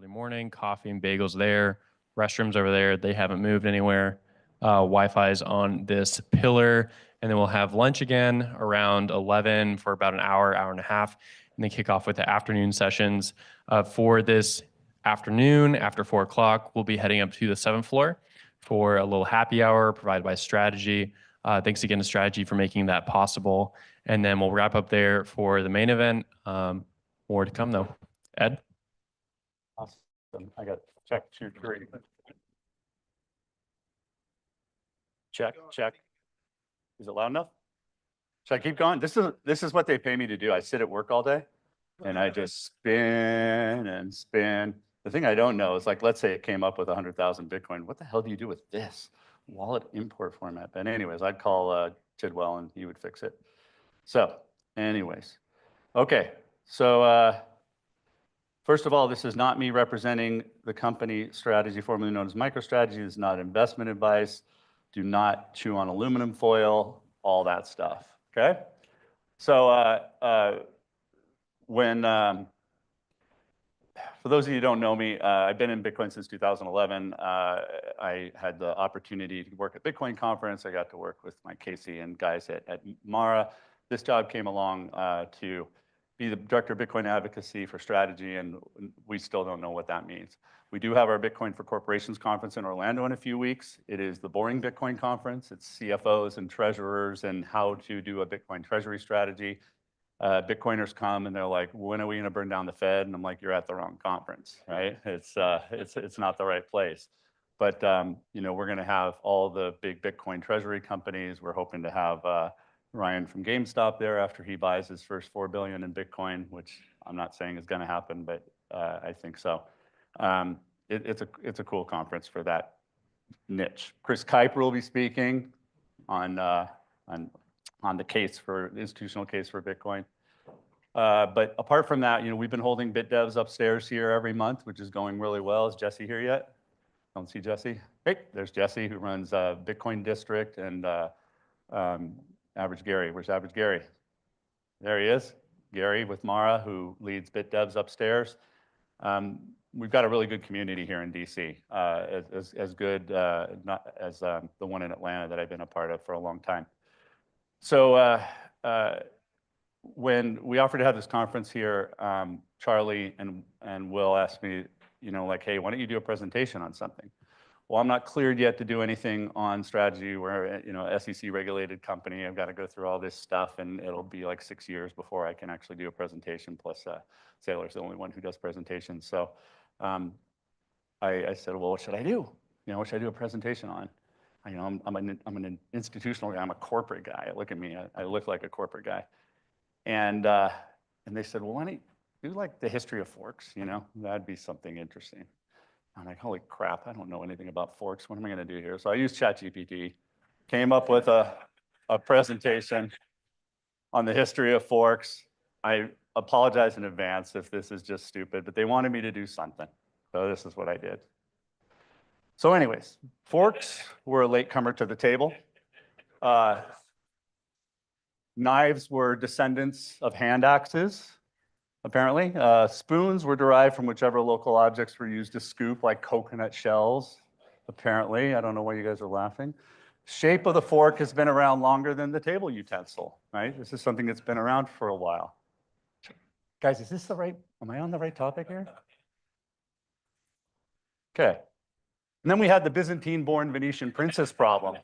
Morning, coffee and bagels there. Restrooms over there. They haven't moved anywhere. Wi-Fi is on this pillar. And then we'll have lunch again around 11 for about an hour, hour and a half. And then kick off with the afternoon sessions. For this afternoon, after 4 o'clock, we'll be heading up to the 7th floor for a little happy hour provided by Strategy. Thanks again to Strategy for making that possible. And then we'll wrap up there for the main event. More to come, though. Ed? Awesome. I got check 2, 3. Check, check. Is it loud enough? Should I keep going? This is what they pay me to do. I sit at work all day and I just spin and spin. The thing I don't know is, like, let's say it came up with 100,000 Bitcoin. What the hell do you do with this? Wallet import format. But anyways, I'd call Tidwell and he would fix it. So anyways, okay. So first of all, this is not me representing the company Strategy, formerly known as MicroStrategy. This is not investment advice. Do not chew on aluminum foil, all that stuff, okay? So for those of you who don't know me, I've been in Bitcoin since 2011. I had the opportunity to work at Bitcoin conference. I got to work with Mike Casey and guys at Mara. This job came along to be the director of Bitcoin advocacy for Strategy, and we still don't know what that means. We do have our Bitcoin for Corporations conference in Orlando in a few weeks. It is the boring Bitcoin conference. It's CFOs and treasurers and how to do a Bitcoin treasury strategy. Bitcoiners come and they're like, when are we going to burn down the Fed? And I'm like, you're at the wrong conference, right? It's not the right place. But you know, we're going to have all the big Bitcoin treasury companies. We're hoping to have Ryan from GameStop there after he buys his first $4 billion in Bitcoin, which I'm not saying is going to happen, but I think so. It's a cool conference for that niche. Chris Kuiper will be speaking on the case for the institutional case for Bitcoin. But apart from that, you know, we've been holding BitDevs upstairs here every month, which is going really well. Is Jesse here yet? Don't see Jesse. Hey, there's Jesse, who runs Bitcoin District, and Average Gary. Where's Average Gary? There he is. Gary with Mara, who leads BitDevs upstairs. we've got a really good community here in DC, as good not as the one in Atlanta that I've been a part of for a long time. So when we offered to have this conference here, Charlie and Will asked me, like, hey, why don't you do a presentation on something? Well, I'm not cleared yet to do anything on strategy. We're, SEC regulated company. I've got to go through all this stuff, and it'll be like 6 years before I can actually do a presentation. Plus, Sailor's the only one who does presentations. So I said, well, what should I do? What should I do a presentation on? I'm an institutional guy. I'm a corporate guy. Look at me. I look like a corporate guy. And they said, well, why don't you do like the history of forks? That'd be something interesting. I'm like, holy crap, I don't know anything about forks. What am I going to do here? So I used ChatGPT, came up with a presentation on the history of forks. I apologize in advance if this is just stupid, but they wanted me to do something. So this is what I did. So anyways, forks were a latecomer to the table. Knives were descendants of hand axes, apparently. Spoons were derived from whichever local objects were used to scoop, like coconut shells, apparently. I don't know why you guys are laughing. Shape of the fork has been around longer than the table utensil, right? This is something that's been around for a while. Guys, is this am I on the right topic here? Okay. And then we had the Byzantine-born Venetian princess problem.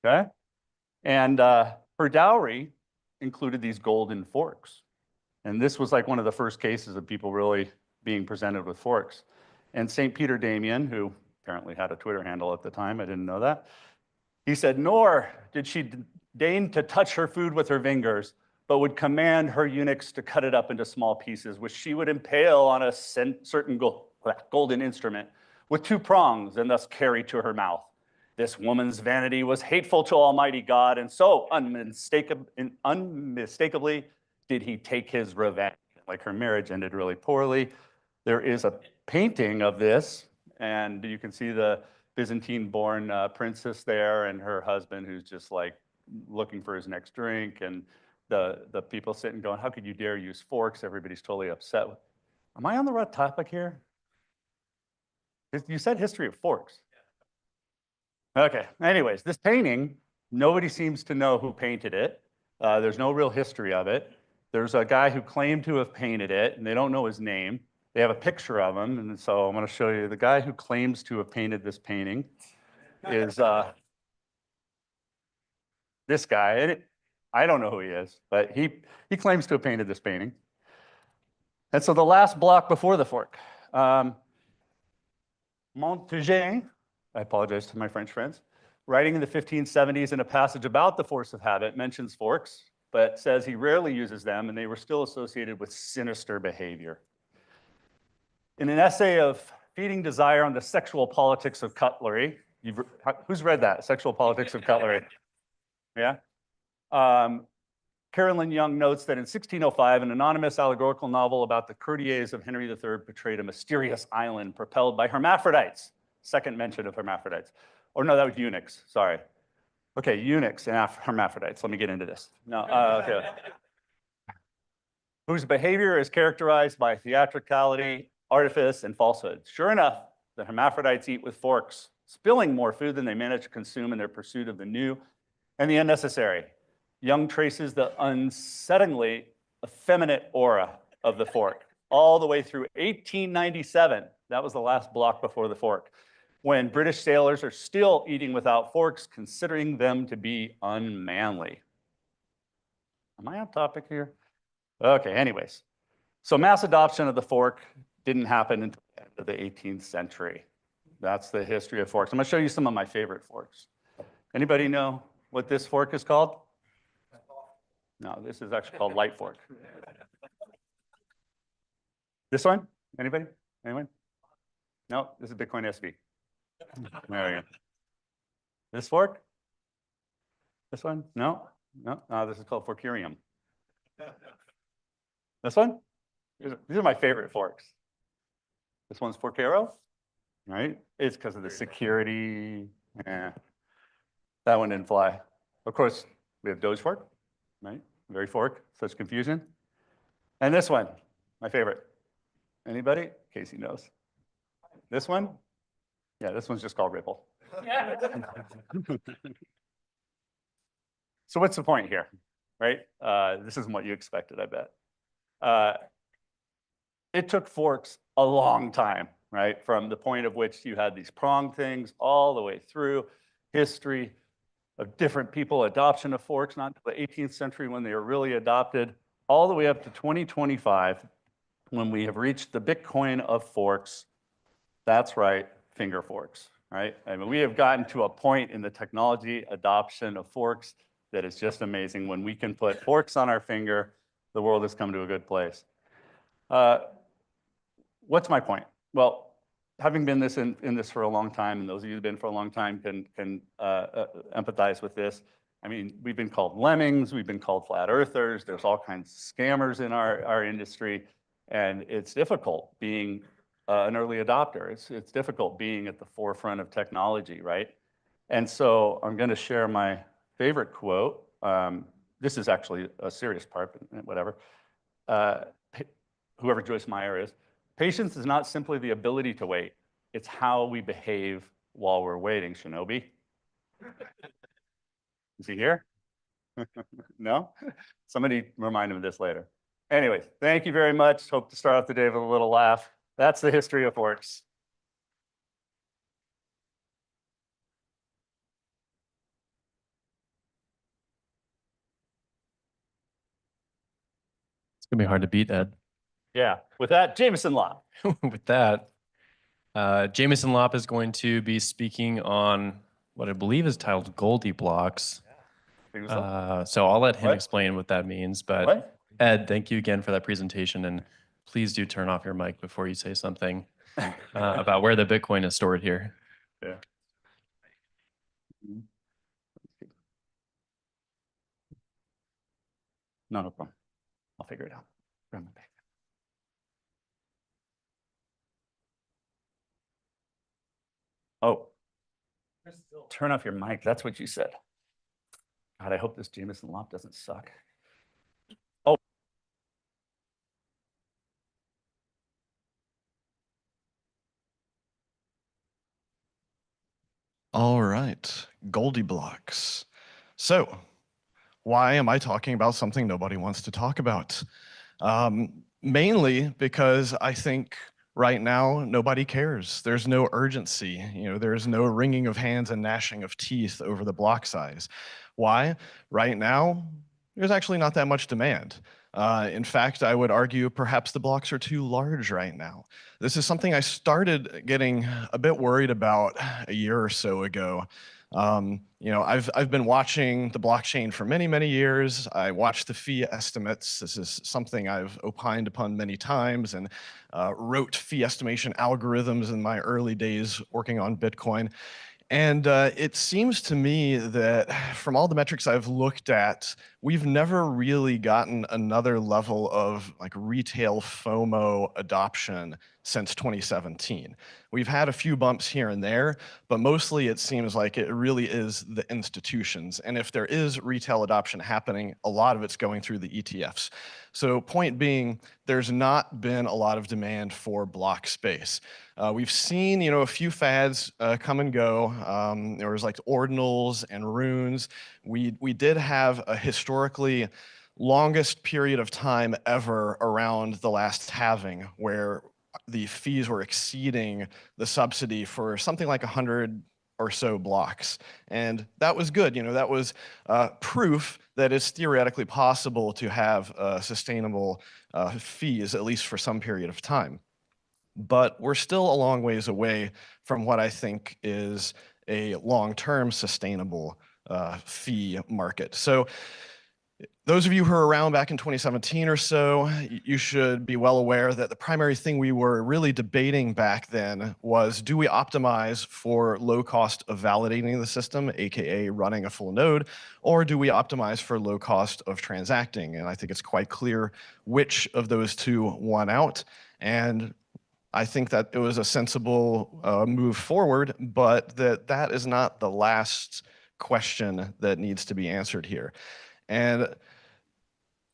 Okay? And her dowry included these golden forks. And this was like one of the first cases of people really being presented with forks. And St. Peter Damian, who apparently had a Twitter handle at the time, I didn't know that, he said, nor did she deign to touch her food with her fingers, but would command her eunuchs to cut it up into small pieces, which she would impale on a certain golden instrument with 2 prongs and thus carry to her mouth. This woman's vanity was hateful to Almighty God, and so unmistakably did he take his revenge. Like, her marriage ended really poorly. There is a painting of this, and you can see the Byzantine-born princess there and her husband, who's just like looking for his next drink, and the people sitting going, how could you dare use forks? Everybody's totally upset. Am I on the right topic here? You said history of forks. Okay, anyways, this painting, nobody seems to know who painted it. There's no real history of it. There's a guy who claimed to have painted it, and they don't know his name. They have a picture of him, and so I'm going to show you. The guy who claims to have painted this painting is this guy. And I don't know who he is, but he claims to have painted this painting. And so the last block before the fork, Montaigne, I apologize to my French friends, writing in the 1570s in a passage about the force of habit, mentions forks, but says he rarely uses them, and they were still associated with sinister behavior. In an essay of Feeding Desire on the Sexual Politics of Cutlery, who's read that, Sexual Politics of Cutlery? Yeah? Carolyn Young notes that in 1605, an anonymous allegorical novel about the courtiers of Henry III portrayed a mysterious island propelled by hermaphrodites. Second mention of hermaphrodites. Or no, that was eunuchs, sorry. Okay, eunuchs and hermaphrodites. Let me get into this. No, okay. Whose behavior is characterized by theatricality, artifice, and falsehood. Sure enough, the hermaphrodites eat with forks, spilling more food than they manage to consume in their pursuit of the new and the unnecessary. Young traces the unsettlingly effeminate aura of the fork all the way through 1897. That was the last block before the fork, when British sailors are still eating without forks, considering them to be unmanly. Am I on topic here? Okay, anyways. So mass adoption of the fork didn't happen until the end of the 18th century. That's the history of forks. I'm going to show you some of my favorite forks. Anybody know what this fork is called? No, this is actually called light fork. This one? Anybody? Anyone? No, this is Bitcoin SV. There we go. This fork? This one? No? No, this is called Forkurium. This one? These are my favorite forks. This one's Forkero, right? It's because of the security. That one didn't fly. Of course, we have Doge fork, right? Very fork, such confusion. And this one, my favorite, Anybody? Casey knows. This one? Yeah, this one's just called Ripple. So what's the point here, right? This isn't what you expected, I bet. It took forks a long time, right? From the point of which you had these prong things all the way through history of different people, adoption of forks, not until the 18th century when they were really adopted, all the way up to 2025, when we have reached the Bitcoin of forks. That's right, finger forks, right? I mean, we have gotten to a point in the technology adoption of forks that is just amazing. When we can put forks on our finger, the world has come to a good place. What's my point? Well, having been in this for a long time, and those of you who've been for a long time can empathize with this. I mean, we've been called lemmings, we've been called flat earthers, there's all kinds of scammers in our industry, and it's difficult being an early adopter. It's difficult being at the forefront of technology, right? And so I'm going to share my favorite quote. This is actually a serious part, but whatever. Whoever Joyce Meyer is, patience is not simply the ability to wait. It's how we behave while we're waiting, Shinobi. Is he here? No? Somebody remind him of this later. Anyways, thank you very much. Hope to start off the day with a little laugh. That's the history of forks. It's gonna be hard to beat, Ed. Yeah. With that, Jameson Law. With that, Jameson Lopp is going to be speaking on what I believe is titled Goldieblocks. So I'll let him explain what that means. But Ed, thank you again for that presentation. And please do turn off your mic before you say something about where the Bitcoin is stored here. Yeah. No problem. I'll figure it out. Oh, turn off your mic. That's what you said. God, I hope this Jameson Lopp doesn't suck. Oh. All right, Goldieblocks. So, why am I talking about something nobody wants to talk about? Mainly because I think right now nobody cares. There's no urgency. There's no wringing of hands and gnashing of teeth over the block size. Why? Right now, there's actually not that much demand. In fact, I would argue perhaps the blocks are too large right now. This is something I started getting a bit worried about a year or so ago. I've been watching the blockchain for many, many years. I watch the fee estimates. This is something I've opined upon many times and wrote fee estimation algorithms in my early days working on Bitcoin. And it seems to me that from all the metrics I've looked at, we've never really gotten another level of retail FOMO adoption since 2017. We've had a few bumps here and there, but mostly it seems like it really is the institutions. And if there is retail adoption happening, a lot of it's going through the ETFs. So point being, there's not been a lot of demand for block space. We've seen, a few fads come and go. There was ordinals and runes. We did have a historically longest period of time ever around the last halving where the fees were exceeding the subsidy for something like 100 or so blocks. And that was good. That was proof that it's theoretically possible to have sustainable fees, at least for some period of time. But we're still a long ways away from what I think is a long-term sustainable fee market. So those of you who were around back in 2017 or so, you should be well aware that the primary thing we were really debating back then was, do we optimize for low cost of validating the system, aka running a full node, or do we optimize for low cost of transacting? And I think it's quite clear which of those two won out. And I think that it was a sensible move forward, but that is not the last question that needs to be answered here. And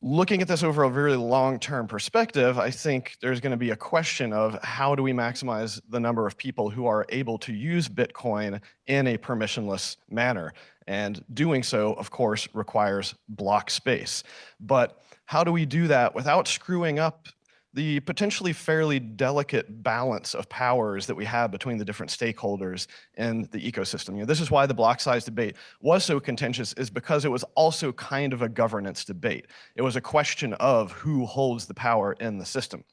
looking at this over a very long-term perspective, I think there's going to be a question of how do we maximize the number of people who are able to use Bitcoin in a permissionless manner. And doing so, of course, requires block space. But how do we do that without screwing up the potentially fairly delicate balance of powers that we have between the different stakeholders in the ecosystem? This is why the block size debate was so contentious, is because it was also kind of a governance debate. It was a question of who holds the power in the system.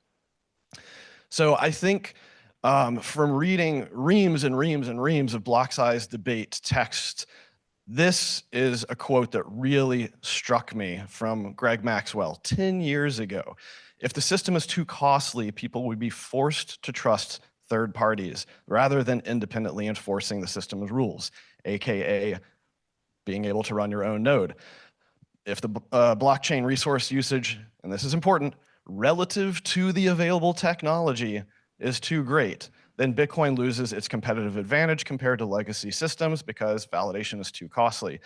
So I think from reading reams and reams and reams of block size debate text, this is a quote that really struck me from Greg Maxwell 10 years ago. If the system is too costly, people would be forced to trust third parties rather than independently enforcing the system's rules, aka being able to run your own node. If the blockchain resource usage, and this is important, relative to the available technology is too great, then Bitcoin loses its competitive advantage compared to legacy systems because validation is too costly.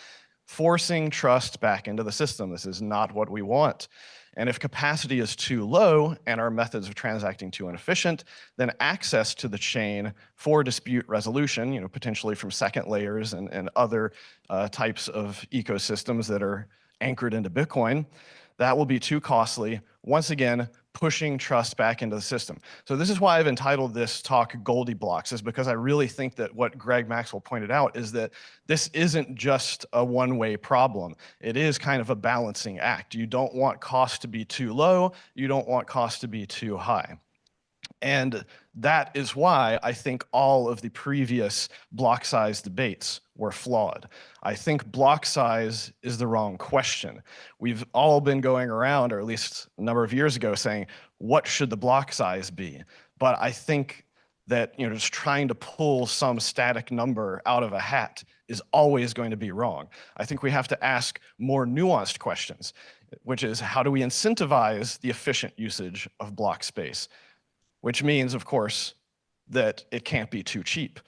Forcing trust back into the system, this is not what we want. And if capacity is too low and our methods of transacting too inefficient, then access to the chain for dispute resolution, potentially from second layers and other types of ecosystems that are anchored into Bitcoin, that will be too costly. Once again, pushing trust back into the system. So this is why I've entitled this talk Goldieblocks, is because I really think that what Greg Maxwell pointed out is that this isn't just a one-way problem. It is kind of a balancing act. You don't want cost to be too low. You don't want cost to be too high. And that is why I think all of the previous block size debates were flawed. I think block size is the wrong question. We've all been going around, or at least a number of years ago, saying, what should the block size be? But I think that just trying to pull some static number out of a hat is always going to be wrong. I think we have to ask more nuanced questions, which is how do we incentivize the efficient usage of block space? Which means, of course, that it can't be too cheap.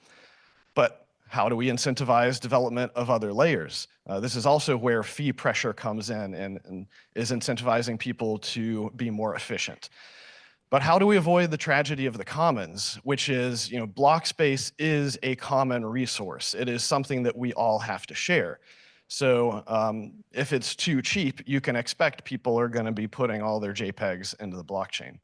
But how do we incentivize development of other layers? This is also where fee pressure comes in and is incentivizing people to be more efficient. But how do we avoid the tragedy of the commons, which is, block space is a common resource. It is something that we all have to share. So if it's too cheap, you can expect people are going to be putting all their JPEGs into the blockchain.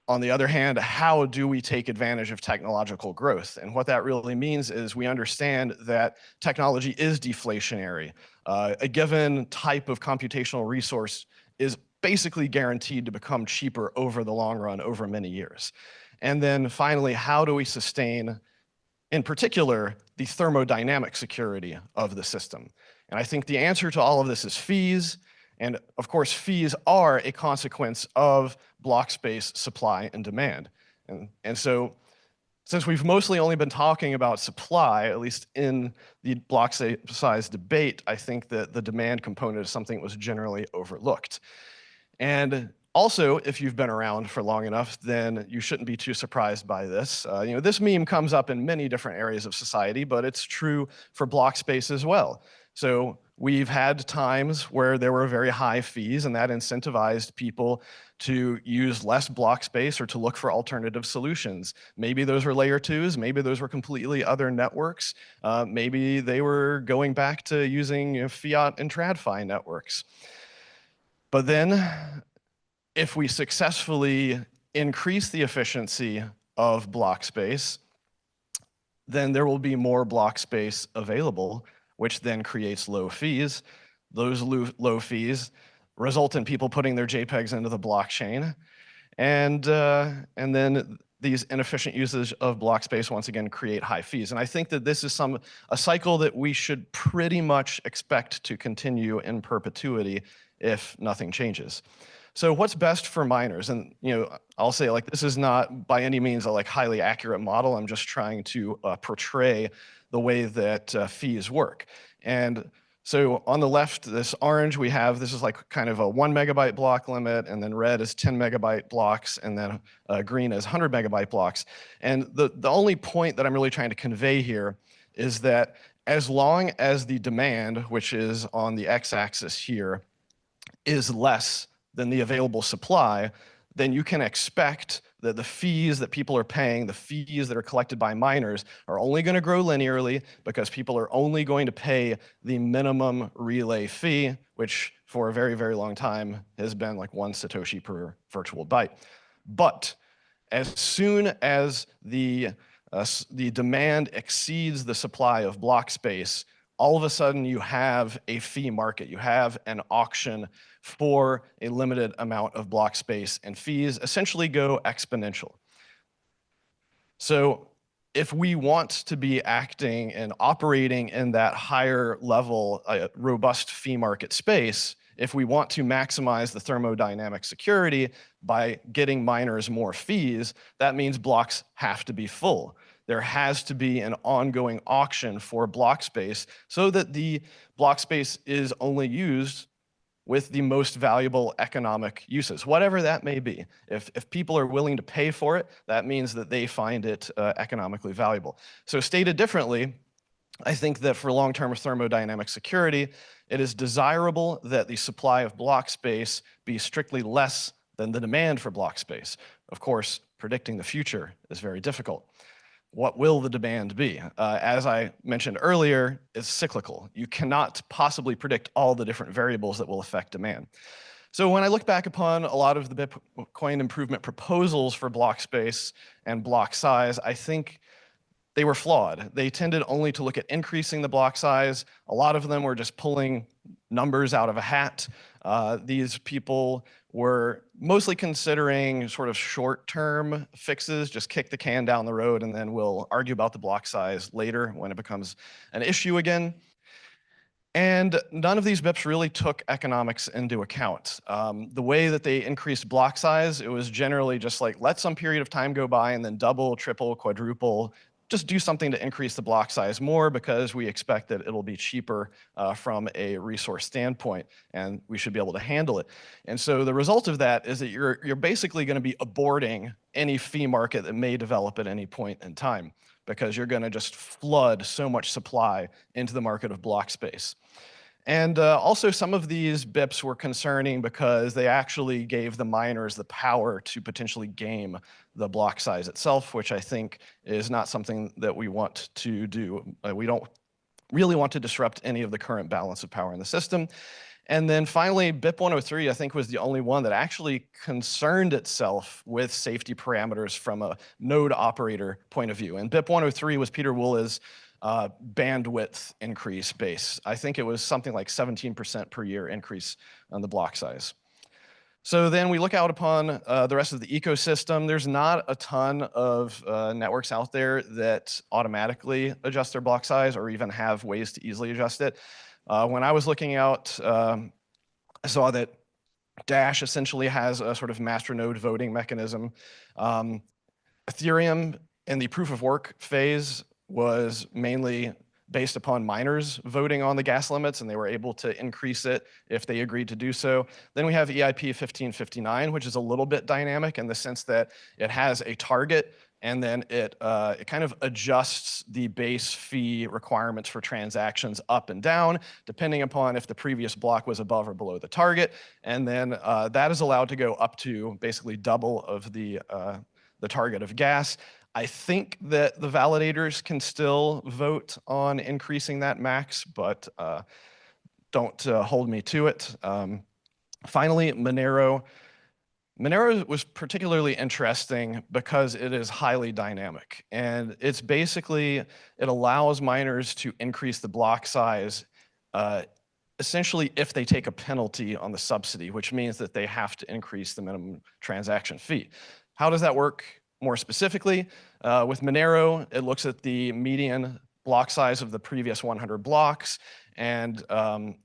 On the other hand, how do we take advantage of technological growth? And what that really means is we understand that technology is deflationary. A given type of computational resource is basically guaranteed to become cheaper over the long run, over many years. And then finally, how do we sustain, in particular, the thermodynamic security of the system? And I think the answer to all of this is fees. And of course, fees are a consequence of block space supply and demand. And so since we've mostly only been talking about supply, at least in the block size debate, I think that the demand component is something that was generally overlooked. And also, if you've been around for long enough, then you shouldn't be too surprised by this. This meme comes up in many different areas of society, but it's true for block space as well. So we've had times where there were very high fees, and that incentivized people to use less block space or to look for alternative solutions. Maybe those were layer twos, maybe those were completely other networks, maybe they were going back to using fiat and TradFi networks. But then, if we successfully increase the efficiency of block space, then there will be more block space available, which then creates low fees. Those low fees result in people putting their JPEGs into the blockchain. And then these inefficient uses of block space once again create high fees. And I think that this is a cycle that we should pretty much expect to continue in perpetuity if nothing changes. So what's best for miners? And I'll say this is not by any means a highly accurate model. I'm just trying to portray the way that fees work. And so on the left, this orange this is kind of a 1 megabyte block limit, and then red is 10 megabyte blocks, and then green is 100 megabyte blocks. And the only point that I'm really trying to convey here is that as long as the demand, which is on the x-axis here, is less than the available supply, then you can expect that the fees that people are paying, the fees that are collected by miners, are only going to grow linearly because people are only going to pay the minimum relay fee, which for a very, very long time has been like 1 Satoshi per virtual byte. But as soon as the demand exceeds the supply of block space, all of a sudden you have a fee market. You have an auction for a limited amount of block space, and fees essentially go exponential. So if we want to be acting and operating in that higher level, robust fee market space, if we want to maximize the thermodynamic security by getting miners more fees, that means blocks have to be full. There has to be an ongoing auction for block space so that the block space is only used with the most valuable economic uses, whatever that may be. If people are willing to pay for it, that means that they find it economically valuable. So stated differently, I think that for long-term thermodynamic security, it is desirable that the supply of block space be strictly less than the demand for block space. Of course, predicting the future is very difficult. What will the demand be? As I mentioned earlier, it's cyclical. You cannot possibly predict all the different variables that will affect demand. So when I look back upon a lot of the Bitcoin improvement proposals for block space and block size, I think they were flawed. They tended only to look at increasing the block size. A lot of them were just pulling numbers out of a hat. These people were mostly considering sort of short-term fixes, just kick the can down the road and then we'll argue about the block size later when it becomes an issue again. And none of these BIPs really took economics into account. The way that they increased block size, it was generally just like, let some period of time go by and then double, triple, quadruple, just do something to increase the block size more because we expect that it'll be cheaper from a resource standpoint and we should be able to handle it. And so the result of that is that you're basically going to be aborting any fee market that may develop at any point in time because you're going to just flood so much supply into the market of block space. And also some of these BIPs were concerning because they actually gave the miners the power to potentially game the block size itself, which I think is not something that we want to do. We don't really want to disrupt any of the current balance of power in the system. And then finally, BIP 103, I think, was the only one that actually concerned itself with safety parameters from a node operator point of view. And BIP 103 was Peter Woola's bandwidth increase base. I think it was something like 17% per year increase on the block size. So then we look out upon the rest of the ecosystem. There's not a ton of networks out there that automatically adjust their block size or even have ways to easily adjust it. When I was looking out, I saw that Dash essentially has a sort of masternode voting mechanism. Ethereum in the proof of work phase was mainly based upon miners voting on the gas limits, and they were able to increase it if they agreed to do so. Then we have EIP 1559, which is a little bit dynamic in the sense that it has a target, and then it kind of adjusts the base fee requirements for transactions up and down, depending upon if the previous block was above or below the target. And then that is allowed to go up to basically double of the target of gas. I think that the validators can still vote on increasing that max, but don't hold me to it. Finally, Monero. Monero was particularly interesting because it is highly dynamic. And it's basically, it allows miners to increase the block size essentially if they take a penalty on the subsidy, which means that they have to increase the minimum transaction fee. How does that work more specifically? With Monero, it looks at the median block size of the previous 100 blocks. And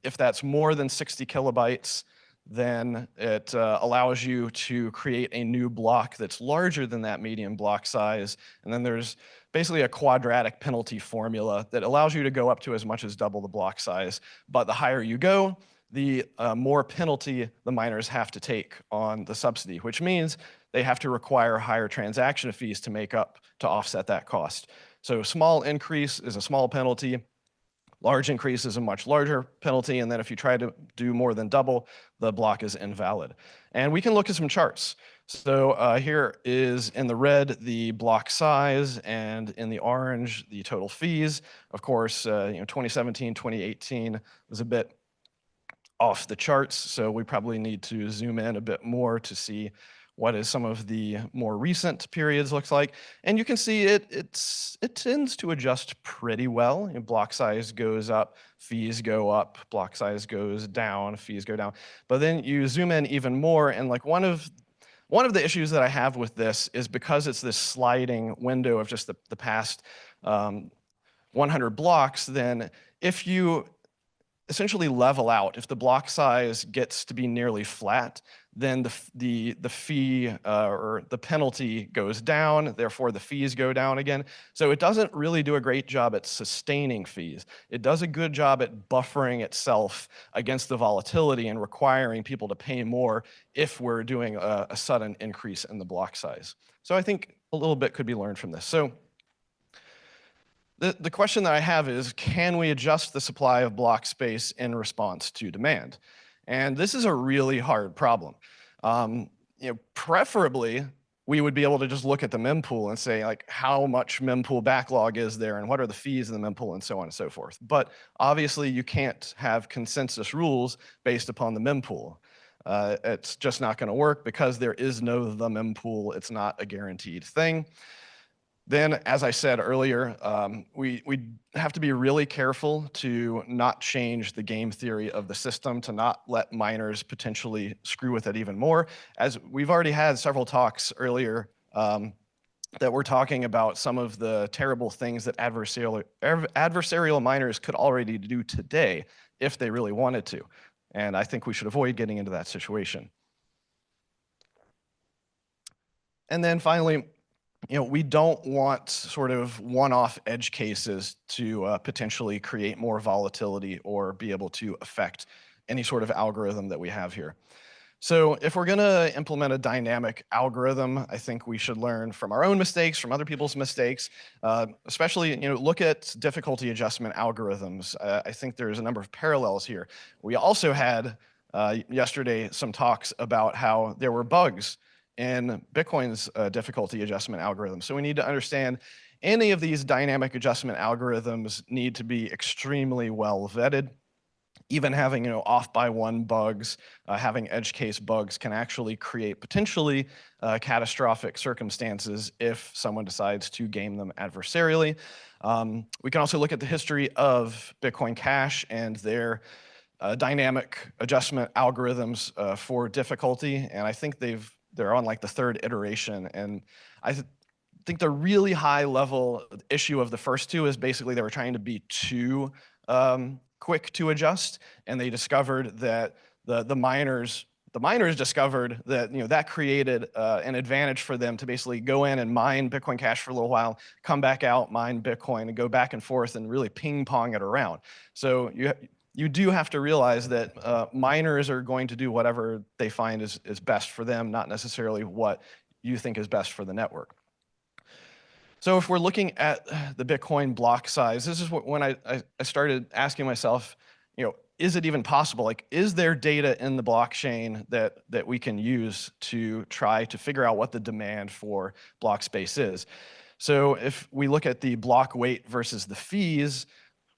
if that's more than 60 kilobytes, then it allows you to create a new block that's larger than that median block size. And then there's basically a quadratic penalty formula that allows you to go up to as much as double the block size. But the higher you go, the more penalty the miners have to take on the subsidy, which means they have to require higher transaction fees to offset that cost. So small increase is a small penalty. Large increase is a much larger penalty, and then if you try to do more than double, the block is invalid. And we can look at some charts. So here is in the red the block size, and in the orange the total fees. Of course, 2017, 2018 was a bit off the charts, so we probably need to zoom in a bit more to see what is some of the more recent periods looks like. And you can see it tends to adjust pretty well. Block size goes up, fees go up, block size goes down, fees go down. But then you zoom in even more, and like one of the issues that I have with this is because it's this sliding window of just the past 100 blocks, then if you essentially level out, if the block size gets to be nearly flat, then the fee or the penalty goes down, therefore the fees go down again. So it doesn't really do a great job at sustaining fees. It does a good job at buffering itself against the volatility and requiring people to pay more if we're doing a sudden increase in the block size. So I think a little bit could be learned from this. So the question that I have is, can we adjust the supply of block space in response to demand? And this is a really hard problem. Preferably, we would be able to just look at the mempool and say, like, how much mempool backlog is there and what are the fees in the mempool and so on and so forth. But obviously, you can't have consensus rules based upon the mempool. It's just not going to work because there is no the mempool. It's not a guaranteed thing. Then, as I said earlier, we have to be really careful to not change the game theory of the system, to not let miners potentially screw with it even more. As we've already had several talks earlier that we're talking about some of the terrible things that adversarial miners could already do today if they really wanted to. And I think we should avoid getting into that situation. And then finally, we don't want sort of one-off edge cases to potentially create more volatility or be able to affect any sort of algorithm that we have here. So if we're going to implement a dynamic algorithm, I think we should learn from our own mistakes, from other people's mistakes, especially look at difficulty adjustment algorithms. I think there's a number of parallels here. We also had yesterday some talks about how there were bugs in Bitcoin's difficulty adjustment algorithm. So we need to understand any of these dynamic adjustment algorithms need to be extremely well vetted. Even having off by one bugs, having edge case bugs can actually create potentially catastrophic circumstances if someone decides to game them adversarially. We can also look at the history of Bitcoin Cash and their dynamic adjustment algorithms for difficulty, and I think they're on like the third iteration, and I think the really high level issue of the first two is basically they were trying to be too quick to adjust, and they discovered that the miners discovered that that created an advantage for them to basically go in and mine Bitcoin Cash for a little while, come back out, mine Bitcoin, and go back and forth and really ping pong it around. So you do have to realize that miners are going to do whatever they find is best for them, not necessarily what you think is best for the network. So if we're looking at the Bitcoin block size, this is when I started asking myself, is it even possible? Like, is there data in the blockchain that we can use to try to figure out what the demand for block space is? So if we look at the block weight versus the fees,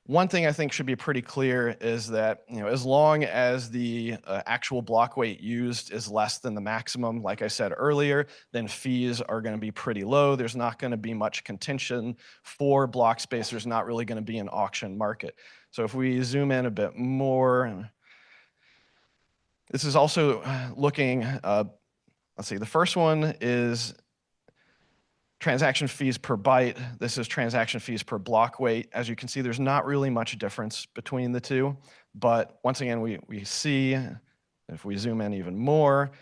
one thing I think should be pretty clear is that as long as the actual block weight used is less than the maximum, like I said earlier, then fees are going to be pretty low. There's not going to be much contention for block space. There's not really going to be an auction market. So if we zoom in a bit more, this is also looking, let's see, the first one is transaction fees per byte. This is transaction fees per block weight. As you can see, there's not really much difference between the two. But once again, we see, if we zoom in even more,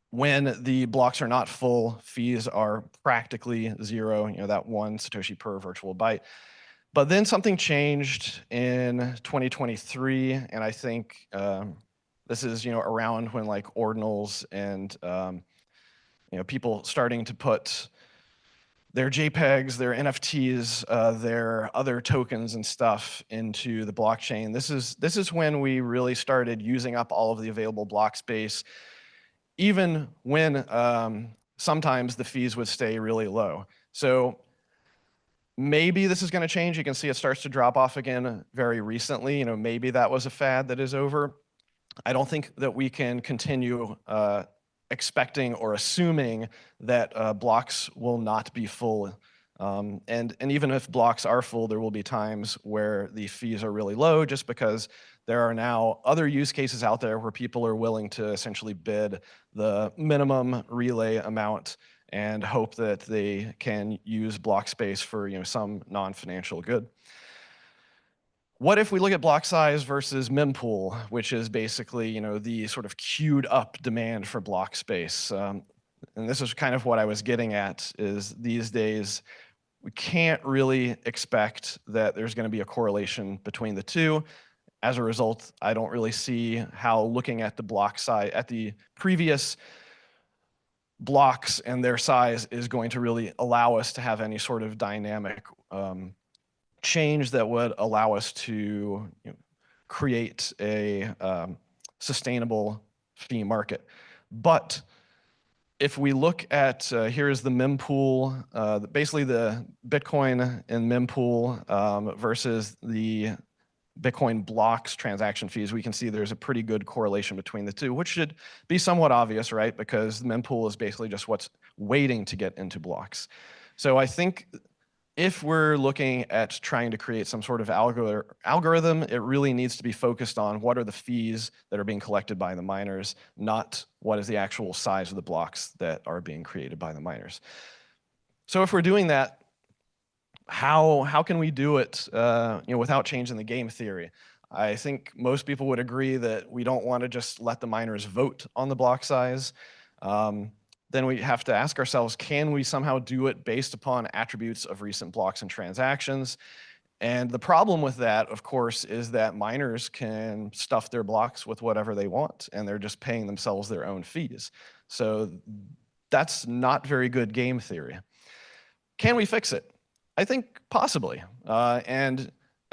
when the blocks are not full, fees are practically zero, that 1 Satoshi per virtual byte. But then something changed in 2023, and I think this is around when like ordinals and people starting to put their JPEGs, their NFTs, their other tokens and stuff into the blockchain. This is when we really started using up all of the available block space, even when sometimes the fees would stay really low. So maybe this is going to change. You can see it starts to drop off again very recently. You know, maybe that was a fad that is over. I don't think that we can continue expecting or assuming that blocks will not be full. And even if blocks are full, there will be times where the fees are really low just because there are now other use cases out there where people are willing to essentially bid the minimum relay amount and hope that they can use block space for some non-financial good. What if we look at block size versus mempool, which is basically the sort of queued up demand for block space? And this is kind of what I was getting at, is these days we can't really expect that there's going to be a correlation between the two. As a result, I don't really see how looking at the block size, at the previous blocks and their size, is going to really allow us to have any sort of dynamic change that would allow us to create a sustainable fee market. But if we look at, here's the mempool, basically the Bitcoin and mempool versus the Bitcoin blocks transaction fees, we can see there's a pretty good correlation between the two, which should be somewhat obvious, right? Because the mempool is basically just what's waiting to get into blocks. So I think if we're looking at trying to create some sort of algorithm, it really needs to be focused on what are the fees that are being collected by the miners, not what is the actual size of the blocks that are being created by the miners. So if we're doing that, how can we do it without changing the game theory? I think most people would agree that we don't want to just let the miners vote on the block size. Then we have to ask ourselves, can we somehow do it based upon attributes of recent blocks and transactions? And the problem with that, of course, is that miners can stuff their blocks with whatever they want, and they're just paying themselves their own fees. So that's not very good game theory. Can we fix it? I think possibly.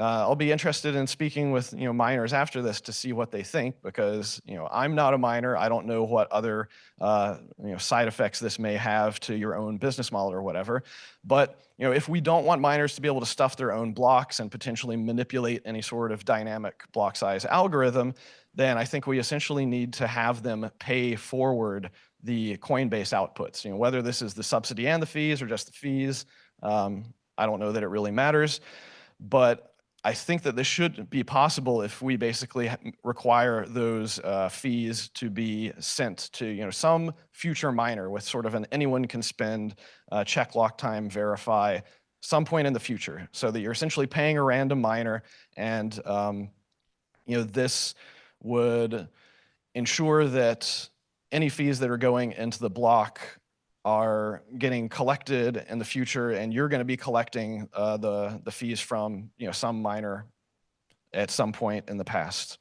I'll be interested in speaking with miners after this to see what they think, because I'm not a miner. I don't know what other side effects this may have to your own business model or whatever. But if we don't want miners to be able to stuff their own blocks and potentially manipulate any sort of dynamic block size algorithm, then I think we essentially need to have them pay forward the Coinbase outputs. Whether this is the subsidy and the fees or just the fees, I don't know that it really matters. But I think that this should be possible if we basically require those fees to be sent to some future miner with sort of an anyone can spend, check lock time, verify, some point in the future, so that you're essentially paying a random miner, and this would ensure that any fees that are going into the block are getting collected in the future, and you're going to be collecting the fees from some miner at some point in the past.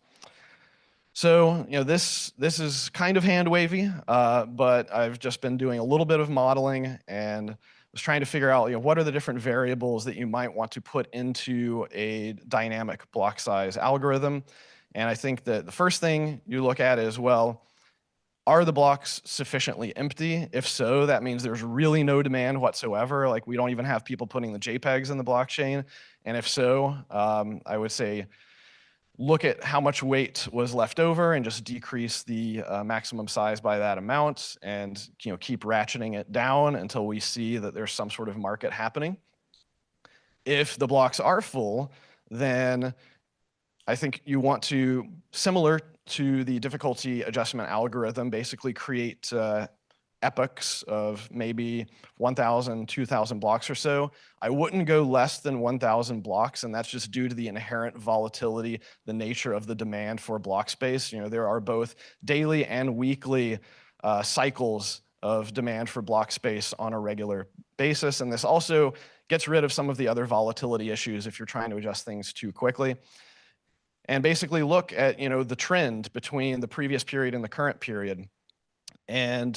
So this is kind of hand wavy, but I've just been doing a little bit of modeling and was trying to figure out what are the different variables that you might want to put into a dynamic block size algorithm. And I think that the first thing you look at is, well, are the blocks sufficiently empty? If so, that means there's really no demand whatsoever. Like, we don't even have people putting the JPEGs in the blockchain. And if so, I would say look at how much weight was left over and just decrease the maximum size by that amount, and keep ratcheting it down until we see that there's some sort of market happening. If the blocks are full, then I think you want to, similar to the difficulty adjustment algorithm, basically create epochs of maybe 1,000, 2,000 blocks or so. I wouldn't go less than 1,000 blocks, and that's just due to the inherent volatility, the nature of the demand for block space. There are both daily and weekly cycles of demand for block space on a regular basis, and this also gets rid of some of the other volatility issues if you're trying to adjust things too quickly. And basically look at the trend between the previous period and the current period. And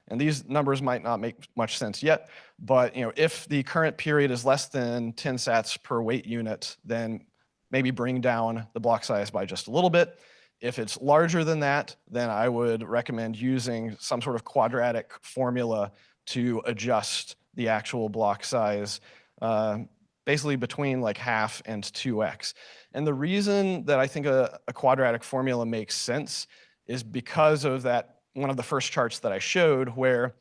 And these numbers might not make much sense yet, but if the current period is less than 10 sats per weight unit, then maybe bring down the block size by just a little bit. If it's larger than that, then I would recommend using some sort of quadratic formula to adjust the actual block size, basically between like half and 2x. And the reason that I think a quadratic formula makes sense is because of that, one of the first charts that I showed, where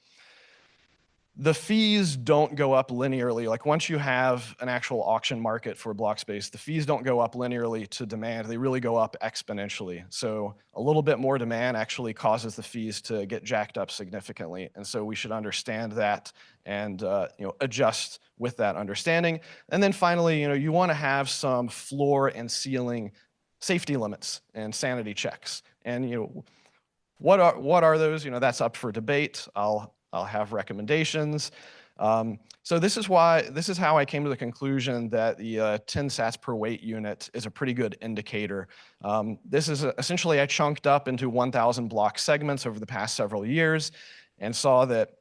the fees don't go up linearly. Like once you have an actual auction market for block space, the fees don't go up linearly to demand. They really go up exponentially. So a little bit more demand actually causes the fees to get jacked up significantly. And so we should understand that and adjust with that understanding. And then finally, you want to have some floor and ceiling safety limits and sanity checks. And what are those? That's up for debate. I'll have recommendations. So this is how I came to the conclusion that the 10 sats per weight unit is a pretty good indicator. This is essentially, I chunked up into 1,000 block segments over the past several years and saw that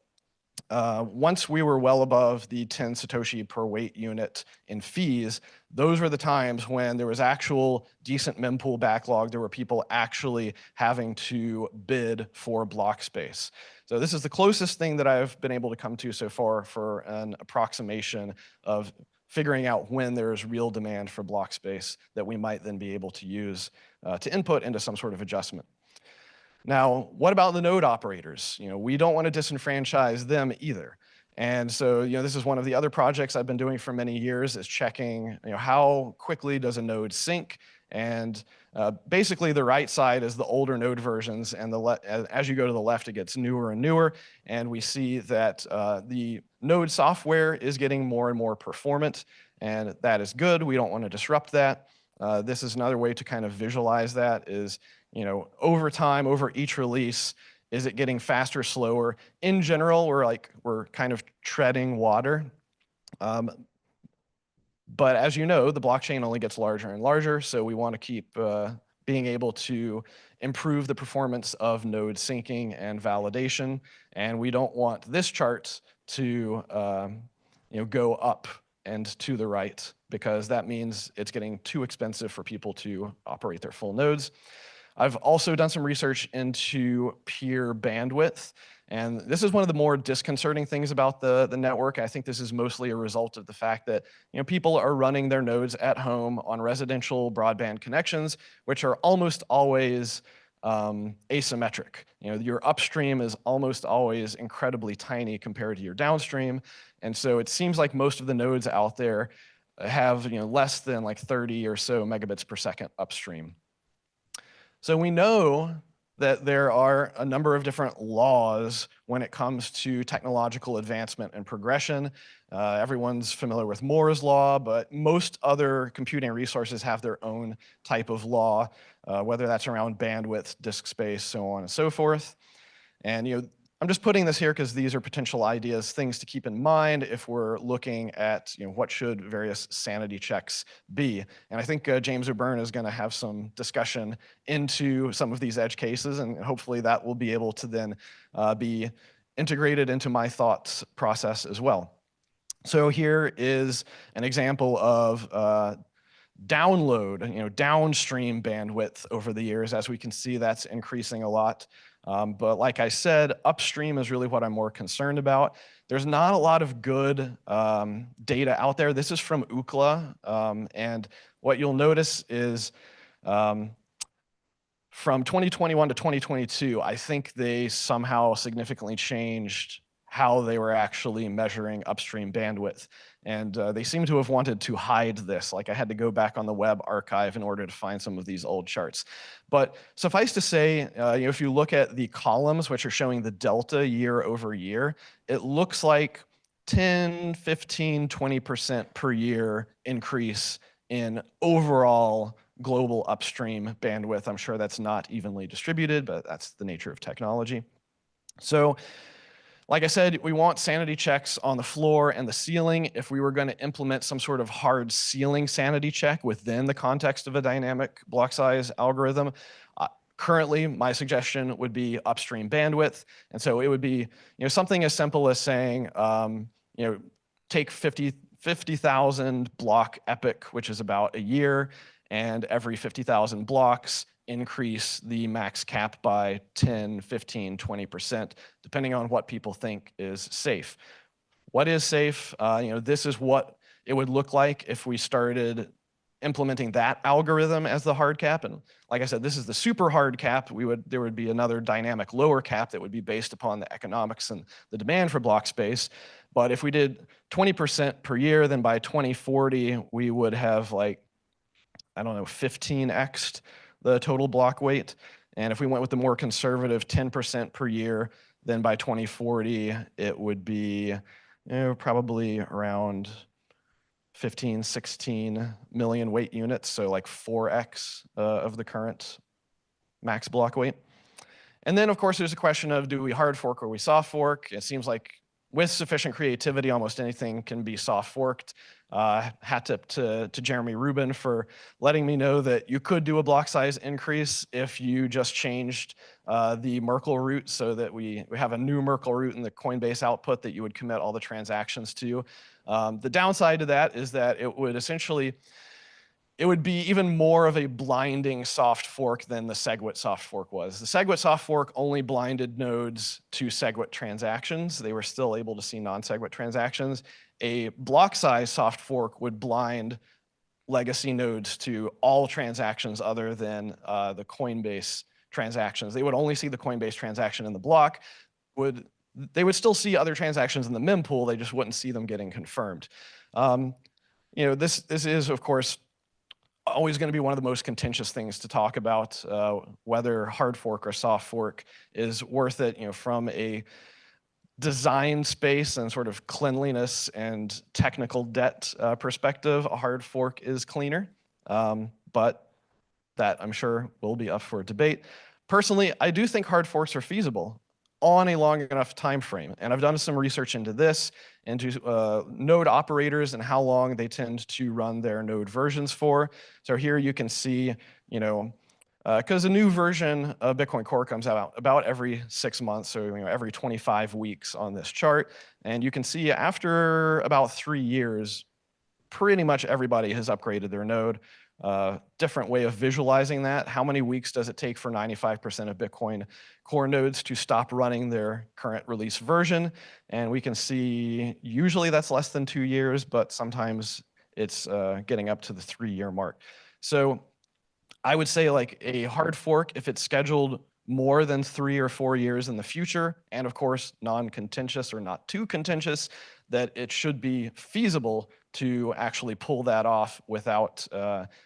once we were well above the 10 Satoshi per weight unit in fees, those were the times when there was actual decent mempool backlog. There were people actually having to bid for block space. So this is the closest thing that I've been able to come to so far for an approximation of figuring out when there's real demand for block space that we might then be able to use to input into some sort of adjustment. Now, what about the node operators? We don't want to disenfranchise them either. And so, this is one of the other projects I've been doing for many years, is checking, how quickly does a node sync? And basically, the right side is the older node versions, and as you go to the left, it gets newer and newer. And we see that the node software is getting more and more performant, and that is good. We don't want to disrupt that. This is another way to kind of visualize that is, over time, over each release, is it getting faster, slower? In general, we're kind of treading water. But as you know, the blockchain only gets larger and larger, so we want to keep being able to improve the performance of node syncing and validation, and we don't want this chart to go up and to the right, because that means it's getting too expensive for people to operate their full nodes. I've also done some research into peer bandwidth, and this is one of the more disconcerting things about the network. I think this is mostly a result of the fact that people are running their nodes at home on residential broadband connections, which are almost always asymmetric. Your upstream is almost always incredibly tiny compared to your downstream, and so it seems like most of the nodes out there have less than like 30 or so megabits per second upstream. So we know that there are a number of different laws when it comes to technological advancement and progression. Everyone's familiar with Moore's law, but most other computing resources have their own type of law, whether that's around bandwidth, disk space, so on and so forth. And I'm just putting this here because these are potential ideas, things to keep in mind if we're looking at what should various sanity checks be. And I think James O'Byrne is going to have some discussion into some of these edge cases, and hopefully that will be able to then be integrated into my thoughts process as well. So here is an example of download, downstream bandwidth over the years. As we can see, that's increasing a lot. But like I said, upstream is really what I'm more concerned about. There's not a lot of good data out there. This is from Ookla, and what you'll notice is from 2021 to 2022, I think they somehow significantly changed how they were actually measuring upstream bandwidth. And they seem to have wanted to hide this. Like I had to go back on the web archive in order to find some of these old charts. But suffice to say, if you look at the columns, which are showing the delta year over year, it looks like 10, 15, 20% per year increase in overall global upstream bandwidth. I'm sure that's not evenly distributed, but that's the nature of technology. So, like I said, we want sanity checks on the floor and the ceiling. If we were going to implement some sort of hard ceiling sanity check within the context of a dynamic block size algorithm, Currently, my suggestion would be upstream bandwidth. And so it would be something as simple as saying, take 50,000 block epoch, which is about a year, and every 50,000 blocks, increase the max cap by 10, 15, 20%, depending on what people think is safe. What is safe? This is what it would look like if we started implementing that algorithm as the hard cap. And like I said, this is the super hard cap. There would be another dynamic lower cap that would be based upon the economics and the demand for block space. But if we did 20% per year, then by 2040, we would have 15x the total block weight. And if we went with the more conservative 10% per year, then by 2040, it would be probably around 15, 16 million weight units, so like 4x of the current max block weight. And then, of course, there's a question of, do we hard fork or we soft fork? It seems like with sufficient creativity, almost anything can be soft forked. Hat tip to Jeremy Rubin for letting me know that you could do a block size increase if you just changed the Merkle root so that we have a new Merkle root in the Coinbase output that you would commit all the transactions to. The downside to that is that it would be even more of a blinding soft fork than the SegWit soft fork was. The SegWit soft fork only blinded nodes to SegWit transactions. They were still able to see non-SegWit transactions. A block size soft fork would blind legacy nodes to all transactions other than the Coinbase transactions. They would only see the Coinbase transaction in the block. They would still see other transactions in the mempool. They just wouldn't see them getting confirmed. This is, of course, always going to be one of the most contentious things to talk about, whether hard fork or soft fork is worth it, from a design space and sort of cleanliness and technical debt perspective. A hard fork is cleaner, but that I'm sure will be up for debate. Personally, I do think hard forks are feasible on a long enough time frame. And I've done some research into this, into node operators and how long they tend to run their node versions for. So here you can see, because a new version of Bitcoin Core comes out about every 6 months, so every 25 weeks on this chart. And you can see after about 3 years, pretty much everybody has upgraded their node. Different way of visualizing that. How many weeks does it take for 95% of Bitcoin Core nodes to stop running their current release version? And we can see usually that's less than 2 years, but sometimes it's getting up to the 3-year mark. So I would say like a hard fork, if it's scheduled more than 3 or 4 years in the future, and of course non-contentious or not too contentious, that it should be feasible to actually pull that off without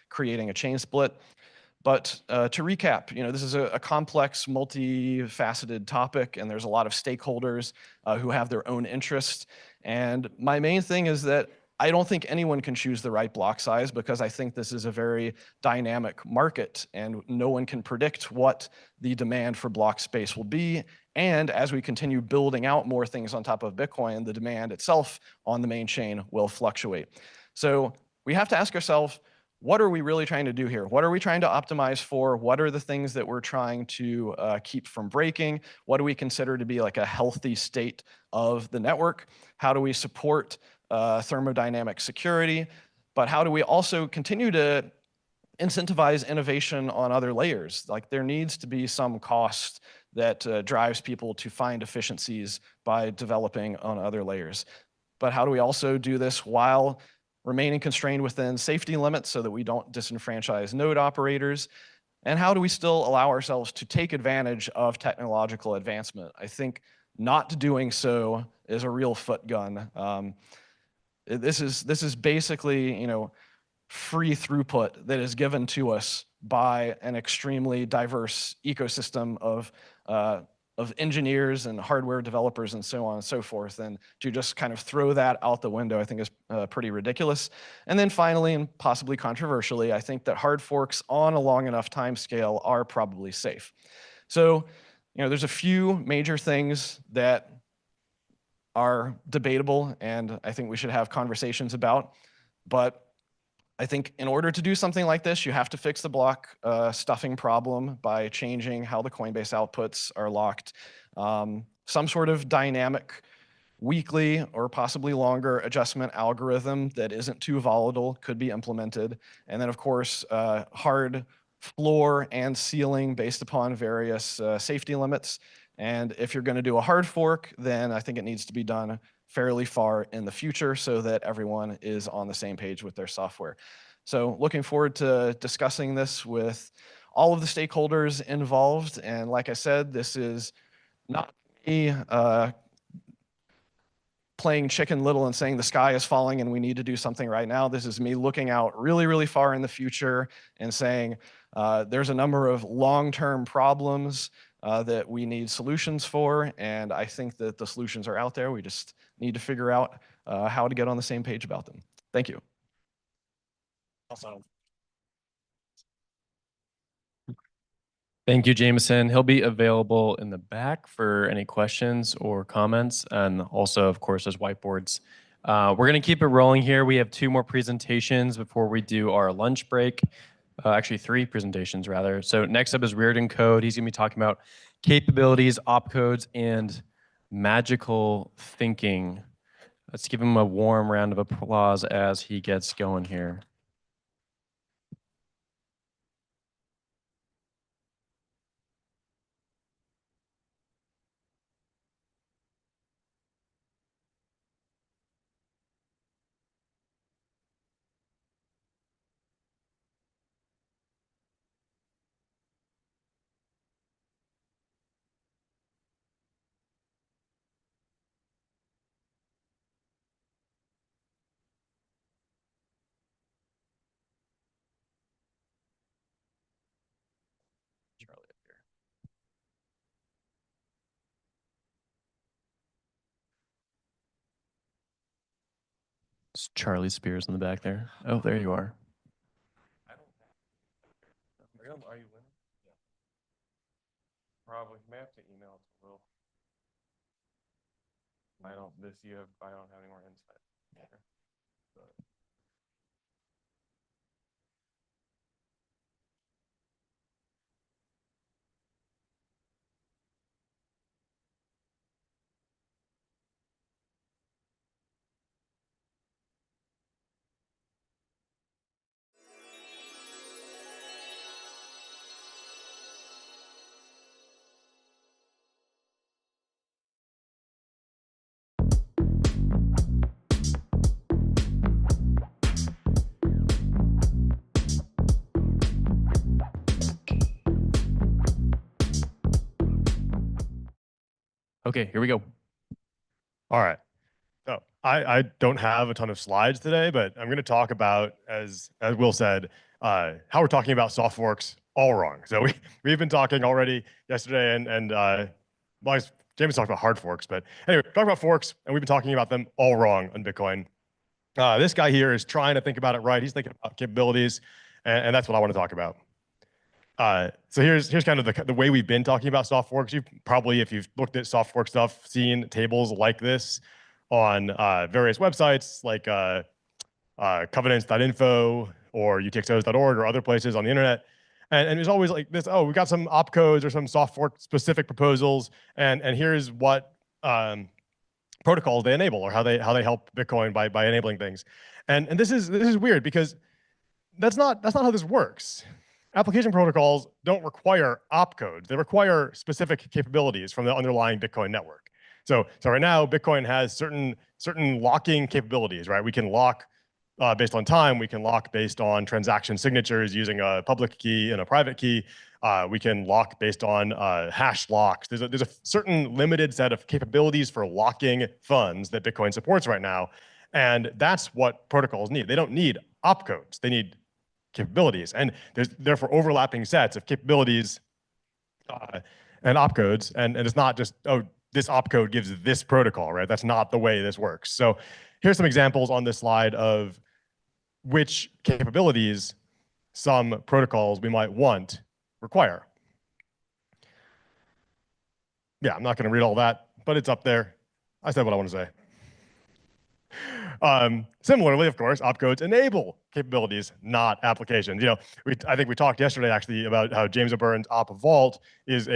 creating a chain split. But to recap, this is a complex, multifaceted topic, and there's a lot of stakeholders who have their own interests. And my main thing is that I don't think anyone can choose the right block size, because I think this is a very dynamic market and no one can predict what the demand for block space will be. And as we continue building out more things on top of Bitcoin, the demand itself on the main chain will fluctuate. So we have to ask ourselves, what are we really trying to do here? What are we trying to optimize for? What are the things that we're trying to keep from breaking? What do we consider to be like a healthy state of the network? How do we support thermodynamic security? But how do we also continue to incentivize innovation on other layers? Like there needs to be some cost that drives people to find efficiencies by developing on other layers. But how do we also do this while remaining constrained within safety limits so that we don't disenfranchise node operators? And how do we still allow ourselves to take advantage of technological advancement? I think not doing so is a real foot gun. This is basically, free throughput that is given to us by an extremely diverse ecosystem of engineers and hardware developers and so on and so forth. And to just kind of throw that out the window, I think is pretty ridiculous. And then finally, and possibly controversially, I think that hard forks on a long enough time scale are probably safe. So, there's a few major things that are debatable and I think we should have conversations about. But I think in order to do something like this, you have to fix the block stuffing problem by changing how the Coinbase outputs are locked. Some sort of dynamic weekly or possibly longer adjustment algorithm that isn't too volatile could be implemented. And then, of course, hard floor and ceiling based upon various safety limits. And if you're going to do a hard fork, then I think it needs to be done fairly far in the future so that everyone is on the same page with their software. So looking forward to discussing this with all of the stakeholders involved. And like I said, this is not me playing Chicken Little and saying the sky is falling and we need to do something right now. This is me looking out really, really far in the future and saying there's a number of long-term problems that we need solutions for. And I think that the solutions are out there. We just need to figure out how to get on the same page about them. Thank you. Awesome. Thank you, Jameson. He'll be available in the back for any questions or comments. And also, of course, there's whiteboards. We're going to keep it rolling here. We have 2 more presentations before we do our lunch break. Actually, 3 presentations, rather. So next up is Reardon Code. He's going to be talking about capabilities, opcodes, and magical thinking. Let's give him a warm round of applause as he gets going here. Charlie up here. It's Charlie Spears in the back there. Oh, there you are. Are you winning? Yeah. Probably. May have to email it to Will. I don't have any more insight. Yeah. Okay, here we go. All right. So I don't have a ton of slides today, but I'm going to talk about, as Will said, how we're talking about soft forks all wrong. So we've been talking already yesterday, and well, James talked about hard forks, but anyway, talking about forks, and we've been talking about them all wrong on Bitcoin. This guy here is trying to think about it right. He's thinking about capabilities, and that's what I want to talk about. So here's kind of the way we've been talking about soft forks. You've probably, if you've looked at soft fork stuff, seen tables like this on various websites like covenants.info or utxos.org or other places on the internet. And there's always like this, oh, we got some opcodes or some soft fork specific proposals, and here's what protocols they enable or how they help Bitcoin by enabling things. And this is weird because that's not how this works. Application protocols don't require opcodes. They require specific capabilities from the underlying Bitcoin network. So right now, Bitcoin has certain locking capabilities, right? We can lock based on time. We can lock based on transaction signatures using a public key and a private key. We can lock based on hash locks. There's a certain limited set of capabilities for locking funds that Bitcoin supports right now. And that's what protocols need. They don't need opcodes. They need capabilities. And there's therefore overlapping sets of capabilities and opcodes. And it's not just, oh, this opcode gives this protocol, right? That's not the way this works. So here's some examples on this slide of which capabilities some protocols we might want require. Yeah, I'm not going to read all that, but it's up there. I said what I want to say. Similarly, of course, opcodes enable capabilities, not applications. I think we talked yesterday actually about how James O'Byrne's op vault is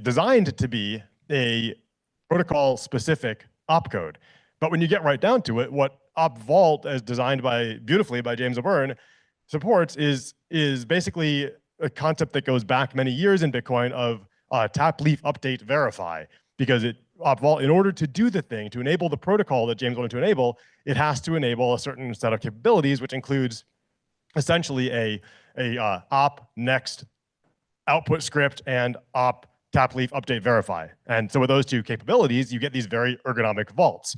designed to be a protocol-specific opcode. But when you get right down to it, what op vault, as designed beautifully by James O'Byrne, supports is basically a concept that goes back many years in Bitcoin of tap, leaf, update, verify, because op vault, in order to do the thing, to enable the protocol that James wanted to enable, it has to enable a certain set of capabilities, which includes essentially a opnext output script and op tap, leaf, update, verify. And so with those two capabilities, you get these very ergonomic vaults.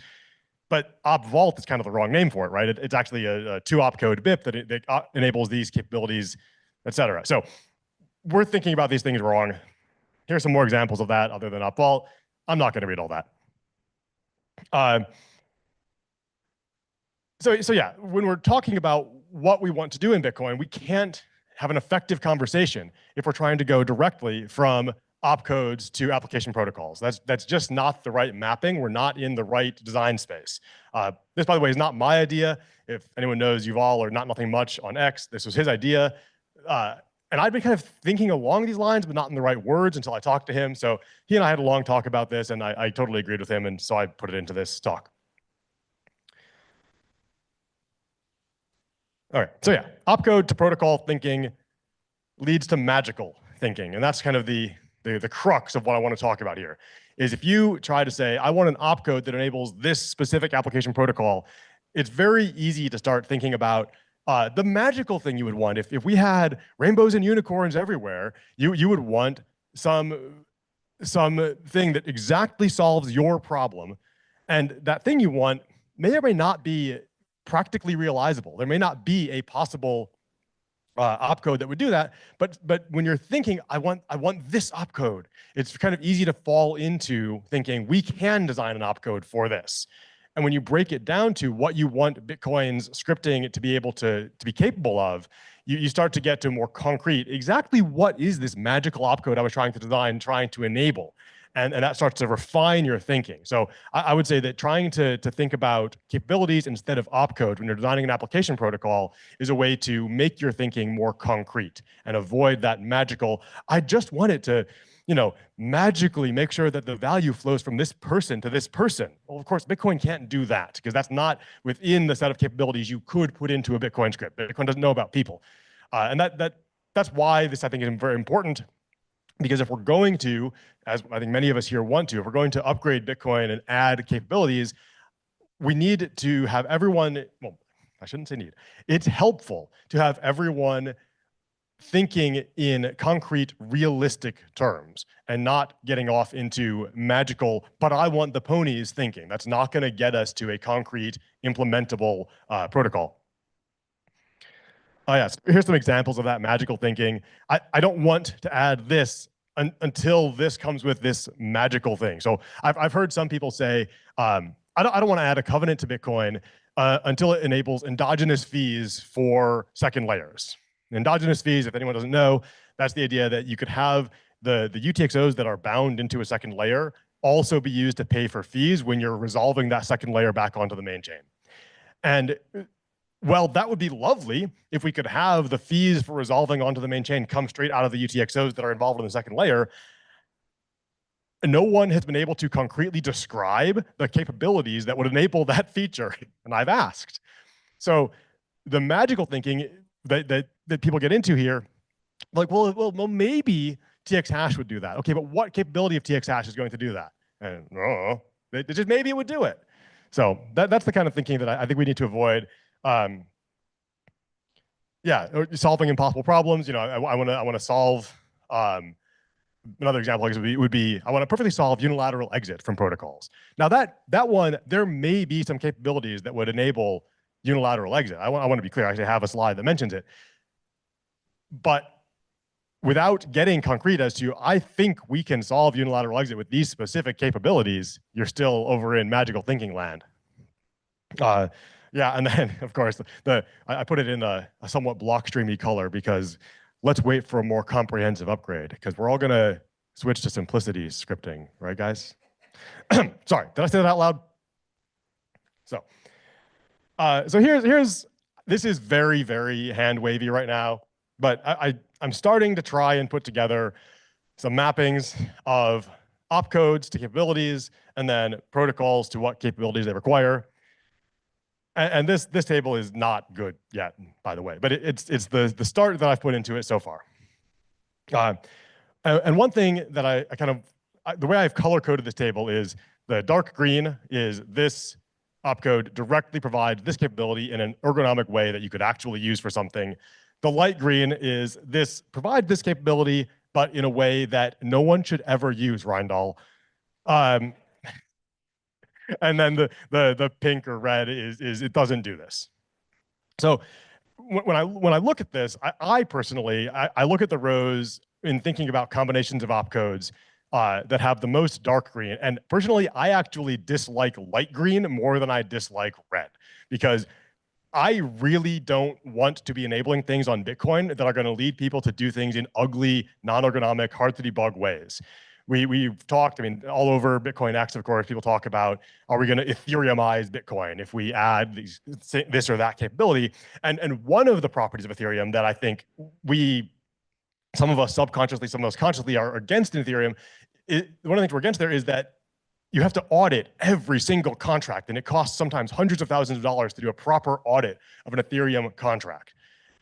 But op vault is kind of the wrong name for it, right? It's actually a 2 opcode BIP that enables these capabilities, et cetera. So we're thinking about these things wrong. Here's some more examples of that other than op vault. I'm not going to read all that. So yeah, when we're talking about what we want to do in Bitcoin, we can't have an effective conversation if we're trying to go directly from opcodes to application protocols. That's just not the right mapping. We're not in the right design space. This, by the way, is not my idea. If anyone knows Yuval or Not Nothing Much on X, this was his idea. And I'd been kind of thinking along these lines, but not in the right words until I talked to him. So he and I had a long talk about this, and I totally agreed with him, and so I put it into this talk. All right, so yeah, opcode to protocol thinking leads to magical thinking, and that's kind of the crux of what I want to talk about here, is if you try to say, I want an opcode that enables this specific application protocol, it's very easy to start thinking about the magical thing you would want. If we had rainbows and unicorns everywhere, you would want some thing that exactly solves your problem. And that thing you want may or may not be practically realizable. There may not be a possible opcode that would do that, but when you're thinking, I want this opcode, it's kind of easy to fall into thinking we can design an opcode for this. And when you break it down to what you want Bitcoin's scripting to be able to be capable of, you start to get to more concrete, exactly what is this magical opcode I was trying to design, trying to enable? And that starts to refine your thinking. So I would say that trying to think about capabilities instead of opcode when you're designing an application protocol is a way to make your thinking more concrete and avoid that magical, I just want it to magically make sure that the value flows from this person to this person. Well, of course, Bitcoin can't do that because that's not within the set of capabilities you could put into a Bitcoin script. Bitcoin doesn't know about people. And that's why this, I think, is very important. Because if we're going to, as I think many of us here want to, if we're going to upgrade Bitcoin and add capabilities, we need to have everyone, well, I shouldn't say need. It's helpful to have everyone thinking in concrete, realistic terms and not getting off into magical, but I want the ponies thinking. That's not going to get us to a concrete, implementable protocol. Oh yes, here's some examples of that magical thinking. I don't want to add this until this comes with this magical thing. So I've heard some people say, I don't want to add a covenant to Bitcoin until it enables endogenous fees for second layers. Endogenous fees, if anyone doesn't know, that's the idea that you could have the UTXOs that are bound into a second layer also be used to pay for fees when you're resolving that second layer back onto the main chain. And well, that would be lovely if we could have the fees for resolving onto the main chain come straight out of the UTXOs that are involved in the second layer. No one has been able to concretely describe the capabilities that would enable that feature, and I've asked. So the magical thinking that people get into here, like, well, maybe TX hash would do that. Okay, but what capability of TX hash is going to do that? And just maybe it would do it. So that's the kind of thinking that I think we need to avoid. Yeah, solving impossible problems. I want to solve. Another example would be I want to perfectly solve unilateral exit from protocols. Now that one, there may be some capabilities that would enable unilateral exit. I want to be clear. I actually have a slide that mentions it. But without getting concrete as to, I think we can solve unilateral exit with these specific capabilities, you're still over in magical thinking land. Yeah, and then of course I put it in a somewhat block streamy color because let's wait for a more comprehensive upgrade because we're all gonna switch to simplicity scripting, right, guys? Sorry, did I say that out loud? So So this is very, very hand wavy right now, but I'm starting to try and put together some mappings of opcodes to capabilities and then protocols to what capabilities they require. And this table is not good yet, by the way, but it's the start that I've put into it so far. And one thing that I kind of, the way I've color coded this table is the dark green is this opcode directly provides this capability in an ergonomic way that you could actually use for something. The light green is this provides this capability, but in a way that no one should ever use, Rindal. And then the pink or red is it doesn't do this. So when I look at this, I personally look at the rows in thinking about combinations of opcodes that have the most dark green. And personally, I actually dislike light green more than I dislike red, because I really don't want to be enabling things on Bitcoin that are going to lead people to do things in ugly, non-ergonomic, hard to debug ways. We've talked, I mean, all over Bitcoin X, of course, people talk about, are we going to Ethereumize Bitcoin if we add this or that capability? And one of the properties of Ethereum that I think some of us subconsciously, some of us consciously are against in Ethereum, one of the things we're against there is that you have to audit every single contract, and it costs sometimes hundreds of thousands of dollars to do a proper audit of an Ethereum contract.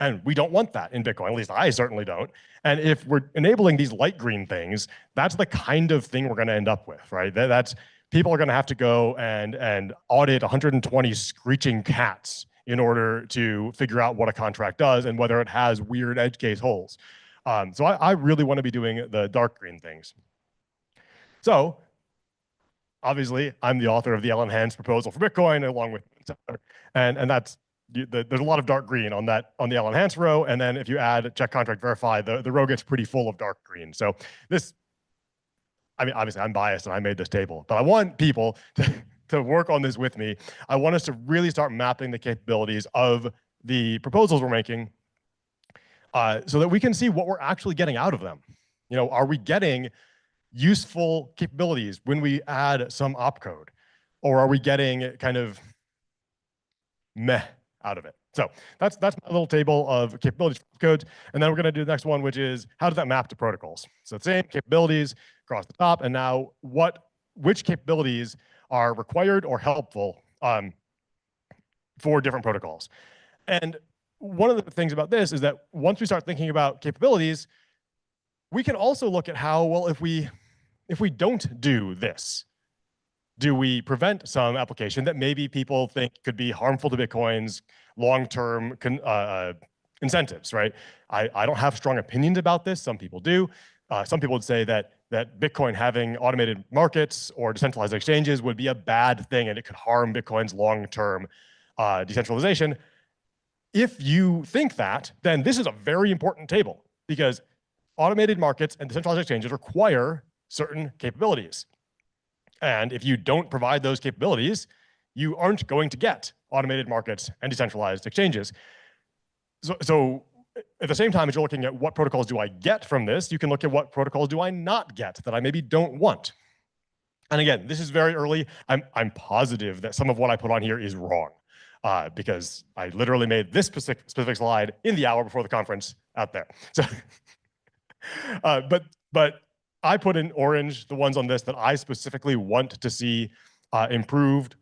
And we don't want that in Bitcoin, at least I certainly don't. And if we're enabling these light green things, that's the kind of thing we're going to end up with, right? That's people are going to have to go and audit 120 screeching cats in order to figure out what a contract does and whether it has weird edge case holes. So I really want to be doing the dark green things. So obviously, I'm the author of the L-enhanced proposal for Bitcoin, along with, and that's, there's a lot of dark green on the L-enhanced row, and then if you add check contract verify, the row gets pretty full of dark green. So this, I mean, obviously I'm biased and I made this table, but I want people to work on this with me. I want us to really start mapping the capabilities of the proposals we're making so that we can see what we're actually getting out of them. You know, are we getting useful capabilities when we add some opcode, or are we getting kind of meh out of it? So that's my little table of capabilities for codes. And then we're going to do the next one, which is how does that map to protocols? So the same capabilities across the top, and now which capabilities are required or helpful for different protocols. And one of the things about this is that once we start thinking about capabilities, we can also look at how, well, if we don't do this, do we prevent some application that maybe people think could be harmful to Bitcoin's long-term incentives, right? I don't have strong opinions about this. Some people do. Some people would say that Bitcoin having automated markets or decentralized exchanges would be a bad thing and it could harm Bitcoin's long-term decentralization. If you think that, then this is a very important table, because automated markets and decentralized exchanges require certain capabilities. And if you don't provide those capabilities, you aren't going to get automated markets and decentralized exchanges. So at the same time as you're looking at what protocols do I get from this, you can look at what protocols do I not get that I maybe don't want. And again, this is very early. I'm positive that some of what I put on here is wrong, because I literally made this specific slide in the hour before the conference out there. So, but I put in orange the ones on this that I specifically want to see improved.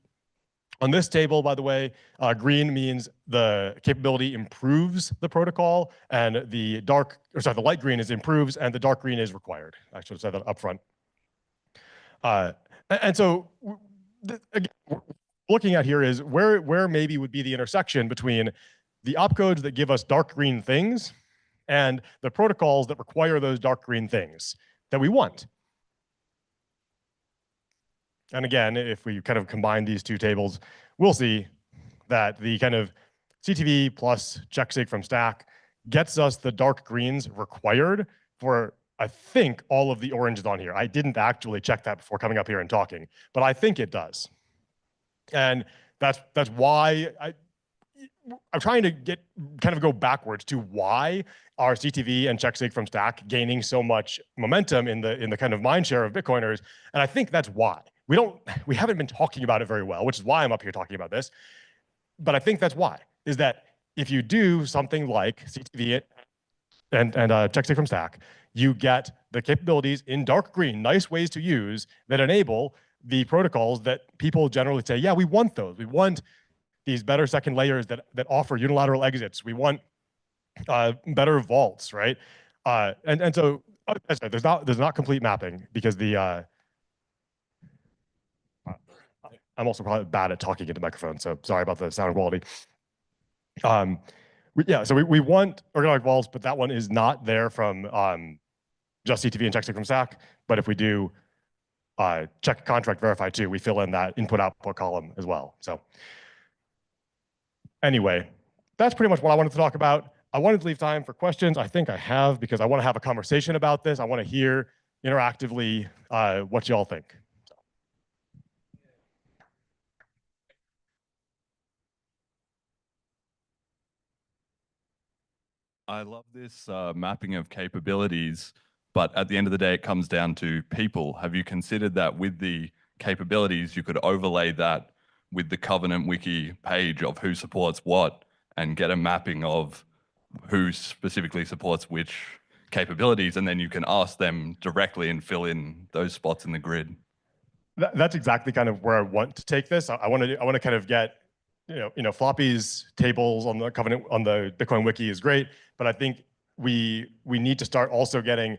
On this table, by the way, green means the capability improves the protocol, and the light green is improves, and the dark green is required. I should have said that up front. And so, again, what we're looking at here is where maybe would be the intersection between the opcodes that give us dark green things and the protocols that require those dark green things that we want. And again, if we kind of combine these two tables, we'll see that the kind of CTV plus checksig from stack gets us the dark greens required for, I think, all of the oranges on here. I didn't actually check that before coming up here and talking, but I think it does. And that's why I'm trying to go backwards to why are CTV and checksig from stack gaining so much momentum in the kind of mind share of Bitcoiners. And I think that's why. We haven't been talking about it very well, which is why I'm up here talking about this. but I think that's why, is that if you do something like CTV and check state from stack, you get the capabilities in dark green, nice ways to use that enable the protocols that people generally say, yeah, we want those. We want these better second layers that offer unilateral exits. We want better vaults, right? And so as I said, there's not complete mapping because the I'm also probably bad at talking into microphone, so sorry about the sound quality. So we want ergonomic vaults, but that one is not there from just CTV and checkstate from stack. But if we do check contract verify too, we fill in that input output column as well. So anyway, that's pretty much what I wanted to talk about. I wanted to leave time for questions. I think I have, because I want to have a conversation about this. I want to hear interactively what y'all think. I love this mapping of capabilities, but at the end of the day, it comes down to people. Have you considered that with the capabilities, you could overlay that with the Covenant Wiki page of who supports what and get a mapping of who specifically supports which capabilities, and then you can ask them directly and fill in those spots in the grid? That's exactly kind of where I want to take this. I want to kind of get, Floppy's tables on the Covenant on the Bitcoin Wiki is great, but I think we need to start also getting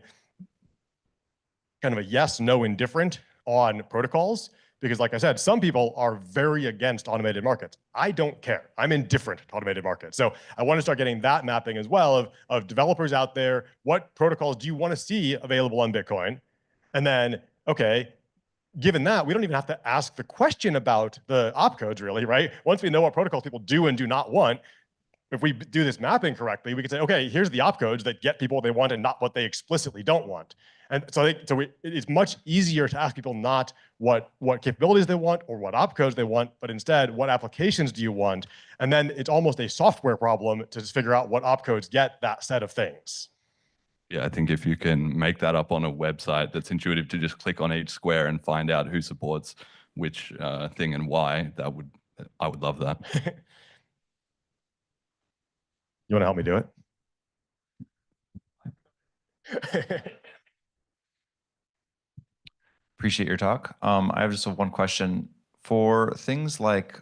kind of a yes, no, indifferent on protocols, because like I said, some people are very against automated markets. I don't care. I'm indifferent to automated markets. So I want to start getting that mapping as well of developers out there. What protocols do you want to see available on Bitcoin? And then, okay, given that, we don't even have to ask the question about the opcodes really, right? Once we know what protocols people do and do not want, if we do this mapping correctly, we can say, okay, here's the opcodes that get people what they want and not what they explicitly don't want. And so, it's much easier to ask people not what capabilities they want or what opcodes they want, but instead, what applications do you want? And then it's almost a software problem to just figure out what opcodes get that set of things. Yeah, I think if you can make that up on a website that's intuitive to just click on each square and find out who supports which thing and why, I would love that. You want to help me do it? Appreciate your talk. I have just one question. For things like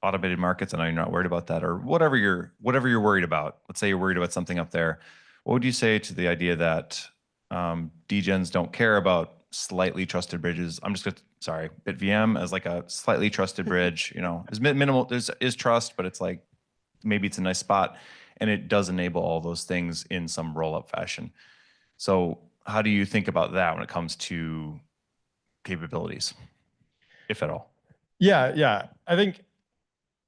automated markets, I know you're not worried about that, or whatever you're worried about. Let's say you're worried about something up there. What would you say to the idea that degens don't care about slightly trusted bridges? I'm just sorry, BitVM as like a slightly trusted bridge. There's minimal, is trust, but it's like maybe it's a nice spot, and it does enable all those things in some roll-up fashion. So how do you think about that when it comes to capabilities, if at all? Yeah. I think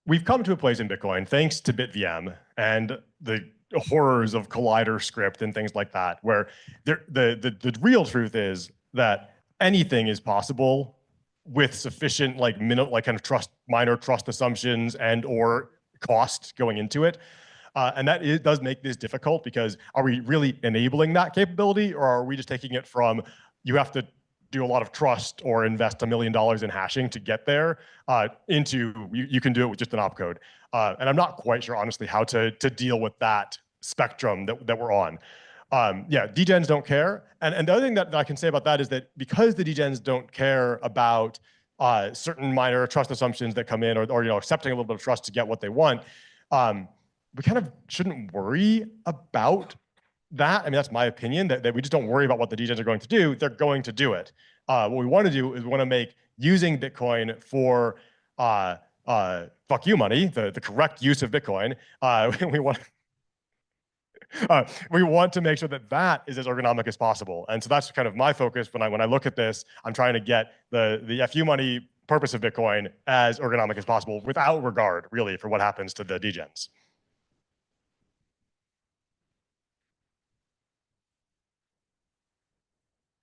we've come to a place in Bitcoin, thanks to BitVM and the horrors of collider script and things like that, where the real truth is that anything is possible with sufficient kind of minor trust assumptions and or cost going into it. And that does make this difficult, because are we really enabling that capability, or are we just taking it from you have to do a lot of trust or invest $1 million in hashing to get there into you can do it with just an opcode? And I'm not quite sure, honestly, how to deal with that spectrum that we're on. Yeah, degens don't care. And the other thing that I can say about that is that because the degens don't care about certain minor trust assumptions that come in, or accepting a little bit of trust to get what they want, we kind of shouldn't worry about that. I mean, that's my opinion, that we just don't worry about what the degens are going to do. They're going to do it. What we want to do is we want to make using Bitcoin for fuck you money, the correct use of Bitcoin. We want to make sure that is as ergonomic as possible. And so that's kind of my focus when I look at this. I'm trying to get the FU money purpose of Bitcoin as ergonomic as possible, without regard really for what happens to the degens.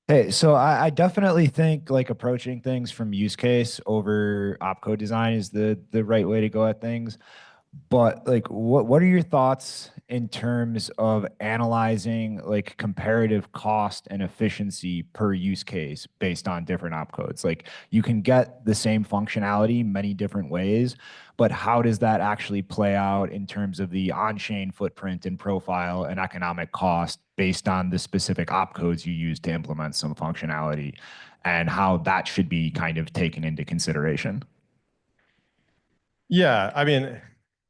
Hey, so I definitely think approaching things from use case over opcode design is the right way to go at things. But like, what are your thoughts in terms of analyzing like comparative cost and efficiency per use case based on different opcodes? Like, you can get the same functionality many different ways, but how does that actually play out in terms of the on-chain footprint and profile and economic cost based on the specific opcodes you use to implement some functionality, and how that should be kind of taken into consideration? Yeah, I mean,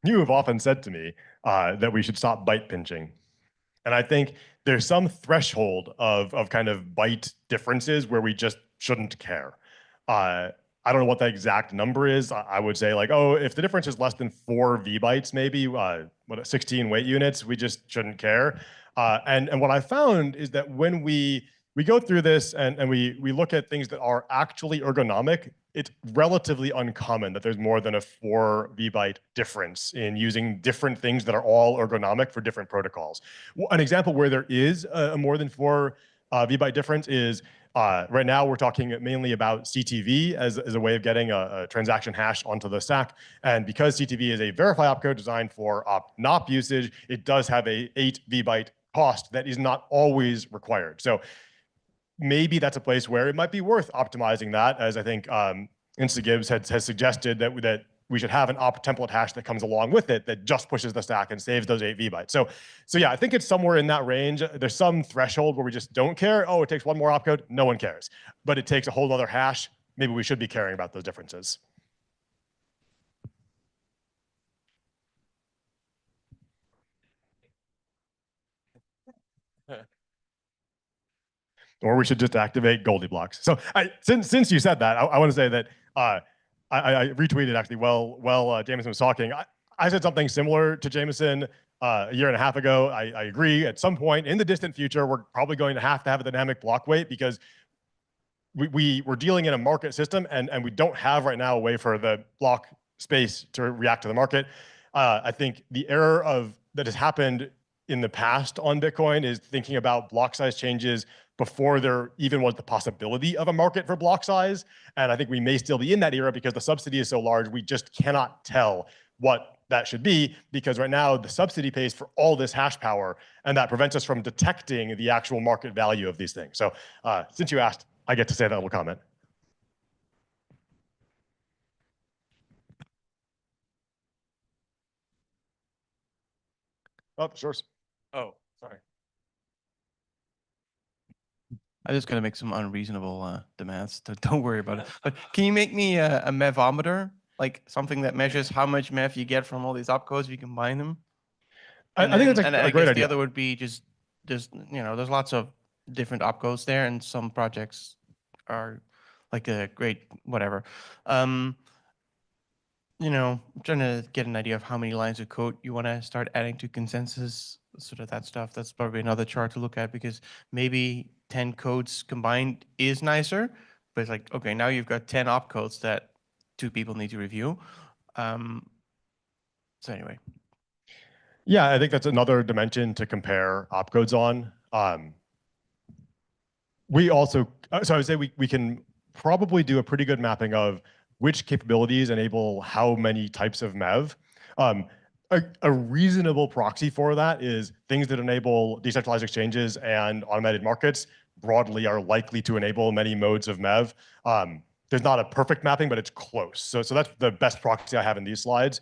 you have often said to me that we should stop byte pinching. And I think there's some threshold of kind of byte differences where we just shouldn't care. I don't know what the exact number is. I would say like, oh, if the difference is less than 4 V bytes, maybe 16 weight units, we just shouldn't care. And what I found is that when we go through this and we look at things that are actually ergonomic, it's relatively uncommon that there's more than a 4 V byte difference in using different things that are all ergonomic for different protocols. An example where there is a more than 4 V byte difference is right now we're talking mainly about CTV as a way of getting a transaction hash onto the stack. And because CTV is a verify opcode designed for op-nop usage, it does have a 8 V byte cost that is not always required. So maybe that's a place where it might be worth optimizing that, as I think InstaGibbs has suggested that we should have an op template hash that comes along with it that just pushes the stack and saves those 8 V bytes. So yeah, I think it's somewhere in that range. There's some threshold where we just don't care. Oh, it takes one more opcode. No one cares. But it takes a whole other hash. Maybe we should be caring about those differences. Or we should just activate Goldieblocks. So since you said that, I want to say that I retweeted actually while Jameson was talking. I said something similar to Jameson a year and a half ago. I agree. At some point in the distant future, we're probably going to have a dynamic block weight because we're dealing in a market system and we don't have right now a way for the block space to react to the market. I think the error that has happened in the past on Bitcoin is thinking about block size changes before there even was the possibility of a market for block size. And I think we may still be in that era because the subsidy is so large, we just cannot tell what that should be, because right now the subsidy pays for all this hash power, and that prevents us from detecting the actual market value of these things. So since you asked, I get to say that little comment. Oh, sure. Oh, sorry. I'm just gonna make some unreasonable demands. Don't worry about it. But can you make me a mevometer, like something that measures how much mev you get from all these opcodes if you combine them? I think that's a I great guess idea. the other would be just there's lots of different opcodes there, and some projects are like a great whatever. I'm trying to get an idea of how many lines of code you want to start adding to consensus, sort of that stuff. That's probably another chart to look at, because maybe 10 codes combined is nicer, but it's like, okay, now you've got 10 opcodes that 2 people need to review. So anyway. Yeah, I think that's another dimension to compare opcodes on. We also, so I would say we can probably do a pretty good mapping of which capabilities enable how many types of MEV. A reasonable proxy for that is things that enable decentralized exchanges and automated markets broadly are likely to enable many modes of MEV. There's not a perfect mapping, but it's close. So that's the best proxy I have in these slides,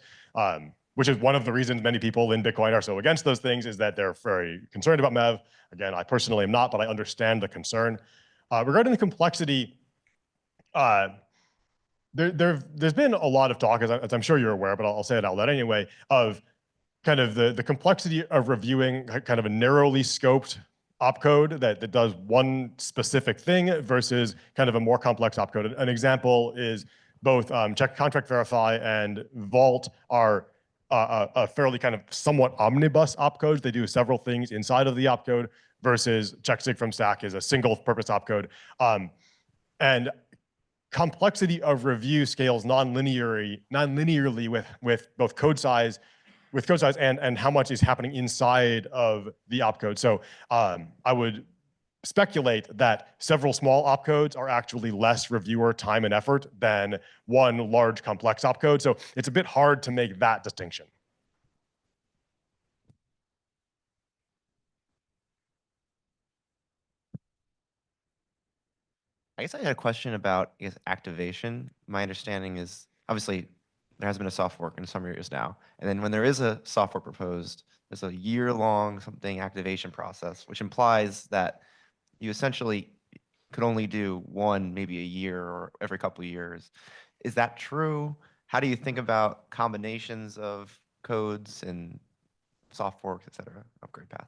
which is one of the reasons many people in Bitcoin are so against those things, is that they're very concerned about MEV. Again, I personally am not, but I understand the concern. Regarding the complexity, there's been a lot of talk, as I'm sure you're aware, but I'll say it out loud anyway, of kind of the complexity of reviewing kind of a narrowly scoped opcode that does one specific thing versus kind of a more complex opcode. An example is both check contract verify and vault are a fairly kind of somewhat omnibus opcodes. They do several things inside of the opcode, versus check sig from stack is a single purpose opcode. And complexity of review scales non-linearly with both code size, and how much is happening inside of the opcode. So I would speculate that several small opcodes are actually less reviewer time and effort than one large complex opcode. So it's a bit hard to make that distinction. I guess I had a question about, I guess, activation. My understanding is obviously there has been a soft fork in some areas now, and then when there is a soft fork proposed, there's a year-long something activation process, which implies that you essentially could only do one, maybe a year or every couple of years. Is that true? How do you think about combinations of codes and soft forks, et cetera, upgrade paths?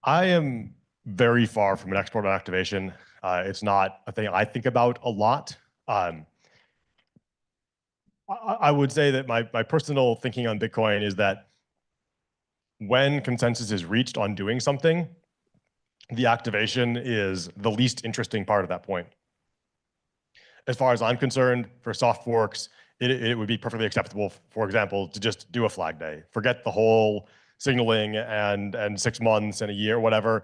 I am very far from an expert on activation. It's not a thing I think about a lot. I would say that my personal thinking on Bitcoin is that when consensus is reached on doing something, the activation is the least interesting part of that point. As far as I'm concerned, for soft forks, it would be perfectly acceptable, for example, to just do a flag day. Forget the whole signaling and 6 months and a year, whatever.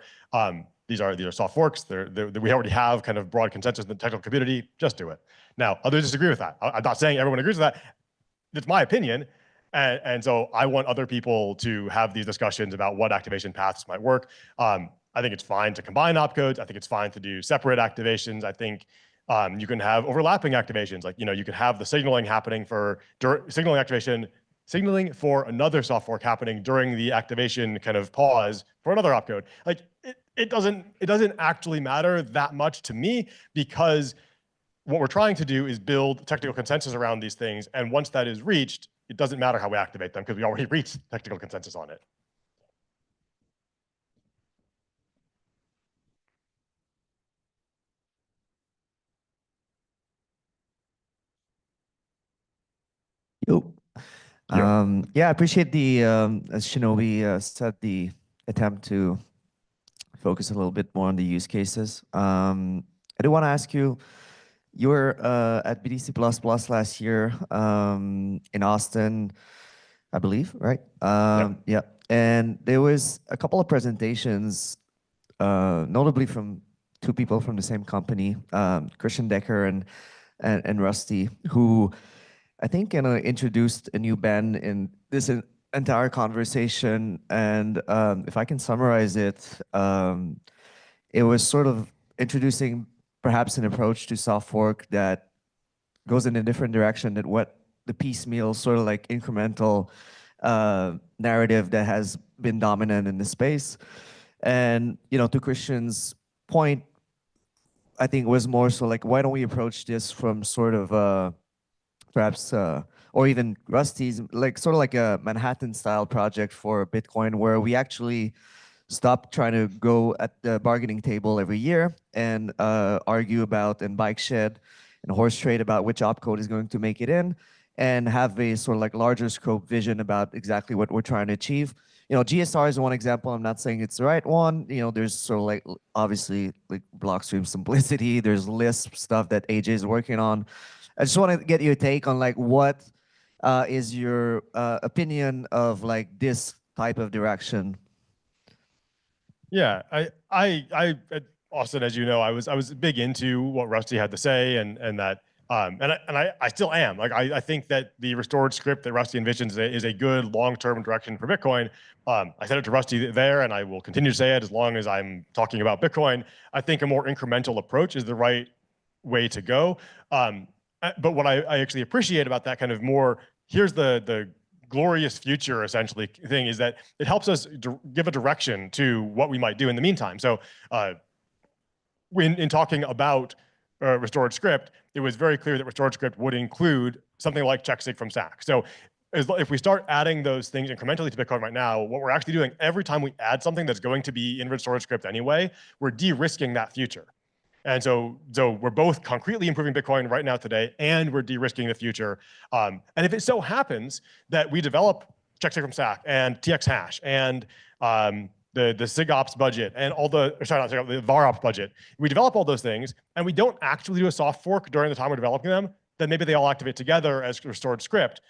These are soft forks. We already have kind of broad consensus in the technical community. Just do it. Now, others disagree with that. I'm not saying everyone agrees with that. It's my opinion. And so I want other people to have these discussions about what activation paths might work. I think it's fine to combine opcodes. I think it's fine to do separate activations. I think you can have overlapping activations. Like, you could have the signaling happening for signaling activation, signaling for another soft fork happening during the activation kind of pause for another opcode. Like it doesn't actually matter that much to me, because what we're trying to do is build technical consensus around these things. And once that is reached, it doesn't matter how we activate them because we already reached technical consensus on it. Yo. Yeah, I appreciate the, as Shinobi said, the attempt to focus a little bit more on the use cases. I do want to ask you, you were at BDC++ last year in Austin, I believe, right? Yeah. And there was a couple of presentations, notably from two people from the same company, Christian Decker and Rusty, who I think introduced a new bend in this entire conversation. And if I can summarize it, it was sort of introducing perhaps an approach to soft fork that goes in a different direction than what the piecemeal sort of like incremental narrative that has been dominant in the space. And, to Christian's point, I think it was more so like, why don't we approach this from sort of perhaps, or even Rusty's, like sort of like a Manhattan style project for Bitcoin, where we actually stop trying to go at the bargaining table every year and argue about and bike shed and horse trade about which opcode is going to make it in, and have a sort of like larger scope vision about exactly what we're trying to achieve. GSR is one example. I'm not saying it's the right one. There's sort of like, obviously, like Blockstream simplicity. There's Lisp stuff that AJ is working on. I just want to get your take on like what is your opinion of like this type of direction? Yeah, Austin, as you know, I was big into what Rusty had to say, and that, I still am. Like, I think that the restored script that Rusty envisions is a good long-term direction for Bitcoin. I said it to Rusty there, and I will continue to say it as long as I'm talking about Bitcoin. I think a more incremental approach is the right way to go. But what I actually appreciate about that kind of more, here's the glorious future essentially thing, is that it helps us give a direction to what we might do in the meantime. So in talking about restored script, it was very clear that restored script would include something like checksig from stack. So if we start adding those things incrementally to Bitcoin right now, what we're actually doing every time we add something that's going to be in restored script anyway, we're de-risking that future. And so we're both concretely improving Bitcoin right now today, and we're de-risking the future. And if it so happens that we develop checksig from stack and TX hash and the SIGOps budget and all the VAROps budget, we develop all those things and we don't actually do a soft fork during the time we're developing them, then maybe they all activate together as restored script.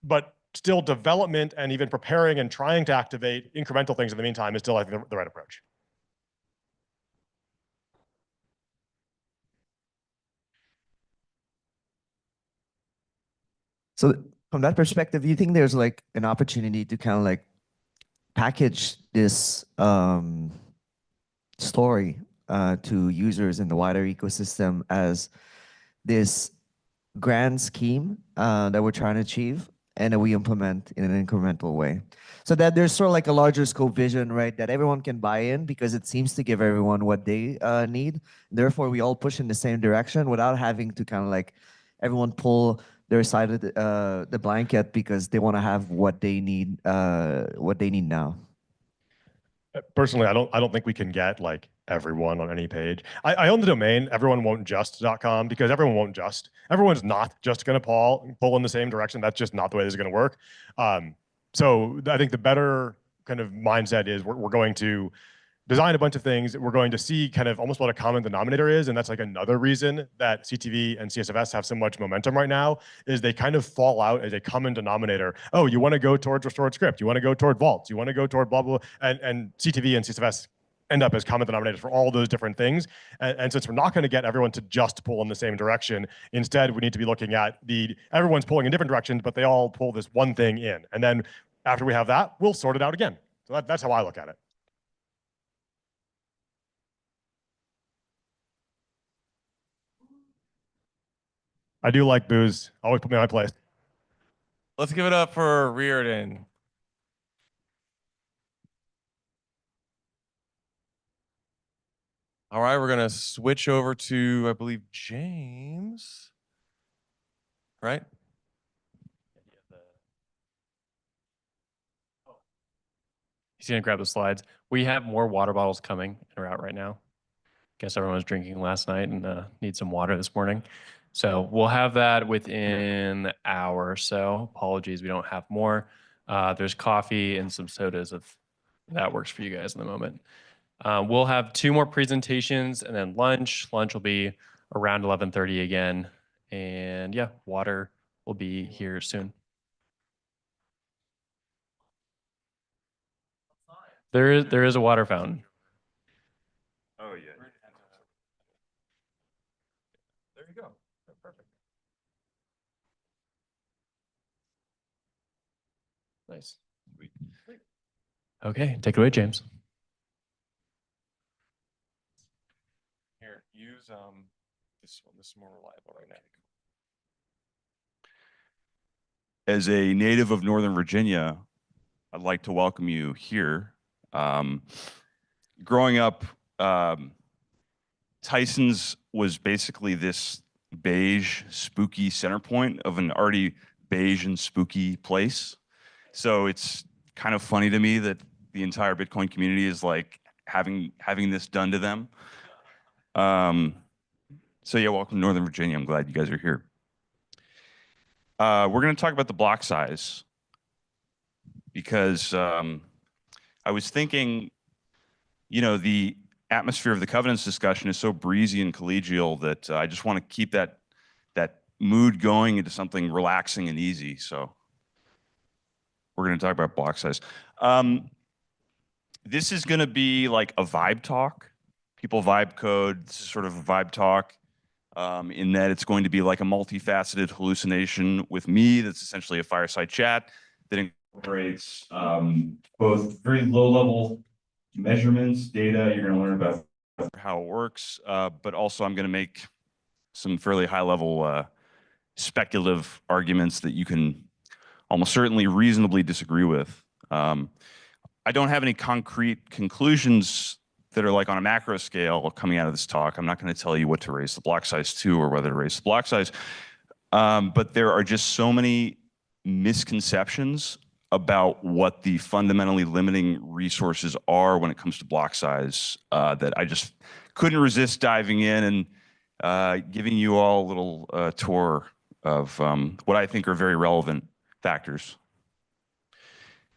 But still, development and even preparing and trying to activate incremental things in the meantime is still, I think, the right approach. So from that perspective, do you think there's like an opportunity to kind of like package this story to users in the wider ecosystem as this grand scheme that we're trying to achieve and that we implement in an incremental way. So that there's sort of like a larger scope vision, right, that everyone can buy in because it seems to give everyone what they need. Therefore, we all push in the same direction without having to kind of like everyone pull their side of the blanket because they want to have what they need now. Personally, I don't think we can get like everyone on any page. I own the domain everyonewon'tjust.com because everyone's not just going to pull in the same direction. That's just not the way this is going to work. So I think the better kind of mindset is we're going to design a bunch of things. We're going to see kind of almost what a common denominator is. And that's like another reason that CTV and CSFS have so much momentum right now is they kind of fall out as a common denominator. Oh, you want to go towards restored script. You want to go toward vaults. You want to go toward blah, blah, blah. And CTV and CSFS end up as common denominators for all those different things. And since we're not going to get everyone to just pull in the same direction, instead we need to be looking at everyone's pulling in different directions, but they all pull this one thing in. And then after we have that, we'll sort it out again. So that's how I look at it. I do like booze. Always put me in my place. Let's give it up for Reardon. All right, we're gonna switch over to, I believe, James. Right? He's gonna grab the slides. We have more water bottles coming and we're out right now. Guess everyone was drinking last night and need some water this morning. So we'll have that within an hour or so. Apologies, we don't have more. There's coffee and some sodas if that works for you guys in the moment. We'll have 2 more presentations and then lunch. Lunch will be around 11:30 again. And yeah, water will be here soon. There is a water fountain. Oh, yeah. There you go. Perfect. Nice. Okay, take it away, James. Here, use this one. This is more reliable right now. As a native of Northern Virginia, I'd like to welcome you here. Growing up, Tyson's was basically this beige, spooky center point of an already beige and spooky place. So it's kind of funny to me that the entire Bitcoin community is like having this done to them. So yeah, welcome to Northern Virginia. I'm glad you guys are here. We're going to talk about the block size because I was thinking, you know, the atmosphere of the covenants discussion is so breezy and collegial that I just want to keep that mood going into something relaxing and easy. So we're going to talk about block size. This is going to be like a vibe talk. People vibe code. This is sort of a vibe talk in that it's going to be like a multifaceted hallucination with me. That's essentially a fireside chat that incorporates both very low-level measurements, data. You're going to learn about how it works, but also I'm going to make some fairly high-level speculative arguments that you can almost certainly reasonably disagree with. I don't have any concrete conclusions that are like on a macro scale coming out of this talk. I'm not going to tell you what to raise the block size to or whether to raise the block size. But there are just so many misconceptions about what the fundamentally limiting resources are when it comes to block size that I just couldn't resist diving in and giving you all a little tour of what I think are very relevant factors.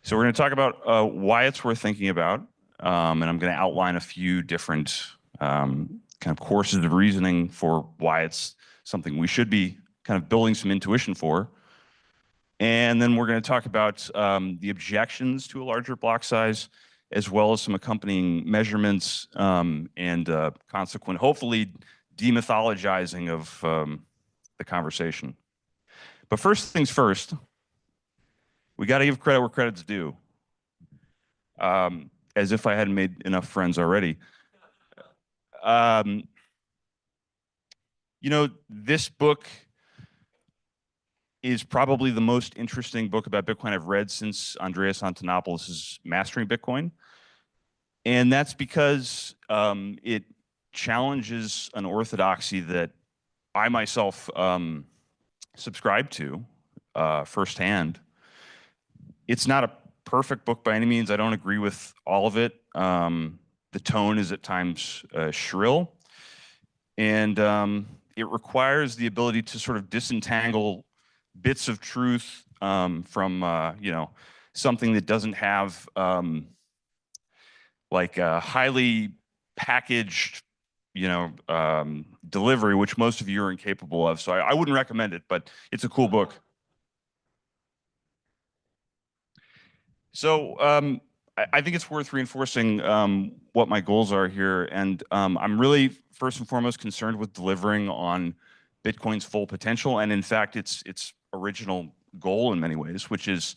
So we're going to talk about why it's worth thinking about, and I'm going to outline a few different kind of courses of reasoning for why it's something we should be kind of building some intuition for. And then we're going to talk about the objections to a larger block size, as well as some accompanying measurements and consequent, hopefully, demythologizing of the conversation. But first things first, we got to give credit where credit's due. As if I hadn't made enough friends already. You know, this book is probably the most interesting book about Bitcoin I've read since Andreas Antonopoulos' Mastering Bitcoin. And that's because it challenges an orthodoxy that I myself subscribe to firsthand. It's not a perfect book by any means. I don't agree with all of it. The tone is at times shrill. And it requires the ability to sort of disentangle bits of truth from, you know, something that doesn't have like a highly packaged, you know, delivery, which most of you are incapable of. So I wouldn't recommend it, but it's a cool book. So I think it's worth reinforcing what my goals are here. And I'm really, first and foremost, concerned with delivering on Bitcoin's full potential. And in fact, its original goal in many ways, which is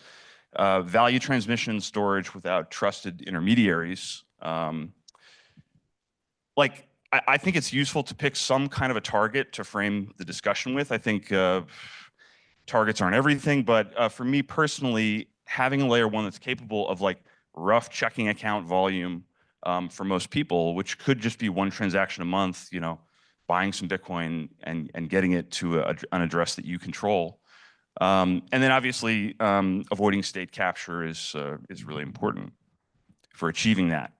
value transmission and storage without trusted intermediaries. Like, I think it's useful to pick some kind of a target to frame the discussion with. I think targets aren't everything, but for me personally, having a layer one that's capable of like rough checking account volume for most people, which could just be one transaction a month, you know, buying some Bitcoin and getting it to an address that you control. And then obviously avoiding state capture is really important for achieving that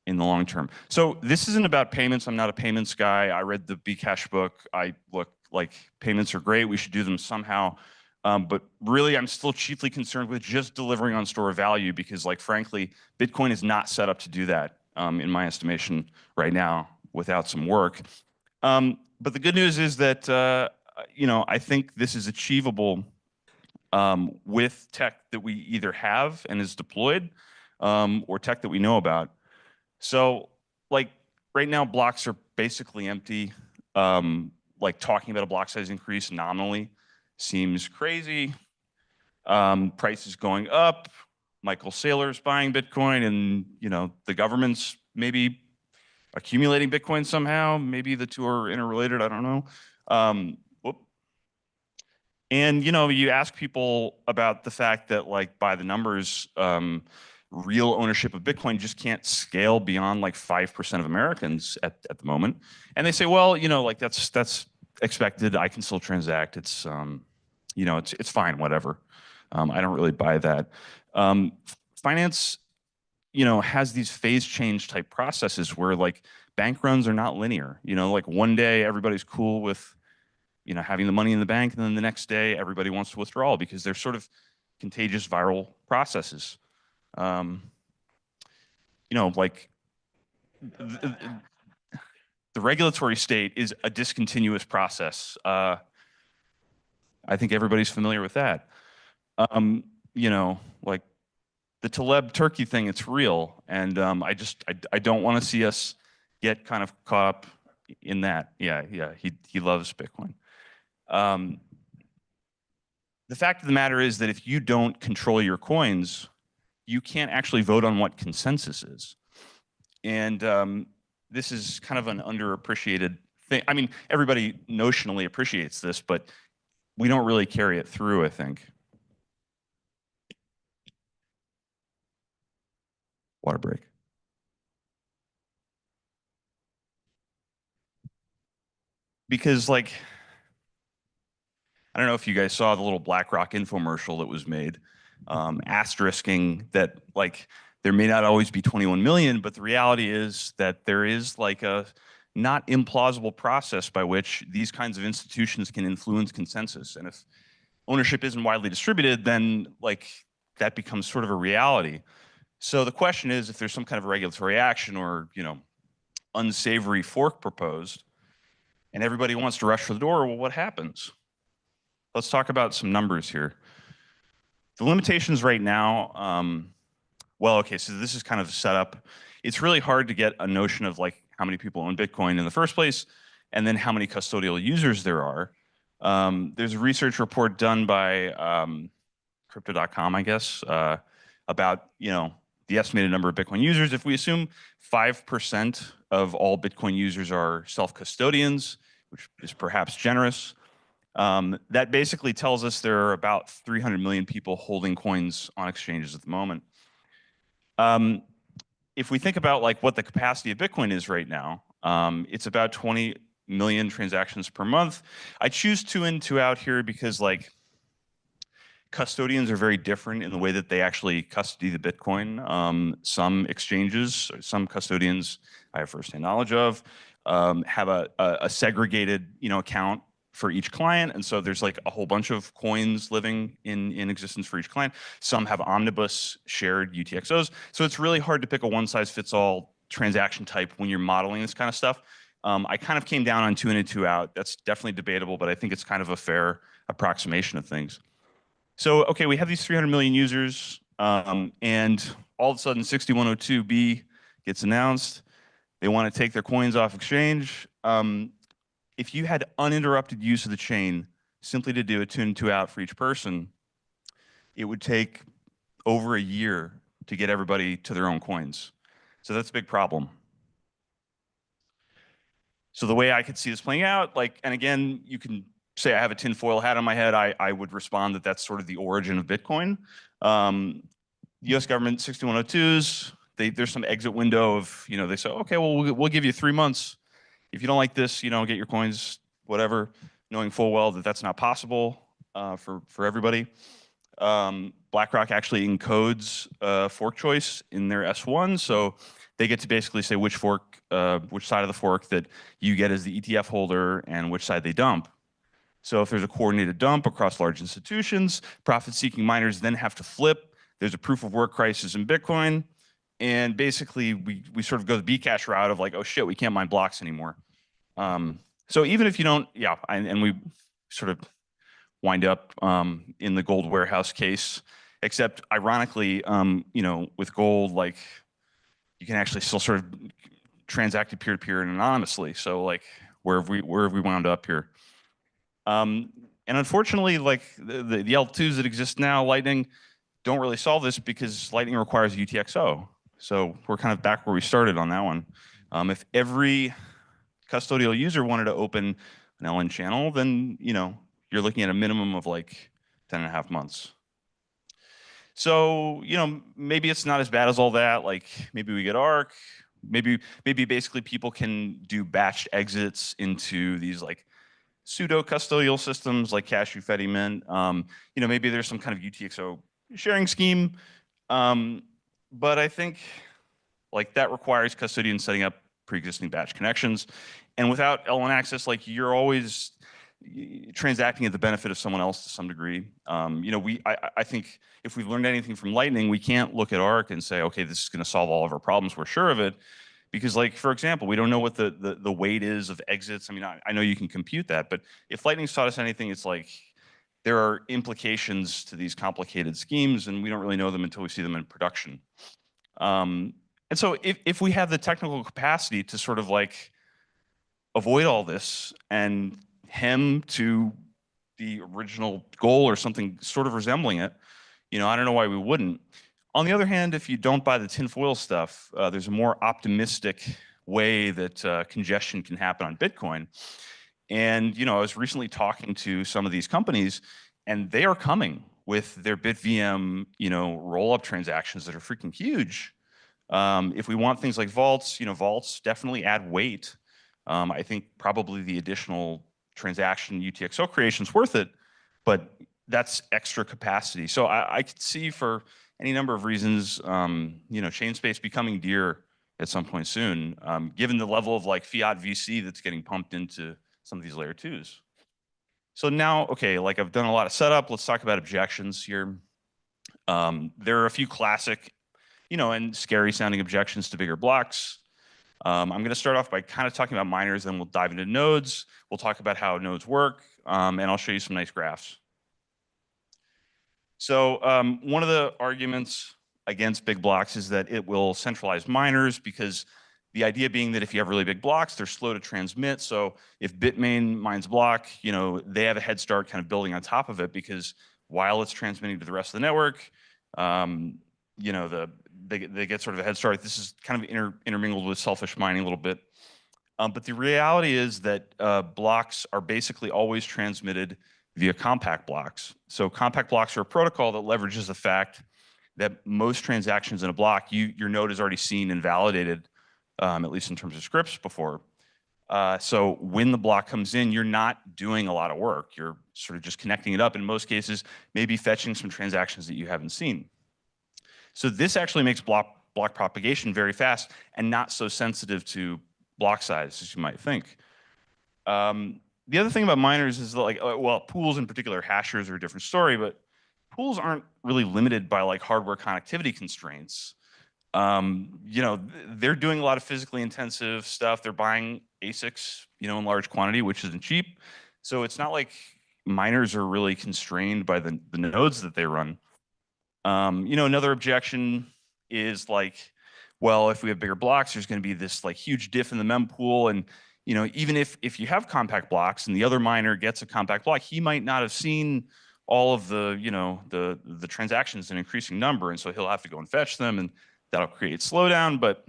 in the long term. So this isn't about payments. I'm not a payments guy. I read the Bcash book. I look like payments are great. We should do them somehow. But really, I'm still chiefly concerned with just delivering on store of value because, like, frankly, Bitcoin is not set up to do that, in my estimation, right now, without some work. But the good news is that, you know, I think this is achievable with tech that we either have and is deployed or tech that we know about. So, like, right now, blocks are basically empty. Like, talking about a block size increase nominally seems crazy. Prices going up. Michael Saylor's buying Bitcoin, and you know the government's maybe accumulating Bitcoin somehow. Maybe the two are interrelated. I don't know. And you know, you ask people about the fact that, like, by the numbers, real ownership of Bitcoin just can't scale beyond like 5% of Americans at the moment, and they say, well, you know, like that's expected. I can still transact. It's you know, it's fine, whatever. I don't really buy that. Finance, you know, has these phase change type processes where like bank runs are not linear. You know, like one day everybody's cool with, you know, having the money in the bank, and then the next day everybody wants to withdraw because they're sort of contagious viral processes. You know, like the regulatory state is a discontinuous process. I think everybody's familiar with that. You know, like the Taleb Turkey thing, it's real. And I don't want to see us get kind of caught up in that. Yeah, he loves Bitcoin. The fact of the matter is that if you don't control your coins, you can't actually vote on what consensus is. And this is kind of an underappreciated thing. I mean, everybody notionally appreciates this, but we don't really carry it through, I think. Water break. Because, like, I don't know if you guys saw the little BlackRock infomercial that was made, asterisking that, like, there may not always be 21 million, but the reality is that there is like a not implausible process by which these kinds of institutions can influence consensus. And if ownership isn't widely distributed, then like that becomes sort of a reality. So the question is, if there's some kind of regulatory action or, you know, unsavory fork proposed, and everybody wants to rush for the door, well, what happens? Let's talk about some numbers here. The limitations right now, well, okay, so this is kind of the setup. It's really hard to get a notion of like how many people own Bitcoin in the first place, and then how many custodial users there are. There's a research report done by crypto.com, I guess, about, you know, the estimated number of Bitcoin users. If we assume 5% of all Bitcoin users are self-custodians, which is perhaps generous. That basically tells us there are about 300 million people holding coins on exchanges at the moment. If we think about like what the capacity of Bitcoin is right now, it's about 20 million transactions per month. I choose 2 in, 2 out here because like custodians are very different in the way that they actually custody the Bitcoin. Some exchanges, some custodians I have firsthand knowledge of, have a segregated account for each client, and so there's like a whole bunch of coins living in existence for each client. Some have omnibus shared UTXOs, so it's really hard to pick a one-size-fits-all transaction type when you're modeling this kind of stuff. I kind of came down on 2 in and 2 out. That's definitely debatable, but I think it's kind of a fair approximation of things. So, okay, we have these 300 million users, and all of a sudden 6102B gets announced. They want to take their coins off exchange. If you had uninterrupted use of the chain, simply to do a 2 in, 2 out for each person, it would take over a year to get everybody to their own coins. So that's a big problem. So the way I could see this playing out, like, and again, you can say I have a tinfoil hat on my head, I would respond that that's sort of the origin of Bitcoin. US government 6102s, there's some exit window of, they say, okay, well, we'll give you 3 months. If you don't like this, get your coins, whatever, knowing full well that that's not possible for everybody. BlackRock actually encodes fork choice in their S1, so they get to basically say which side of the fork that you get as the ETF holder and which side they dump. So if there's a coordinated dump across large institutions, profit-seeking miners then have to flip. There's a proof of work crisis in Bitcoin. And basically, we sort of go the Bcash route of like, oh shit, we can't mine blocks anymore. So even if you don't, and we sort of wind up in the gold warehouse case, except ironically, with gold, like you can actually still sort of transact it peer-to-peer and anonymously. So like, where have we wound up here? And unfortunately, like the L2s that exist now, Lightning, don't really solve this because Lightning requires a UTXO. So we're kind of back where we started on that one. If every custodial user wanted to open an LN channel, then you're looking at a minimum of like 10.5 months. So maybe it's not as bad as all that. Like maybe we get ARC. Maybe basically people can do batched exits into these like pseudo custodial systems like Cashew, Fedi, Mint. Maybe there's some kind of UTXO sharing scheme. But I think like that requires custodians setting up pre-existing batch connections. And without L1 access, like you're always transacting at the benefit of someone else to some degree. I think if we've learned anything from Lightning, we can't look at ARC and say, okay, this is going to solve all of our problems. We're sure of it. Because like, for example, we don't know what the weight is of exits. I mean, I know you can compute that, but if Lightning's taught us anything, it's like there are implications to these complicated schemes, and we don't really know them until we see them in production. And so if we have the technical capacity to sort of like avoid all this and hem to the original goal or something sort of resembling it, I don't know why we wouldn't. On the other hand, if you don't buy the tinfoil stuff, there's a more optimistic way that congestion can happen on Bitcoin. And I was recently talking to some of these companies, and they are coming with their BitVM, roll-up transactions that are freaking huge. If we want things like vaults, vaults definitely add weight. I think probably the additional transaction UTXO creation is worth it, but that's extra capacity. So I could see for any number of reasons, chain space becoming dear at some point soon, given the level of like fiat VC that's getting pumped into some of these layer 2s. So now, okay, like I've done a lot of setup. Let's talk about objections here. There are a few classic, and scary sounding objections to bigger blocks. I'm going to start off by kind of talking about miners, then we'll dive into nodes. We'll talk about how nodes work, and I'll show you some nice graphs. So one of the arguments against big blocks is that it will centralize miners, because the idea being that if you have really big blocks, they're slow to transmit. So if Bitmain mines block, they have a head start kind of building on top of it, because while it's transmitting to the rest of the network, the they get sort of a head start. This is kind of intermingled with selfish mining a little bit. But the reality is that blocks are basically always transmitted via compact blocks. So compact blocks are a protocol that leverages the fact that most transactions in a block, your node has already seen and validated, at least in terms of scripts before. So when the block comes in, you're not doing a lot of work. You're sort of just connecting it up. In most cases, maybe fetching some transactions that you haven't seen. So this actually makes block propagation very fast and not so sensitive to block size as you might think. The other thing about miners is that, like, well, pools in particular, hashers are a different story, but pools aren't really limited by like hardware connectivity constraints. You know, they're doing a lot of physically intensive stuff. They're buying ASICs, you know, in large quantity, which isn't cheap. So it's not like miners are really constrained by the nodes that they run. You know, another objection is like, well, if we have bigger blocks, there's going to be this like huge diff in the mempool. And, you know, even if you have compact blocks and the other miner gets a compact block, he might not have seen all of the, you know, the transactions in increasing number. And so he'll have to go and fetch them, and that'll create slowdown. But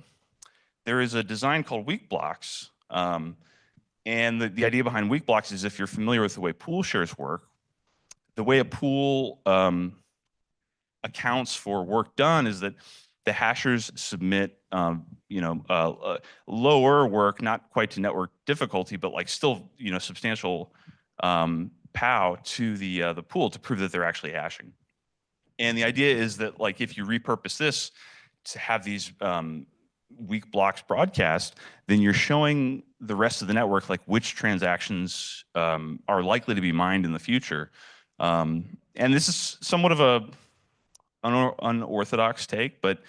there is a design called weak blocks. And the idea behind weak blocks is, if you're familiar with the way pool shares work, the way a pool accounts for work done is that the hashers submit, you know, lower work, not quite to network difficulty, but like still, you know, substantial POW to the pool to prove that they're actually hashing. And the idea is that, like, if you repurpose this to have these weak blocks broadcast, then you're showing the rest of the network like which transactions are likely to be mined in the future. And this is somewhat of a unorthodox take, but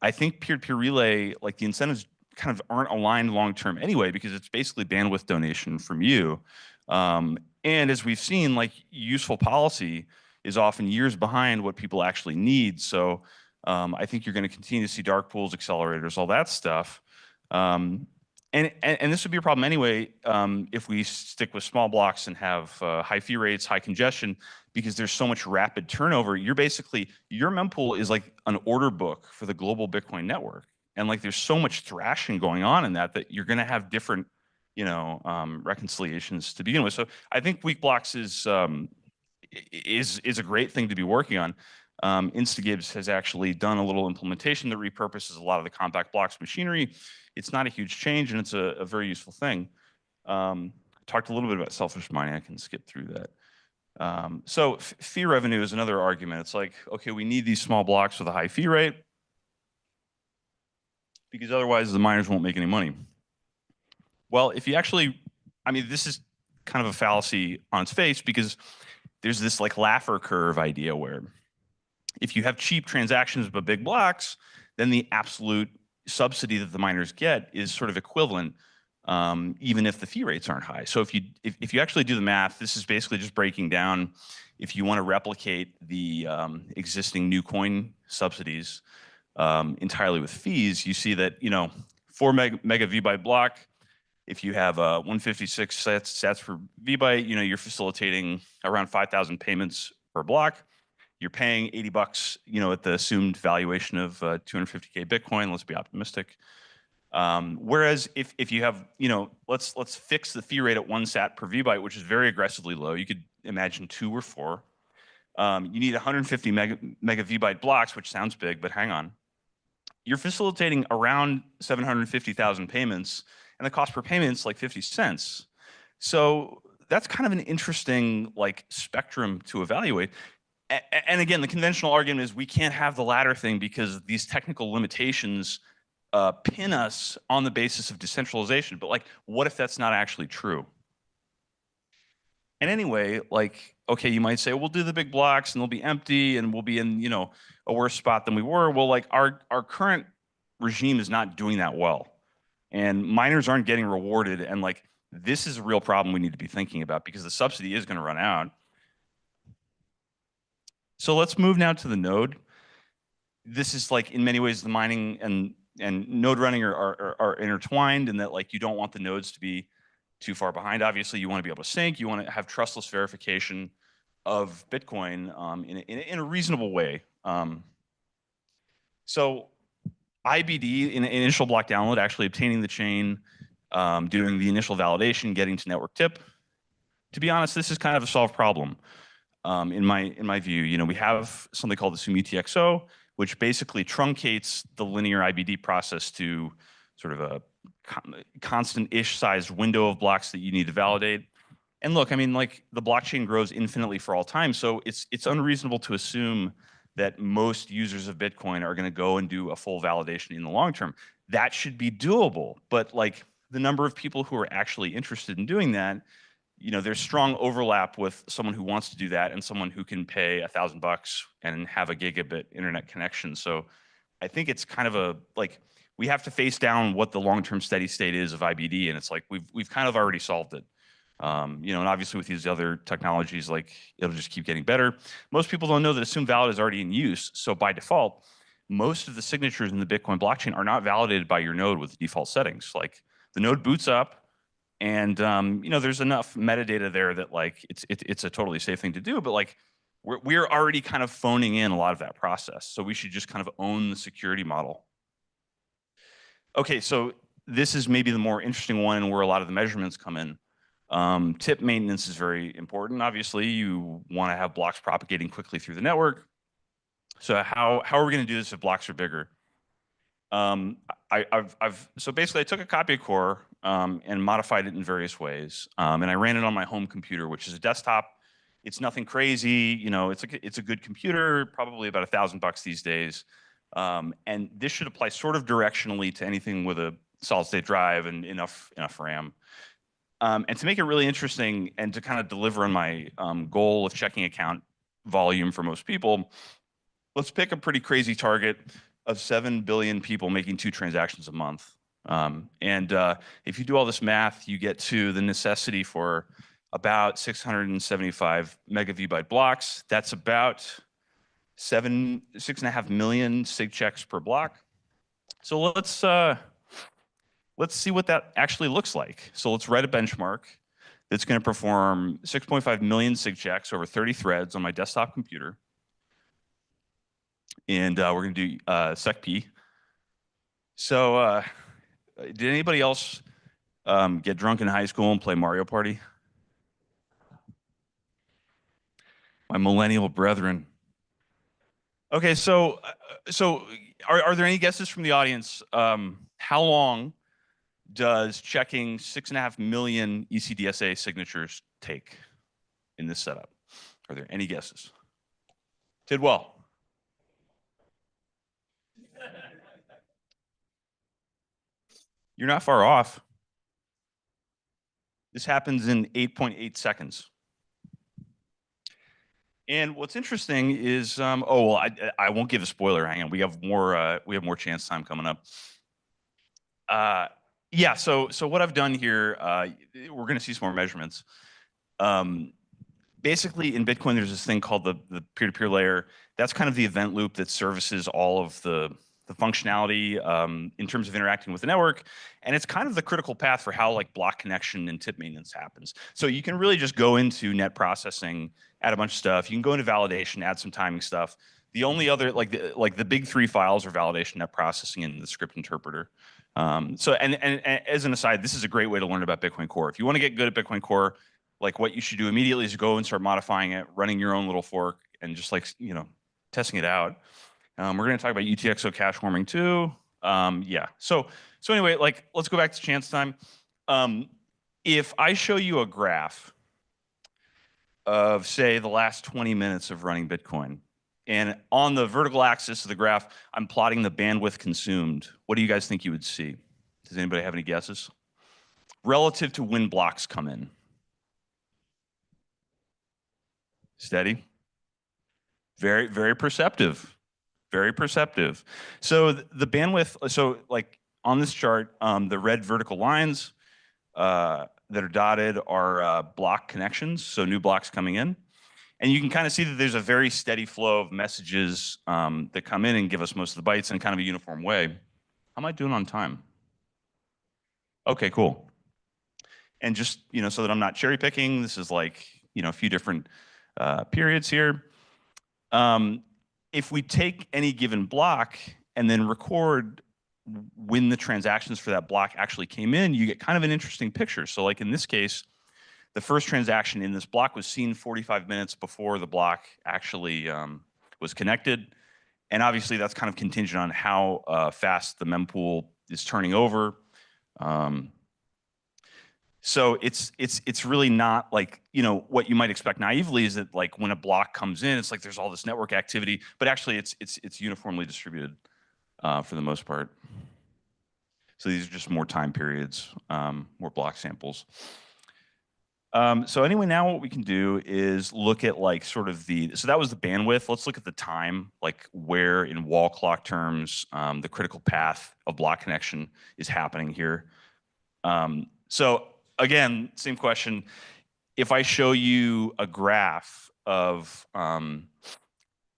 I think peer-to-peer relay, like, the incentives kind of aren't aligned long-term anyway, because it's basically bandwidth donation from you. And as we've seen, like, useful policy is often years behind what people actually need. So I think you're going to continue to see dark pools, accelerators, all that stuff. And this would be a problem anyway if we stick with small blocks and have high fee rates, high congestion, because there's so much rapid turnover. You're basically, your mempool is like an order book for the global Bitcoin network. And like, there's so much thrashing going on in that you're going to have different, you know, reconciliations to begin with. So I think weak blocks is a great thing to be working on. Instagibbs has actually done a little implementation that repurposes a lot of the compact blocks machinery. It's not a huge change, and it's a very useful thing. Talked a little bit about selfish mining. I can skip through that. So fee revenue is another argument. It's like, okay, we need these small blocks with a high fee rate because otherwise the miners won't make any money. Well, if you actually, I mean, this is kind of a fallacy on its face, because there's this like Laffer curve idea where if you have cheap transactions but big blocks, then the absolute subsidy that the miners get is sort of equivalent, even if the fee rates aren't high. So if you actually do the math, this is basically just breaking down, if you want to replicate the existing new coin subsidies entirely with fees, you see that, you know, 4 mega VByte block, if you have 156 sats per VByte, you know, you're facilitating around 5,000 payments per block. You're paying $80, you know, at the assumed valuation of 250K Bitcoin. Let's be optimistic. Whereas if you have, you know, let's fix the fee rate at 1 sat per VByte, which is very aggressively low. You could imagine 2 or 4. You need 150 mega VByte blocks, which sounds big, but hang on. You're facilitating around 750,000 payments, and the cost per payment is like 50 cents. So that's kind of an interesting like spectrum to evaluate. And again, the conventional argument is we can't have the latter thing because these technical limitations pin us on the basis of decentralization. But like, what if that's not actually true? And anyway, like, okay, you might say, we'll do the big blocks and they'll be empty and we'll be in, you know, a worse spot than we were. Well, like, our current regime is not doing that well. And miners aren't getting rewarded. And like, this is a real problem we need to be thinking about, because the subsidy is going to run out. So let's move now to the node. This is like, in many ways, the mining and node running are intertwined, in that like, you don't want the nodes to be too far behind. Obviously, you want to be able to sync. You want to have trustless verification of Bitcoin in a reasonable way. So IBD, in initial block download, actually obtaining the chain, doing the initial validation, getting to network tip. To be honest, this is kind of a solved problem. In my view, we have something called the SUMUTXO, which basically truncates the linear IBD process to sort of a constant-ish sized window of blocks that you need to validate. And look, I mean, like the blockchain grows infinitely for all time, so it's unreasonable to assume that most users of Bitcoin are going to go and do a full validation in the long term. That should be doable, but like the number of people who are actually interested in doing that, there's strong overlap with someone who wants to do that and someone who can pay $1,000 and have a gigabit internet connection. So I think it's kind of we have to face down what the long-term steady state is of IBD, and it's like we've kind of already solved it. And obviously with these other technologies, like it'll just keep getting better. Most people don't know that assumed valid is already in use. So by default, most of the signatures in the Bitcoin blockchain are not validated by your node with the default settings. Like the node boots up, and there's enough metadata there that like it's a totally safe thing to do. But like we're already kind of phoning in a lot of that process. So we should just kind of own the security model. Okay, so this is maybe the more interesting one, and where a lot of the measurements come in. Tip maintenance is very important. Obviously, you want to have blocks propagating quickly through the network. So how are we going to do this if blocks are bigger? So basically I took a copy of Core and modified it in various ways, and I ran it on my home computer, which is a desktop. It's nothing crazy, it's a good computer, probably about $1,000 these days. And this should apply sort of directionally to anything with a solid state drive and enough RAM. And to make it really interesting and to kind of deliver on my goal of checking account volume for most people, let's pick a pretty crazy target of 7 billion people making 2 transactions a month. If you do all this math, you get to the necessity for about 675 megavbyte blocks. That's about 6.5 million sig checks per block. So let's see what that actually looks like. So let's write a benchmark that's going to perform 6.5 million sig checks over 30 threads on my desktop computer. And we're going to do secp. So did anybody else get drunk in high school and play Mario Party? My millennial brethren. Okay, so are there any guesses from the audience? How long does checking 6.5 million ECDSA signatures take in this setup? Are there any guesses? Did well. You're not far off. This happens in 8.8 seconds. And what's interesting is, I won't give a spoiler. Hang on, we have more chance time coming up. Yeah, so what I've done here, we're going to see some more measurements. Basically, in Bitcoin, there's this thing called the peer-to-peer layer. That's kind of the event loop that services all of the functionality in terms of interacting with the network. And it's kind of the critical path for how like block connection and tip maintenance happens. So you can really just go into net processing, add a bunch of stuff. You can go into validation, add some timing stuff. The only other, like the big 3 files are validation, net processing, and the script interpreter. So as an aside, this is a great way to learn about Bitcoin Core. If you want to get good at Bitcoin Core, like what you should do immediately is go and start modifying it, running your own little fork, and just like, testing it out. We're going to talk about UTXO cache warming too. Yeah. So anyway, like let's go back to chance time. If I show you a graph of say the last 20 minutes of running Bitcoin, and on the vertical axis of the graph, I'm plotting the bandwidth consumed, what do you guys think you would see? Does anybody have any guesses? Relative to when blocks come in. Steady. Very, very perceptive. Very perceptive. So the bandwidth, so like on this chart, the red vertical lines that are dotted are block connections, so new blocks coming in. And you can kind of see that there's a very steady flow of messages that come in and give us most of the bytes in kind of a uniform way. How am I doing on time? Okay, cool. And just, so that I'm not cherry picking, this is like, a few different periods here. If we take any given block and then record when the transactions for that block actually came in, you get kind of an interesting picture. So like in this case, the first transaction in this block was seen 45 minutes before the block actually was connected. And obviously that's kind of contingent on how fast the mempool is turning over. So it's really not like, you know, what you might expect naively is that like when a block comes in, it's like there's all this network activity, but actually it's uniformly distributed for the most part. So these are just more time periods, more block samples. So anyway, now what we can do is look at like sort of so that was the bandwidth. Let's look at the time, like where in wall clock terms, the critical path of block connection is happening here. So again, same question. If I show you a graph of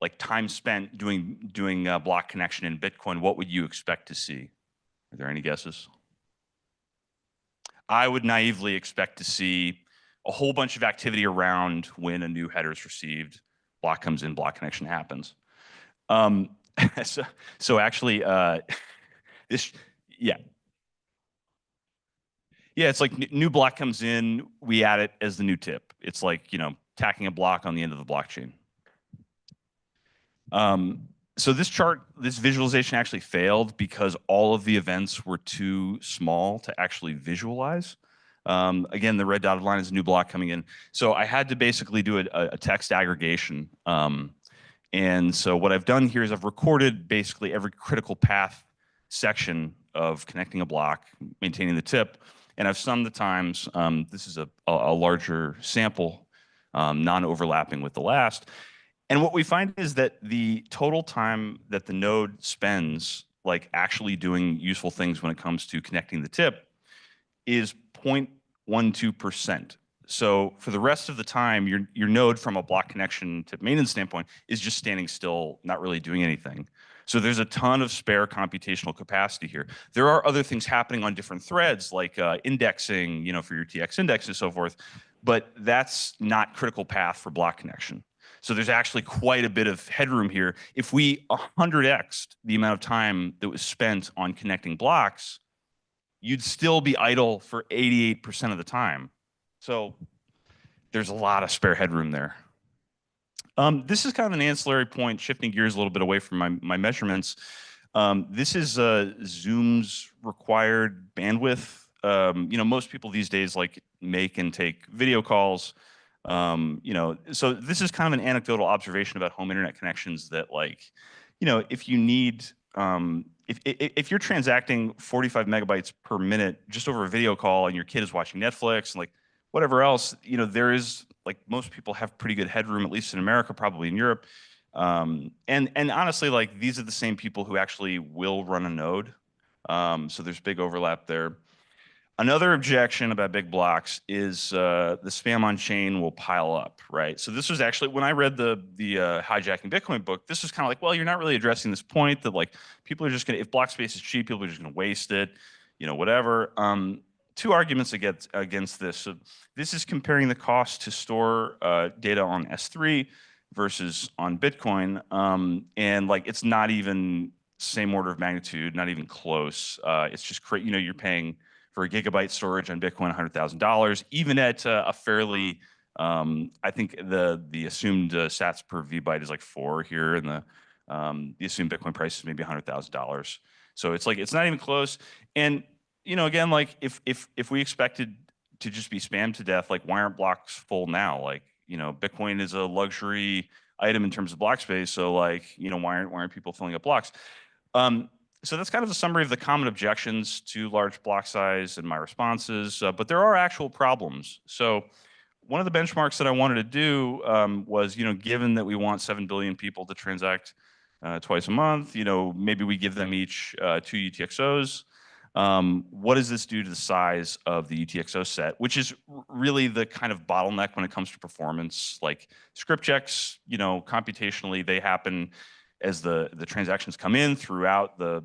like time spent doing block connection in Bitcoin, what would you expect to see? Are there any guesses? I would naively expect to see a whole bunch of activity around when a new header is received, block comes in, block connection happens. So actually, this, yeah. Yeah, it's like new block comes in, we add it as the new tip. It's like, you know, tacking a block on the end of the blockchain. So this chart, this visualization actually failed because all of the events were too small to actually visualize. Again, the red dotted line is a new block coming in. So I had to basically do a text aggregation. And so what I've done here is I've recorded basically every critical path section of connecting a block, maintaining the tip, and I've summed the times. This is a larger sample, non-overlapping with the last. And what we find is that the total time that the node spends like actually doing useful things when it comes to connecting the tip is 0.12%. So for the rest of the time, your node from a block connection to maintenance standpoint is just standing still, not really doing anything. So there's a ton of spare computational capacity here. There are other things happening on different threads, like indexing, you know, for your TX index and so forth, but that's not critical path for block connection. So there's actually quite a bit of headroom here. If we 100x'd the amount of time that was spent on connecting blocks, you'd still be idle for 88% of the time. So there's a lot of spare headroom there. This is kind of an ancillary point, shifting gears a little bit away from my measurements. This is Zoom's required bandwidth. You know, most people these days like make and take video calls. You know, so this is kind of an anecdotal observation about home internet connections that, like, you know, if you need, if you're transacting 45 megabytes per minute just over a video call and your kid is watching Netflix and like whatever else, you know, there is, like, most people have pretty good headroom, at least in America, probably in Europe. And honestly, like, these are the same people who actually will run a node. So there's big overlap there. Another objection about big blocks is the spam on chain will pile up, right? So this was actually, when I read the Hijacking Bitcoin book, this was kind of like, well, you're not really addressing this point that, like, people are just going to, if block space is cheap, people are just going to waste it, you know, whatever. Two arguments against this. So this is comparing the cost to store data on S3 versus on Bitcoin. And like, it's not even same order of magnitude, not even close. It's just, you know, you're paying for a gigabyte storage on Bitcoin, $100,000, even at a fairly, I think the assumed sats per VByte is like 4 here, and the assumed Bitcoin price is maybe $100,000. So it's like, it's not even close. And, you know, again, like, if we expected to just be spammed to death, like, why aren't blocks full now? Like, you know, Bitcoin is a luxury item in terms of block space, so, like, you know, why aren't people filling up blocks? So that's kind of a summary of the common objections to large block size and my responses, but there are actual problems. So one of the benchmarks that I wanted to do was, you know, given that we want 7 billion people to transact twice a month, you know, maybe we give them each 2 UTXOs. What does this do to the size of the UTXO set, which is really the kind of bottleneck when it comes to performance? Like, script checks, you know, computationally, they happen as the transactions come in throughout the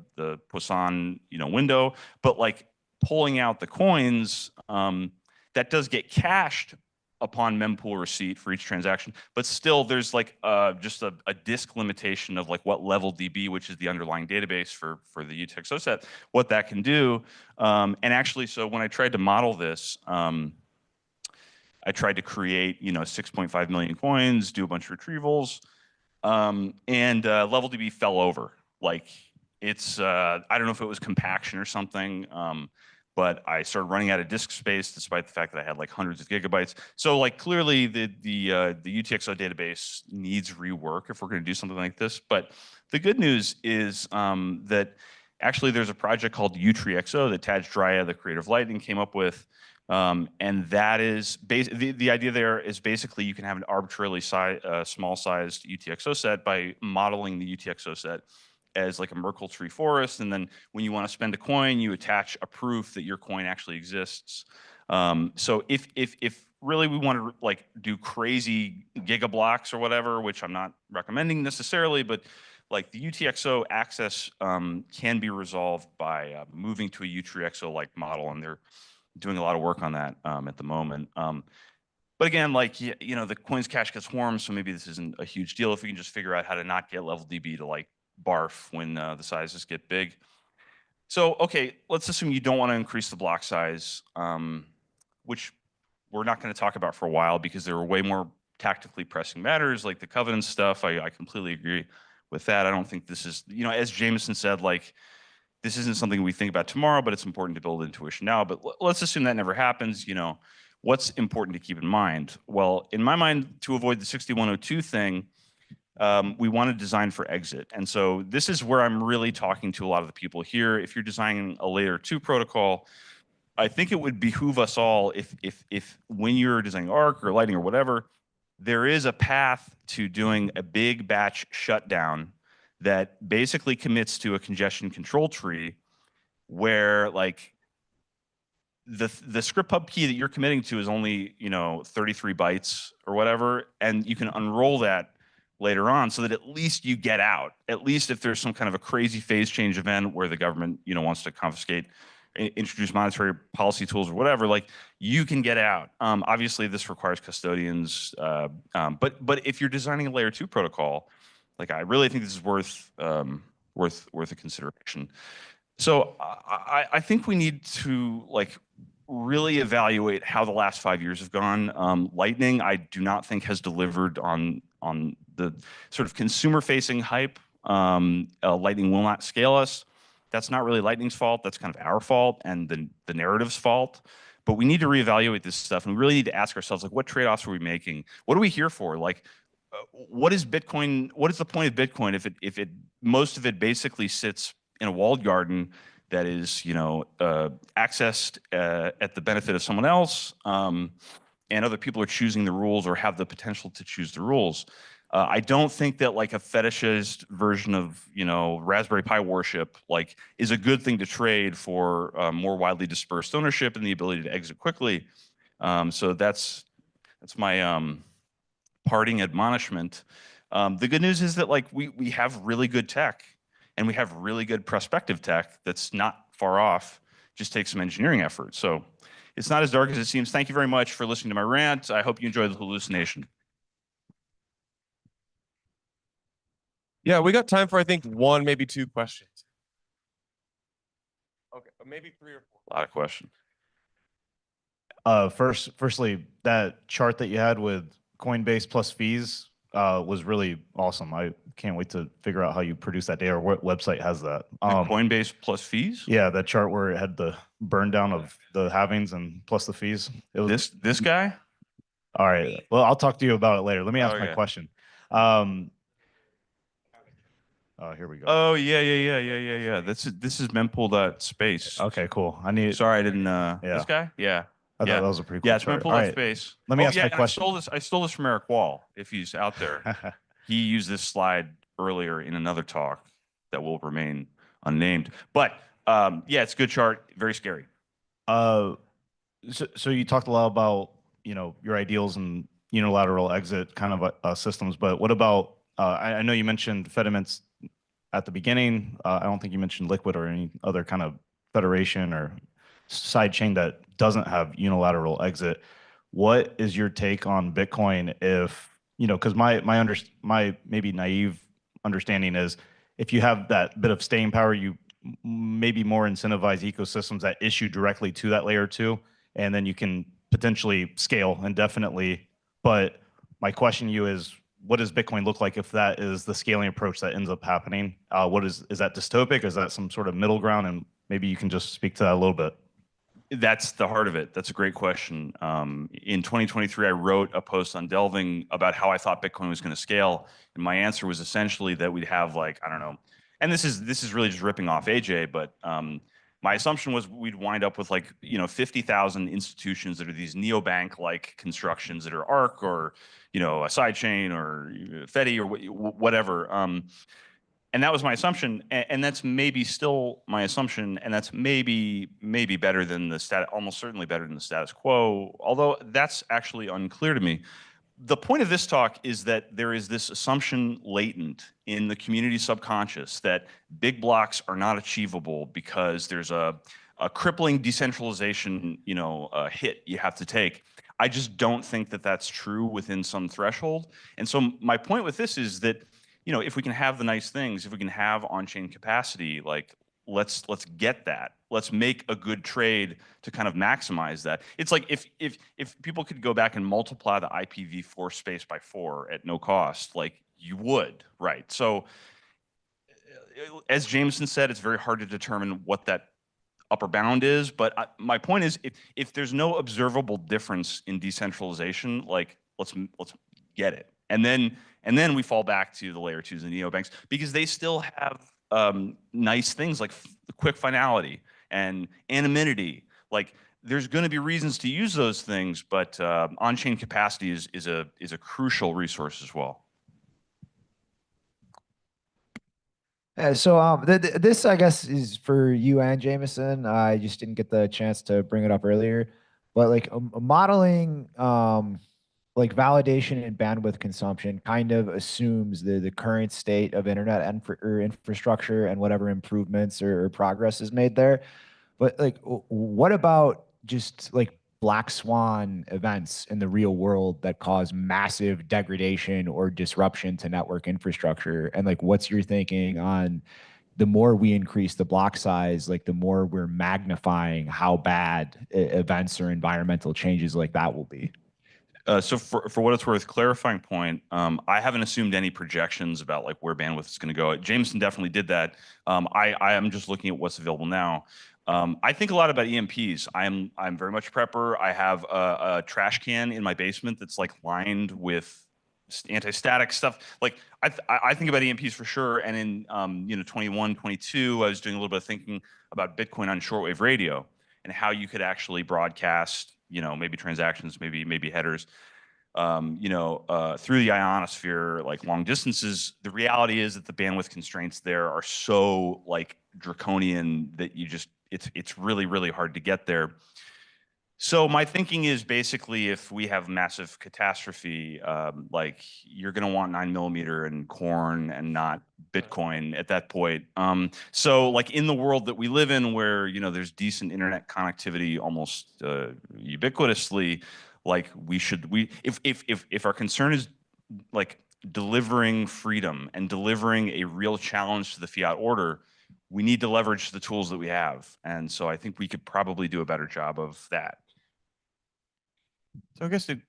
Poisson, you know, window, but like pulling out the coins, that does get cached, upon mempool receipt for each transaction. But still, there's like just a disk limitation of like what level DB, which is the underlying database for the UTXO set, what that can do. And actually, so when I tried to model this, I tried to create 6.5 million coins, do a bunch of retrievals, and level DB fell over. Like it's I don't know if it was compaction or something. But I started running out of disk space despite the fact that I had like hundreds of gigabytes. So like clearly the UTXO database needs rework if we're going to do something like this. But the good news is that actually there's a project called UTXO that Taj Draya, the creator of Lightning, came up with. And that is the idea there is basically you can have an arbitrarily small-sized UTXO set by modeling the UTXO set as like a Merkle tree forest, and then when you want to spend a coin, you attach a proof that your coin actually exists. So if really we want to like do crazy gigablocks or whatever, which I'm not recommending necessarily, but like the UTXO access can be resolved by moving to a UTXO like model, and they're doing a lot of work on that at the moment. But again, like, the coins cache gets warm, so maybe this isn't a huge deal if we can just figure out how to not get level DB to like barf when the sizes get big. So, okay, let's assume you don't want to increase the block size, which we're not going to talk about for a while because there are way more tactically pressing matters like the covenant stuff. I completely agree with that. I don't think this is, as Jameson said, like, this isn't something we think about tomorrow, but it's important to build intuition now. But let's assume that never happens. What's important to keep in mind? Well, in my mind, to avoid the 6102 thing, we want to design for exit. And so this is where I'm really talking to a lot of the people here. If you're designing a layer 2 protocol, I think it would behoove us all if when you're designing Arc or Lightning or whatever, there is a path to doing a big batch shutdown that basically commits to a congestion control tree where like the script pub key that you're committing to is only 33 bytes or whatever, and you can unroll that later on so that at least you get out. At least if there's some kind of a crazy phase change event where the government wants to confiscate, introduce monetary policy tools or whatever, like you can get out. Obviously this requires custodians, but if you're designing a layer 2 protocol, like I really think this is worth a consideration. So I think we need to like really evaluate how the last 5 years have gone. Lightning, I do not think has delivered on the sort of consumer-facing hype. Lightning will not scale us. That's not really Lightning's fault. That's kind of our fault and the narrative's fault. But we need to reevaluate this stuff, and we really need to ask ourselves, like, what trade-offs are we making? What are we here for? Like, what is Bitcoin? What is the point of Bitcoin if it most of it basically sits in a walled garden that is accessed at the benefit of someone else, and other people are choosing the rules or have the potential to choose the rules. I don't think that like a fetishized version of Raspberry Pi worship like is a good thing to trade for more widely dispersed ownership and the ability to exit quickly. So that's my parting admonishment. The good news is that like we have really good tech, and we have really good prospective tech that's not far off. Just takes some engineering effort. So it's not as dark as it seems. Thank you very much for listening to my rant. I hope you enjoyed the hallucination. Yeah, we got time for I think one, maybe two questions. Okay, maybe 3 or 4. A lot of questions. Firstly, that chart that you had with Coinbase plus fees was really awesome. I can't wait to figure out how you produce that data or what website has that. Coinbase plus fees? Yeah, that chart where it had the burn down of the halvings and plus the fees. It was this guy? All right. Well, I'll talk to you about it later. Let me ask my question. Oh, here we go. Oh yeah. This is mempool.space. Okay, cool. Sorry, I didn't. This guy? Yeah. I thought that was a pretty cool Yeah, it's chart. mempool.space. Let me ask my question. I stole this from Eric Wall. If he's out there, he used this slide earlier in another talk that will remain unnamed. But yeah, it's a good chart. Very scary. So you talked a lot about your ideals and unilateral exit kind of systems, but what about I know you mentioned Fediments at the beginning. I don't think you mentioned Liquid or any other kind of federation or side chain that doesn't have unilateral exit. what is your take on Bitcoin if, because my maybe naive understanding is if you have that bit of staying power, you maybe more incentivize ecosystems that issue directly to that layer 2, and then you can potentially scale indefinitely. But my question to you is, what does Bitcoin look like if that is the scaling approach that ends up happening? Is that dystopic? Is that some sort of middle ground? And maybe you can just speak to that a little bit. That's the heart of it. That's a great question. In 2023, I wrote a post on Delving about how I thought Bitcoin was going to scale, and my answer was essentially that we'd have like, I don't know, and this is really just ripping off AJ, but my assumption was we'd wind up with like 50,000 institutions that are these neobank like constructions that are Arc or a sidechain or Fedi or whatever. And that was my assumption, and that's maybe still my assumption, and that's maybe better than the almost certainly better than the status quo, although that's actually unclear to me. The point of this talk is that there is this assumption latent in the community subconscious that big blocks are not achievable because there's a crippling decentralization hit you have to take. I just don't think that that's true within some threshold. And so my point with this is that if we can have the nice things, if we can have on-chain capacity, like let's get that. Let's make a good trade to kind of maximize that. It's like if people could go back and multiply the IPv4 space by 4 at no cost, like you would, right? So as Jameson said, it's very hard to determine what that upper bound is. But my point is, if there's no observable difference in decentralization, like let's get it, and then we fall back to the layer 2s and neobanks because they still have nice things like quick finality and anonymity. Like there's going to be reasons to use those things, but on-chain capacity is a crucial resource as well. So this, I guess, is for you and Jameson. I just didn't get the chance to bring it up earlier, but like modeling, like validation and bandwidth consumption kind of assumes the current state of internet infrastructure and whatever improvements or progress is made there. But like, what about just like black swan events in the real world that cause massive degradation or disruption to network infrastructure? And like, what's your thinking on the more we increase the block size, like the more we're magnifying how bad events or environmental changes like that will be? So for what it's worth, clarifying point, I haven't assumed any projections about like where bandwidth is going to go. Jameson definitely did that. I am just looking at what's available now. I think a lot about EMPs. I'm very much a prepper. I have a trash can in my basement that's like lined with anti-static stuff. Like I think about EMPs for sure. And in 21, 22, I was doing a little bit of thinking about Bitcoin on shortwave radio and how you could actually broadcast, maybe transactions, maybe headers, through the ionosphere, like long distances. The reality is that the bandwidth constraints there are so like draconian that it's really, really hard to get there. So my thinking is basically if we have massive catastrophe, like you're going to want 9mm and corn and not Bitcoin at that point. So like in the world that we live in where, there's decent internet connectivity almost ubiquitously, like if our concern is like delivering freedom and delivering a real challenge to the fiat order, we need to leverage the tools that we have. And so I think we could probably do a better job of that. So I guess to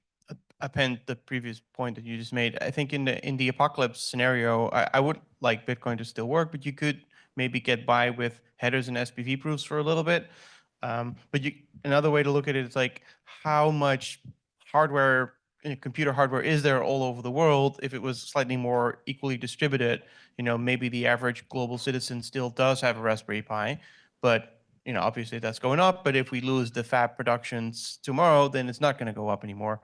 append the previous point that you just made, I think in the apocalypse scenario, I would like Bitcoin to still work, but you could maybe get by with headers and SPV proofs for a little bit. But another way to look at it is like how much hardware, computer hardware is there all over the world? If it was slightly more equally distributed, maybe the average global citizen still does have a Raspberry Pi, but obviously that's going up, but if we lose the fab productions tomorrow, then it's not going to go up anymore.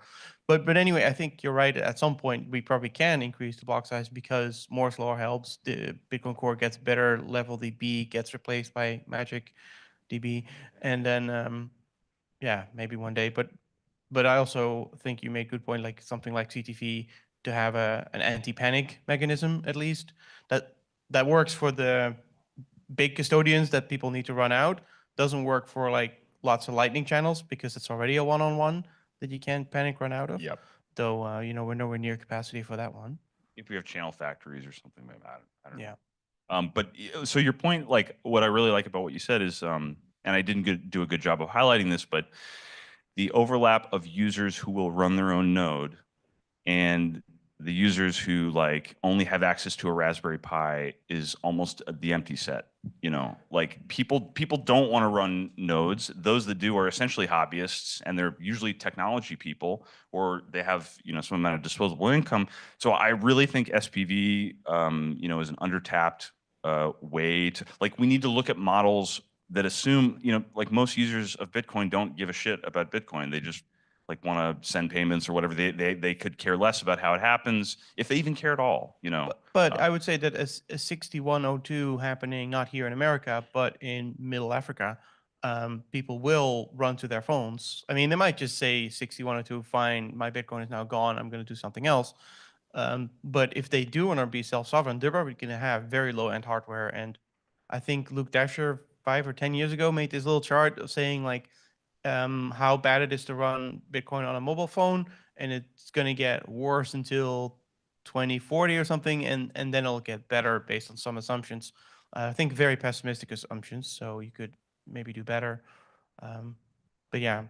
But anyway, I think you're right. At some point, we probably can increase the block size because Moore's law helps. The Bitcoin core gets better. Level DB gets replaced by Magic DB, and then yeah, maybe one day. But I also think you made a good point, like something like CTV to have an anti-panic mechanism at least that works for the big custodians that people need to run out. Doesn't work for like lots of lightning channels because it's already a one-on-one. that you can't panic run out of. Yep. Though, we're nowhere near capacity for that one. If we have channel factories or something like that, I don't know. Yeah. So your point, like what I really like about what you said is, and I didn't do a good job of highlighting this, but the overlap of users who will run their own node and the users who like only have access to a Raspberry Pi is almost the empty set. Like people don't want to run nodes. Those that do are essentially hobbyists, and they're usually technology people, or they have some amount of disposable income. So I really think SPV is an undertapped way to, like, we need to look at models that assume like most users of Bitcoin don't give a shit about Bitcoin. They just like want to send payments or whatever. They could care less about how it happens, if they even care at all. But I would say that a 6102 happening not here in America, but in Middle Africa, people will run to their phones. I mean, they might just say 6102, fine, my Bitcoin is now gone, I'm going to do something else. But if they do want to be self-sovereign, they're probably going to have very low-end hardware. And I think Luke Dasher 5 or 10 years ago made this little chart of saying like how bad it is to run Bitcoin on a mobile phone, and it's going to get worse until 2040 or something, and then it'll get better based on some assumptions. I think very pessimistic assumptions, so you could maybe do better. But yeah,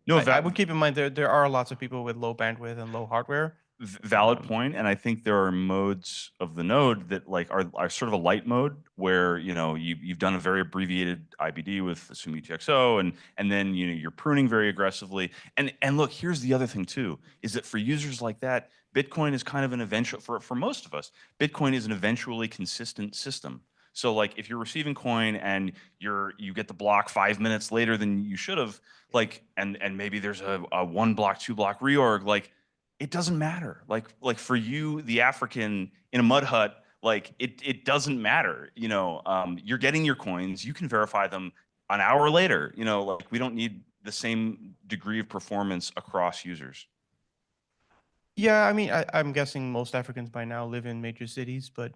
No, I would keep in mind there are lots of people with low bandwidth and low hardware. Valid point, and I think there are modes of the node that like are sort of a light mode where you've done a very abbreviated IBD with Assume UTXO, and then you're pruning very aggressively. And look, here's the other thing too, is that for users like that, Bitcoin is kind of an eventual, for most of us, Bitcoin is an eventually consistent system. So like if you're receiving coin and you get the block 5 minutes later than you should have, like, and maybe there's a 1 block, 2 block reorg, like, it doesn't matter. Like for you, the African in a mud hut, like it doesn't matter. You're getting your coins. You can verify them an hour later. Like we don't need the same degree of performance across users. Yeah, I mean, I'm guessing most Africans by now live in major cities, but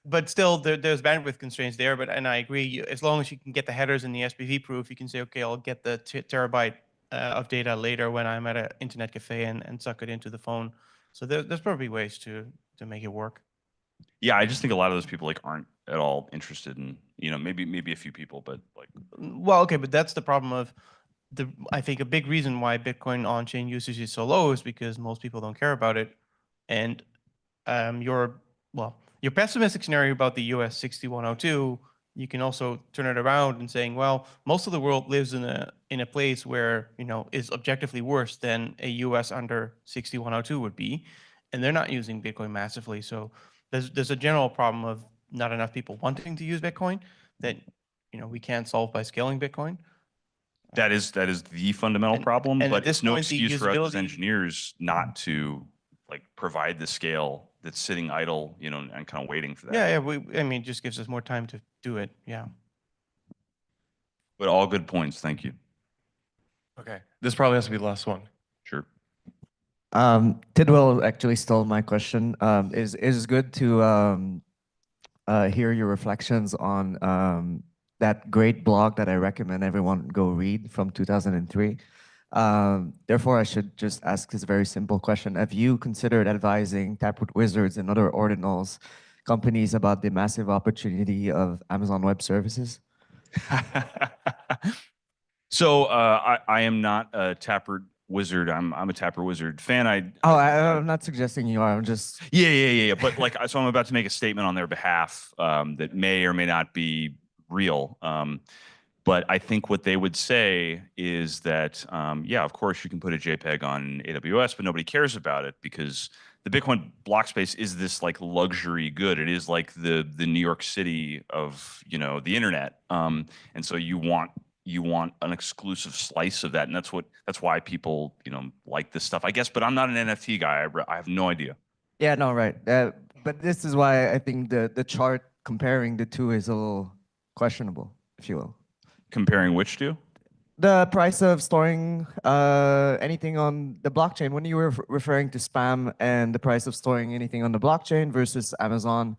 but still there's bandwidth constraints there. And I agree, as long as you can get the headers and the SPV proof, you can say, okay, I'll get the terabyte of data later when I'm at an internet cafe and suck it into the phone. So there's probably ways to make it work. Yeah, I just think a lot of those people like aren't at all interested in, maybe a few people, but like. Well, okay, but that's the problem of I think a big reason why Bitcoin on-chain usage is so low is because most people don't care about it. And your pessimistic scenario about the US 6102, you can also turn it around and saying, well, most of the world lives in a place where is objectively worse than a US under 6102 would be, and they're not using Bitcoin massively. So there's a general problem of not enough people wanting to use Bitcoin that we can't solve by scaling Bitcoin. That is the fundamental problem, and but at this it's no point, the excuse for us as usability- engineers not to like provide the scale that's sitting idle, and kind of waiting for that. Yeah, I mean, it just gives us more time to do it. Yeah. But all good points. Thank you. Okay, this probably has to be the last one. Sure. Tidwell actually stole my question. Is good to hear your reflections on that great blog that I recommend everyone go read from 2003. Therefore, I should just ask this very simple question. Have you considered advising Taproot Wizards and other ordinals companies about the massive opportunity of Amazon Web Services? So I am not a Taproot Wizard. I'm a Taproot Wizard fan. I'm not suggesting you are. I'm just yeah. But like, so I'm about to make a statement on their behalf that may or may not be real. But I think what they would say is that, yeah, of course you can put a JPEG on AWS, but nobody cares about it because the Bitcoin block space is this like luxury good. It is like the New York City of the internet, and so you want an exclusive slice of that, and that's why people like this stuff, I guess. But I'm not an NFT guy. I have no idea. Yeah, no, right. But this is why I think the chart comparing the two is a little questionable, if you will. Comparing which two? The price of storing anything on the blockchain. When you were referring to spam and the price of storing anything on the blockchain versus Amazon,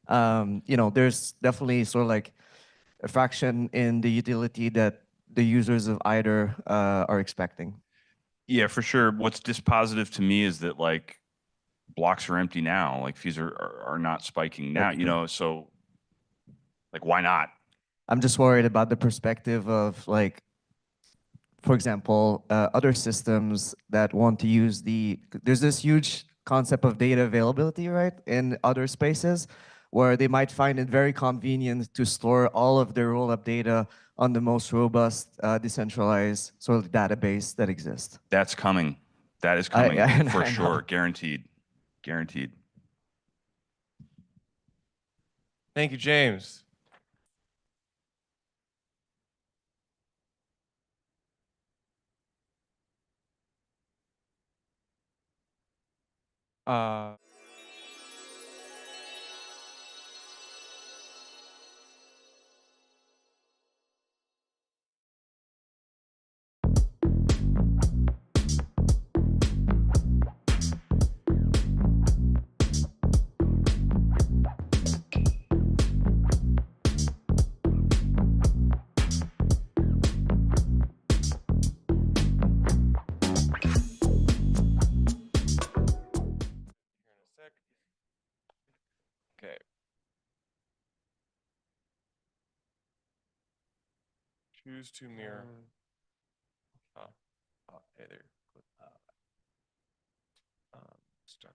there's definitely sort of like a fraction in the utility that the users of either are expecting. Yeah, for sure. What's dispositive to me is that like blocks are empty now. Like fees are not spiking now, That's you true. know, so like why not? I'm just worried about the perspective of like, for example, other systems that want to use there's this huge concept of data availability, right? In other spaces where they might find it very convenient to store all of their roll-up data on the most robust, decentralized sort of database that exists. That's coming. That is coming for I know. sure. Guaranteed. Guaranteed. Thank you, James. Okay. Choose to mirror. Hey there. Start.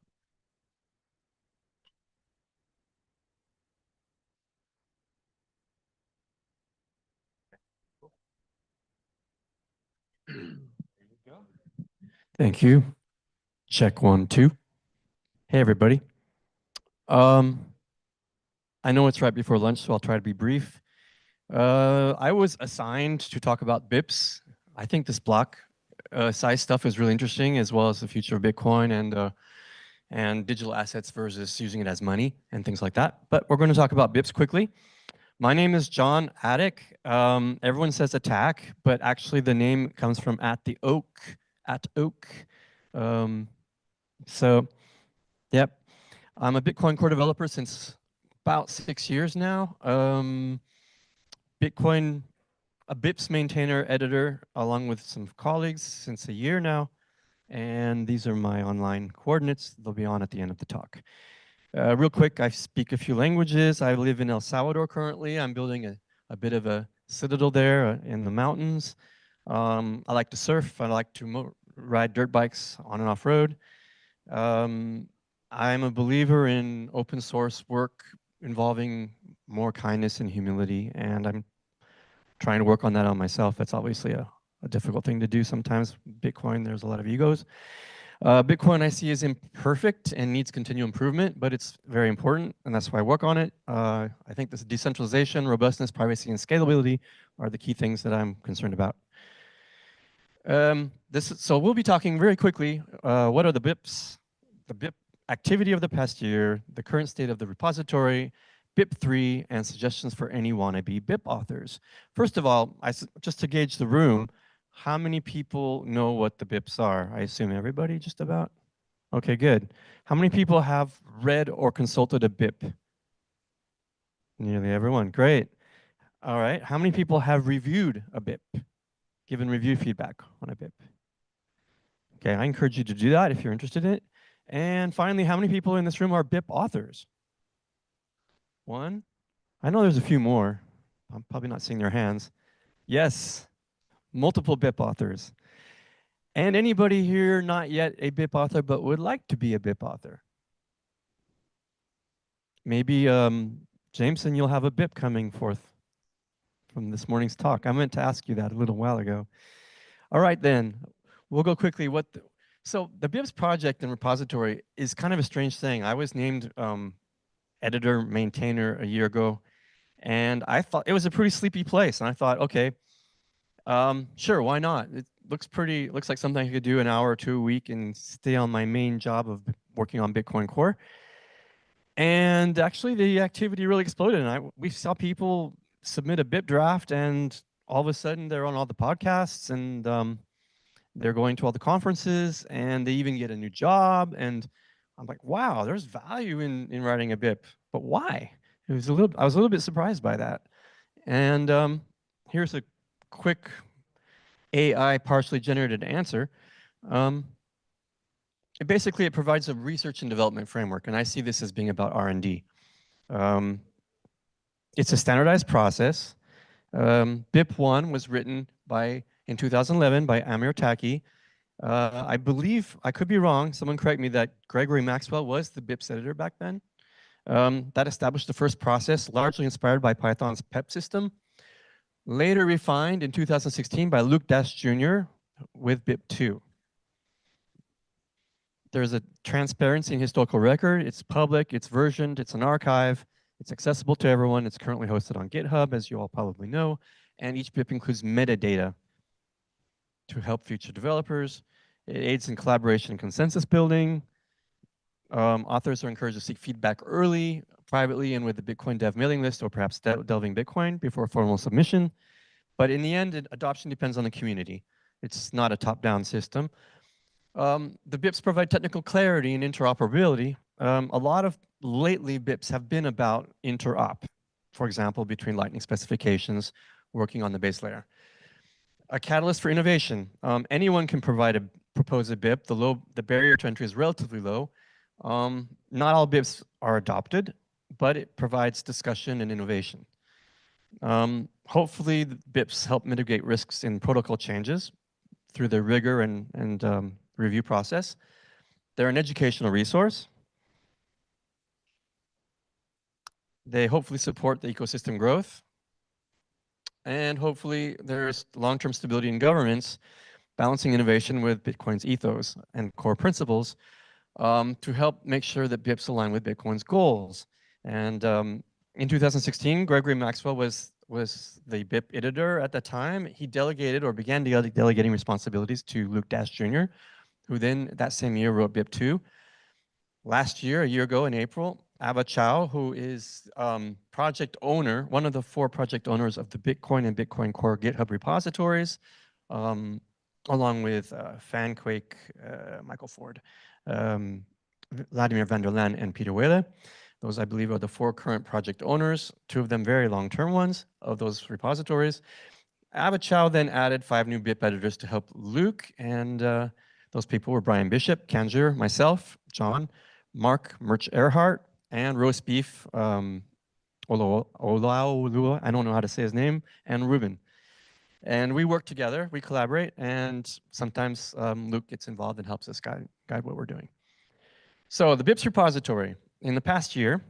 There you go. Thank you. Check 1, 2. Hey, everybody. I know it's right before lunch, so I'll try to be brief. I was assigned to talk about BIPs. I think this block size stuff is really interesting, as well as the future of Bitcoin and digital assets versus using it as money and things like that. But we're going to talk about BIPs quickly. My name is John Attic. Everyone says attack, but actually the name comes from at oak. So, yep. I'm a Bitcoin core developer since about 6 years now. Bitcoin, a BIPs maintainer, editor, along with some colleagues since a year now. And these are my online coordinates. They'll be on at the end of the talk. Real quick, I speak a few languages. I live in El Salvador currently. I'm building a bit of a citadel there in the mountains. I like to surf. I like to ride dirt bikes on and off road. I'm a believer in open source work involving more kindness and humility, and I'm trying to work on that on myself. That's obviously a difficult thing to do sometimes. Bitcoin, there's a lot of egos. Bitcoin I see is imperfect and needs continual improvement, but it's very important, and that's why I work on it. I think this decentralization, robustness, privacy, and scalability are the key things that I'm concerned about. So we'll be talking very quickly, what are the BIPs, the BIP activity of the past year, the current state of the repository, BIP3, and suggestions for any wannabe BIP authors. First of all, just to gauge the room, how many people know what the BIPs are? I assume everybody, just about? Okay, good. How many people have read or consulted a BIP? Nearly everyone, great. All right, how many people have reviewed a BIP? Given review feedback on a BIP? Okay, I encourage you to do that if you're interested in it. And finally, how many people in this room are BIP authors? One? I know there's a few more. I'm probably not seeing their hands. Yes, multiple BIP authors. And anybody here not yet a BIP author but would like to be a BIP author? Maybe, Jameson, you'll have a BIP coming forth from this morning's talk. I meant to ask you that a little while ago. All right, then. We'll go quickly. So the BIPs project and repository is kind of a strange thing. I was named editor, maintainer a year ago, and I thought it was a pretty sleepy place. And I thought, okay, sure, why not? It looks like something I could do an hour or two a week and stay on my main job of working on Bitcoin Core. And actually, the activity really exploded. And we saw people submit a BIP draft, and all of a sudden, they're on all the podcasts, and they're going to all the conferences, and they even get a new job. And I'm like, wow, there's value in writing a BIP, but why? I was a little bit surprised by that. And here's a quick AI partially generated answer. Basically, it provides a research and development framework, and I see this as being about R&D. It's a standardized process. BIP1 was written in 2011 by Amir Taki. I believe, I could be wrong, someone correct me, that Gregory Maxwell was the BIP's editor back then. That established the first process, largely inspired by Python's PEP system, later refined in 2016 by Luke Dash Jr. with BIP2. There's a transparency in historical record. It's public, it's versioned, it's an archive, it's accessible to everyone. It's currently hosted on GitHub, as you all probably know, and each BIP includes metadata to help future developers. It aids in collaboration and consensus building. Authors are encouraged to seek feedback early, privately, and with the Bitcoin dev mailing list, or perhaps delving Bitcoin before formal submission. But in the end, adoption depends on the community. It's not a top-down system. The BIPs provide technical clarity and interoperability. A lot of lately BIPs have been about interop, for example, between Lightning specifications working on the base layer. A catalyst for innovation. Anyone can propose a BIP. The barrier to entry is relatively low. Not all BIPs are adopted, but it provides discussion and innovation. Hopefully, the BIPs help mitigate risks in protocol changes through the rigor and review process. They're an educational resource. They hopefully support the ecosystem growth. And hopefully there's long-term stability in governance, balancing innovation with Bitcoin's ethos and core principles to help make sure that BIPs align with Bitcoin's goals. And in 2016, Gregory Maxwell was the BIP editor at the time. He delegated or began delegating responsibilities to Luke Dash Jr., who then that same year wrote BIP2. Last year, a year ago in April, Ava Chow, who is project owner, one of the 4 project owners of the Bitcoin and Bitcoin Core GitHub repositories, along with Fanquake, Michael Ford, Vladimir van der Laan, and Peter Wele. Those, I believe, are the 4 current project owners, 2 of them very long-term ones of those repositories. Ava Chow then added 5 new BIP editors to help Luke, and those people were Brian Bishop, Kanjur, myself, John, Mark Murch Earhart, and Roast Beef, Olaolua, I don't know how to say his name, and Ruben. And we work together, we collaborate, and sometimes Luke gets involved and helps us guide what we're doing. So the BIPs repository, in the past year,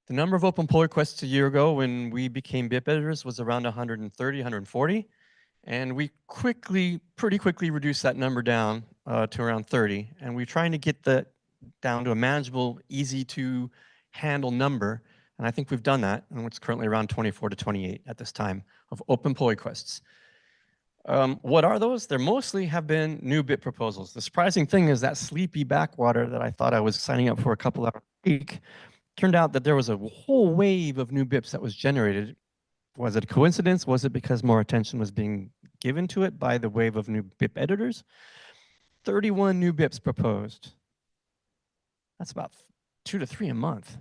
the number of open pull requests a year ago when we became BIP editors was around 130, 140. And we pretty quickly reduced that number down to around 30. And we're trying to get that down to a manageable, easy to handle number. And I think we've done that. And it's currently around 24 to 28 at this time of open pull requests. What are those? There mostly have been new BIP proposals. The surprising thing is that sleepy backwater that I thought I was signing up for a couple hours a week, turned out that there was a whole wave of new BIPs that was generated. Was it a coincidence? Was it because more attention was being given to it by the wave of new BIP editors? 31 new BIPs proposed. That's about 2 to 3 a month.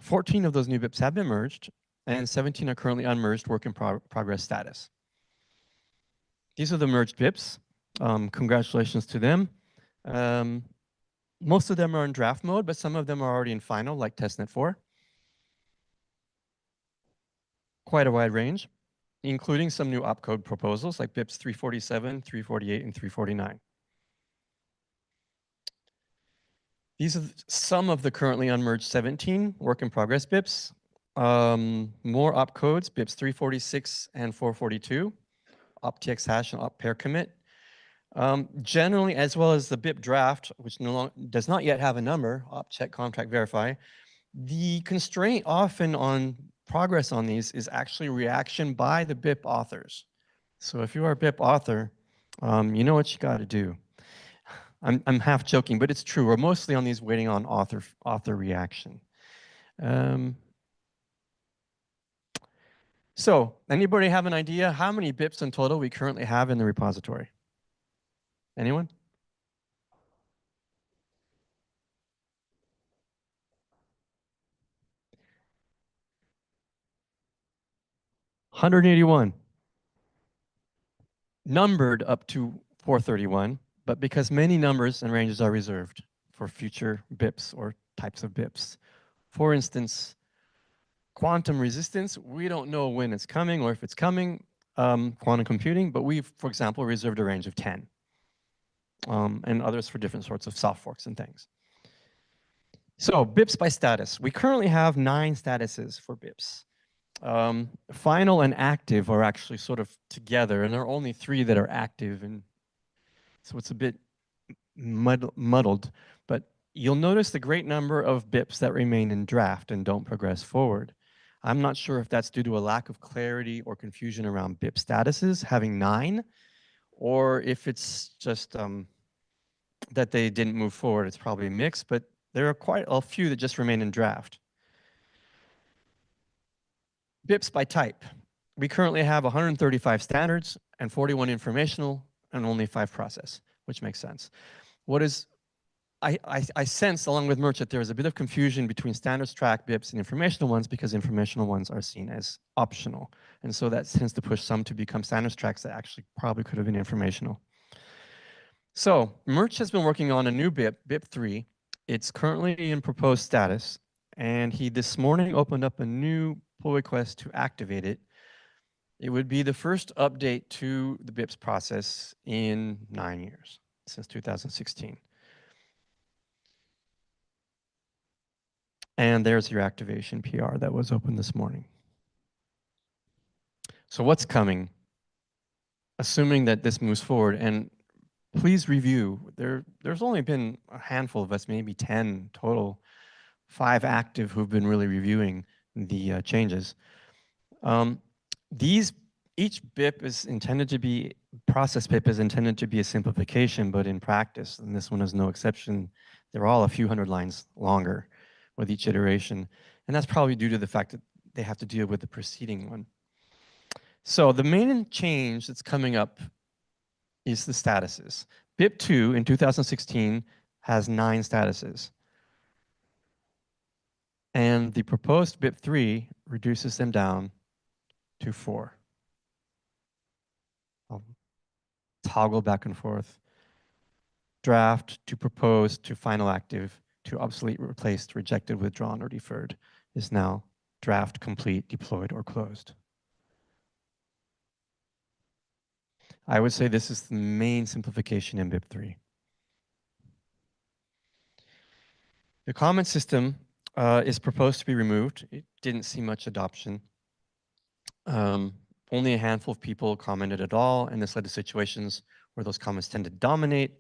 14 of those new BIPs have been merged, and 17 are currently unmerged, work in progress status. These are the merged BIPs. Congratulations to them. Most of them are in draft mode, but some of them are already in final, like testnet 4. Quite a wide range, including some new opcode proposals like BIPs 347, 348, and 349. These are some of the currently unmerged 17 work in progress BIPs. More opcodes, BIPs 346 and 442, optx hash and oppair commit. Generally, as well as the BIP draft, which does not yet have a number, opcheck contract verify, the constraint often on progress on these is actually reaction by the BIP authors. So if you are a BIP author, you know what you got to do. I'm half joking, but it's true. We're mostly on these waiting on author reaction. So anybody have an idea how many BIPs in total we currently have in the repository? Anyone? $181. numbered up to 431, but because many numbers and ranges are reserved for future BIPs or types of BIPs. For instance, quantum resistance, we don't know when it's coming or if it's coming, quantum computing, but we've, for example, reserved a range of 10, and others for different sorts of soft forks and things. So BIPs by status. We currently have 9 statuses for BIPs. Final and active are actually sort of together, and there are only 3 that are active, and so it's a bit muddled. But you'll notice the great number of BIPs that remain in draft and don't progress forward. I'm not sure if that's due to a lack of clarity or confusion around BIP statuses having 9, or if it's just that they didn't move forward. It's probably a mix, but there are quite a few that just remain in draft. BIPs by type. We currently have 135 standards and 41 informational and only 5 process, which makes sense. What is I sense, along with Merch, that there is a bit of confusion between standards track BIPs and informational ones because informational ones are seen as optional. And so that tends to push some to become standards tracks that actually probably could have been informational. So Merch has been working on a new BIP, BIP 3. It's currently in proposed status. And he this morning opened up a new pull request to activate it. It would be the first update to the BIPs process in 9 years, since 2016. And there's your activation PR that was open this morning. So what's coming? Assuming that this moves forward, and please review. There's only been a handful of us, maybe 10 total, 5 active who've been really reviewing the changes. Each BIP is intended to be, process BIP is intended to be a simplification, but in practice, and this one is no exception, they're all a few hundred lines longer with each iteration. And that's probably due to the fact that they have to deal with the preceding one. So the main change that's coming up is the statuses. BIP 2 in 2016 has 9 statuses. And the proposed BIP 3 reduces them down to 4. I'll toggle back and forth. Draft to proposed to final active to obsolete, replaced, rejected, withdrawn, or deferred is now draft, complete, deployed, or closed. I would say this is the main simplification in BIP 3. The comment system is proposed to be removed. It didn't see much adoption. Only a handful of people commented at all, and this led to situations where those comments tend to dominate.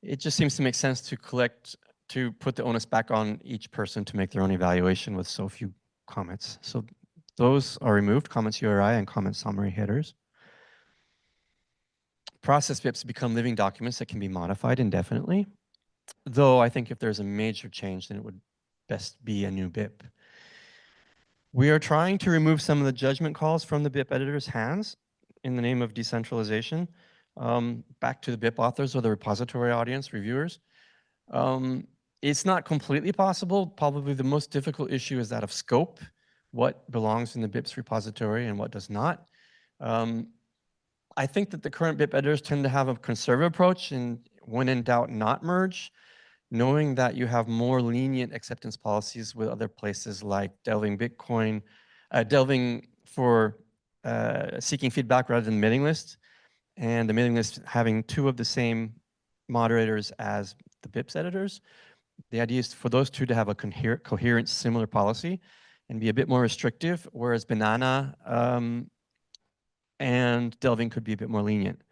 It just seems to make sense to put the onus back on each person to make their own evaluation with so few comments. So those are removed, comments URI and comment summary headers. Process BIPs become living documents that can be modified indefinitely, though I think if there's a major change, then it would best be a new BIP. We are trying to remove some of the judgment calls from the BIP editor's hands in the name of decentralization, back to the BIP authors or the repository audience, reviewers. It's not completely possible. Probably the most difficult issue is that of scope, what belongs in the BIPs repository and what does not. I think that the current BIP editors tend to have a conservative approach, and when in doubt, not merge, knowing that you have more lenient acceptance policies with other places like delving Bitcoin, delving for seeking feedback rather than mailing list, and the mailing list having 2 of the same moderators as the BIPs editors. The idea is for those 2 to have a coherent similar policy and be a bit more restrictive, whereas Banana and delving could be a bit more lenient.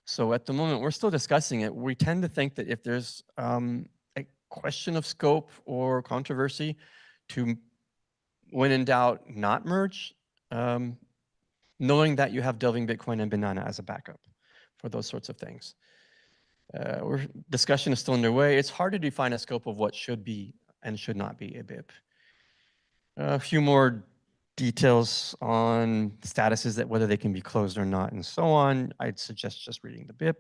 So at the moment, we're still discussing it. We tend to think that if there's a question of scope or controversy, to, when in doubt, not merge, knowing that you have delving Bitcoin and Banana as a backup for those sorts of things. Discussion is still underway. It's hard to define a scope of what should be and should not be a BIP. A few more details on statuses, that whether they can be closed or not, and so on. I'd suggest just reading the BIP.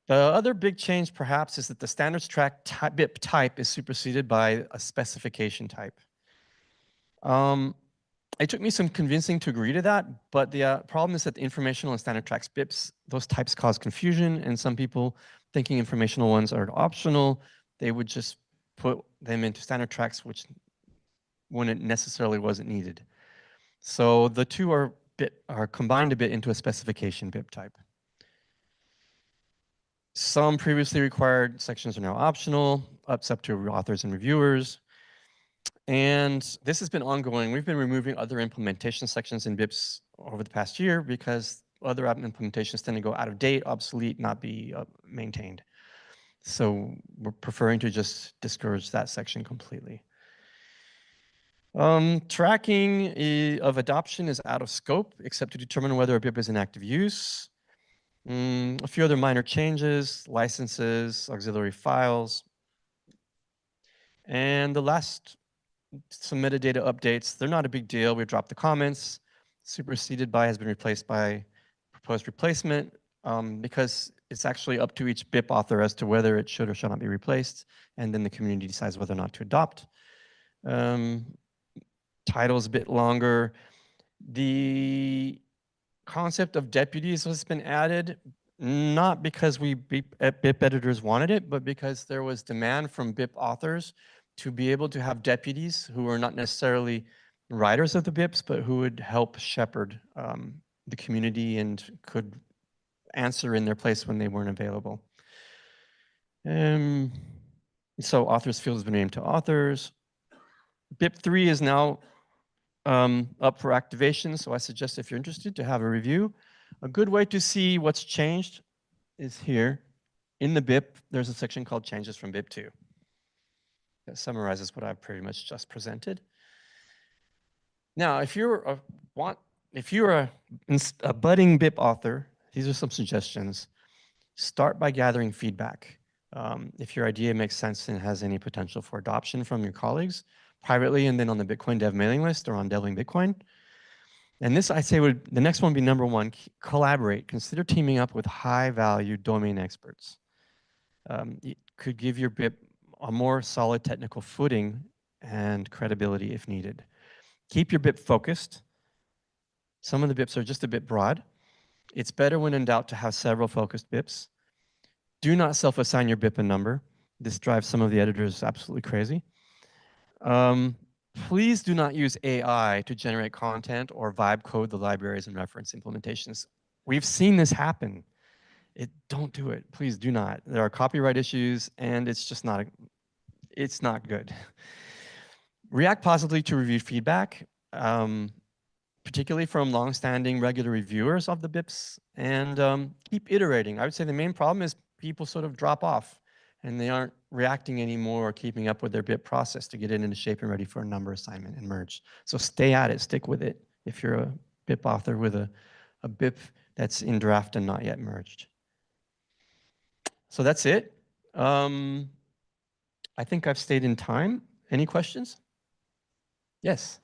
The other big change, perhaps, is that the standards track BIP type is superseded by a specification type. It took me some convincing to agree to that, but the problem is that the informational and standard tracks BIPs, those types cause confusion, and some people thinking informational ones are optional, they would just put them into standard tracks, which when it necessarily wasn't needed. So the two are combined a bit into a specification BIP type. Some previously required sections are now optional, up to authors and reviewers. And this has been ongoing. We've been removing other implementation sections in BIPs over the past year because other implementations tend to go out of date, obsolete, not be maintained. So we're preferring to just discourage that section completely. Tracking of adoption is out of scope, except to determine whether a BIP is in active use. A few other minor changes, licenses, auxiliary files. And the last, some metadata updates. They're not a big deal. We dropped the comments. Superseded by has been replaced by proposed replacement because it's actually up to each BIP author as to whether it should or should not be replaced. And then the community decides whether or not to adopt. Title is a bit longer. The concept of deputies has been added, not because we BIP editors wanted it, but because there was demand from BIP authors to be able to have deputies who are not necessarily writers of the BIPs, but who would help shepherd the community and could answer in their place when they weren't available. So authors field has been named to authors. BIP 3 is now up for activation, so I suggest if you're interested to have a review. A good way to see what's changed is here. In the BIP, there's a section called Changes from BIP 2. That summarizes what I've pretty much just presented. Now, if you're a budding BIP author, these are some suggestions. Start by gathering feedback. If your idea makes sense and has any potential for adoption from your colleagues, privately and then on the Bitcoin Dev mailing list or on Devling Bitcoin. And this, I say, the next one would be number one, collaborate. Consider teaming up with high-value domain experts. It could give your BIP a more solid technical footing and credibility if needed. Keep your BIP focused. Some of the BIPs are just a bit broad. It's better when in doubt to have several focused BIPs. Do not self-assign your BIP a number. This drives some of the editors absolutely crazy. Please do not use AI to generate content or vibe code the libraries and reference implementations. We've seen this happen. Don't do it. Please do not. There are copyright issues, and it's just not, it's not good. React positively to review feedback, particularly from longstanding regular reviewers of the BIPs, and keep iterating. I would say the main problem is people sort of drop off and they aren't reacting anymore or keeping up with their BIP process to get it into shape and ready for a number assignment and merge. So stay at it, stick with it if you're a BIP author with a BIP that's in draft and not yet merged. So that's it. I think I've stayed in time. Any questions? Yes.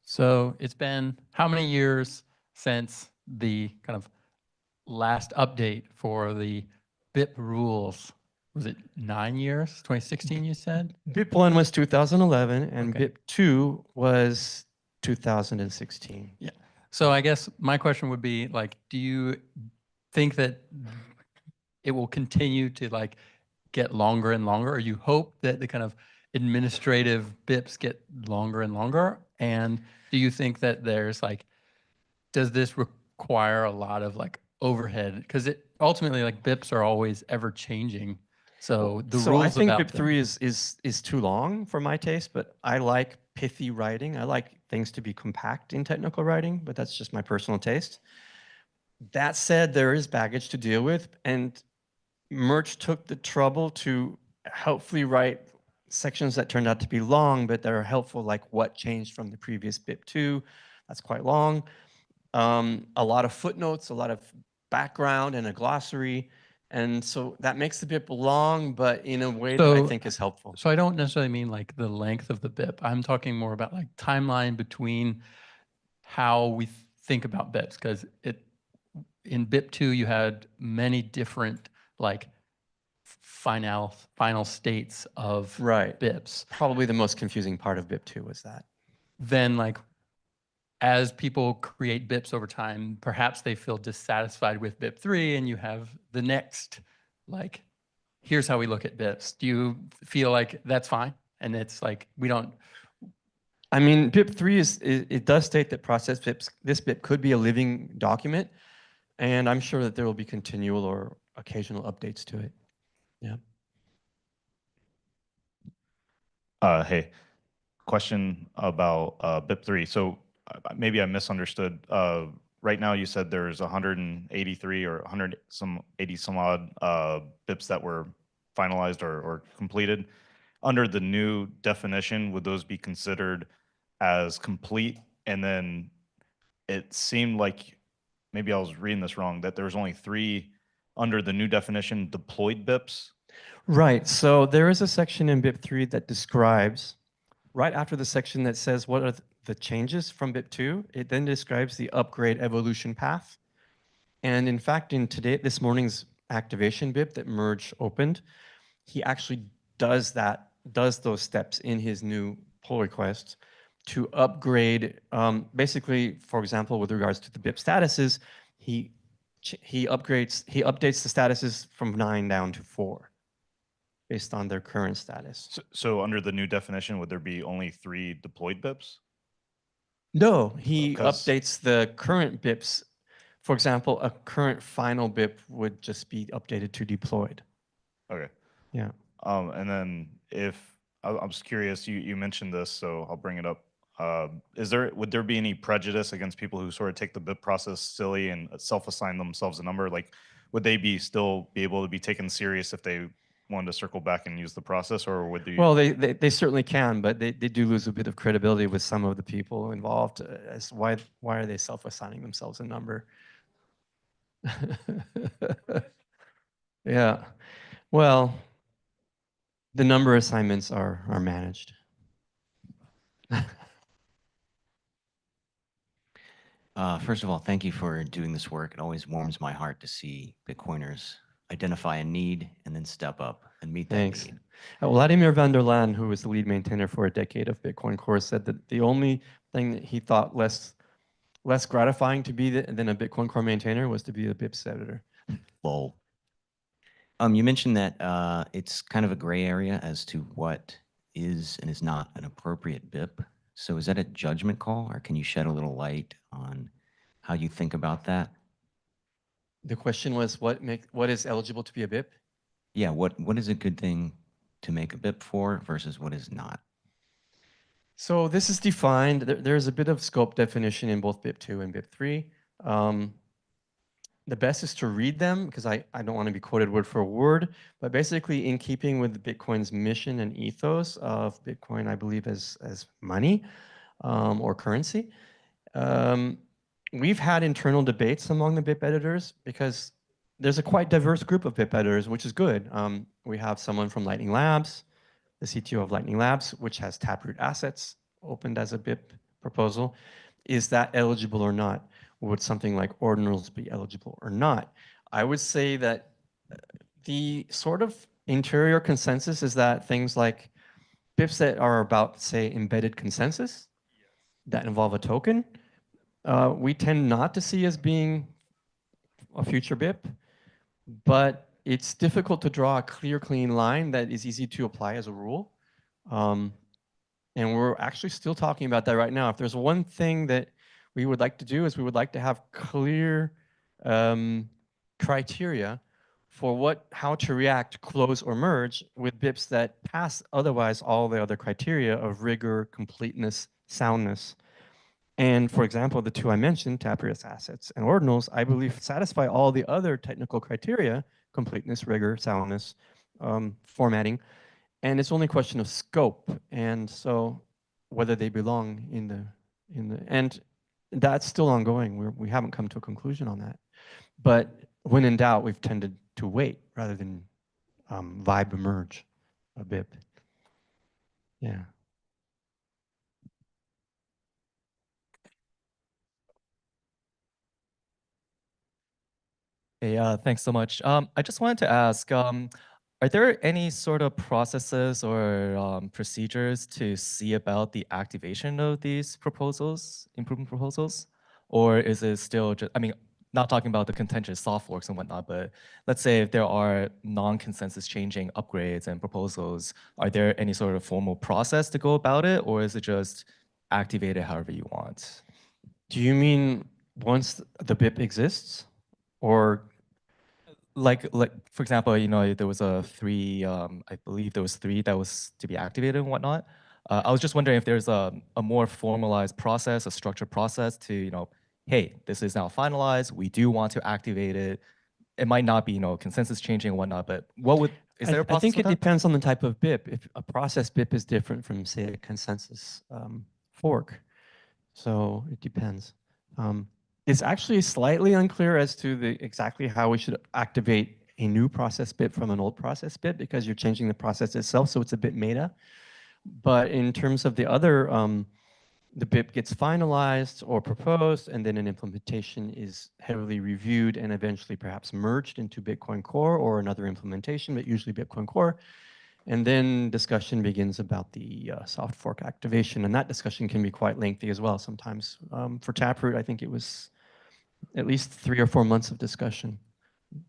So it's been how many years since the kind of last update for the BIP rules? Was it 9 years? 2016, you said? BIP 1 was 2011, and BIP 2 was 2016. Yeah. So I guess my question would be, like, do you think that it will continue to, like, get longer and longer, or you hope that the kind of administrative BIPs get longer and longer? And do you think that there's, like, does this require a lot of, like, overhead? Because it ultimately, like, BIPs are always ever changing. So the rules I think about BIP 3 is too long for my taste, but I like pithy writing. I like things to be compact in technical writing, but that's just my personal taste. That said, there is baggage to deal with, and Merch took the trouble to helpfully write sections that turned out to be long, but that are helpful, like what changed from the previous BIP 2. That's quite long. A lot of footnotes, a lot of background, and a glossary. And so that makes the BIP long, but in a way that I think is helpful. So I don't necessarily mean like the length of the BIP. I'm talking more about like timeline between how we think about BIPs, because in BIP 2 you had many different like final states of Right. BIPs. Probably the most confusing part of BIP2 was that. Then like as people create BIPs over time, perhaps they feel dissatisfied with BIP3 and you have the next, like, here's how we look at BIPs. Do you feel like that's fine? And it's like, we don't. I mean, BIP3 it does state that process BIPs, this BIP could be a living document, and I'm sure that there will be continual or occasional updates to it. Yeah. Hey, question about BIP3. So maybe I misunderstood. Right now you said there's 183 or 100 some 80 some odd BIPs that were finalized or completed. Under the new definition, would those be considered as complete? And then it seemed like maybe I was reading this wrong, that there was only 3 under the new definition deployed BIPs. Right. So there is a section in BIP3 that describes, right after the section that says what are the changes from BIP2, it then describes the upgrade evolution path. And in fact, in this morning's activation BIP that Merge opened, he actually does those steps in his new pull request to upgrade. Basically, for example, with regards to the BIP statuses, he updates the statuses from 9 down to 4 based on their current status. So under the new definition, would there be only 3 deployed BIPs? No, he updates the current BIPs. For example, a current final BIP would just be updated to deployed. Okay. Yeah. And then I'm just curious, you mentioned this, so I'll bring it up. Would there be any prejudice against people who sort of take the BIP process silly and self-assign themselves a number? Like, would they still be able to be taken serious if they wanted to circle back and use the process, or would they? Well, they certainly can, but they do lose a bit of credibility with some of the people involved. As why are they self-assigning themselves a number? Yeah. Well, the number assignments are managed. First of all, thank you for doing this work. It always warms my heart to see Bitcoiners identify a need and then step up and meet that Thanks. need. Vladimir van der Laan, who was the lead maintainer for a decade of Bitcoin Core, said that the only thing that he thought less gratifying to be than a Bitcoin Core maintainer was to be a BIPs editor. Lol. You mentioned that it's kind of a gray area as to what is and is not an appropriate BIP. So is that a judgment call, or can you shed a little light on how you think about that? The question was, what is eligible to be a BIP? Yeah, what is a good thing to make a BIP for versus what is not? So this is defined. There's a bit of scope definition in both BIP2 and BIP3. The best is to read them because I don't want to be quoted word for word, but basically in keeping with Bitcoin's mission and ethos of Bitcoin, I believe as money or currency. We've had internal debates among the BIP editors because there's a quite diverse group of BIP editors, which is good. We have someone from Lightning Labs, the CTO of Lightning Labs, which has Taproot assets opened as a BIP proposal. Is that eligible or not? Would something like ordinals be eligible or not? I would say that the sort of interior consensus is that things like BIPs that are about, say, embedded consensus that involve a token, we tend not to see as being a future BIP, but it's difficult to draw a clear, clean line that is easy to apply as a rule. And we're actually still talking about that right now. If there's one thing that we would like to do is we would like to have clear criteria for how to react, close, or merge with BIPs that pass otherwise all the other criteria of rigor, completeness, soundness. And for example, the 2 I mentioned, Taproot assets and ordinals, I believe satisfy all the other technical criteria, completeness, rigor, soundness, formatting, and it's only a question of scope. And so whether they belong in the, and that's still ongoing. We haven't come to a conclusion on that. But when in doubt, we've tended to wait rather than vibe merge a BIP. Yeah. Hey, thanks so much. I just wanted to ask, Are there any sort of processes or procedures to see about the activation of these proposals, improvement proposals? Or is it still just, I mean, not talking about the contentious soft forks and whatnot, but let's say if there are non-consensus changing upgrades and proposals, are there any sort of formal process to go about it? Or is it just activate it however you want? Do you mean once the BIP exists, or like for example, you know, there was a three, I believe there was 3 that was to be activated and whatnot. I was just wondering if there's a more formalized process, a structured process to, you know, hey, this is now finalized. We do want to activate it. It might not be, you know, consensus changing and whatnot, but what would, is there a I process think for it that? depends on the type of BIP. If a process BIP is different from, say, a consensus fork. So it depends. It's actually slightly unclear as to exactly how we should activate a new process BIP from an old process BIP, because you're changing the process itself, so it's a bit meta. But in terms of the other, the BIP gets finalized or proposed, and then an implementation is heavily reviewed and eventually perhaps merged into Bitcoin Core or another implementation, but usually Bitcoin Core. And then discussion begins about the soft fork activation, and that discussion can be quite lengthy as well sometimes. For Taproot, I think it was at least 3 or 4 months of discussion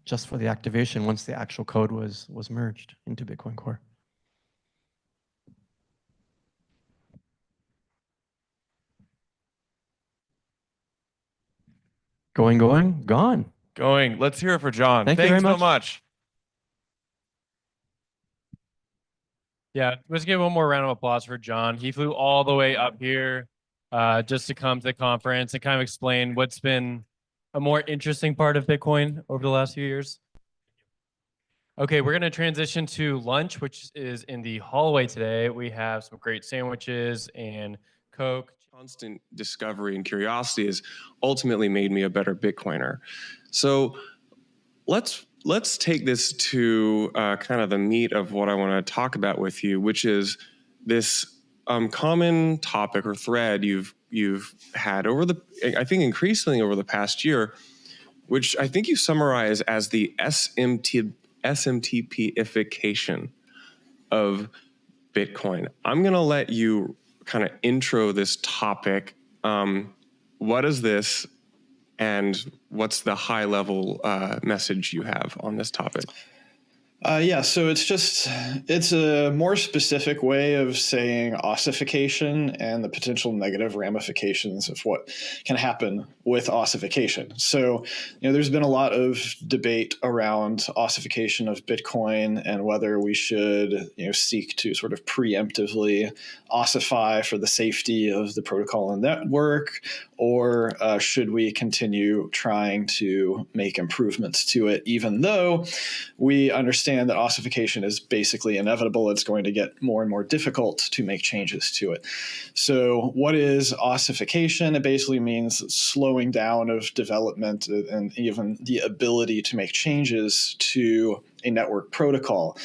just for the activation once the actual code was merged into Bitcoin Core. Going, gone. Going. Let's hear it for John. Thank you very Thanks so much. much. Yeah, let's give one more round of applause for John. He flew all the way up here just to come to the conference and kind of explain what's been a more interesting part of Bitcoin over the last few years. Okay, we're going to transition to lunch, which is in the hallway today. We have some great sandwiches and Coke. Constant discovery and curiosity has ultimately made me a better Bitcoiner. So let's take this to kind of the meat of what I want to talk about with you, which is this common topic or thread you've had over I think increasingly over the past year, which I think you summarize as the SMTP-ification of Bitcoin. I'm going to let you kind of intro this topic. What is this, and what's the high level message you have on this topic? Yeah, so it's a more specific way of saying ossification and the potential negative ramifications of what can happen with ossification. So, you know, there's been a lot of debate around ossification of Bitcoin and whether we should, you know, seek to sort of preemptively ossify for the safety of the protocol and network, or should we continue trying to make improvements to it, even though we understand that ossification is basically inevitable. It's going to get more and more difficult to make changes to it. So what is ossification? It basically means slowing down of development and even the ability to make changes to a network protocol.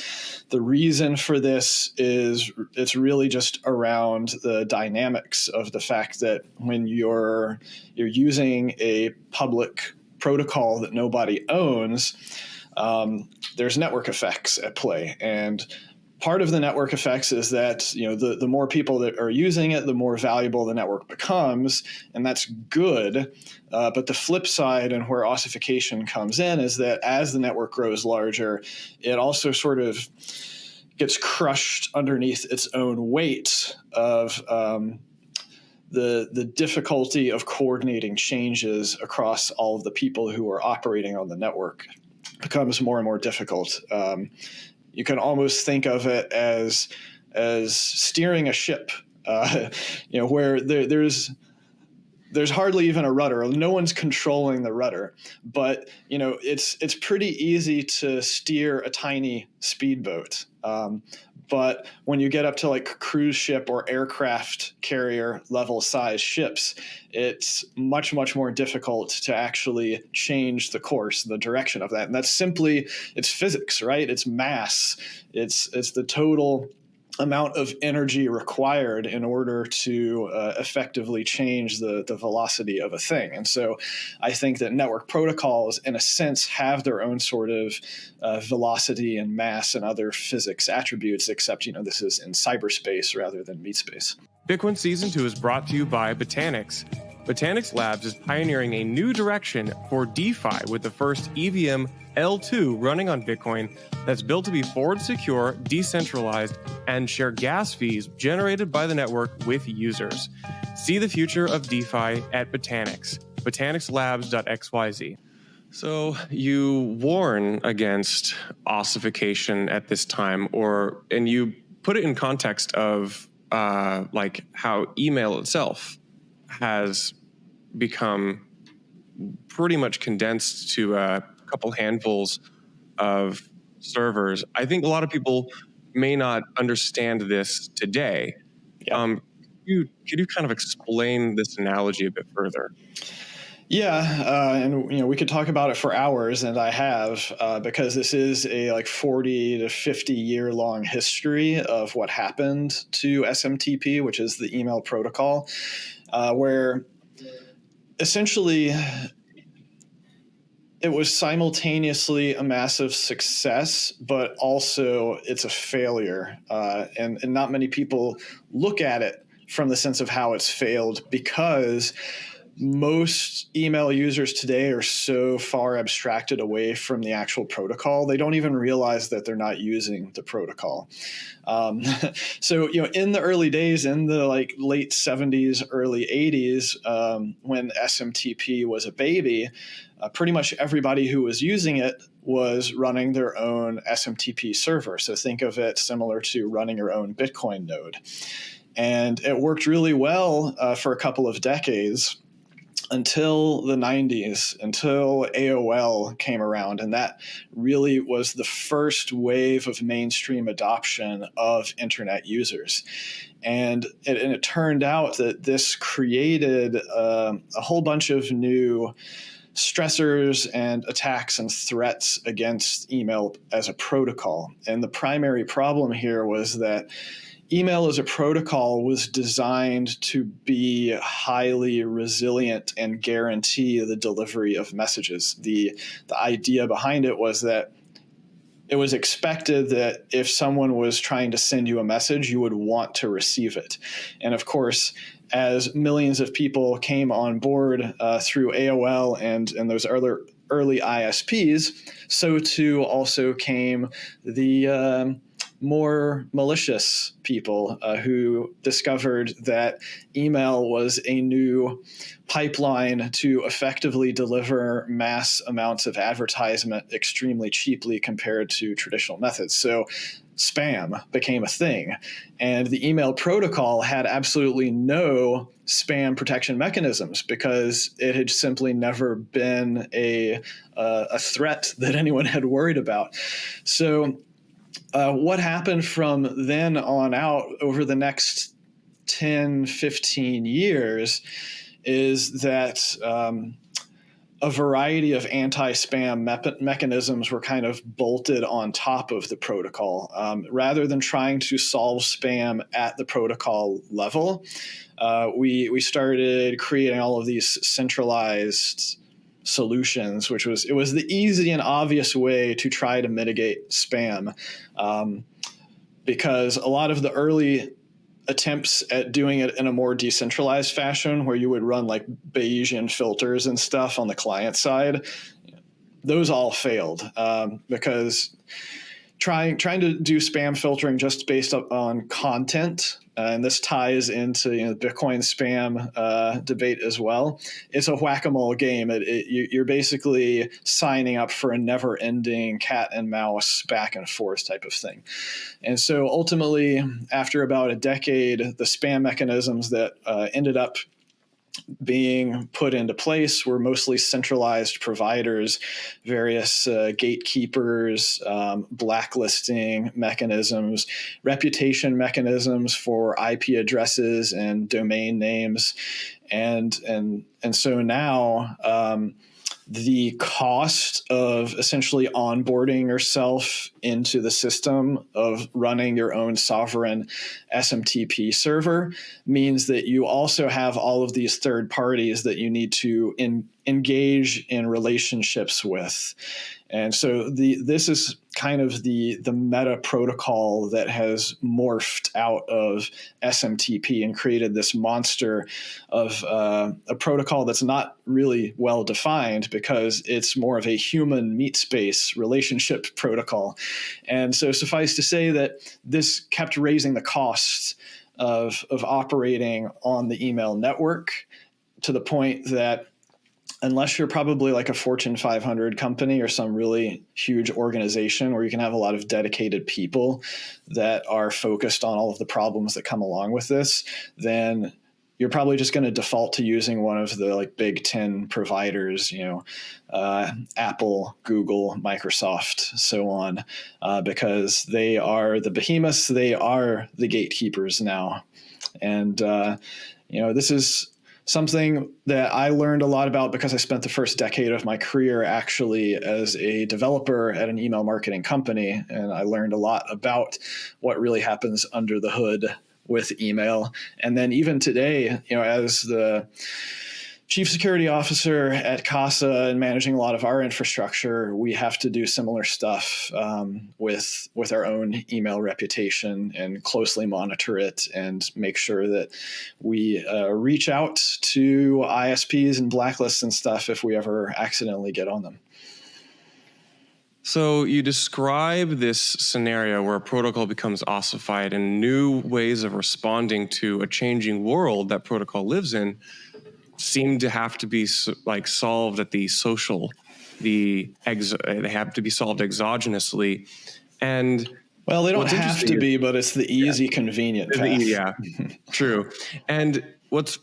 The reason for this is it's really just around the dynamics of the fact that when you're using a public protocol that nobody owns, there's network effects at play. And part of the network effects is that, you know, the more people that are using it, the more valuable the network becomes, and that's good. But the flip side, and where ossification comes in, is that as the network grows larger, it also sort of gets crushed underneath its own weight of the difficulty of coordinating changes across all of the people who are operating on the network becomes more and more difficult. You can almost think of it as steering a ship, you know, where there's hardly even a rudder. No one's controlling the rudder, but you know it's pretty easy to steer a tiny speedboat. But when you get up to like cruise ship or aircraft carrier level size ships, it's much, much more difficult to actually change the course, the direction of that. And that's simply, it's physics, right? It's mass. It's the total amount of energy required in order to effectively change the velocity of a thing. And so I think that network protocols, in a sense, have their own sort of velocity and mass and other physics attributes, except, this is in cyberspace rather than meat space. Bitcoin Season 2 is brought to you by Botanix. Botanix Labs is pioneering a new direction for DeFi with the first EVM L2 running on Bitcoin that's built to be forward secure, decentralized, and share gas fees generated by the network with users. See the future of DeFi at Botanix, botanixlabs.xyz. So you warn against ossification at this time, and you put it in context of like how email itself has become pretty much condensed to a couple handfuls of servers. I think a lot of people may not understand this today. Could you kind of explain this analogy a bit further? Yeah, and we could talk about it for hours, and I have, because this is a like 40 to 50 year long history of what happened to SMTP, which is the email protocol, where essentially it was simultaneously a massive success, but also it's a failure, and not many people look at it from the sense of how it's failed, because most email users today are so far abstracted away from the actual protocol, they don't even realize that they're not using the protocol. So, in the early days, in the late 70s, early 80s, when SMTP was a baby, pretty much everybody who was using it was running their own SMTP server. So think of it similar to running your own Bitcoin node. And it worked really well for a couple of decades, until the 90s, until AOL came around. And that really was the first wave of mainstream adoption of internet users. And it turned out that this created a whole bunch of new stressors and attacks and threats against email as a protocol. And the primary problem here was that email as a protocol was designed to be highly resilient and guarantee the delivery of messages. The idea behind it was that it was expected that if someone was trying to send you a message, you would want to receive it. And of course, as millions of people came on board through AOL and those early ISPs, so too also came the more malicious people who discovered that email was a new pipeline to effectively deliver mass amounts of advertisement extremely cheaply compared to traditional methods. So spam became a thing, and the email protocol had absolutely no spam protection mechanisms because it had simply never been a threat that anyone had worried about. So what happened from then on out over the next 10, 15 years is that a variety of anti-spam mechanisms were kind of bolted on top of the protocol. Rather than trying to solve spam at the protocol level, we started creating all of these centralized solutions, which was the easy and obvious way to try to mitigate spam, because a lot of the early attempts at doing it in a more decentralized fashion, where you would run like Bayesian filters and stuff on the client side, those all failed because trying to do spam filtering just based on content, and this ties into the Bitcoin spam debate as well. It's a whack-a-mole game. You're basically signing up for a never-ending cat and mouse back and forth type of thing. And so ultimately, after about a decade, the spam mechanisms that ended up being put into place were mostly centralized providers, various gatekeepers, blacklisting mechanisms, reputation mechanisms for IP addresses and domain names. And so now the cost of essentially onboarding yourself into the system of running your own sovereign SMTP server means that you also have all of these third parties that you need to engage in relationships with. And so this is kind of the meta protocol that has morphed out of SMTP and created this monster of a protocol that's not really well defined because it's more of a human meat space relationship protocol. And so suffice to say that this kept raising the costs of operating on the email network to the point that unless you're probably like a Fortune 500 company or some really huge organization where you can have a lot of dedicated people that are focused on all of the problems that come along with this, then you're probably just going to default to using one of the like big 10 providers, Apple, Google, Microsoft, so on, because they are the behemoths, they are the gatekeepers now. And, this is something that I learned a lot about because I spent the first decade of my career actually as a developer at an email marketing company. And I learned a lot about what really happens under the hood with email. And then even today, as the chief security officer at CASA and managing a lot of our infrastructure, we have to do similar stuff with our own email reputation and closely monitor it and make sure that we reach out to ISPs and blacklists and stuff if we ever accidentally get on them. So you describe this scenario where a protocol becomes ossified and new ways of responding to a changing world that protocol lives in seem to have to be solved at the social, they have to be solved exogenously. And well, they don't have to be, but it's the easy, convenient path. Yeah, true. And what's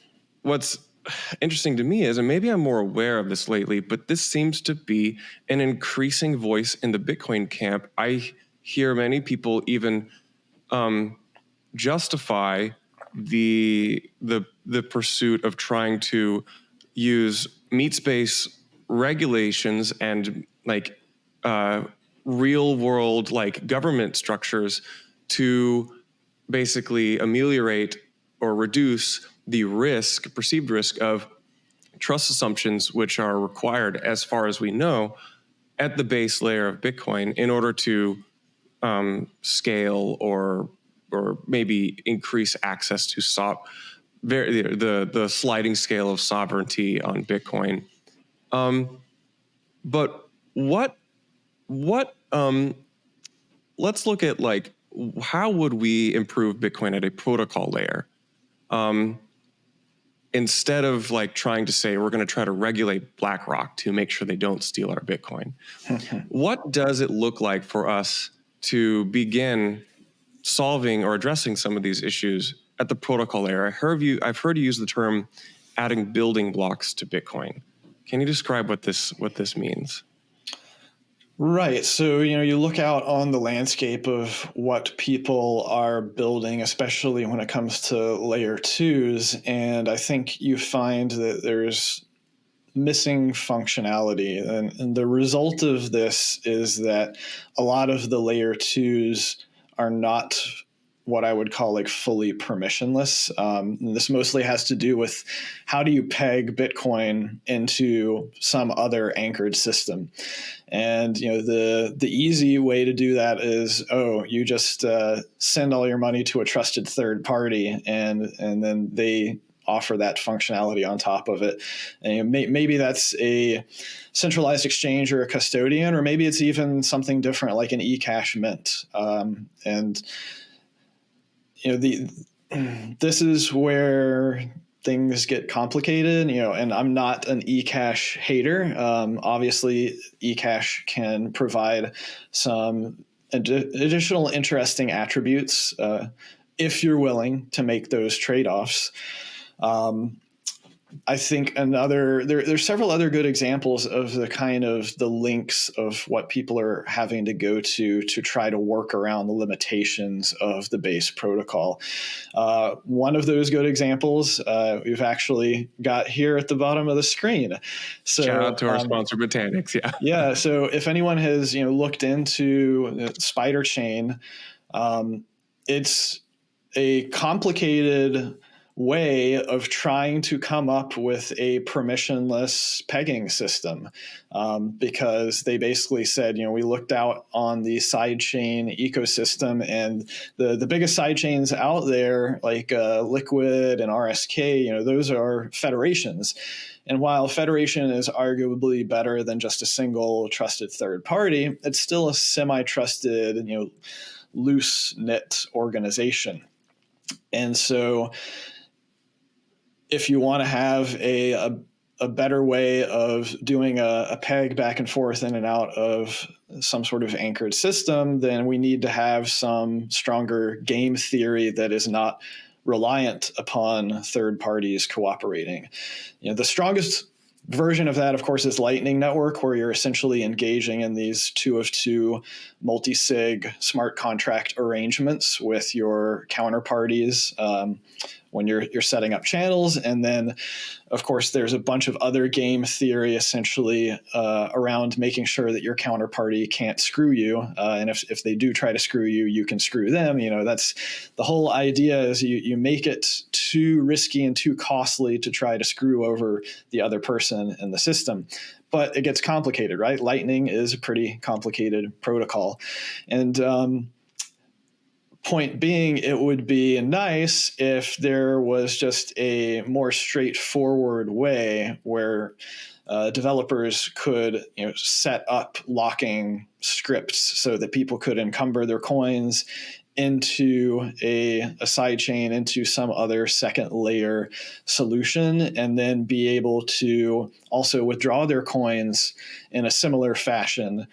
interesting to me is, and maybe I'm more aware of this lately, but this seems to be an increasing voice in the Bitcoin camp. I hear many people even justify the pursuit of trying to use meat space regulations and real world government structures to basically ameliorate or reduce the perceived risk of trust assumptions, which are required, as far as we know, at the base layer of Bitcoin in order to scale or maybe increase access to the sliding scale of sovereignty on Bitcoin. But let's look at how would we improve Bitcoin at a protocol layer? Instead of trying to say we're going to try to regulate BlackRock to make sure they don't steal our Bitcoin. What does it look like for us to begin solving or addressing some of these issues at the protocol layer? I've heard you use the term adding building blocks to Bitcoin. Can you describe what this means? Right. So, you look out on the landscape of what people are building, especially when it comes to layer twos, and I think you find that there's missing functionality. And the result of this is that a lot of the layer twos are not what I would call fully permissionless. This mostly has to do with how do you peg Bitcoin into some other anchored system. And the easy way to do that is, you just send all your money to a trusted third party, and then they offer that functionality on top of it. And maybe that's a centralized exchange or a custodian, or maybe it's even something different like an eCash mint. This is where things get complicated, and I'm not an eCash hater. Obviously, eCash can provide some additional interesting attributes if you're willing to make those trade-offs. I think there's several other good examples of the links of what people are having to go to try to work around the limitations of the base protocol. One of those good examples we've actually got here at the bottom of the screen. So, shout out to our sponsor, Botanics. Yeah. Yeah. So if anyone has looked into Spider Chain, it's a complicated way of trying to come up with a permissionless pegging system, because they basically said, we looked out on the sidechain ecosystem, and the biggest sidechains out there, like Liquid and RSK, those are federations. And while Federation is arguably better than just a single trusted third party, it's still a semi-trusted, loose knit organization. And so if you want to have a better way of doing a peg back and forth in and out of some sort of anchored system, then we need to have some stronger game theory that is not reliant upon third parties cooperating. The strongest version of that, of course, is Lightning Network, where you're essentially engaging in these 2 of 2 multi-sig smart contract arrangements with your counterparties when you're setting up channels. And then, of course, there's a bunch of other game theory essentially around making sure that your counterparty can't screw you. And if they do try to screw you, you can screw them. That's the whole idea, is you make it too risky and too costly to try to screw over the other person in the system. But it gets complicated, right? Lightning is a pretty complicated protocol. And point being, it would be nice if there was just a more straightforward way where developers could set up locking scripts so that people could encumber their coins into a side chain, into some other second layer solution, and then be able to also withdraw their coins in a similar fashion,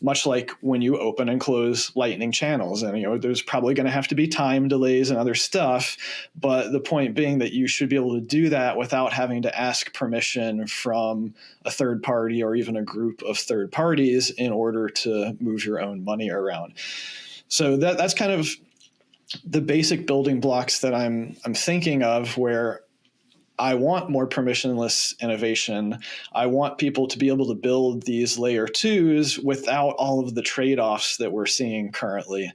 much like when you open and close Lightning channels. And there's probably going to have to be time delays and other stuff, but the point being that you should be able to do that without having to ask permission from a third party or even a group of third parties in order to move your own money around. So that's kind of the basic building blocks that I'm thinking of, where I want more permissionless innovation. I want people to be able to build these layer 2s without all of the trade-offs that we're seeing currently.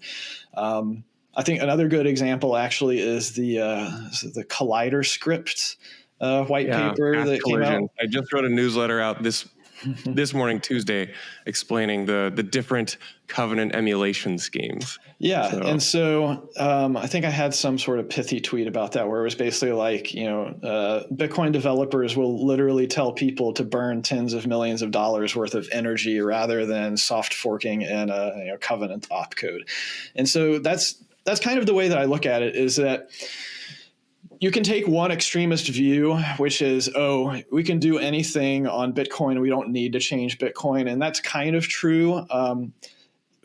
I think another good example actually is the Collider script white paper that came out. I just wrote a newsletter out this morning, Tuesday, explaining the different covenant emulation schemes. Yeah. And so I think I had some sort of pithy tweet about that, where it was basically like, Bitcoin developers will literally tell people to burn tens of millions of dollars worth of energy rather than soft forking in a covenant opcode. And so that's kind of the way that I look at it, is that you can take one extremist view, which is, we can do anything on Bitcoin. We don't need to change Bitcoin. And that's kind of true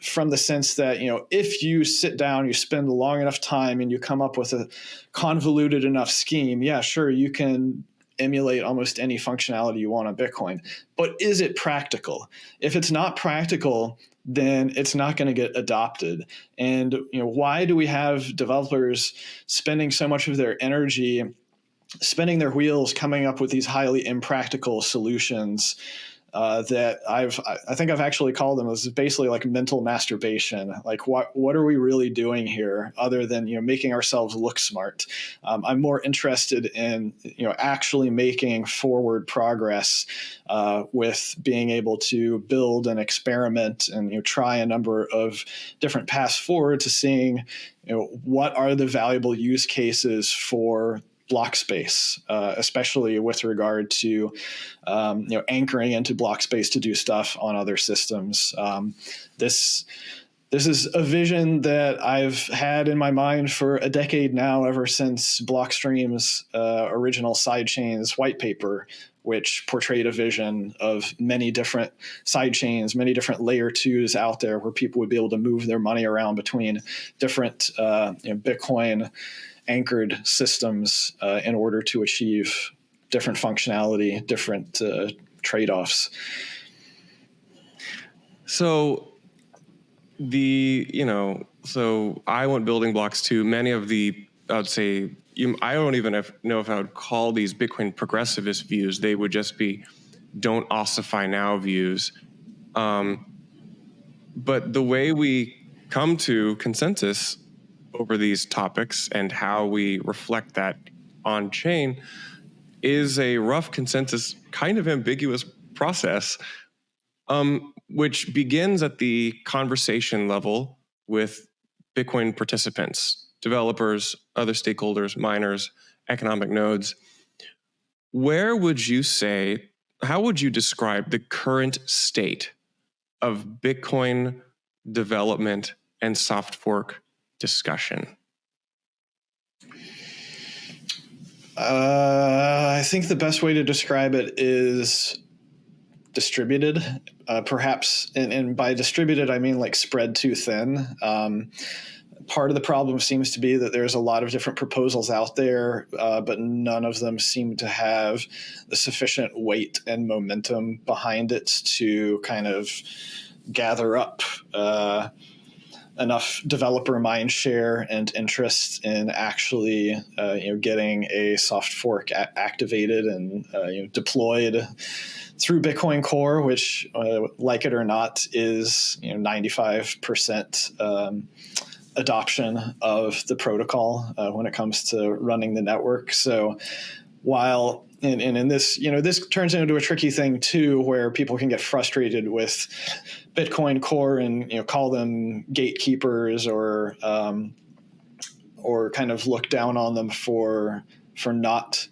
from the sense that, if you sit down, you spend long enough time and you come up with a convoluted enough scheme, yeah, sure, you can emulate almost any functionality you want on Bitcoin. But is it practical? If it's not practical, then it's not going to get adopted. And why do we have developers spending so much of their energy, spinning their wheels, coming up with these highly impractical solutions that I think I've actually called them as basically like mental masturbation? Like, what are we really doing here, other than making ourselves look smart? I'm more interested in actually making forward progress with being able to build and experiment and try a number of different paths forward to seeing what are the valuable use cases for block space, especially with regard to anchoring into block space to do stuff on other systems. This this is a vision that I've had in my mind for a decade now, ever since Blockstream's original sidechains white paper, which portrayed a vision of many different sidechains, many different layer 2s out there where people would be able to move their money around between different Bitcoin anchored systems in order to achieve different functionality, different trade-offs. So so I went building blocks too. Many of the, I'd say, I don't even know if I would call these Bitcoin progressivist views. They would just be don't ossify now views. But the way we come to consensus over these topics and how we reflect that on chain is a rough consensus, kind of ambiguous process, which begins at the conversation level with Bitcoin participants, developers, other stakeholders, miners, economic nodes. Where would you say, how would you describe the current state of Bitcoin development and soft fork discussion? I think the best way to describe it is distributed, perhaps, and by distributed, I mean like spread too thin. Part of the problem seems to be that there's a lot of different proposals out there, but none of them seem to have the sufficient weight and momentum behind it to kind of gather up enough developer mind share and interest in actually getting a soft fork activated and deployed through Bitcoin Core, which, like it or not, is 95% adoption of the protocol when it comes to running the network. So while in this, this turns into a tricky thing too, where people can get frustrated with Bitcoin Core and call them gatekeepers or kind of look down on them for not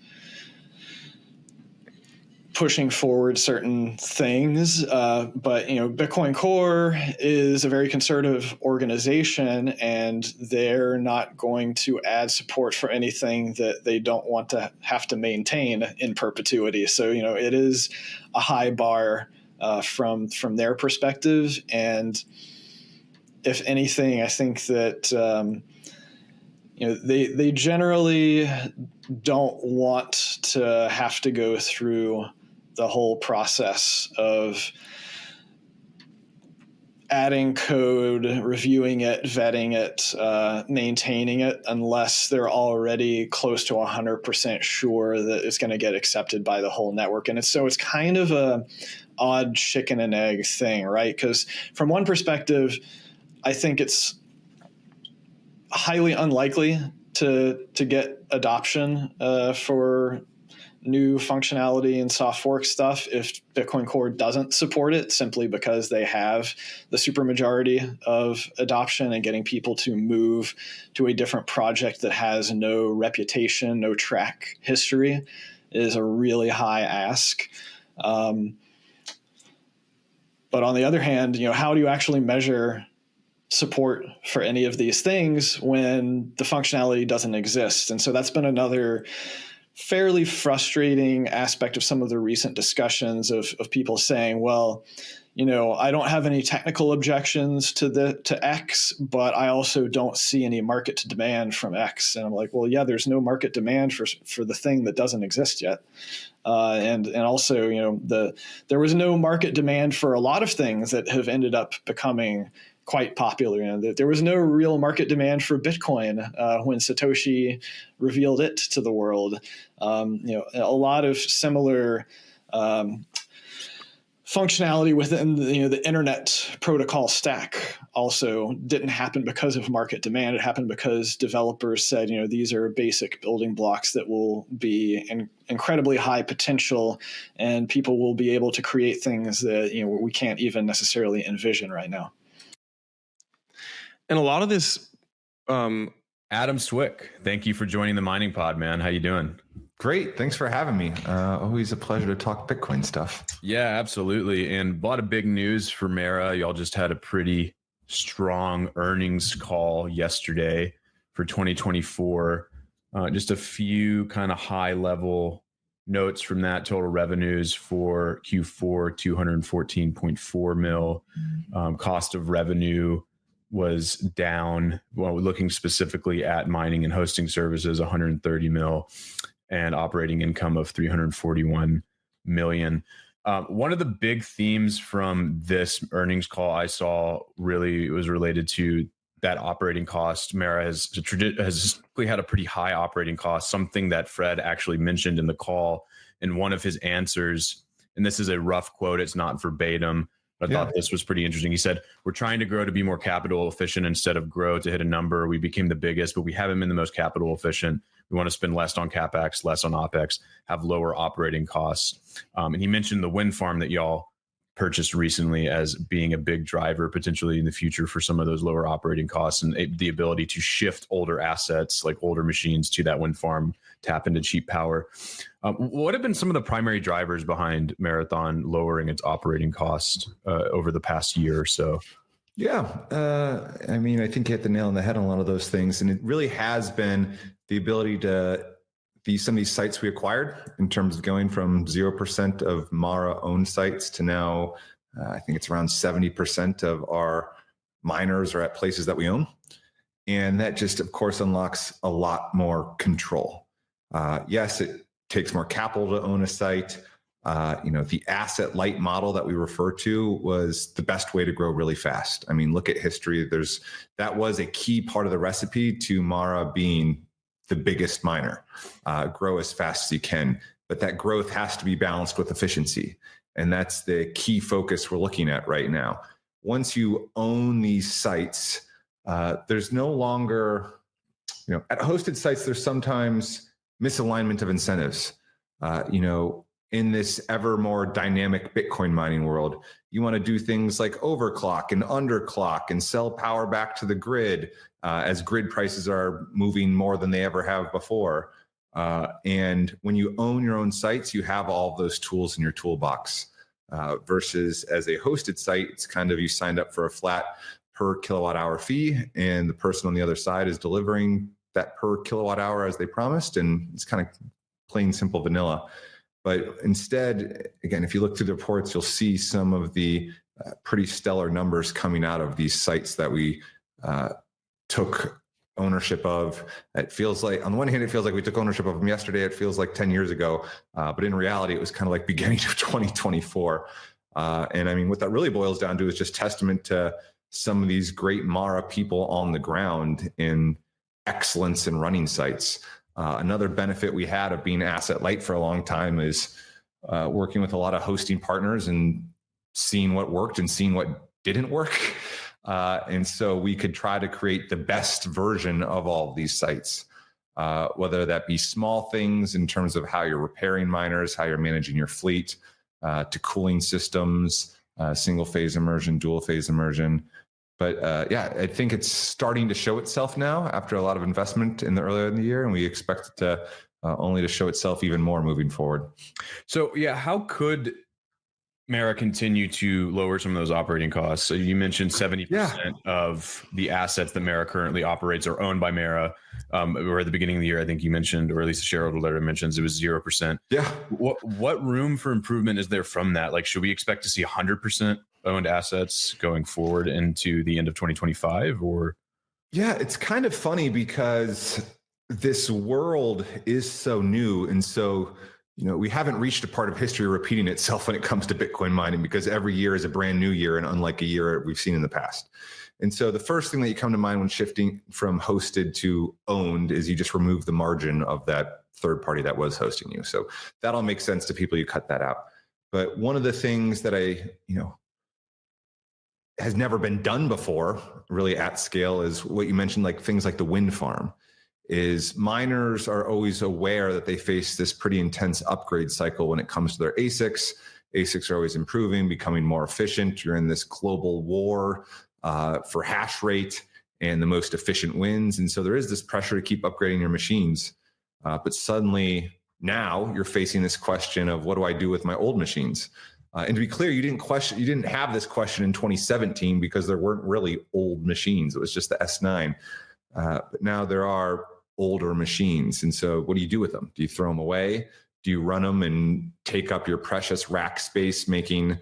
pushing forward certain things. But Bitcoin Core is a very conservative organization, and they're not going to add support for anything that they don't want to have to maintain in perpetuity. So it is a high bar from their perspective. And if anything, I think that they generally don't want to have to go through the whole process of adding code, reviewing it, vetting it, maintaining it, unless they're already close to 100% sure that it's going to get accepted by the whole network. And it's kind of a odd chicken and egg thing, right? Because from one perspective, I think it's highly unlikely to get adoption for new functionality and soft fork stuff if Bitcoin Core doesn't support it, simply because they have the supermajority of adoption, and getting people to move to a different project that has no reputation, no track history is a really high ask. But on the other hand, how do you actually measure support for any of these things when the functionality doesn't exist? And so that's been another fairly frustrating aspect of some of the recent discussions of people saying, well, I don't have any technical objections to X, but I also don't see any market demand from X. And I'm like, well, yeah, there's no market demand for the thing that doesn't exist yet. And also, there was no market demand for a lot of things that have ended up becoming quite popular. There was no real market demand for Bitcoin when Satoshi revealed it to the world. A lot of similar functionality within the internet protocol stack also didn't happen because of market demand. It happened because developers said, these are basic building blocks that will be incredibly high potential, and people will be able to create things that we can't even necessarily envision right now. And a lot of this, Adam Swick, thank you for joining the Mining Pod, man. How you doing? Great. Thanks for having me. Always a pleasure to talk Bitcoin stuff. Yeah, absolutely. And a lot of big news for Mara. Y'all just had a pretty strong earnings call yesterday for 2024. Just a few kind of high level notes from that. Total revenues for Q4, 214.4 mil. Cost of revenue was down. Well, looking specifically at mining and hosting services, 130 mil, and operating income of 341 million. One of the big themes from this earnings call I saw really was related to that operating cost. Mara has historically had a pretty high operating cost, something that Fred actually mentioned in the call in one of his answers. And this is a rough quote, it's not verbatim, but I thought this was pretty interesting. He said, "We're trying to grow to be more capital efficient instead of grow to hit a number. We became the biggest, but we haven't been the most capital efficient. We want to spend less on CapEx, less on OpEx, have lower operating costs." And he mentioned the wind farm that y'all purchased recently as being a big driver potentially in the future for some of those lower operating costs and the ability to shift older assets like older machines to that wind farm, tap into cheap power. What have been some of the primary drivers behind Marathon lowering its operating costs over the past year or so? Yeah, I mean, I think you hit the nail on the head on a lot of those things. And it really has been the ability to some of these sites we acquired in terms of going from 0% of Mara owned sites to now, I think it's around 70% of our miners are at places that we own. And that just, of course, unlocks a lot more control. Yes, it takes more capital to own a site. The asset light model that we refer to was the best way to grow really fast. I mean, look at history. That was a key part of the recipe to Mara being the biggest miner. Grow as fast as you can, but that growth has to be balanced with efficiency. And that's the key focus we're looking at right now. Once you own these sites, there's no longer, at hosted sites, there's sometimes misalignment of incentives. In this ever more dynamic Bitcoin mining world, you want to do things like overclock and underclock and sell power back to the grid as grid prices are moving more than they ever have before. And when you own your own sites, you have all of those tools in your toolbox versus as a hosted site, it's kind of you signed up for a flat per kilowatt hour fee and the person on the other side is delivering that per kilowatt hour as they promised. And it's kind of plain simple vanilla. But instead, again, if you look through the reports, you'll see some of the pretty stellar numbers coming out of these sites that we took ownership of. It feels like, on the one hand, it feels like we took ownership of them yesterday. It feels like 10 years ago. But in reality, it was kind of like beginning of 2024. And I mean, what that really boils down to is just testament to some of these great Mara people on the ground in excellence in running sites. Another benefit we had of being asset light for a long time is working with a lot of hosting partners and seeing what worked and seeing what didn't work. And so we could try to create the best version of all of these sites, whether that be small things in terms of how you're repairing miners, how you're managing your fleet, to cooling systems, single phase immersion, dual phase immersion. But I think it's starting to show itself now after a lot of investment earlier in the year, and we expect it to only to show itself even more moving forward. So how could Mara continue to lower some of those operating costs? So you mentioned 70% of the assets that Mara currently operates are owned by Mara. Or at the beginning of the year, I think you mentioned, or at least the shareholder letter mentions, it was 0%. Yeah. What room for improvement is there from that? Like, should we expect to see 100% owned assets going forward into the end of 2025? Or it's kind of funny because this world is so new, and so we haven't reached a part of history repeating itself when it comes to Bitcoin mining, because every year is a brand new year, and unlike a year we've seen in the past. And so the first thing that you come to mind when shifting from hosted to owned is you just remove the margin of that third party that was hosting you. So that all makes sense to people. You cut that out. But one of the things that has never been done before really at scale is what you mentioned, like things like the wind farm. Is miners are always aware that they face this pretty intense upgrade cycle when it comes to their ASICs. ASICs are always improving, becoming more efficient. You're in this global war for hash rate and the most efficient wins. And so there is this pressure to keep upgrading your machines. But suddenly now you're facing this question of, what do I do with my old machines? And to be clear, you didn't have this question in 2017 because there weren't really old machines. It was just the S9. But now there are older machines. And so what do you do with them? Do you throw them away? Do you run them and take up your precious rack space making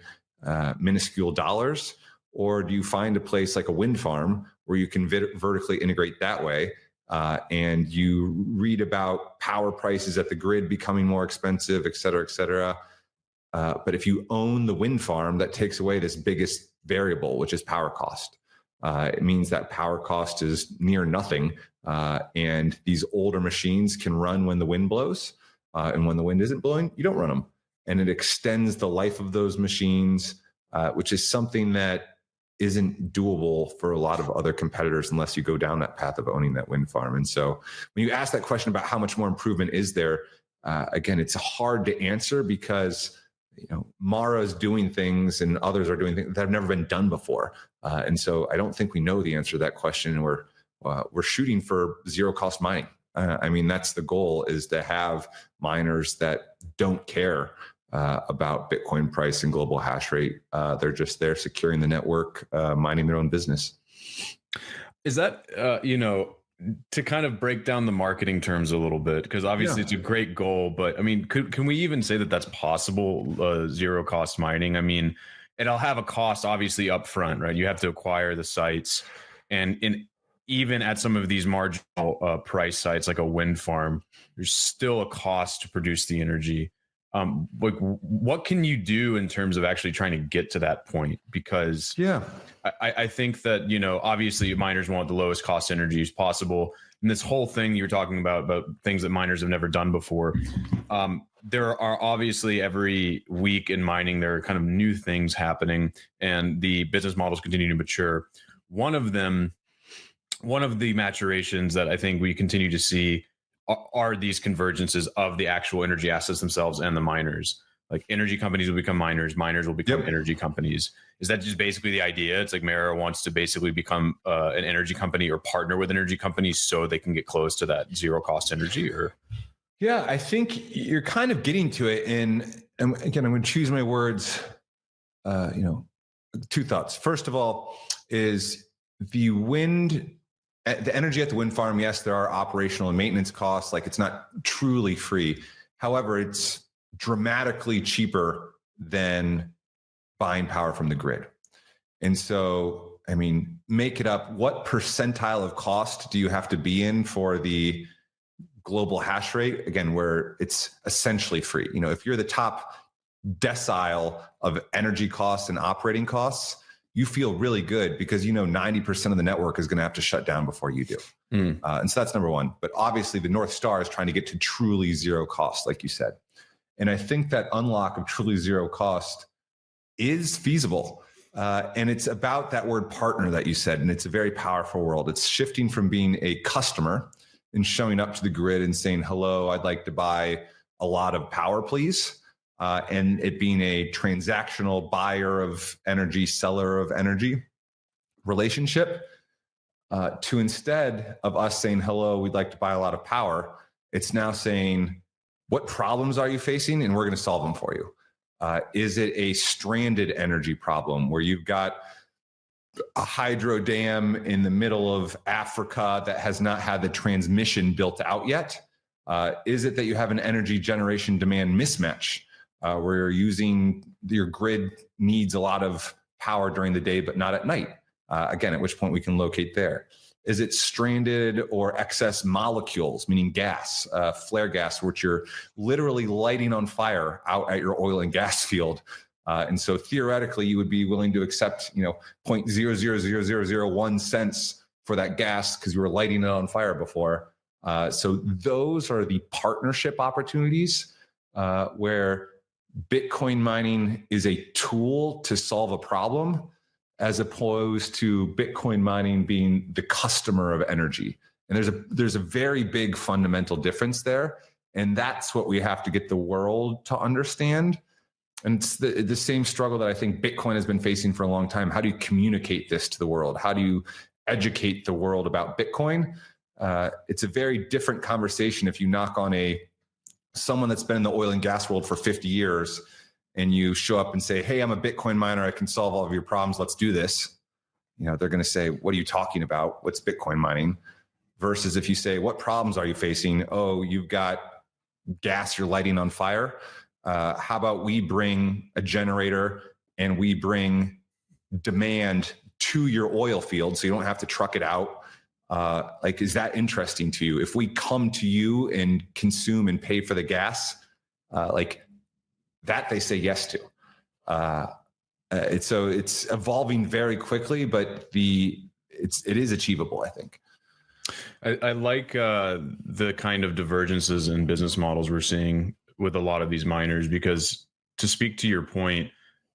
minuscule dollars? Or do you find a place like a wind farm where you can vertically integrate that way? And you read about power prices at the grid becoming more expensive, et cetera, et cetera. But if you own the wind farm, that takes away this biggest variable, which is power cost. It means that power cost is near nothing. And these older machines can run when the wind blows. And when the wind isn't blowing, you don't run them. And it extends the life of those machines, which is something that isn't doable for a lot of other competitors unless you go down that path of owning that wind farm. And so when you ask that question about how much more improvement is there, again, it's hard to answer because Mara is doing things and others are doing things that have never been done before. And so I don't think we know the answer to that question. And we're shooting for zero cost mining. I mean, that's the goal, is to have miners that don't care about Bitcoin price and global hash rate. They're just there securing the network, minding their own business. Is that, to kind of break down the marketing terms a little bit, because obviously it's a great goal, but I mean, can we even say that that's possible, zero cost mining? I mean, it'll have a cost obviously up front, right? You have to acquire the sites, and even at some of these marginal price sites like a wind farm, there's still a cost to produce the energy. Like, what can you do in terms of actually trying to get to that point? Because I think that, obviously miners want the lowest cost energy as possible. And this whole thing you're talking about things that miners have never done before. There are obviously every week in mining, there are kind of new things happening and the business models continue to mature. One of the maturations that I think we continue to see are these convergences of the actual energy assets themselves and the miners. Like, energy companies will become miners, miners will become energy companies. Is that just basically the idea? It's like Mara wants to basically become an energy company or partner with energy companies so they can get close to that zero cost energy? Or yeah, I think you're kind of getting to it. And again, I'm going to choose my words. Two thoughts. First of all, is the energy at the wind farm, yes, there are operational and maintenance costs. Like, it's not truly free. However, it's dramatically cheaper than buying power from the grid. And so, I mean, make it up. What percentile of cost do you have to be in for the global hash rate? Again, where it's essentially free. If you're the top decile of energy costs and operating costs, you feel really good because 90% of the network is going to have to shut down before you do. And so that's number one. But obviously the North Star is trying to get to truly zero cost, like you said. And I think that unlock of truly zero cost is feasible. And it's about that word partner that you said. And it's a very powerful world. It's shifting from being a customer and showing up to the grid and saying, hello, I'd like to buy a lot of power, please. And it being a transactional buyer of energy, seller of energy relationship, to instead of us saying, hello, we'd like to buy a lot of power, it's now saying, what problems are you facing? And we're going to solve them for you. Is it a stranded energy problem where you've got a hydro dam in the middle of Africa that has not had the transmission built out yet? Is it that you have an energy generation demand mismatch? Where your grid needs a lot of power during the day, but not at night. Again, at which point we can locate there. Is it stranded or excess molecules, meaning gas, flare gas, which you're literally lighting on fire out at your oil and gas field? And so theoretically, you would be willing to accept, 0.00001 cents for that gas because you were lighting it on fire before. So those are the partnership opportunities where Bitcoin mining is a tool to solve a problem, as opposed to Bitcoin mining being the customer of energy. And there's a very big fundamental difference there. And that's what we have to get the world to understand. And it's the same struggle that I think Bitcoin has been facing for a long time. How do you communicate this to the world? How do you educate the world about Bitcoin? It's a very different conversation if you knock on someone that's been in the oil and gas world for 50 years and you show up and say, hey, I'm a Bitcoin miner, I can solve all of your problems, let's do this. They're going to say, what are you talking about? What's Bitcoin mining? Versus if you say, what problems are you facing? Oh, you've got gas you're lighting on fire. How about we bring a generator and we bring demand to your oil field so you don't have to truck it out? Is that interesting to you? If we come to you and consume and pay for the gas, that they say yes to. It's evolving very quickly, but it is achievable, I think. I like the kind of divergences in business models we're seeing with a lot of these miners, because to speak to your point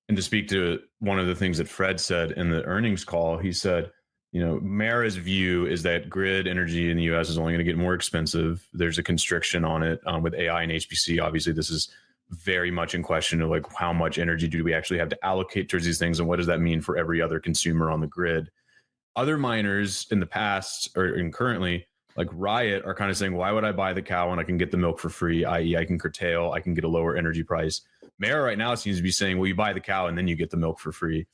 and to speak to one of the things that Fred said in the earnings call, he said, Mara's view is that grid energy in the US is only going to get more expensive. There's a constriction on it with AI and HPC. Obviously, this is very much in question of how much energy do we actually have to allocate towards these things, and what does that mean for every other consumer on the grid? Other miners in the past or currently, like Riot, are kind of saying, why would I buy the cow when I can get the milk for free, i.e. I can curtail, I can get a lower energy price. Mara right now seems to be saying, well, you buy the cow and then you get the milk for free.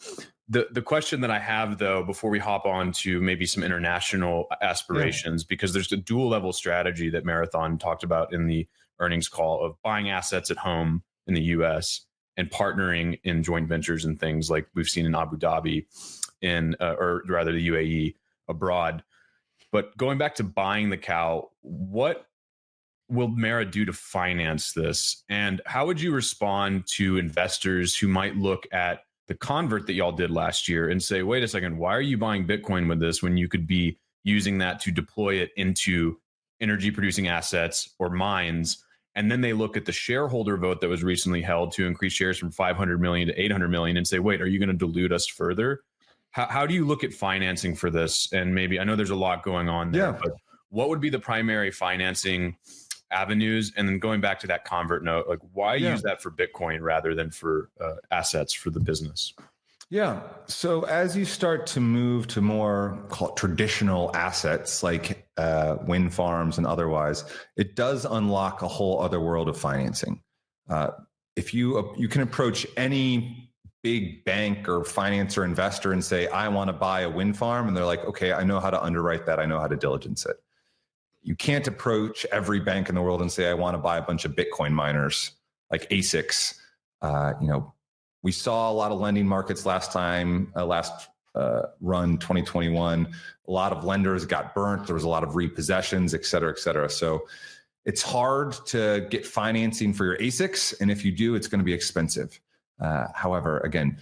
The question that I have, though, before we hop on to maybe some international aspirations, because there's a dual level strategy that Marathon talked about in the earnings call of buying assets at home in the US and partnering in joint ventures and things like we've seen in Abu Dhabi, or rather the UAE abroad. But going back to buying the cow, what will Mara do to finance this? And how would you respond to investors who might look at the convert that y'all did last year and say, wait a second, why are you buying Bitcoin with this when you could be using that to deploy it into energy producing assets or mines? And then they look at the shareholder vote that was recently held to increase shares from 500 million to 800 million and say, wait, are you going to dilute us further? How do you look at financing for this? And maybe, I know there's a lot going on there, but what would be the primary financing avenues? And then going back to that convert note, why use that for Bitcoin rather than for assets for the business? Yeah. So as you start to move to more traditional assets like wind farms and otherwise, it does unlock a whole other world of financing. If you can approach any big bank or finance or investor and say, I want to buy a wind farm. And they're like, okay, I know how to underwrite that. I know how to diligence it. You can't approach every bank in the world and say, I want to buy a bunch of Bitcoin miners like ASICs. We saw a lot of lending markets last run 2021. A lot of lenders got burnt. There was a lot of repossessions, et cetera, et cetera. So it's hard to get financing for your ASICs. And if you do, it's going to be expensive. However, again,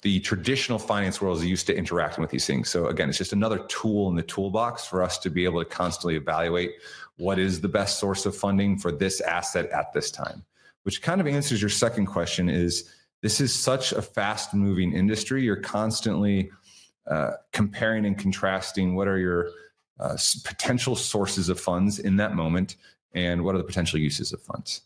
the traditional finance world is used to interacting with these things. So again, it's just another tool in the toolbox for us to be able to constantly evaluate what is the best source of funding for this asset at this time, which kind of answers your second question. Is this is such a fast moving industry. You're constantly comparing and contrasting what are your potential sources of funds in that moment and what are the potential uses of funds.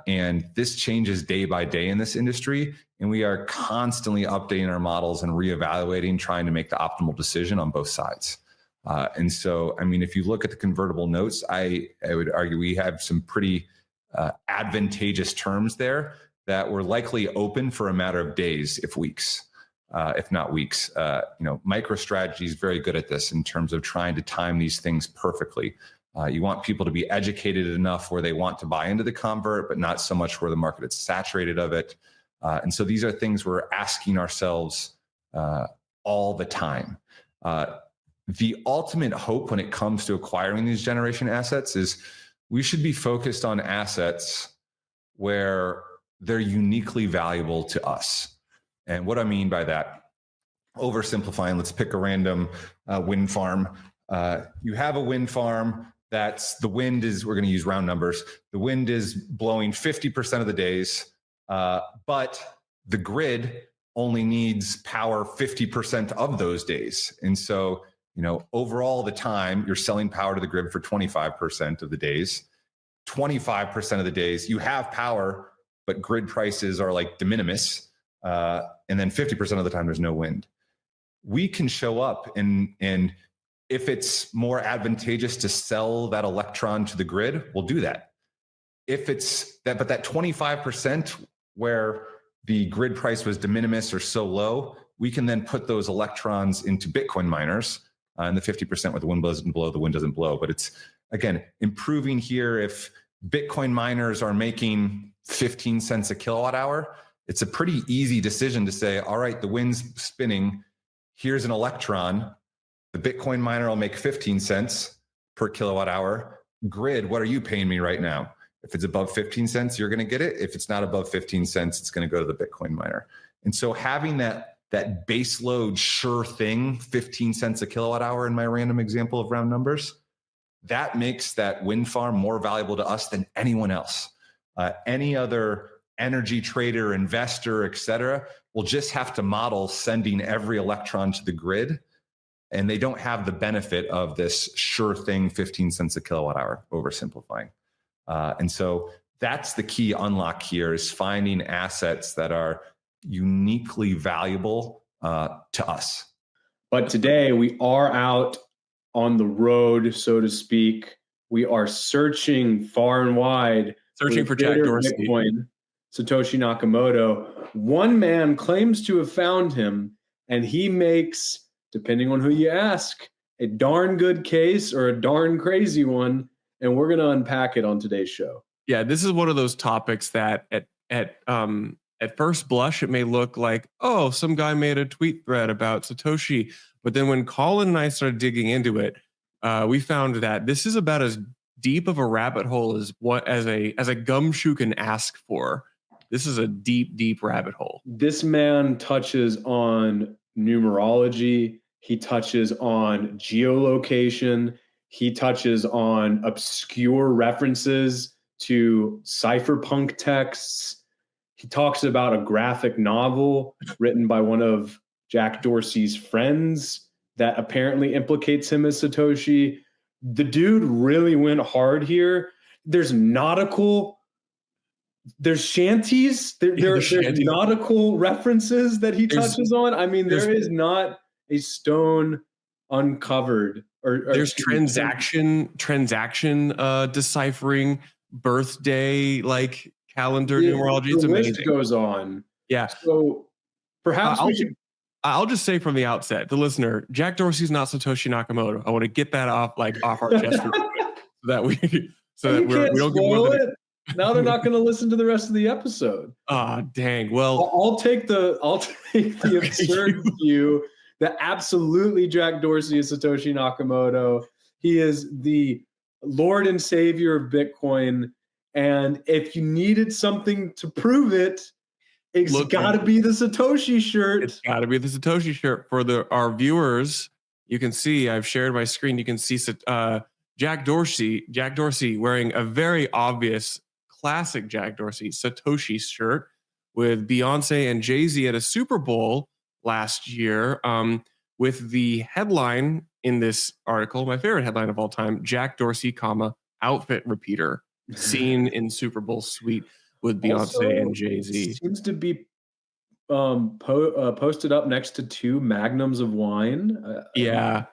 And this changes day by day in this industry. And we are constantly updating our models and reevaluating, trying to make the optimal decision on both sides. And so, I mean, if you look at the convertible notes, I would argue we have some pretty advantageous terms there that were likely open for a matter of days, if not weeks. MicroStrategy is very good at this in terms of trying to time these things perfectly. You want people to be educated enough where they want to buy into the convert, but not so much where the market is saturated of it. And so these are things we're asking ourselves all the time. The ultimate hope when it comes to acquiring these generation assets is we should be focused on assets where they're uniquely valuable to us. And what I mean by that, oversimplifying, let's pick a random wind farm. You have a wind farm that's the wind is, we're going to use round numbers. The wind is blowing 50% of the days, but the grid only needs power 50% of those days. And so, overall the time you're selling power to the grid for 25% of the days, 25% of the days you have power, but grid prices are like de minimis. And then 50% of the time there's no wind. We can show up and if it's more advantageous to sell that electron to the grid, we'll do that. If it's that, but that 25%, where the grid price was de minimis or so low, we can then put those electrons into Bitcoin miners, and the 50% where the wind doesn't blow, the wind doesn't blow. But it's, again, improving here. If Bitcoin miners are making 15 cents a kilowatt hour, it's a pretty easy decision to say, all right, the wind's spinning, here's an electron. The Bitcoin miner will make 15 cents per kilowatt hour. Grid, what are you paying me right now? If it's above 15 cents, you're going to get it. If it's not above 15 cents, it's going to go to the Bitcoin miner. And so having that base load sure thing, 15 cents a kilowatt hour in my random example of round numbers, that makes that wind farm more valuable to us than anyone else. Any other energy trader, investor, et cetera, will just have to model sending every electron to the grid, and they don't have the benefit of this sure thing 15 cents a kilowatt hour, oversimplifying. And so that's the key unlock here, is finding assets that are uniquely valuable to us. But today we are out on the road, so to speak. We are searching far and wide. Searching for Jack Dorsey. Bitcoin, Satoshi Nakamoto. One man claims to have found him, and he makes, depending on who you ask, a darn good case or a darn crazy one. And we're going to unpack it on today's show. Yeah, this is one of those topics that at first blush, it may look like, oh, some guy made a tweet thread about Satoshi. But then when Colin and I started digging into it, we found that this is about as deep of a rabbit hole as a gumshoe can ask for. This is a deep, deep rabbit hole. This man touches on numerology. He touches on geolocation. He touches on obscure references to cypherpunk texts. He talks about a graphic novel written by one of Jack Dorsey's friends that apparently implicates him as Satoshi. The dude really went hard here. There's shanties. There's nautical references that he touches on. I mean, there is not a stone uncovered. There's transaction deciphering, birthday like calendar numerology. It's amazing. The list goes on. Yeah. So perhaps I'll just say from the outset, the listener, Jack Dorsey's not Satoshi Nakamoto. I want to get that off our chest real quick, so that we don't get more than it. Now they're not going to listen to the rest of the episode. Ah, dang. Well, I'll take the absurd view that absolutely Jack Dorsey is Satoshi Nakamoto. He is the Lord and Savior of Bitcoin. And if you needed something to prove it, it's got to be the Satoshi shirt. It's got to be the Satoshi shirt. For our viewers, you can see, I've shared my screen. You can see Jack Dorsey wearing a very obvious classic Jack Dorsey Satoshi shirt with Beyonce and Jay-Z at a Super Bowl last year, with the headline in this article, my favorite headline of all time, Jack Dorsey, outfit repeater, seen in Super Bowl suite with Beyonce Also, and Jay-Z. Seems to be posted up next to 2 magnums of wine. Yeah.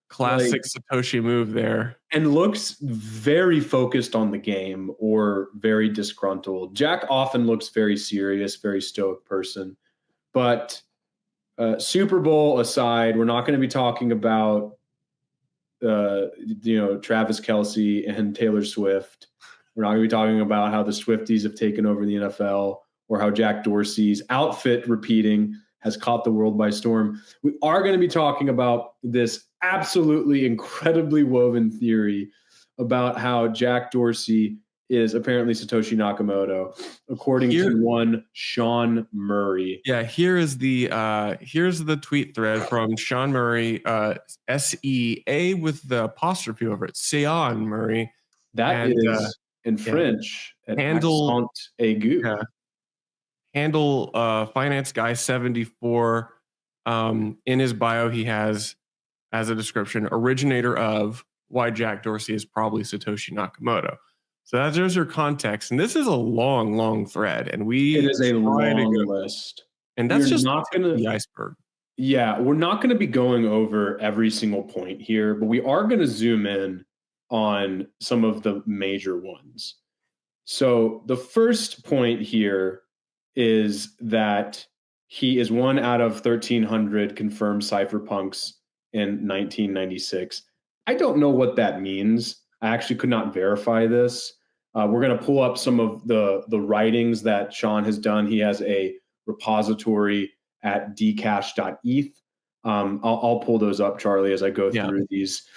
Classic Satoshi move there. And looks very focused on the game or very disgruntled. Jack often looks very serious, very stoic person. But Super Bowl aside, we're not going to be talking about Travis Kelce and Taylor Swift. We're not going to be talking about how the Swifties have taken over the NFL or how Jack Dorsey's outfit repeating has caught the world by storm. We are going to be talking about this absolutely incredibly woven theory about how Jack Dorsey is apparently Satoshi Nakamoto, according to one Sean Murray. Yeah, here's the tweet thread from Sean Murray, SEA with the apostrophe over it, Sean Murray. That is in French. Handle aigu. Yeah. Handle finance guy 74. In his bio, he has as a description, originator of why Jack Dorsey is probably Satoshi Nakamoto. So there's your context. And this is a long, long thread. And it is a long list. And that's just not the iceberg. Yeah, we're not going to be going over every single point here, but we are going to zoom in on some of the major ones. So the first point here is that he is one out of 1,300 confirmed cypherpunks in 1996. I don't know what that means. I actually could not verify this. We're going to pull up some of the writings that Sean has done. He has a repository at dcache.eth. I'll pull those up, Charlie, as I go through these.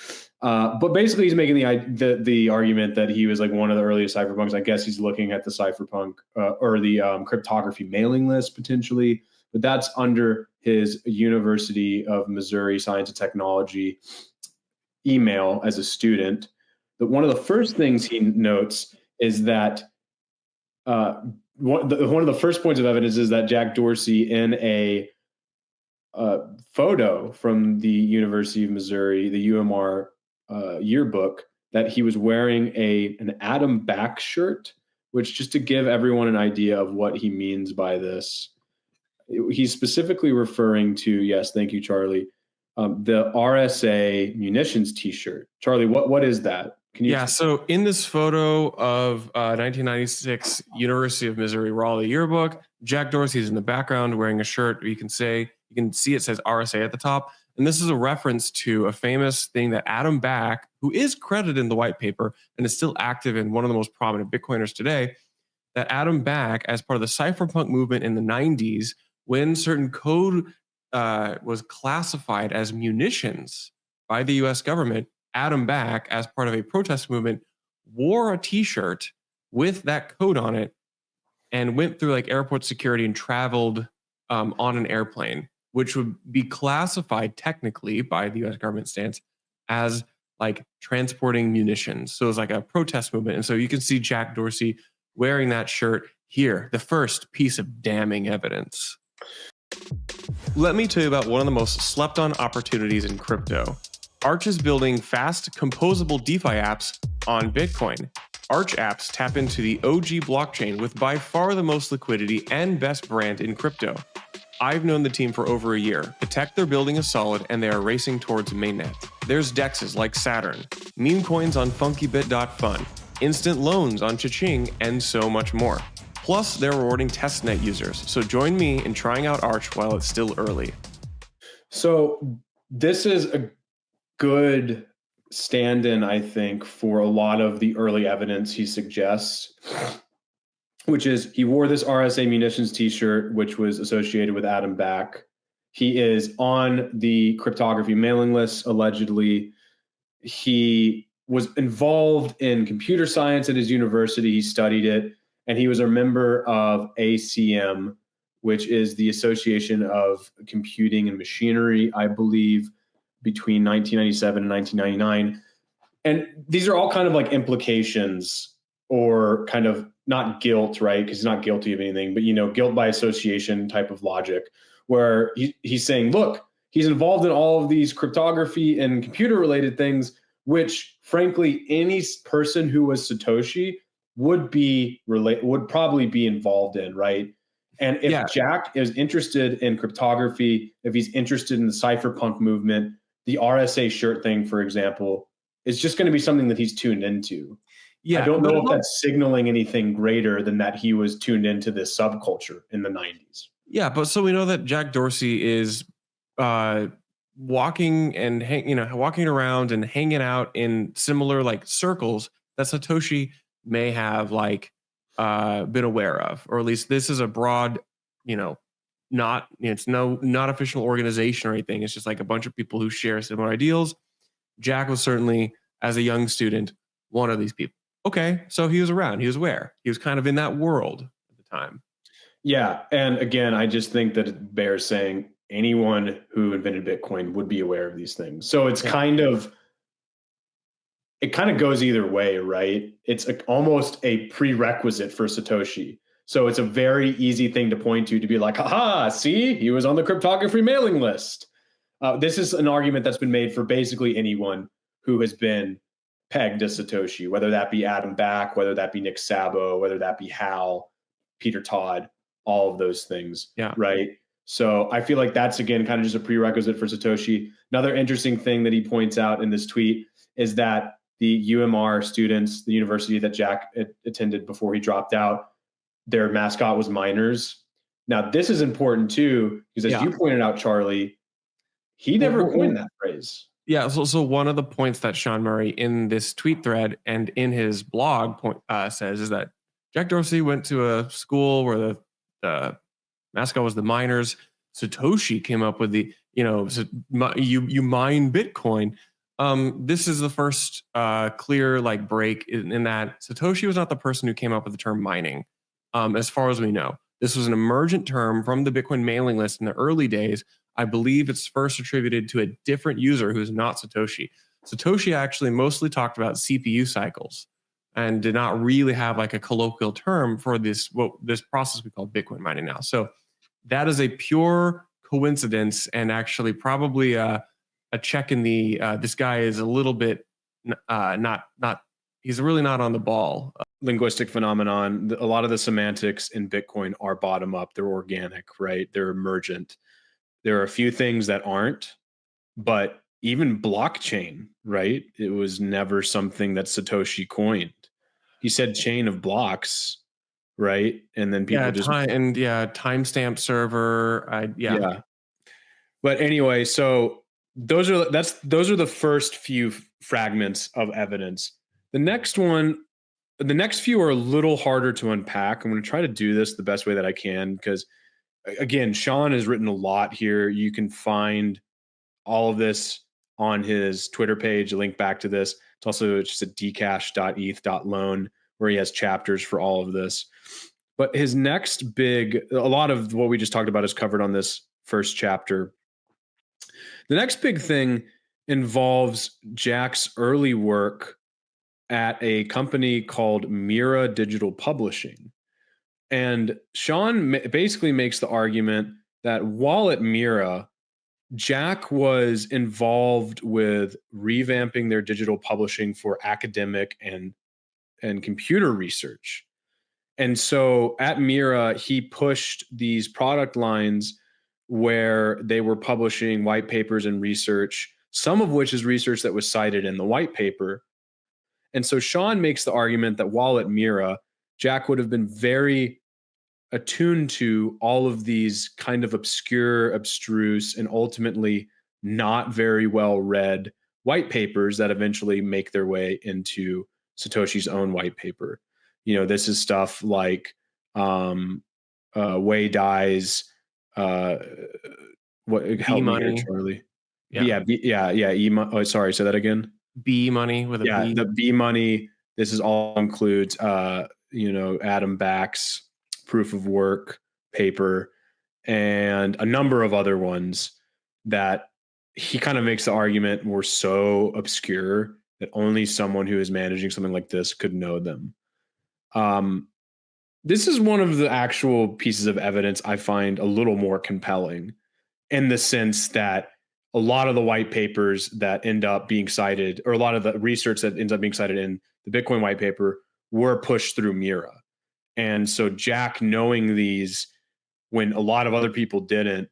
But basically, he's making the argument that he was like one of the earliest cypherpunks. I guess he's looking at the cypherpunk or the cryptography mailing list potentially, but that's under his University of Missouri Science and Technology email as a student. But one of the first things he notes is that one of the first points of evidence is that Jack Dorsey, in a photo from the University of Missouri, the UMR yearbook, that he was wearing an Adam Back shirt, which, just to give everyone an idea of what he means by this, he's specifically referring to, yes, thank you, Charlie, the RSA munitions t-shirt. Charlie, what is that? Can you so in this photo of 1996 University of Missouri Raleigh yearbook, Jack Dorsey is in the background wearing a shirt. You can see it says RSA at the top. And this is a reference to a famous thing that Adam Back, who is credited in the white paper and is still active and one of the most prominent Bitcoiners today, that Adam Back, as part of the cypherpunk movement in the 90s, when certain code was classified as munitions by the US government, Adam Back, as part of a protest movement, wore a t-shirt with that code on it and went through like airport security and traveled on an airplane, which would be classified technically by the US government stance as like transporting munitions. So it was like a protest movement. And so you can see Jack Dorsey wearing that shirt here, the first piece of damning evidence. Let me tell you about one of the most slept on opportunities in crypto. Arch is building fast, composable DeFi apps on Bitcoin. Arch apps tap into the OG blockchain with by far the most liquidity and best brand in crypto. I've known the team for over a year. The tech they're building is solid, and they are racing towards mainnet. There's dexes like Saturn, meme coins on funkybit.fun, instant loans on Cha-Ching, and so much more. Plus, they're rewarding testnet users, so join me in trying out Arch while it's still early. So this is a good stand-in, I think, for a lot of the early evidence he suggests, which is he wore this RSA munitions t-shirt, which was associated with Adam Back. He is on the cryptography mailing list, allegedly. He was involved in computer science at his university. He studied it, and he was a member of ACM, which is the Association of Computing and Machinery, I believe, between 1997 and 1999. And these are all kind of like implications, or kind of not guilt, right? Because he's not guilty of anything, but, guilt by association type of logic, where he's saying, look, he's involved in all of these cryptography and computer related things, which frankly, any person who was Satoshi would probably be involved in, right? And if Jack is interested in cryptography, if he's interested in the cypherpunk movement, the RSA shirt thing, for example, is just going to be something that he's tuned into. I don't know if that's signaling anything greater than that he was tuned into this subculture in the 90s. Yeah, but so we know that Jack Dorsey is walking around and hanging out in similar like circles that Satoshi may have been aware of, or at least this is a broad, not official organization or anything. It's just like a bunch of people who share similar ideals. Jack was certainly, as a young student, one of these people. Okay, so he was around, he was aware, he was kind of in that world at the time. Yeah, and again, I just think that it bears saying anyone who invented Bitcoin would be aware of these things. So it's kind of goes either way, right? It's almost a prerequisite for Satoshi. So it's a very easy thing to point to be like, haha, see, he was on the cryptography mailing list. This is an argument that's been made for basically anyone who has been pegged as Satoshi, whether that be Adam Back, whether that be Nick Szabo, whether that be Hal, Peter Todd, all of those things, right? So I feel like that's, again, kind of just a prerequisite for Satoshi. Another interesting thing that he points out in this tweet is that the UMR students, the university that Jack attended before he dropped out, their mascot was miners. Now, this is important too, because as you pointed out, Charlie, he never coined that phrase. Yeah. So one of the points that Sean Murray in this tweet thread and in his blog says is that Jack Dorsey went to a school where the mascot was the miners. Satoshi came up with the, you mine Bitcoin. This is the first clear break in that Satoshi was not the person who came up with the term mining. As far as we know, this was an emergent term from the Bitcoin mailing list in the early days. I believe it's first attributed to a different user who's not Satoshi. Satoshi actually mostly talked about CPU cycles and did not really have a colloquial term for this process we call Bitcoin mining now. So that is a pure coincidence and actually probably a check in the this guy is a little bit he's really not on the ball. Linguistic phenomenon. A lot of the semantics in Bitcoin are bottom up. They're organic, right? They're emergent. There are a few things that aren't, but even blockchain, right? It was never something that Satoshi coined. He said chain of blocks, right? And then people timestamp server. Yeah. But anyway, so those are the first few fragments of evidence. The next few are a little harder to unpack. I'm going to try to do this the best way that I can because, again, Sean has written a lot here. You can find all of this on his Twitter page, a link back to this. It's also just at dcash.eth.loan where he has chapters for all of this. But his next a lot of what we just talked about is covered on this first chapter. The next big thing involves Jack's early work at a company called Mira Digital Publishing. And Sean basically makes the argument that while at Mira, Jack was involved with revamping their digital publishing for academic and computer research. And so at Mira, he pushed these product lines where they were publishing white papers and research, some of which is research that was cited in the white paper. And so Sean makes the argument that while at Mira, Jack would have been very attuned to all of these kind of obscure, abstruse, and ultimately not very well read white papers that eventually make their way into Satoshi's own white paper. This is stuff like Wei Dai's help me here, Charlie. Sorry, say that again. B money with a B. The B money. This is all includes Adam Back's proof of work paper and a number of other ones that he kind of makes the argument were so obscure that only someone who is managing something like this could know them. This is one of the actual pieces of evidence I find a little more compelling in the sense that a lot of the white papers that end up being cited, or a lot of the research that ends up being cited in the Bitcoin white paper, were pushed through Mira. And so Jack knowing these when a lot of other people didn't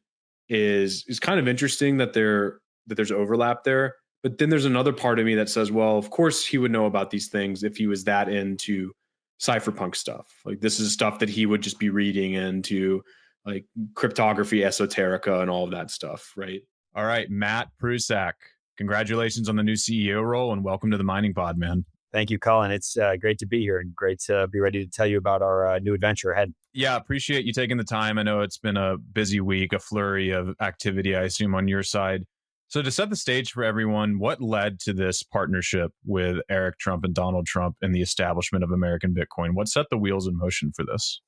is kind of interesting that there's overlap there. But then there's another part of me that says, well, of course he would know about these things if he was that into cypherpunk stuff. This is stuff that he would just be reading into, like cryptography, esoterica, and all of that stuff, right? All right, Matt Prusak, congratulations on the new CEO role and welcome to the Mining Pod, man. Thank you, Colin. It's great to be here and great to be ready to tell you about our new adventure ahead. Yeah, appreciate you taking the time. I know it's been a busy week, a flurry of activity, I assume, on your side. So to set the stage for everyone, what led to this partnership with Eric Trump and Donald Trump and the establishment of American Bitcoin? What set the wheels in motion for this?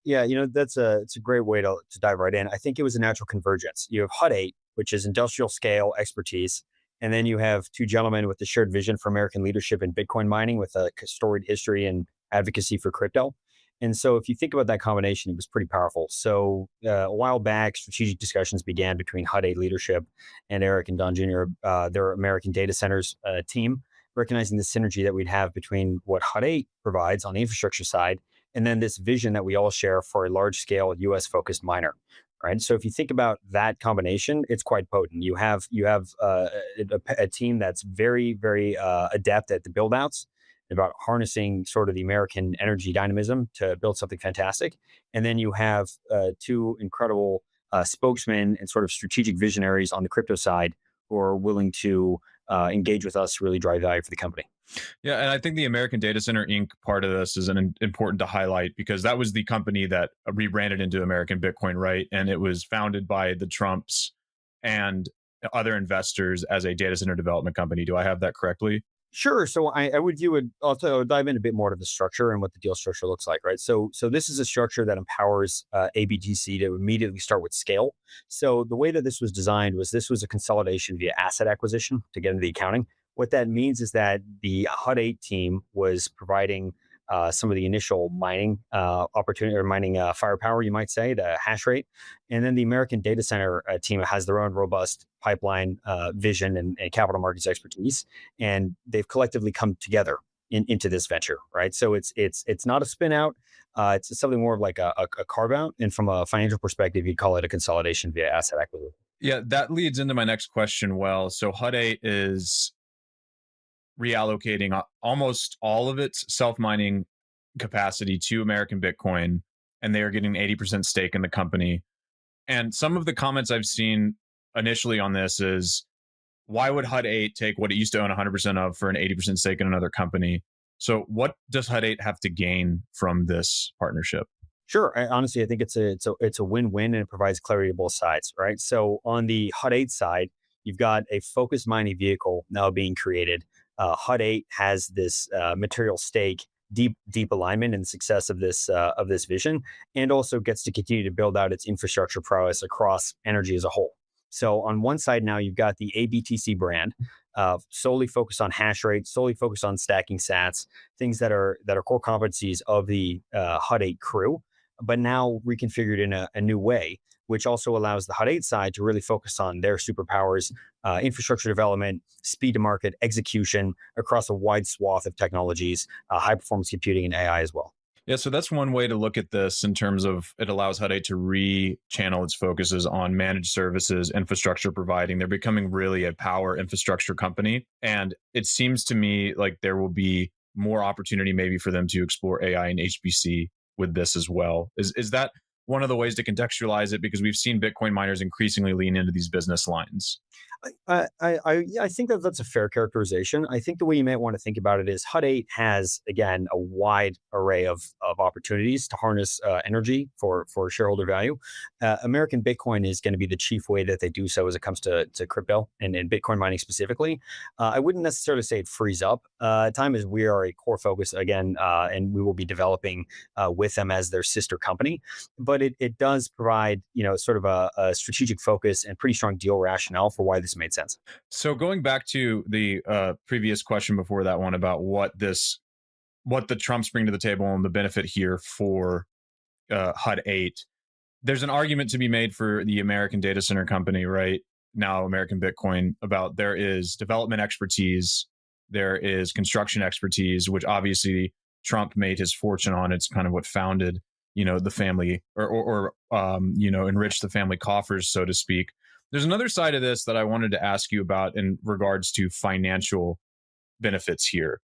Yeah, it's a great way to dive right in. I think it was a natural convergence. You have Hut 8, which is industrial scale expertise. And then you have two gentlemen with the shared vision for American leadership in Bitcoin mining with a storied history and advocacy for crypto. And so if you think about that combination, it was pretty powerful. So a while back, strategic discussions began between Hut 8 leadership and Eric and Don Jr., their American data centers team, recognizing the synergy that we'd have between what Hut 8 provides on the infrastructure side and then this vision that we all share for a large-scale U.S.-focused miner. Right. So if you think about that combination, it's quite potent. You have a team that's very, very adept at the build outs about harnessing sort of the American energy dynamism to build something fantastic. And then you have two incredible spokesmen and sort of strategic visionaries on the crypto side who are willing to engage with us to really drive value for the company. Yeah, and I think the American Data Center Inc. part of this is important to highlight, because that was the company that rebranded into American Bitcoin, right? And it was founded by the Trumps and other investors as a data center development company. Do I have that correctly? Sure. So I would view it. I'll dive in a bit more to the structure and what the deal structure looks like, right? So this is a structure that empowers ABTC to immediately start with scale. So the way that this was designed was this was a consolidation via asset acquisition to get into the accounting. What that means is that the HUD 8 team was providing some of the initial mining opportunity or mining firepower, you might say, the hash rate. And then the American Data Center team has their own robust pipeline vision and capital markets expertise. And they've collectively come together into this venture, right? So it's not a spin out. It's something more of like a carve out. And from a financial perspective, you'd call it a consolidation via asset acquisition. Yeah, that leads into my next question. Well, so HUD 8 is reallocating almost all of its self-mining capacity to American Bitcoin, and they are getting an 80% stake in the company. And some of the comments I've seen initially on this is, why would HUD 8 take what it used to own 100% of for an 80% stake in another company? So what does HUD 8 have to gain from this partnership? Sure. Honestly, I think it's a win-win, and it provides clarity to both sides, right? So on the HUD 8 side, you've got a focused mining vehicle now being created. HUD 8 has this material stake, deep alignment in the success of this vision, and also gets to continue to build out its infrastructure prowess across energy as a whole. So on one side now, you've got the ABTC brand, solely focused on hash rate, solely focused on stacking sats, things that are core competencies of the HUD 8 crew, but now reconfigured in a new way, which also allows the HUD 8 side to really focus on their superpowers, infrastructure development, speed to market, execution across a wide swath of technologies, high performance computing and AI as well. Yeah, so that's one way to look at this in terms of it allows HUD 8 to re-channel its focuses on managed services, infrastructure providing. They're becoming really a power infrastructure company. And it seems to me like there will be more opportunity maybe for them to explore AI and HPC with this as well. Is that one of the ways to contextualize it? Because we've seen Bitcoin miners increasingly lean into these business lines. I think that's a fair characterization. I think the way you might want to think about it is HUD 8 has, again, a wide array of opportunities to harness energy for shareholder value. American Bitcoin is going to be the chief way that they do so as it comes to crypto and Bitcoin mining specifically. I wouldn't necessarily say it frees up time, as we are a core focus again, and we will be developing with them as their sister company. But it does provide, sort of a strategic focus and pretty strong deal rationale for why this made sense. So going back to the previous question before that one about what the Trumps bring to the table and the benefit here for HUD 8, there's an argument to be made for the American Data Center Company, right? Now American Bitcoin, about there is development expertise, there is construction expertise, which obviously Trump made his fortune on. It's kind of what founded, the family or enriched the family coffers, so to speak. There's another side of this that I wanted to ask you about in regards to financial benefits here.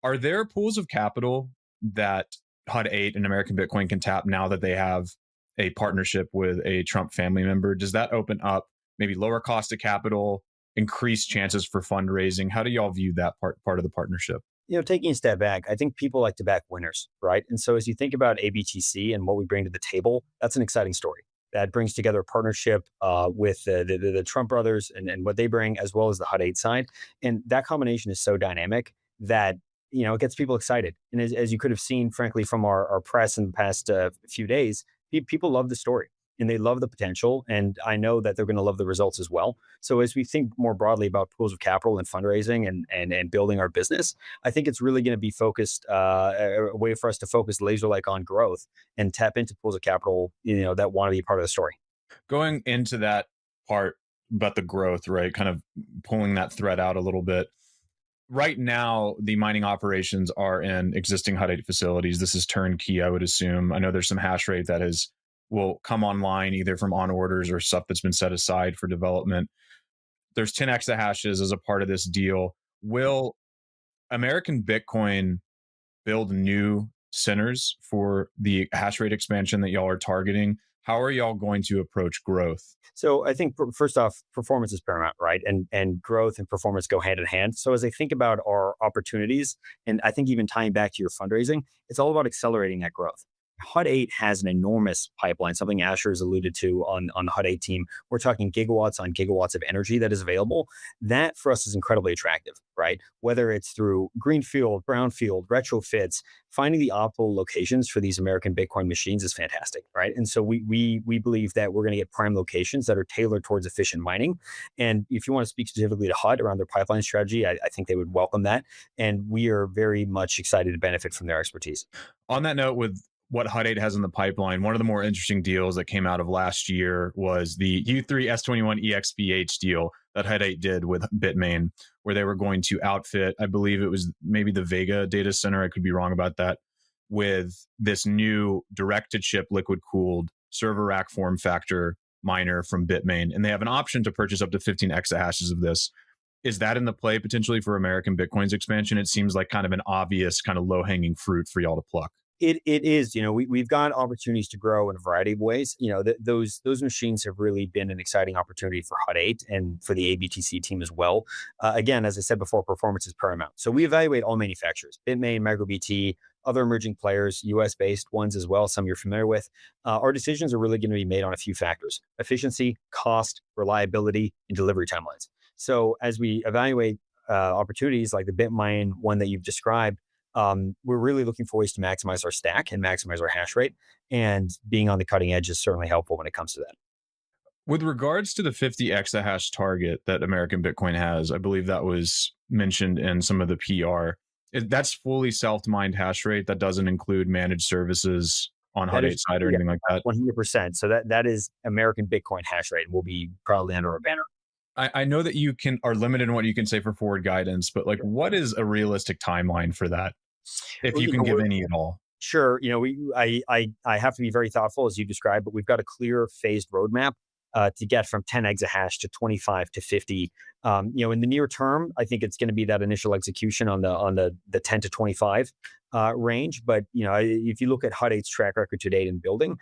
Are there pools of capital that HUD 8 and American Bitcoin can tap now that they have a partnership with a Trump family member? Does that open up maybe lower cost of capital, increased chances for fundraising? How do y'all view that part of the partnership? Taking a step back, I think people like to back winners, right? And so as you think about ABTC and what we bring to the table, that's an exciting story. That brings together a partnership with the Trump brothers and what they bring, as well as the HUD 8 side. And that combination is so dynamic that, it gets people excited. And as you could have seen, frankly, from our press in the past few days, people love the story and they love the potential. And I know that they're going to love the results as well. So as we think more broadly about pools of capital and fundraising and building our business, I think it's really going to be focused, a way for us to focus laser-like on growth and tap into pools of capital, that want to be part of the story. Going into that part about the growth, right? Kind of pulling that thread out a little bit. Right now, the mining operations are in existing HUD 8 facilities. This is turnkey, I would assume. I know there's some hash rate that will come online either from on orders or stuff that's been set aside for development. There's 10 exahashes as a part of this deal. Will American Bitcoin build new centers for the hash rate expansion that y'all are targeting, how are y'all going to approach growth? So I think first off, performance is paramount, right? And growth and performance go hand in hand. So as I think about our opportunities, and I think even tying back to your fundraising, it's all about accelerating that growth. HUD 8 has an enormous pipeline, something Asher has alluded to on the HUD 8 team. We're talking gigawatts on gigawatts of energy that is available. That for us is incredibly attractive, right? Whether it's through greenfield, brownfield, retrofits, finding the optimal locations for these American Bitcoin machines is fantastic, right? And so we believe that we're going to get prime locations that are tailored towards efficient mining. And if you want to speak specifically to HUD around their pipeline strategy, I think they would welcome that. And we are very much excited to benefit from their expertise. On that note, with what HUD 8 has in the pipeline, one of the more interesting deals that came out of last year was the U3 S21 EXPH deal that HUD 8 did with Bitmain, where they were going to outfit, I believe it was maybe the Vega data center, I could be wrong about that, with this new direct-to-chip liquid-cooled server rack form factor miner from Bitmain. And they have an option to purchase up to 15 exahashes of this. Is that in the play potentially for American Bitcoin's expansion? It seems like kind of an obvious kind of low-hanging fruit for y'all to pluck. It is, we've got opportunities to grow in a variety of ways. Those machines have really been an exciting opportunity for HUD 8 and for the ABTC team as well. Again, as I said before, performance is paramount. So we evaluate all manufacturers, Bitmain, MicroBT, other emerging players, US-based ones as well, some you're familiar with. Our decisions are really going to be made on a few factors: efficiency, cost, reliability, and delivery timelines. So as we evaluate opportunities like the Bitmain one that you've described, we're really looking for ways to maximize our stack and maximize our hash rate. And being on the cutting edge is certainly helpful when it comes to that. With regards to the 50 exahash target that American Bitcoin has, I believe that was mentioned in some of the PR. That's fully self-mined hash rate. That doesn't include managed services on HUD 8 side or anything like that. 100%. So that is American Bitcoin hash rate, and will be proudly under our banner. I know that you are limited in what you can say for forward guidance, but like, what is a realistic timeline for that? If you can give any at all. Sure. I have to be very thoughtful, as you described, but we've got a clear phased roadmap to get from 10 exahash to 25 to 50. In the near term, I think it's going to be that initial execution on the 10 to 25 range. But if you look at HUD 8's track record to date in building,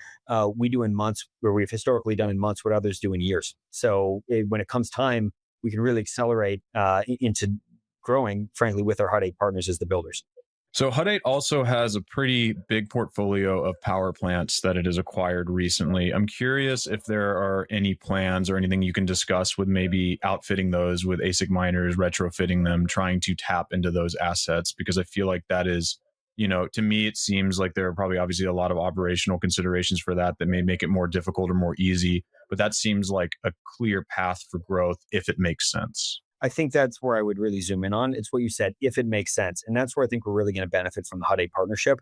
we do in months where we've historically done in months what others do in years. So when it comes time, we can really accelerate into growing, frankly, with our HUD 8 partners as the builders. So HUD 8 also has a pretty big portfolio of power plants that it has acquired recently. I'm curious if there are any plans or anything you can discuss with maybe outfitting those with ASIC miners, retrofitting them, trying to tap into those assets, because I feel like that is, to me, it seems like there are probably obviously a lot of operational considerations for that may make it more difficult or more easy, but that seems like a clear path for growth if it makes sense. I think that's where I would really zoom in on. It's what you said, if it makes sense. And that's where I think we're really going to benefit from the HUD 8 partnership.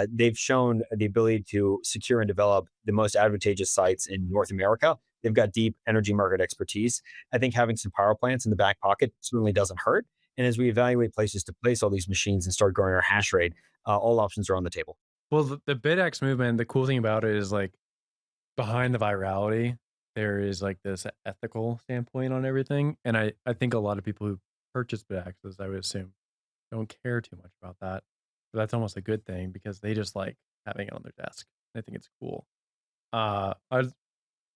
They've shown the ability to secure and develop the most advantageous sites in North America. They've got deep energy market expertise. I think having some power plants in the back pocket certainly doesn't hurt. And as we evaluate places to place all these machines and start growing our hash rate, all options are on the table. Well, the BitX movement, the cool thing about it is like behind the virality, there is like this ethical standpoint on everything. And I think a lot of people who purchase BitXs, I would assume, don't care too much about that. But that's almost a good thing because they just like having it on their desk. I think it's cool. I'd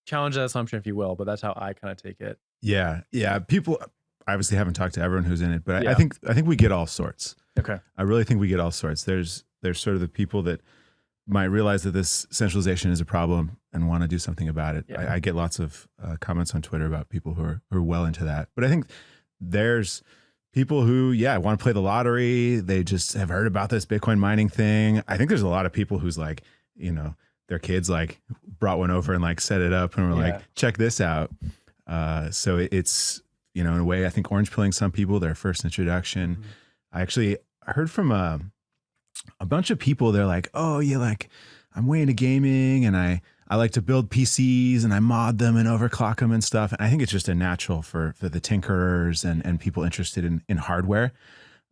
challenge that assumption if you will, but that's how I kind of take it. Yeah. People obviously haven't talked to everyone who's in it, but I think we get all sorts. Okay. I really think we get all sorts. There's sort of the people that might realize that this centralization is a problem and want to do something about it. Yeah. I get lots of comments on Twitter about people who are well into that. But I think there's people who, want to play the lottery. They just have heard about this Bitcoin mining thing. I think there's a lot of people who's like, their kids like brought one over and like set it up and were like, check this out. So it's, in a way, I think orange pilling some people, their first introduction. Mm-hmm. I actually heard from a bunch of people. They're like, oh yeah, like I'm way into gaming and I like to build PCs and I mod them and overclock them and stuff. And I think it's just a natural for the tinkerers and people interested in hardware.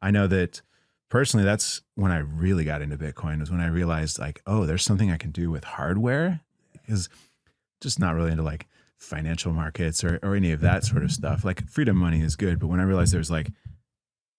I know that personally, that's when I really got into Bitcoin, was when I realized like, oh, there's something I can do with hardware, because just not really into like financial markets or any of that sort of stuff. Like freedom money is good. But when I realized there's like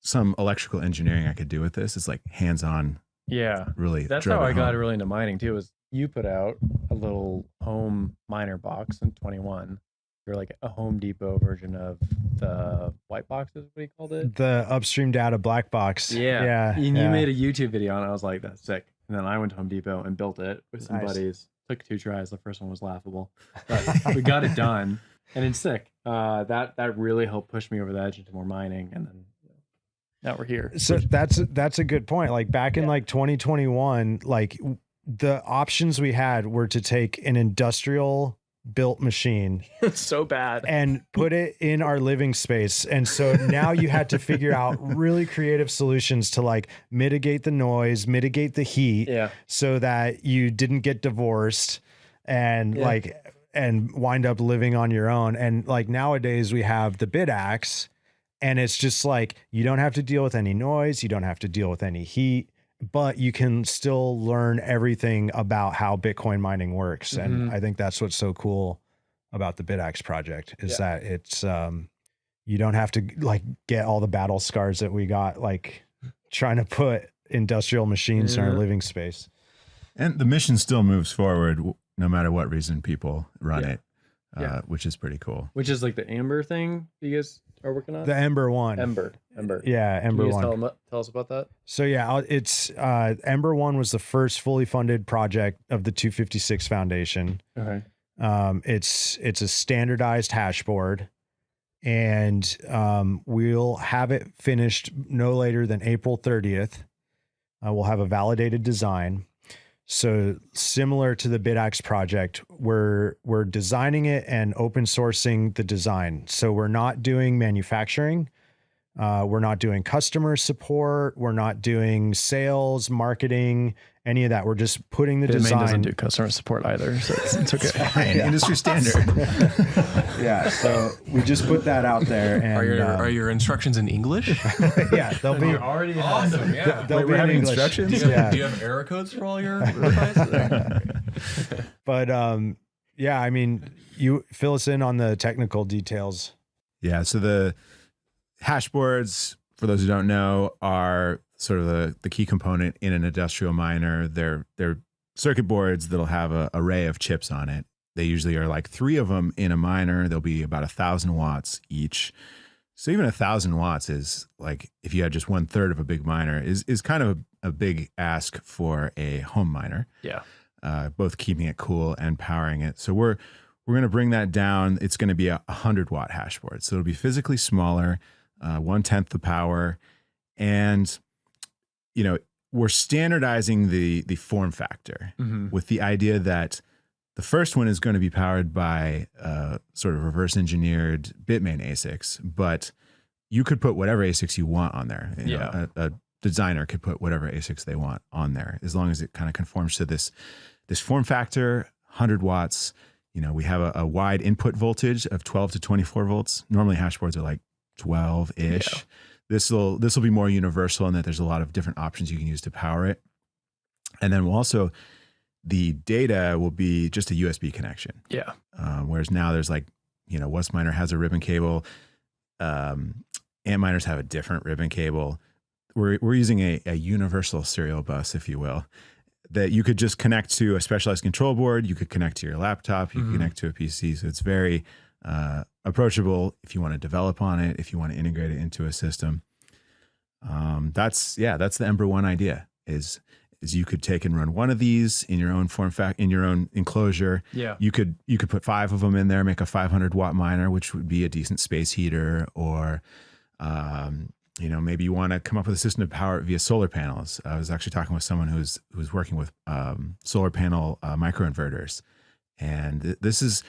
some electrical engineering I could do with this, it's like hands-on Yeah, really that's drove how it I got home. really into mining too. Was you put out a little home miner box in 21. You're like a Home Depot version of the white boxes. What you called it? The upstream data black box. Yeah. And you yeah. made a YouTube video on it. I was like, that's sick. And then I went to Home Depot and built it with some Nice. buddies. Took 2 tries. The first one was laughable, but we got it done, and it's sick. That really helped push me over the edge into more mining, and then now we're here. So that's a good point. Like back in like 2021, like the options we had were to take an industrial built machine It's so bad. and put it in our living space. And so now you had to figure out really creative solutions to like mitigate the noise, mitigate the heat, so that you didn't get divorced and and wind up living on your own. And like nowadays we have the BitAxe, and it's just like you don't have to deal with any noise, you don't have to deal with any heat, but you can still learn everything about how Bitcoin mining works. And I think that's what's so cool about the BitAxe project is that it's you don't have to like get all the battle scars that we got like trying to put industrial machines in our living space. And the mission still moves forward no matter what reason people run it, which is pretty cool. Which is like the Amber thing you guys are working on? The Ember one. Ember. Yeah, Ember Can you one. tell us about that? So yeah, it's Ember one was the first fully funded project of the 256 Foundation. Okay. It's a standardized hashboard, and we'll have it finished no later than April 30th. We'll have a validated design. So similar to the BitAxe project, we're designing it and open sourcing the design. So we're not doing manufacturing. We're not doing customer support. We're not doing sales, marketing, any of that. We're just putting the design. doesn't do customer support either, so it's okay. It's fine. Industry standard. Yeah, so we just put that out there. And Are your instructions in English? yeah, they'll be already awesome. Yeah. They'll be in English. instructions? Do you have error codes for all your replies? But yeah, I mean, you fill us in on the technical details. Yeah, so the hashboards, for those who don't know, are sort of the key component in an industrial miner. They're circuit boards that'll have an array of chips on it. They usually are like 3 of them in a miner. They'll be about 1,000 watts each. So even 1,000 watts is like, if you had just 1/3 of a big miner, is kind of a big ask for a home miner. Yeah. Both keeping it cool and powering it. So we're going to bring that down. It's going to be a 100-watt hashboard. So it'll be physically smaller, 1/10 the power. And, you know, we're standardizing the form factor with the idea that the first one is going to be powered by sort of reverse engineered Bitmain ASICs, but you could put whatever ASICs you want on there. You know, a designer could put whatever ASICs they want on there, as long as it kind of conforms to this form factor, 100 watts. You know, we have a wide input voltage of 12 to 24 volts. Normally hashboards are like 12-ish. Yeah. This will be more universal in that there's a lot of different options you can use to power it. And then the data will be just a USB connection. Yeah. Whereas now there's like, you know, Westminer has a ribbon cable. Antminers have a different ribbon cable. We're using a universal serial bus, if you will, that you could just connect to a specialized control board. You could connect to your laptop. You could connect to a PC. So it's very approachable if you want to develop on it, if you want to integrate it into a system. That's the Ember One idea is you could take and run one of these in your own in your own enclosure. Yeah. You could put 5 of them in there, make a 500-watt miner, which would be a decent space heater, or you know, maybe you want to come up with a system to power it via solar panels. I was actually talking with someone who's working with solar panel microinverters, and this is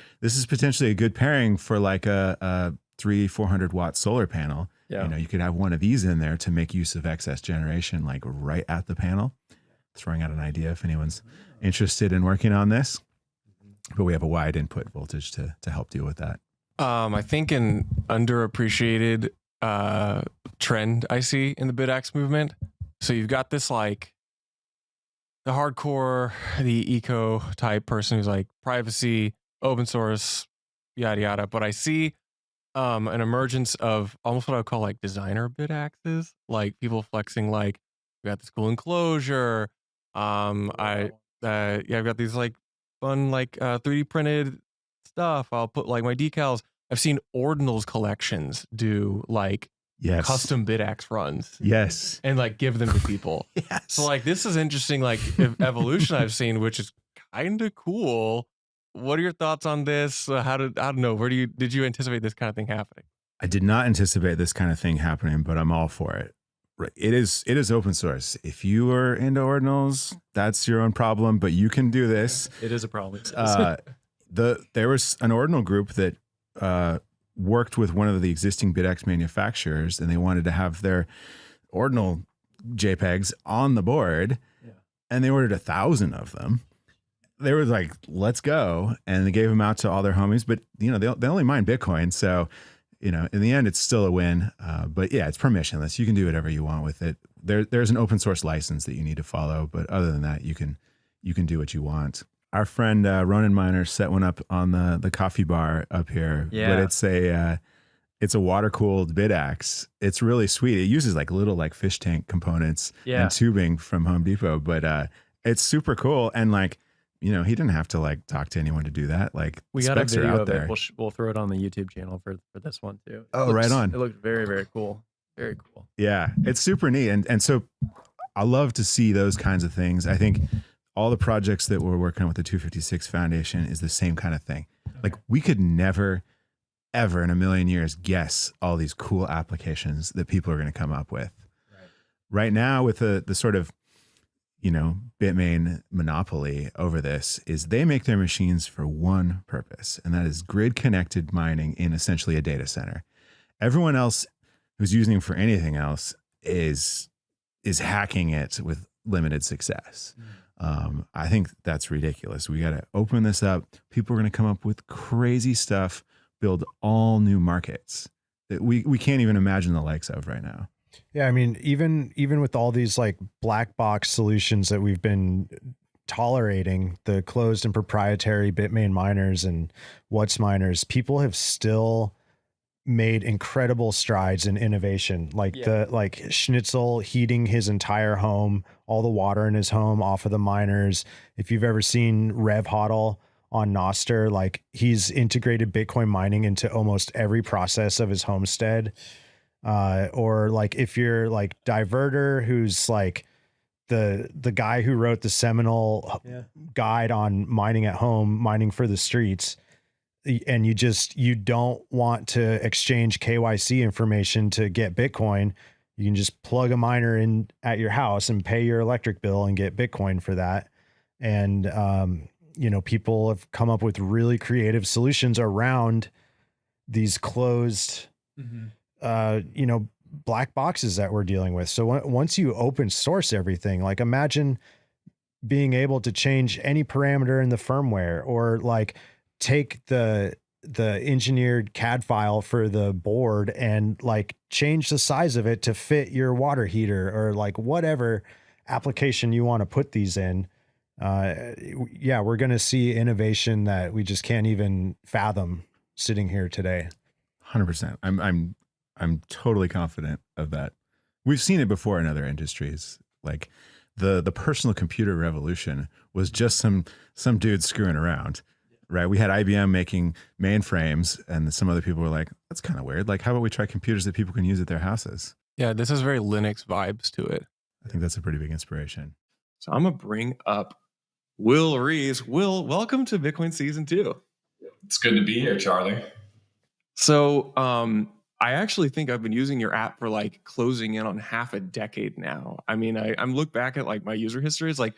potentially a good pairing for like a 300-400 watt solar panel. Yeah. You know, you could have one of these in there to make use of excess generation, like right at the panel. Throwing out an idea if anyone's interested in working on this, but we have a wide input voltage to help deal with that. I think an underappreciated trend I see in the BitAxe movement. So you've got this like the hardcore, the eco type person who's like privacy, open source, yada yada. But I see an emergence of almost what I would call like designer BitAxes, like people flexing like, We got this cool enclosure. I've got these like fun 3D printed stuff. I'll put like my decals. I've seen Ordinals collections do like custom BitAxe runs. Yes. And like give them to people. Yes. So like this is interesting like evolution I've seen, which is kind of cool. What are your thoughts on this? I don't know. Did you anticipate this kind of thing happening? I did not anticipate this kind of thing happening, but I'm all for it. Right. It is open source. If you are into ordinals, that's your own problem, but you can do this. It is a problem. There was an ordinal group that worked with one of the existing BitAxe manufacturers, and they wanted to have their ordinal JPEGs on the board, and they ordered 1,000 of them. They were like, "Let's go," and they gave them out to all their homies. But they only mine Bitcoin, so in the end, it's still a win. But yeah, it's permissionless. You can do whatever you want with it. There's an open source license that you need to follow, but other than that, you can do what you want. Our friend Ronan Miner set one up on the coffee bar up here. Yeah. But it's a water cooled BitAxe. It's really sweet. It uses like little like fish tank components and tubing from Home Depot, but it's super cool. And like, he didn't have to like talk to anyone to do that. Like We got a specs are video out of there. it. We'll throw it on the YouTube channel for this one too. Right on. It looked very, very cool. Very cool. Yeah, it's super neat. And so I love to see those kinds of things. I think all the projects that we're working on with the 256 Foundation is the same kind of thing. Like we could never, ever in a million years guess all these cool applications that people are going to come up with. Right now with the sort of, Bitmain monopoly over this is they make their machines for one purpose, and that is grid connected mining in essentially a data center. Everyone else who's using them for anything else is hacking it with limited success. I think that's ridiculous. We got to open this up. People are going to come up with crazy stuff, build all new markets that we can't even imagine the likes of right now. Yeah, I mean, even with all these like black box solutions that we've been tolerating, the closed and proprietary Bitmain miners and What's miners, people have still made incredible strides in innovation. Like like Schnitzel heating his entire home, all the water in his home off of the miners. If you've ever seen Rev Hodl on Noster, like he's integrated Bitcoin mining into almost every process of his homestead. Or like if you're like Diverter, who's like the guy who wrote the seminal guide on mining at home, mining for the streets, and you don't want to exchange KYC information to get Bitcoin, you can just plug a miner in at your house and pay your electric bill and get Bitcoin for that. And people have come up with really creative solutions around these closed black boxes that we're dealing with. So once you open source everything, like imagine being able to change any parameter in the firmware, or like take the engineered CAD file for the board and like change the size of it to fit your water heater, or like whatever application you want to put these in. We're going to see innovation that we just can't even fathom sitting here today. 100%. I'm totally confident of that. We've seen it before in other industries. Like the personal computer revolution was just some dude screwing around, right? We had IBM making mainframes, and some other people were like, that's kind of weird. Like, how about we try computers that people can use at their houses? Yeah, this has very Linux vibes to it. I think that's a pretty big inspiration. So I'm going to bring up Will Rees. Will, welcome to Bitcoin Season 2. It's good to be here, Charlie. So I actually think I've been using your app for like closing in on half a decade now. I mean, I'm look back at like my user history. It's like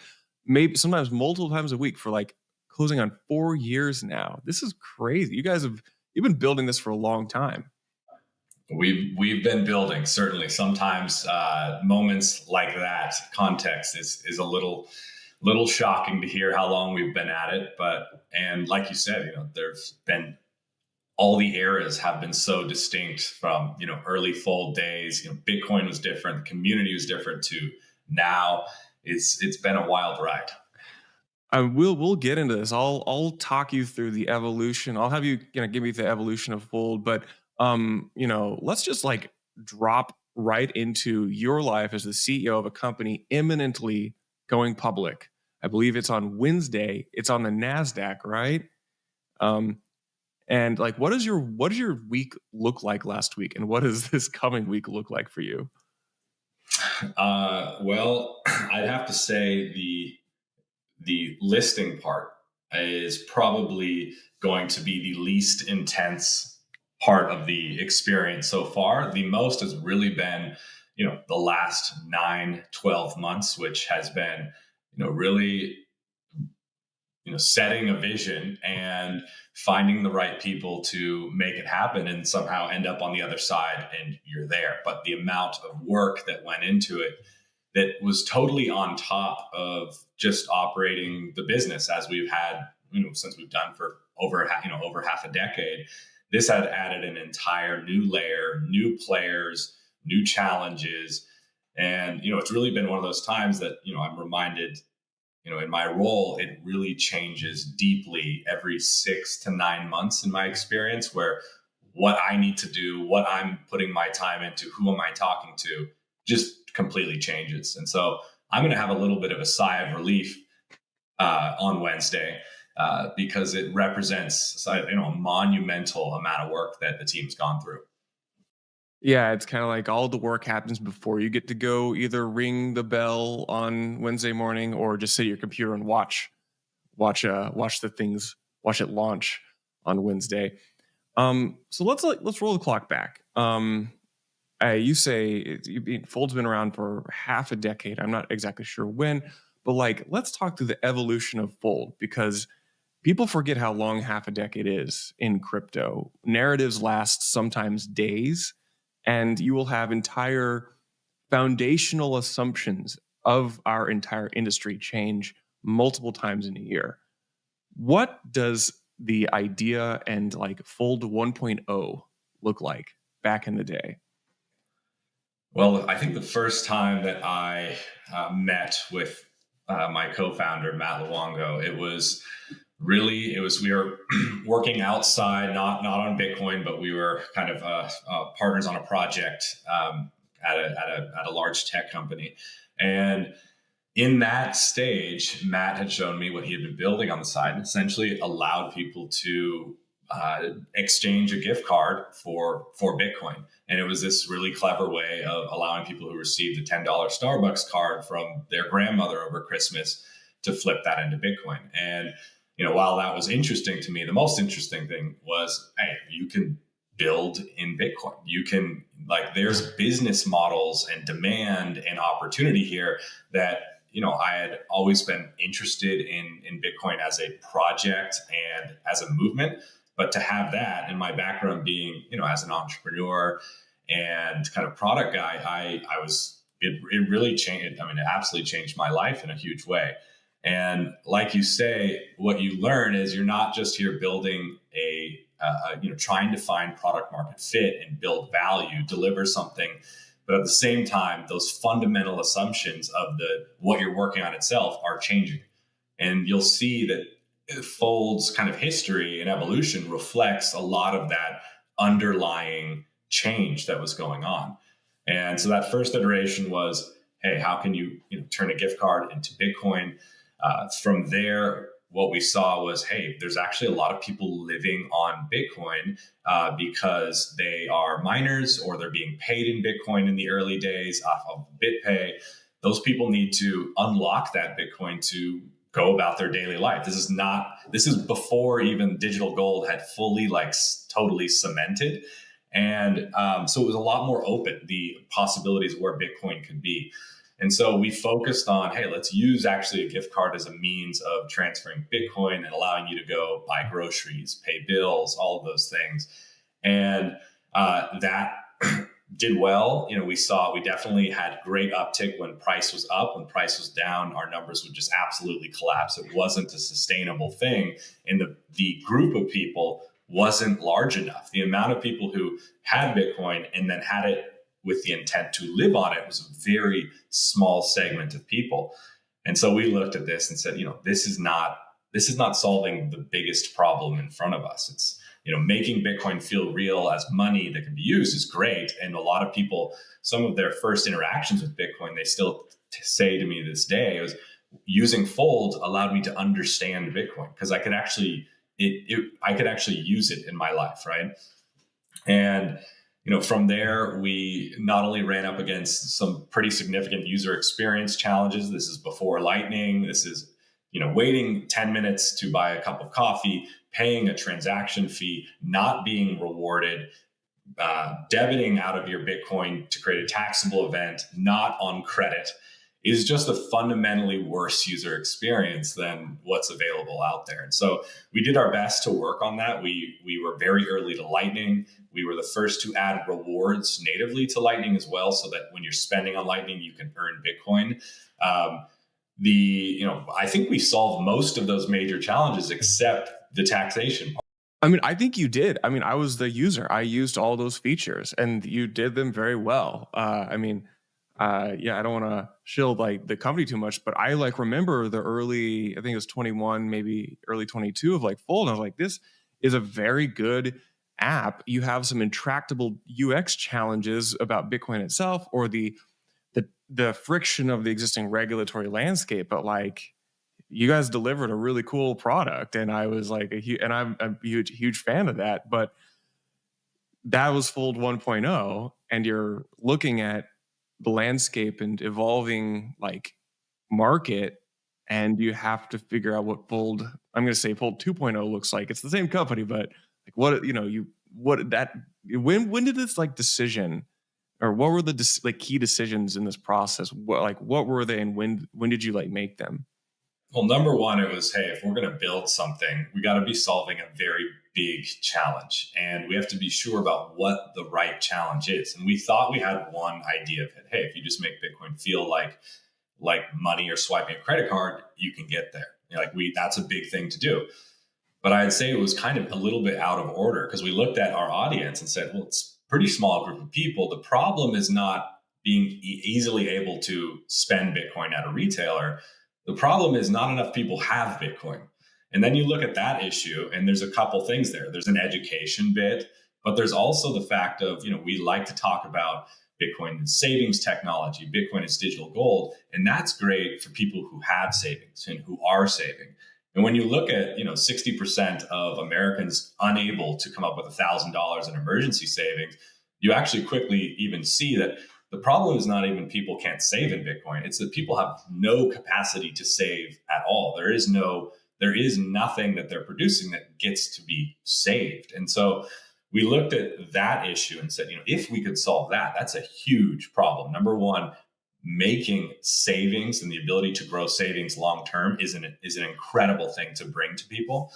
maybe sometimes multiple times a week for like closing on 4 years now. This is crazy. You've been building this for a long time. We've been building, certainly. Sometimes moments like that, context is a little shocking to hear how long we've been at it. And like you said, there's been all the eras have been so distinct from, early fold days. Bitcoin was different. The community was different to now. It's been a wild ride. We'll get into this. I'll talk you through the evolution. I'll have you give me the evolution of fold, but let's just like drop right into your life as the CEO of a company imminently going public. I believe it's on Wednesday. It's on the NASDAQ, right? And like, what does your week look like last week, and what does this coming week look like for you? Well, I'd have to say the listing part is probably going to be the least intense part of the experience so far. The most has really been, the last 9-12 months, which has been, really, setting a vision and finding the right people to make it happen and somehow end up on the other side and you're there. But the amount of work that went into it that was totally on top of just operating the business as we've had, since we've done for over half a decade. This had added an entire new layer, new players, new challenges. And, it's really been one of those times that, I'm reminded, in my role, it really changes deeply every 6 to 9 months in my experience, where what I need to do, what I'm putting my time into, who am I talking to, just completely changes. And so I'm going to have a little bit of a sigh of relief on Wednesday because it represents a monumental amount of work that the team's gone through. Yeah, it's kind of like all the work happens before you get to go either ring the bell on Wednesday morning or just sit at your computer and watch it launch on Wednesday. So let's roll the clock back. You say Fold's been around for half a decade. I'm not exactly sure when, but let's talk through the evolution of Fold, because people forget how long half a decade is in crypto. Narratives last sometimes days, and you will have entire foundational assumptions of our entire industry change multiple times in a year. What does the idea and Fold 1.0 look like back in the day? Well, I think the first time that I met with my co-founder, Matt Luongo, we were working outside, not on Bitcoin, but we were kind of partners on a project at a large tech company. And in that stage, Matt had shown me what he had been building on the side, and essentially allowed people to exchange a gift card for Bitcoin. And it was this really clever way of allowing people who received a $10 Starbucks card from their grandmother over Christmas to flip that into Bitcoin. And, while that was interesting to me, the most interesting thing was, hey, you can build in Bitcoin. You can, there's business models and demand and opportunity here that, I had always been interested in Bitcoin as a project and as a movement. But to have that, and my background being, as an entrepreneur and kind of product guy, it really changed. I mean, it absolutely changed my life in a huge way. And like you say, what you learn is you're not just here building trying to find product market fit and build value, deliver something. But at the same time, those fundamental assumptions of what you're working on itself are changing. And you'll see that Fold's kind of history and evolution reflects a lot of that underlying change that was going on. And so that first iteration was, hey, how can you turn a gift card into Bitcoin? From there, what we saw was, hey, there's actually a lot of people living on Bitcoin because they are miners or they're being paid in Bitcoin in the early days off of BitPay. Those people need to unlock that Bitcoin to go about their daily life. This is before even digital gold had fully totally cemented. And so it was a lot more open, the possibilities where Bitcoin could be. And so we focused on, hey, let's use actually a gift card as a means of transferring Bitcoin and allowing you to go buy groceries, pay bills, all of those things. And that did well. We definitely had great uptick when price was up. When price was down, our numbers would just absolutely collapse. It wasn't a sustainable thing. And the group of people wasn't large enough. The amount of people who had Bitcoin and then had it with the intent to live on it was a very small segment of people. And so we looked at this and said, this is not solving the biggest problem in front of us. making Bitcoin feel real as money that can be used is great. And a lot of people, some of their first interactions with Bitcoin, they still say to me this day, was using Fold allowed me to understand Bitcoin because I could actually use it in my life, right? And from there, we not only ran up against some pretty significant user experience challenges. This is before Lightning. This is waiting 10 minutes to buy a cup of coffee, paying a transaction fee, not being rewarded, debiting out of your Bitcoin to create a taxable event, not on credit, is just a fundamentally worse user experience than what's available out there. And so we did our best to work on that. We were very early to Lightning. We were the first to add rewards natively to Lightning as well, so that when you're spending on Lightning, you can earn Bitcoin. I think we solved most of those major challenges except the taxation part. I mean, I think you did. I mean, I was the user. I used all those features and you did them very well. I don't want to shield like the company too much, but I remember the early, I think it was 21, maybe early 22 of Fold. And I was like, this is a very good app. You have some intractable UX challenges about Bitcoin itself or the friction of the existing regulatory landscape, but you guys delivered a really cool product. And I was I'm a huge fan of that, but that was Fold 1.0. And you're looking at the landscape and evolving market, and you have to figure out what Fold 2.0 looks like. It's the same company, but when did this decision, or what were the key decisions in this process? What were they, and when did you make them? Well, number one, it was, hey, if we're going to build something, we got to be solving a very big challenge, and we have to be sure about what the right challenge is. And we thought we had one idea of it. Hey, if you just make Bitcoin feel like money or swiping a credit card, you can get there. That's a big thing to do. But I'd say it was kind of a little bit out of order because we looked at our audience and said, well, it's a pretty small group of people. The problem is not being easily able to spend Bitcoin at a retailer. The problem is not enough people have Bitcoin. And then you look at that issue, and there's a couple things there. There's an education bit, but there's also the fact of, we like to talk about Bitcoin as savings technology, Bitcoin as digital gold, and that's great for people who have savings and who are saving. And when you look at, 60% of Americans unable to come up with $1,000 in emergency savings, you actually quickly even see that the problem is not even people can't save in Bitcoin. It's that people have no capacity to save at all. There is nothing that they're producing that gets to be saved. And so we looked at that issue and said, if we could solve that, that's a huge problem. Number one, making savings and the ability to grow savings long-term is an incredible thing to bring to people.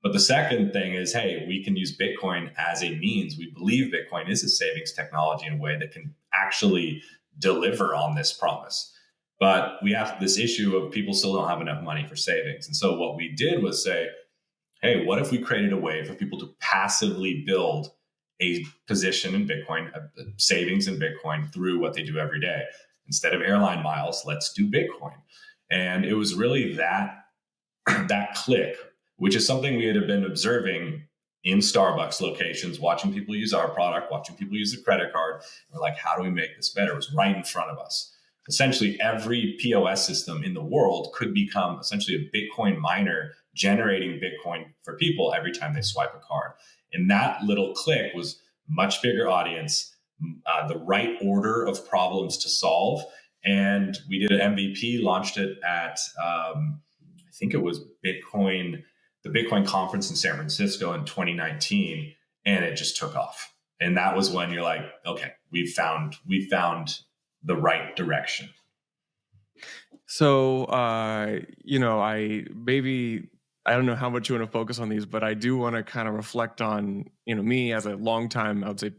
But the second thing is, hey, we can use Bitcoin as a means. We believe Bitcoin is a savings technology in a way that can actually deliver on this promise. But we have this issue of people still don't have enough money for savings. And so what we did was say, hey, what if we created a way for people to passively build a position in Bitcoin, a savings in Bitcoin through what they do every day? Instead of airline miles, let's do Bitcoin. And it was really that click, which is something we had been observing in Starbucks locations, watching people use our product, watching people use the credit card. We're like, how do we make this better? It was right in front of us. Essentially, every POS system in the world could become essentially a Bitcoin miner generating Bitcoin for people every time they swipe a card. And that little click was much bigger audience, the right order of problems to solve. And we did an MVP, launched it at, I think it was the Bitcoin conference in San Francisco in 2019, and it just took off. And that was when you're like, okay, we found the right direction. So, I don't know how much you want to focus on these, but I do want to kind of reflect on, me as a longtime, I would say,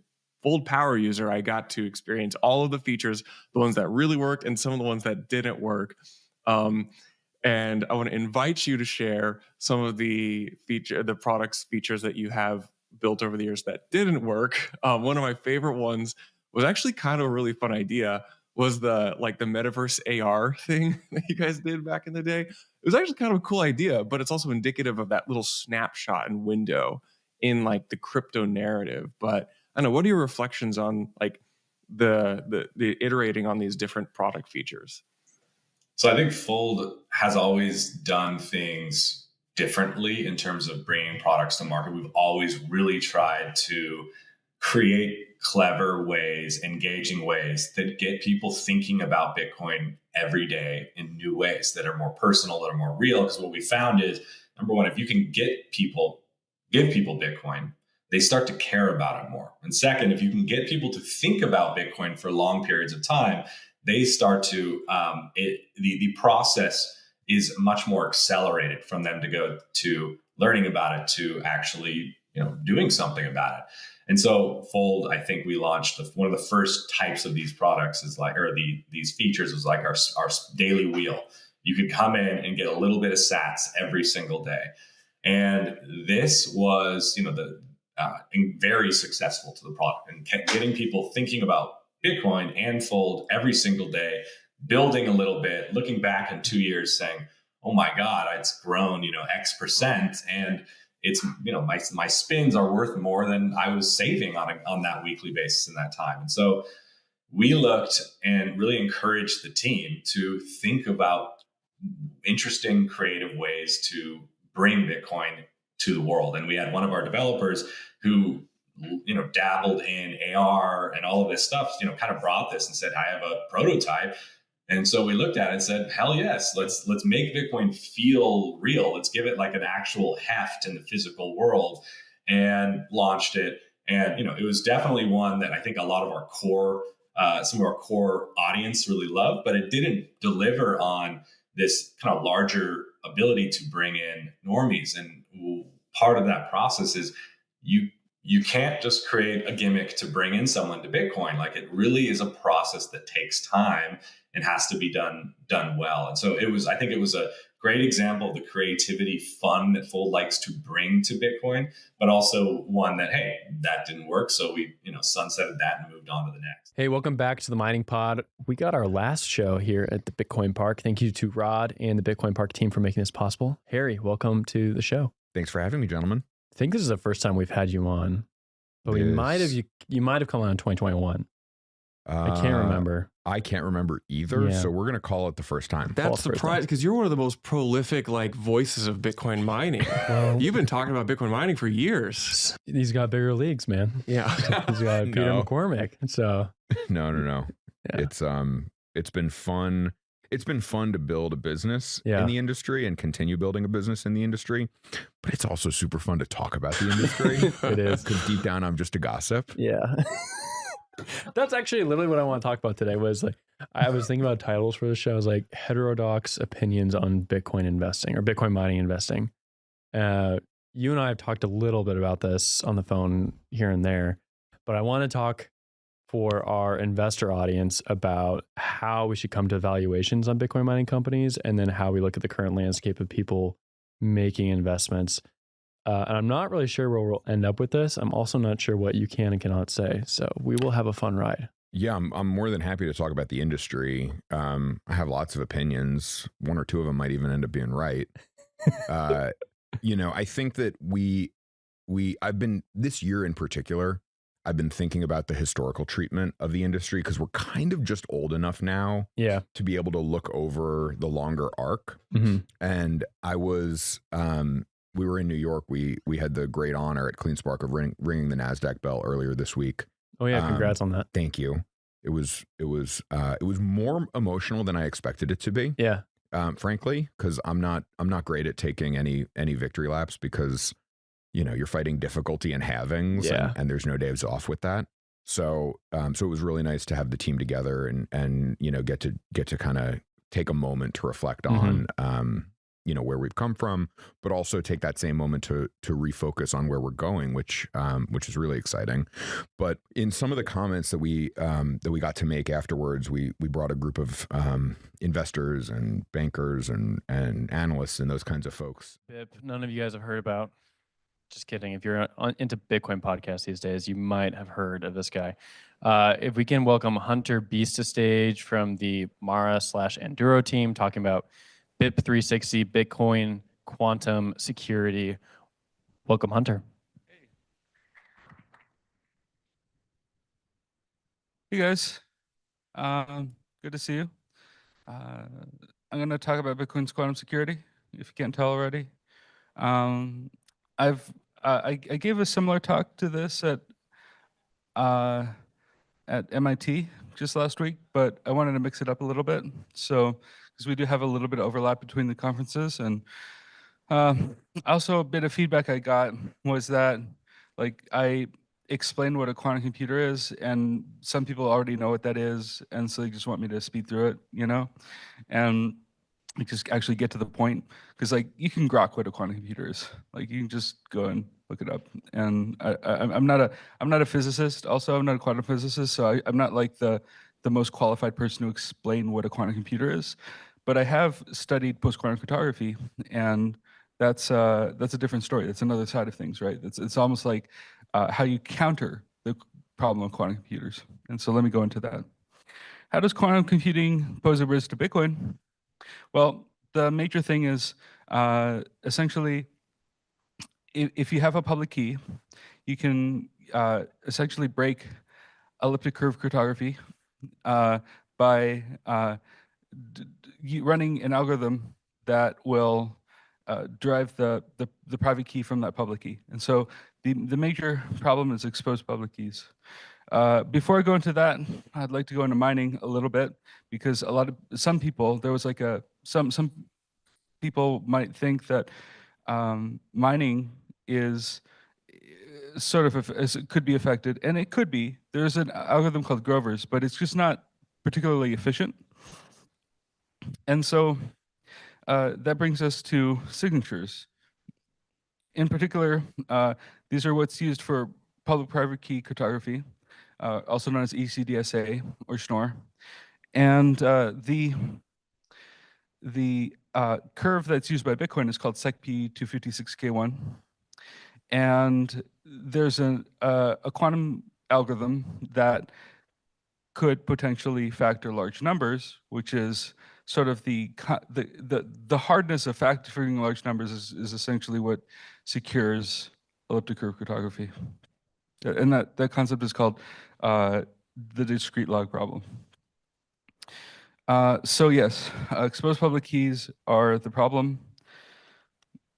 Fold power user. I got to experience all of the features, the ones that really worked and some of the ones that didn't work. And I want to invite you to share some of the product's features that you have built over the years that didn't work. One of my favorite ones was actually kind of a really fun idea, was the metaverse AR thing that you guys did back in the day. It was actually kind of a cool idea, but it's also indicative of that little snapshot and window in like the crypto narrative. But I don't know, what are your reflections on like the iterating on these different product features? So I think Fold has always done things differently in terms of bringing products to market. We've always really tried to create clever ways, engaging ways that get people thinking about Bitcoin every day in new ways that are more personal, that are more real. Because what we found is, number one, if you can give people Bitcoin, they start to care about it more. And second, if you can get people to think about Bitcoin for long periods of time, they start to, the process is much more accelerated from them to go to learning about it to actually, doing something about it. And so Fold, I think we launched one of the first types of these products is like, or these features is like our daily wheel. You could come in and get a little bit of sats every single day. And this was, very successful to the product and getting people thinking about Bitcoin and Fold every single day, building a little bit, looking back in 2 years saying, oh my God, it's grown, X%. And it's, my spins are worth more than I was saving on that weekly basis in that time. And so we looked and really encouraged the team to think about interesting, creative ways to bring Bitcoin to the world. And we had one of our developers who, dabbled in AR and all of this stuff, kind of brought this and said, I have a prototype. And so we looked at it and said, hell yes, let's make Bitcoin feel real. Let's give it like an actual heft in the physical world, and launched it. And, it was definitely one that I think a lot of our core, some of our core audience really loved, but it didn't deliver on this kind of larger ability to bring in normies. And part of that process is you can't just create a gimmick to bring in someone to Bitcoin. Like, it really is a process that takes time and has to be done well. And so I think it was a great example of the creativity, fun that Fold likes to bring to Bitcoin, but also one that, hey, that didn't work. So we, sunsetted that and moved on to the next. Hey, welcome back to the Mining Pod. We got our last show here at the Bitcoin Park. Thank you to Rod and the Bitcoin Park team for making this possible. Harry, welcome to the show. Thanks for having me, gentlemen. I think this is the first time we've had you on, but you might have come on in 2021. I can't remember. I can't remember either. Yeah. So we're going to call it the first time. That's surprising because you're one of the most prolific voices of Bitcoin mining. Well, you've been talking about Bitcoin mining for years. He's got bigger leagues, man. Yeah. He's got Peter McCormick. So no. Yeah. It's been fun. It's been fun to build a business in the industry and continue building a business in the industry. But it's also super fun to talk about the industry. It is. Because deep down, I'm just a gossip. Yeah. That's actually literally what I want to talk about today. Was I was thinking about titles for the show. I was like, heterodox opinions on Bitcoin investing or Bitcoin mining investing. You and I have talked a little bit about this on the phone here and there, but I want to talk for our investor audience about how we should come to valuations on Bitcoin mining companies, and then how we look at the current landscape of people making investments. And I'm not really sure where we'll end up with this. I'm also not sure what you can and cannot say. So we will have a fun ride. Yeah, I'm more than happy to talk about the industry. I have lots of opinions. One or two of them might even end up being right. I think that I've been, this year in particular, I've been thinking about the historical treatment of the industry, because we're kind of just old enough now to be able to look over the longer arc. Mm-hmm. And I was, we were in New York. We had the great honor at CleanSpark of ringing the NASDAQ bell earlier this week. Oh yeah, congrats on that. Thank you. It was more emotional than I expected it to be. Yeah. Frankly, because I'm not great at taking any victory laps, because you're fighting difficulty and halvings, and there's no days off with that. So it was really nice to have the team together and get to kind of take a moment to reflect on where we've come from, but also take that same moment to refocus on where we're going, which is really exciting. But in some of the comments that we got to make afterwards, we brought a group of investors and bankers and analysts and those kinds of folks. None of you guys have heard about. Just kidding. If you're into Bitcoin podcasts these days, you might have heard of this guy. If we can welcome Hunter Beast to stage from the Mara/Enduro team, talking about BIP 360, Bitcoin, quantum security. Welcome, Hunter. Hey guys, good to see you. I'm going to talk about Bitcoin's quantum security, if you can't tell already. I've I gave a similar talk to this at MIT just last week, but I wanted to mix it up a little bit. So, because we do have a little bit of overlap between the conferences, and also a bit of feedback I got was that, like, I explained what a quantum computer is, and some people already know what that is, and so they just want me to speed through it, you know, and just actually get to the point, because like you can grok what a quantum computer is, like you can just go and look it up. And I'm not a physicist. Also, I'm not a quantum physicist, so I'm not like the most qualified person to explain what a quantum computer is. But I have studied post-quantum cryptography, and that's a different story. That's another side of things, right? It's almost like how you counter the problem of quantum computers. And so let me go into that. How does quantum computing pose a risk to Bitcoin? Well, the major thing is essentially, if you have a public key, you can essentially break elliptic curve cryptography by running an algorithm that will drive the private key from that public key. And so the major problem is exposed public keys. Before I go into that, I'd like to go into mining a little bit, because some people might think that mining is sort of could be affected, and it could be. There's an algorithm called Grover's, but it's just not particularly efficient. And so that brings us to signatures. In particular, these are what's used for public-private key cryptography, also known as ECDSA or Schnorr. And the curve that's used by Bitcoin is called SecP256K1. And there's a quantum algorithm that could potentially factor large numbers, which is sort of the hardness of factoring large numbers is essentially what secures elliptic curve cryptography. And that concept is called the discrete log problem. So yes, exposed public keys are the problem.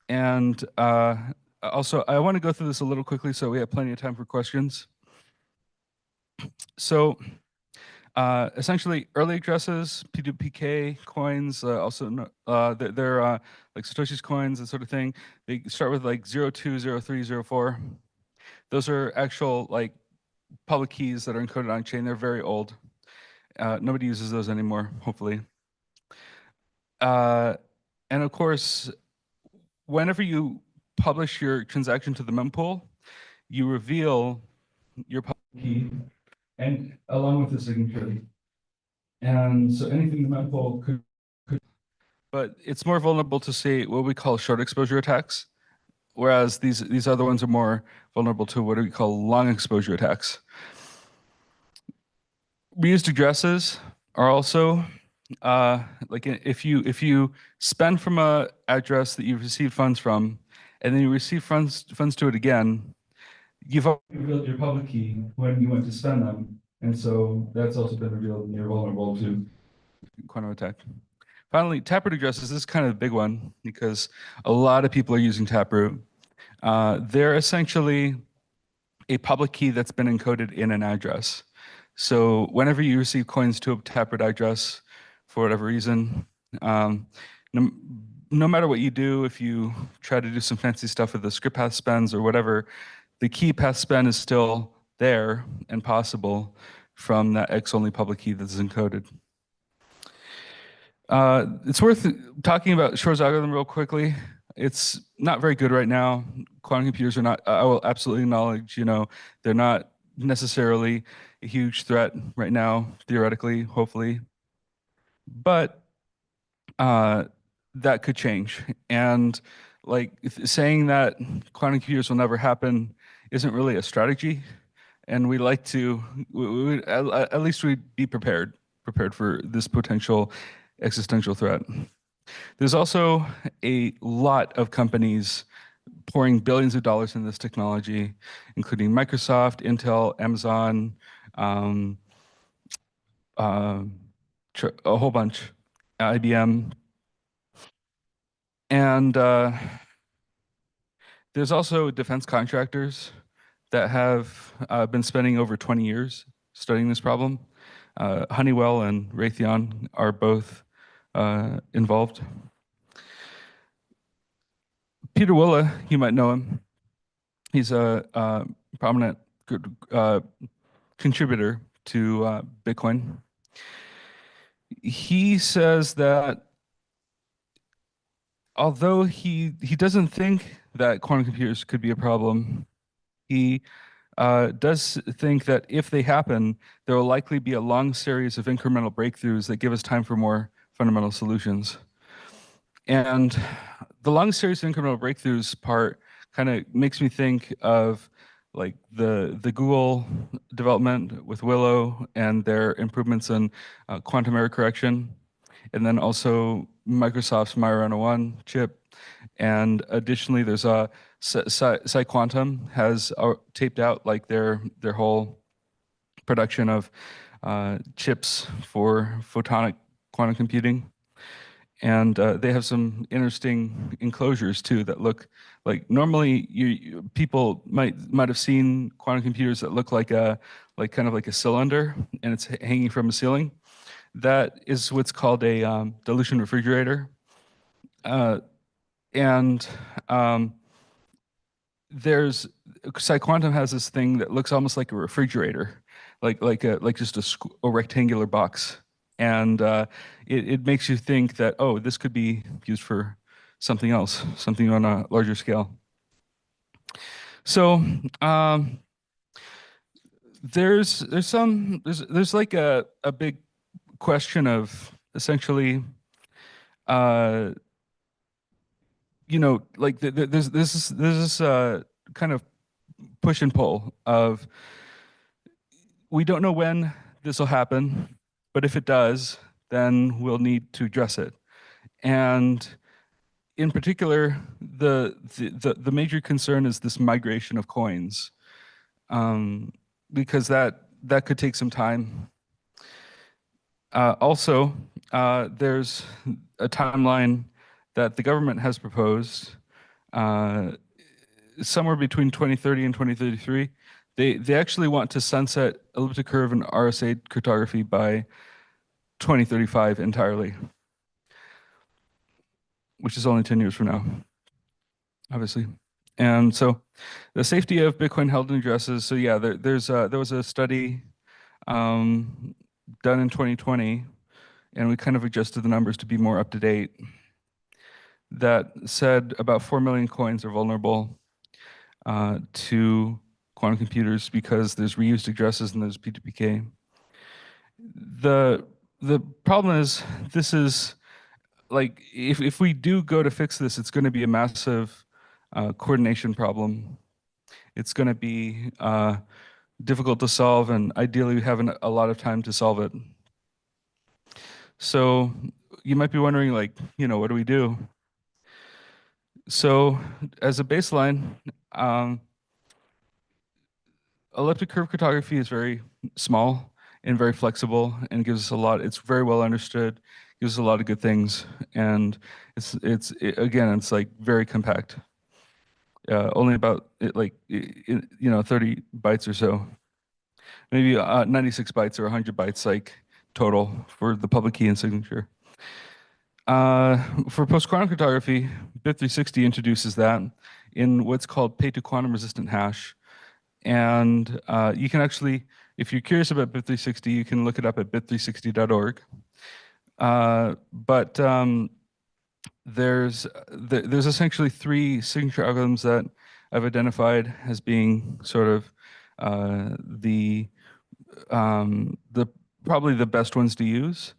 And also, I want to go through this a little quickly so we have plenty of time for questions. So essentially, early addresses, P2PK coins, also they're like Satoshi's coins, that sort of thing. They start with like 02, 03, 04. Those are actual like public keys that are encoded on chain. They're very old. Nobody uses those anymore, hopefully. And of course, whenever you publish your transaction to the mempool, you reveal your public key, and along with the signature. And so anything in the mempool could, but it's more vulnerable to, say, what we call short exposure attacks, whereas these other ones are more vulnerable to what we call long exposure attacks. Reused addresses are also like if you spend from a address that you've received funds from, and then you receive funds to it again, you've already revealed your public key when you went to spend them, and so that's also been revealed, and you're vulnerable to quantum attack. Finally, taproot addresses. This is kind of a big one because a lot of people are using taproot. They're essentially a public key that's been encoded in an address. So whenever you receive coins to a taproot address, for whatever reason, no matter what you do, if you try to do some fancy stuff with the script path spends or whatever, the key path spend is still there and possible from that X-only public key that's encoded. It's worth talking about Shor's algorithm real quickly. It's not very good right now. Quantum computers are not, I will absolutely acknowledge, they're not necessarily a huge threat right now, theoretically, hopefully. But that could change. And like saying that quantum computers will never happen isn't really a strategy. And we like to, at least we'd be prepared for this potential existential threat. There's also a lot of companies pouring billions of dollars in this technology, including Microsoft, Intel, Amazon, a whole bunch, IBM, and there's also defense contractors that have been spending over 20 years studying this problem. Honeywell and Raytheon are both involved. Peter Willa, you might know him. He's a prominent contributor to Bitcoin. He says that although he doesn't think that quantum computers could be a problem, he does think that if they happen, there will likely be a long series of incremental breakthroughs that give us time for more fundamental solutions. And the long series of incremental breakthroughs part kind of makes me think of like the Google development with Willow and their improvements in quantum error correction, and then also Microsoft's Majorana 1 chip. And additionally, there's a PsiQuantum has taped out like their whole production of chips for photonic quantum computing. And they have some interesting enclosures too that look like normally people might have seen quantum computers that look like kind of like a cylinder and it's hanging from a ceiling. That is what's called a dilution refrigerator. And there's PsiQuantum has this thing that looks almost like a refrigerator, like just a rectangular box. And it makes you think that, oh, this could be used for something else, something on a larger scale. So there's like a big question of essentially, like there's this kind of push and pull of we don't know when this will happen. But if it does, then we'll need to address it. And in particular, the major concern is this migration of coins, because that could take some time. Also, there's a timeline that the government has proposed, somewhere between 2030 and 2033. They actually want to sunset elliptic curve and RSA cryptography by 2035 entirely, which is only 10 years from now, obviously. And so the safety of Bitcoin held in addresses. So yeah, there was a study done in 2020, and we kind of adjusted the numbers to be more up to date, that said about 4 million coins are vulnerable to quantum computers because there's reused addresses and there's P2PK. The problem is, this is like, if we do go to fix this, it's going to be a massive coordination problem. It's going to be difficult to solve, and ideally we have a lot of time to solve it. So you might be wondering, like, what do we do? So as a baseline, elliptic curve cryptography is very small and very flexible and gives us a lot. It's very well understood, gives us a lot of good things, and it's like very compact. Only about 30 bytes or so, maybe 96 bytes or 100 bytes like total for the public key and signature. For post-quantum cryptography, BIP360 introduces that in what's called pay-to-quantum resistant hash. And you can actually, if you're curious about BIP360, you can look it up at bip360.org. But there's essentially 3 signature algorithms that I've identified as being sort of probably the best ones to use.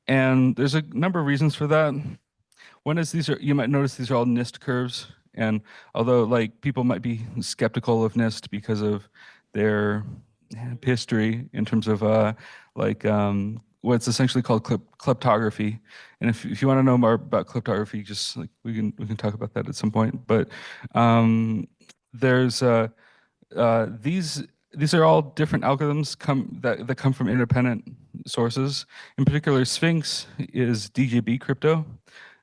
And there's a number of reasons for that. One is you might notice these are all NIST curves. And although like people might be skeptical of NIST because of their history in terms of what's essentially called kleptography. And if you want to know more about kleptography, just like we can talk about that at some point. But there's these are all different algorithms that come from independent sources. In particular, Sphinx is DJB crypto.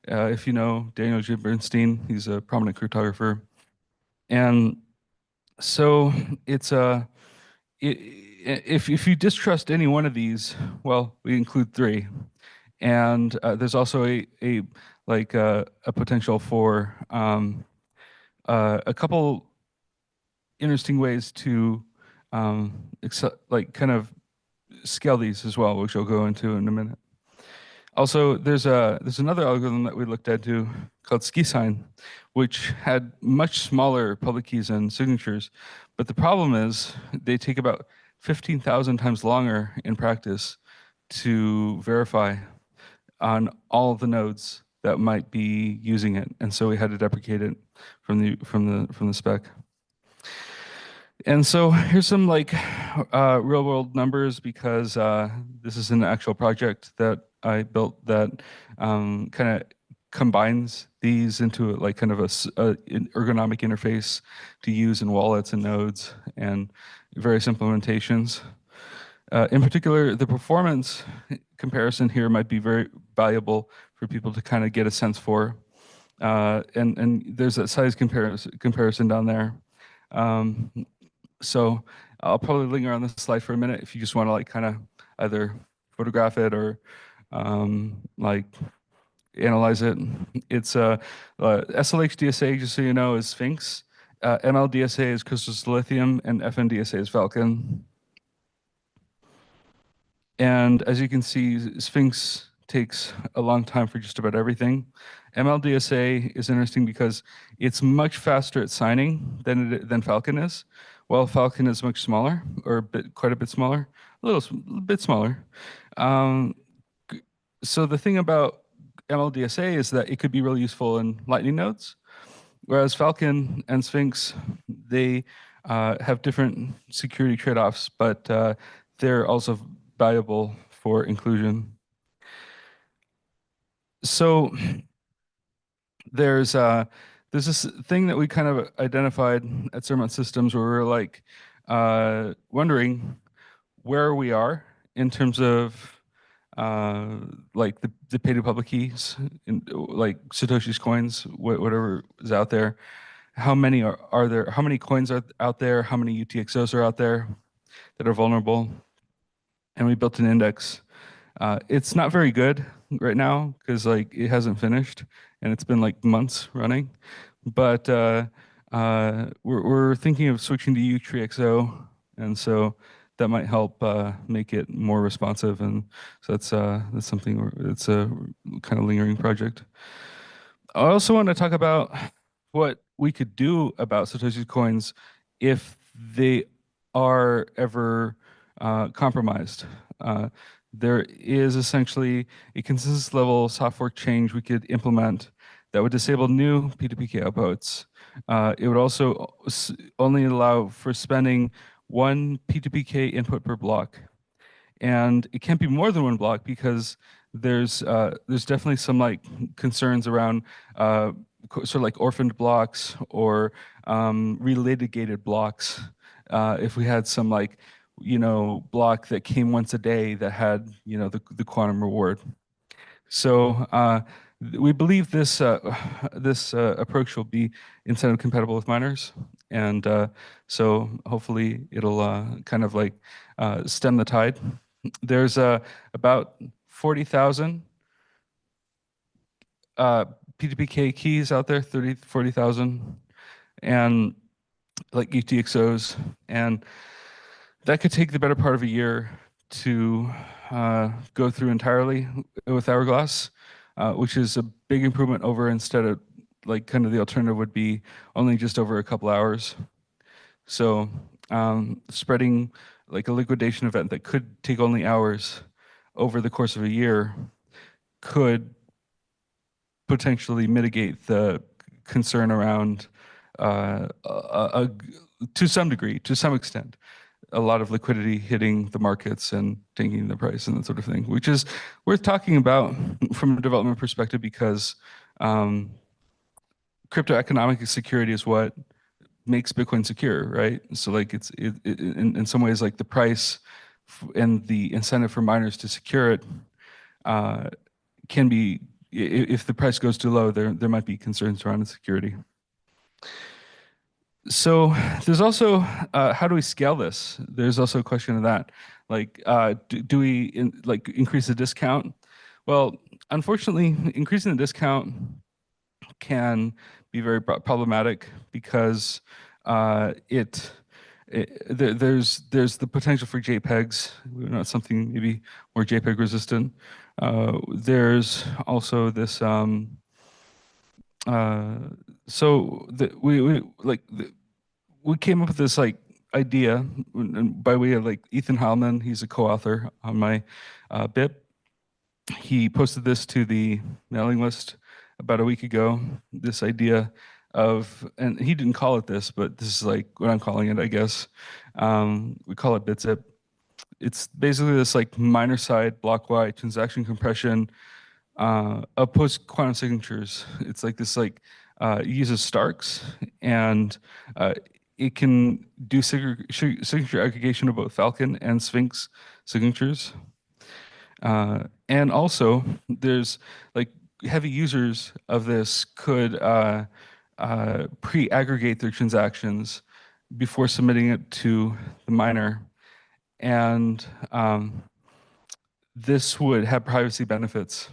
If you know Daniel J. Bernstein, he's a prominent cryptographer. And so it's if you distrust any one of these, well, we include three. And there's also a potential for a couple interesting ways to kind of scale these as well, which I'll go into in a minute. Also, there's another algorithm that we looked into called SkiSign, which had much smaller public keys and signatures, but the problem is they take about 15,000 times longer in practice to verify on all of the nodes that might be using it, and so we had to deprecate it from the spec. And so here's some real world numbers, because this is an actual project that I built that kind of combines these into kind of an ergonomic interface to use in wallets and nodes and various implementations. In particular, the performance comparison here might be very valuable for people to kind of get a sense for. And there's a size comparison down there. So I'll probably linger on this slide for a minute if you just want to kind of either photograph it or analyze it. It's SLH-DSA, just so you know, is Sphinx. ML-DSA is Crystal Lithium, and FN-DSA is Falcon. And as you can see, Sphinx takes a long time for just about everything. ML-DSA is interesting because it's much faster at signing than Falcon is. Well, Falcon is much smaller, or quite a bit smaller, a little bit smaller. So the thing about ML-DSA is that it could be really useful in Lightning nodes, whereas Falcon and Sphinx, they have different security trade-offs, but they're also valuable for inclusion. So there's this thing that we kind of identified at Sermon Systems where we're wondering where we are in terms of the pay to public keys, like Satoshi's coins, whatever is out there. How many are there? How many coins are out there? How many UTXOs are out there that are vulnerable? And we built an index. It's not very good right now because it hasn't finished and it's been months running. But we're thinking of switching to UTXO, and so that might help make it more responsive. And so that's something. It's a kind of lingering project. I also want to talk about what we could do about Satoshi's coins if they are ever compromised. There is essentially a consensus level software change we could implement that would disable new P2PK outputs. It would also only allow for spending one P2PK input per block. And it can't be more than one block because there's definitely some concerns around sort of orphaned blocks or relitigated blocks. If we had some block that came once a day that had the quantum reward. So we believe this approach will be incentive compatible with miners, and so hopefully it'll kind of stem the tide. There's about 40,000 P2PK keys out there, 40,000, and UTXOs, and that could take the better part of a year to go through entirely with Hourglass, which is a big improvement over instead of kind of the alternative would be only just over a couple hours. So spreading a liquidation event that could take only hours over the course of a year could potentially mitigate the concern around, to some degree, to some extent, a lot of liquidity hitting the markets and tanking the price and that sort of thing, which is worth talking about from a development perspective because crypto economic security is what makes Bitcoin secure, right? So like in some ways like the price and the incentive for miners to secure it can be, if the price goes too low, there might be concerns around the security. So there's also how do we scale this? There's also a question of that. Like, do we increase the discount? Well, unfortunately, increasing the discount can be very problematic because there's the potential for JPEGs, not something maybe more JPEG resistant. There's also this. We came up with this like idea by way of like Ethan Heilman. He's a co-author on my BIP. He posted this to the mailing list about a week ago. This idea of, and he didn't call it this, but this is like what I'm calling it, I guess. We call it BitZip. It's basically this like miner side block-wide transaction compression of post-quantum signatures. It's like this like it uses Starks, and it can do signature aggregation of both Falcon and Sphinx signatures. And also, there's like heavy users of this could pre-aggregate their transactions before submitting it to the miner. And this would have privacy benefits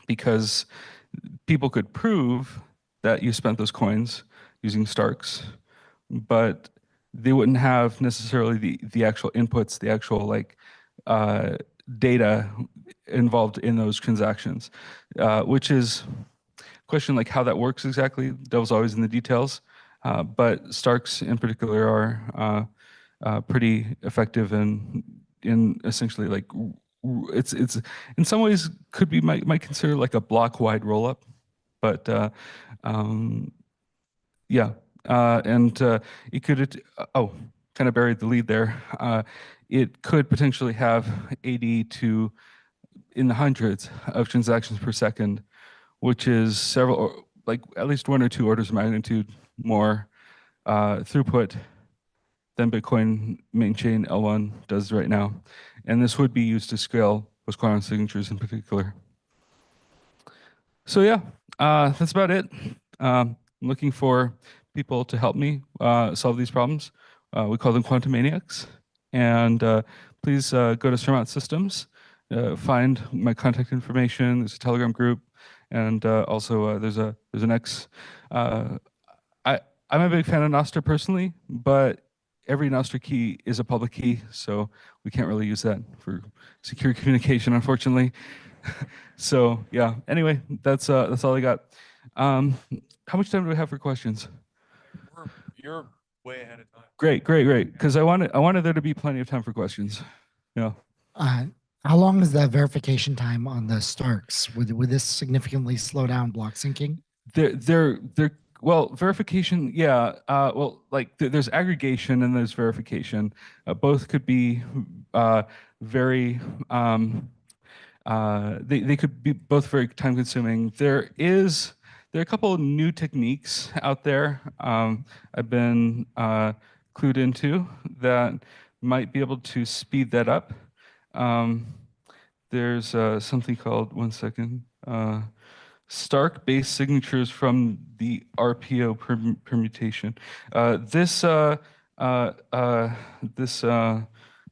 because people could prove that you spent those coins using Starks, but they wouldn't have necessarily the actual inputs, the actual like data involved in those transactions, which is a question like how that works exactly. Devil's always in the details, but Starks in particular are pretty effective in essentially like it's in some ways could be might consider like a block wide rollup, but yeah, and it could kind of buried the lead there. It could potentially have 80 to in the hundreds of transactions per second, which is several, like at least 1 or 2 orders of magnitude more throughput than Bitcoin main chain L1 does right now. And this would be used to scale post-quantum signatures in particular. So yeah, that's about it. I'm looking for people to help me solve these problems. We call them quantum maniacs. And please go to Surmount Systems, find my contact information. There's a Telegram group, and also there's an X. I'm a big fan of Nostr personally, but every Nostr key is a public key, so we can't really use that for secure communication, unfortunately. So yeah. Anyway, that's all I got. How much time do we have for questions? You're way ahead of time. Great. Because I wanted there to be plenty of time for questions. Yeah. How long is that verification time on the Starks? Would this significantly slow down block syncing? Well, verification, yeah. Well, like there's aggregation and there's verification. Both could be very. They could be both very time consuming. There are a couple of new techniques out there I've been clued into that might be able to speed that up. There's something called, one second, Stark-based signatures from the RPO permutation. This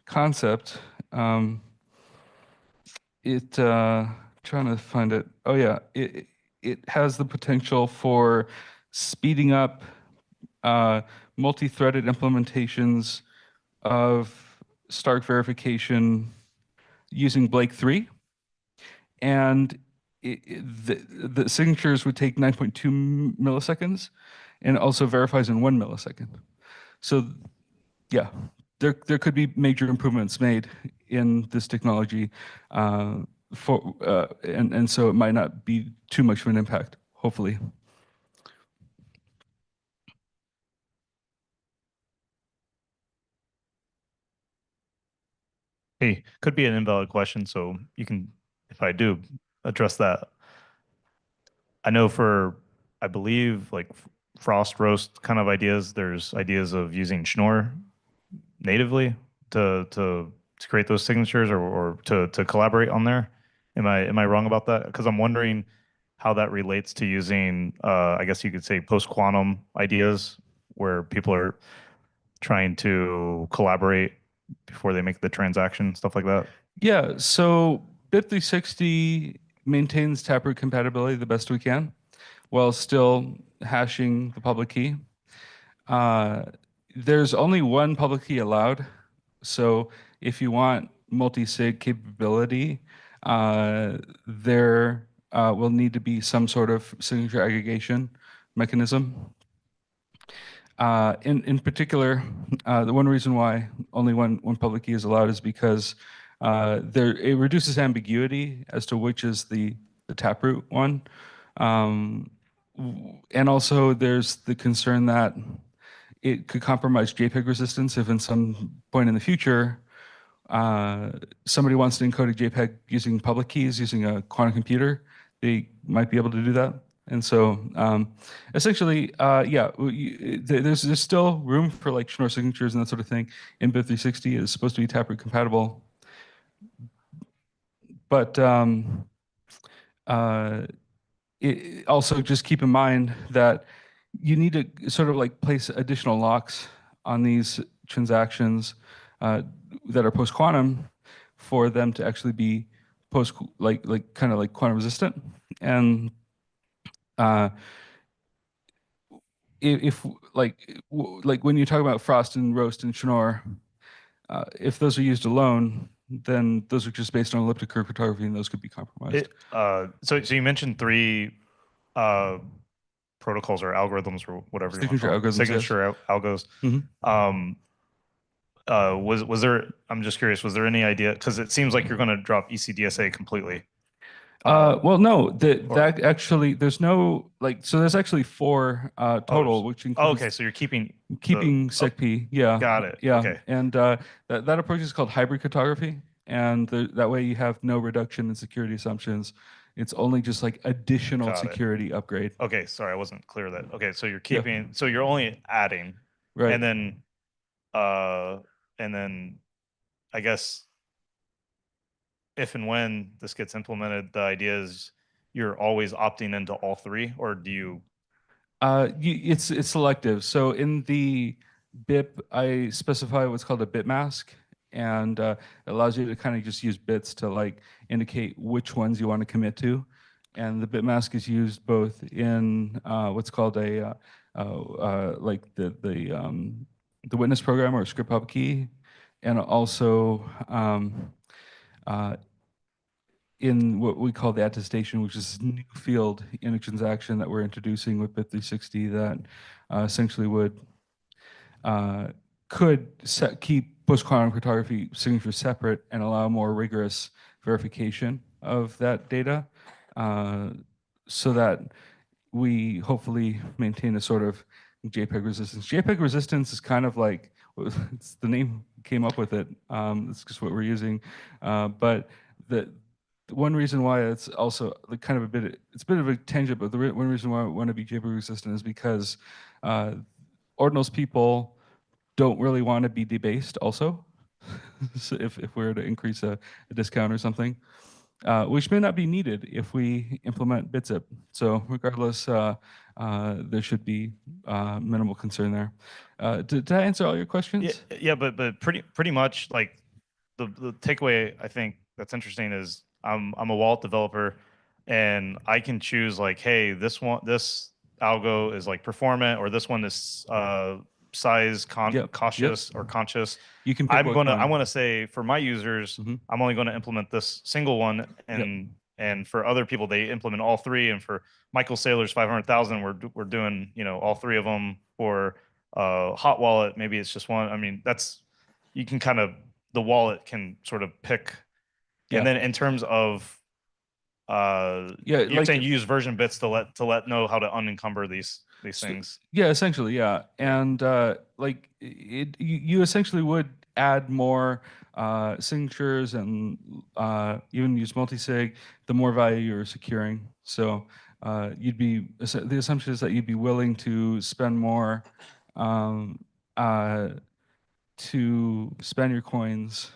concept, trying to find it. Oh yeah, it has the potential for speeding up multi-threaded implementations of Stark verification using Blake 3, and the signatures would take 9.2 milliseconds, and it also verifies in 1 millisecond. So yeah, there could be major improvements made in this technology, and so it might not be too much of an impact, hopefully. Hey, could be an invalid question, so you can, if I do, address that. I know I believe like Frost roast kind of ideas. There's ideas of using Schnorr natively to create those signatures or to collaborate on there. Am I wrong about that? Because I'm wondering how that relates to using I guess you could say post quantum ideas where people are trying to collaborate before they make the transaction, stuff like that. Yeah, so BIP360 maintains Taproot compatibility the best we can while still hashing the public key. There's only one public key allowed. So if you want multi-sig capability, there will need to be some sort of signature aggregation mechanism. In particular, the one reason why only one public key is allowed is because it reduces ambiguity as to which is the Taproot one. And also there's the concern that it could compromise JPEG resistance if in some point in the future, somebody wants to encode a JPEG using public keys, using a quantum computer, they might be able to do that. And so essentially, yeah, there's still room for like Schnorr signatures and that sort of thing. In BIP360 is supposed to be Taproot compatible. But also just keep in mind that you need to sort of like place additional locks on these transactions that are post quantum for them to actually be kind of like quantum resistant. And if like when you talk about Frost and Roast and Schnorr, if those are used alone, then those are just based on elliptic curve cryptography, and those could be compromised. So you mentioned three protocols or algorithms or whatever. Signature algorithms. Signature algos. Was there? I'm just curious. Was there any idea? Because it seems like you're going to drop ECDSA completely. Well, no, that actually there's no so there's actually 4 total, which includes. Okay, so you're keeping SecP. Yeah. Got it. Yeah. Okay. And that approach is called hybrid cryptography, and that way you have no reduction in security assumptions. It's only just like additional security upgrade. Okay, sorry, I wasn't clear that. Okay, so you're keeping, so you're only adding, right? And then I guess if and when this gets implemented, the idea is you're always opting into all 3, or do you? It's selective. So in the BIP, I specify what's called a bit mask, and it allows you to kind of just use bits to like indicate which ones you want to commit to. And the bit mask is used both in what's called a like the witness program or script pub key, and also in what we call the attestation, which is a new field in a transaction that we're introducing with BIP360 that essentially could keep post-quantum cryptography signatures separate and allow more rigorous verification of that data, so that we hopefully maintain a sort of JPEG resistance. JPEG resistance is kind of like, it's the name came up with it. It's just what we're using. But the one reason why it's also kind of it's a bit of a tangent, but the one reason why I want to be JPEG resistant is because ordinals people don't really want to be debased also. So if we were to increase a discount or something, which may not be needed if we implement BitZip. So regardless, there should be minimal concern there. Did I answer all your questions? Yeah, but pretty much like the takeaway I think that's interesting is I'm a wallet developer, and I can choose like, hey, this algo is like performant, or this one is size cautious or conscious. You can. I want to say for my users, I'm only going to implement this single one, and for other people they implement all 3. And for Michael Saylor's 500,000, we're doing all 3 of them. For hot wallet, maybe it's just one. I mean, you can kind of, the wallet can sort of pick. And then in terms of you're saying you use version bits to let know how to unencumber these things. Yeah, essentially, yeah. And you essentially would add more signatures and even use multi-sig, the more value you're securing. So the assumption is that you'd be willing to spend more to spend your coins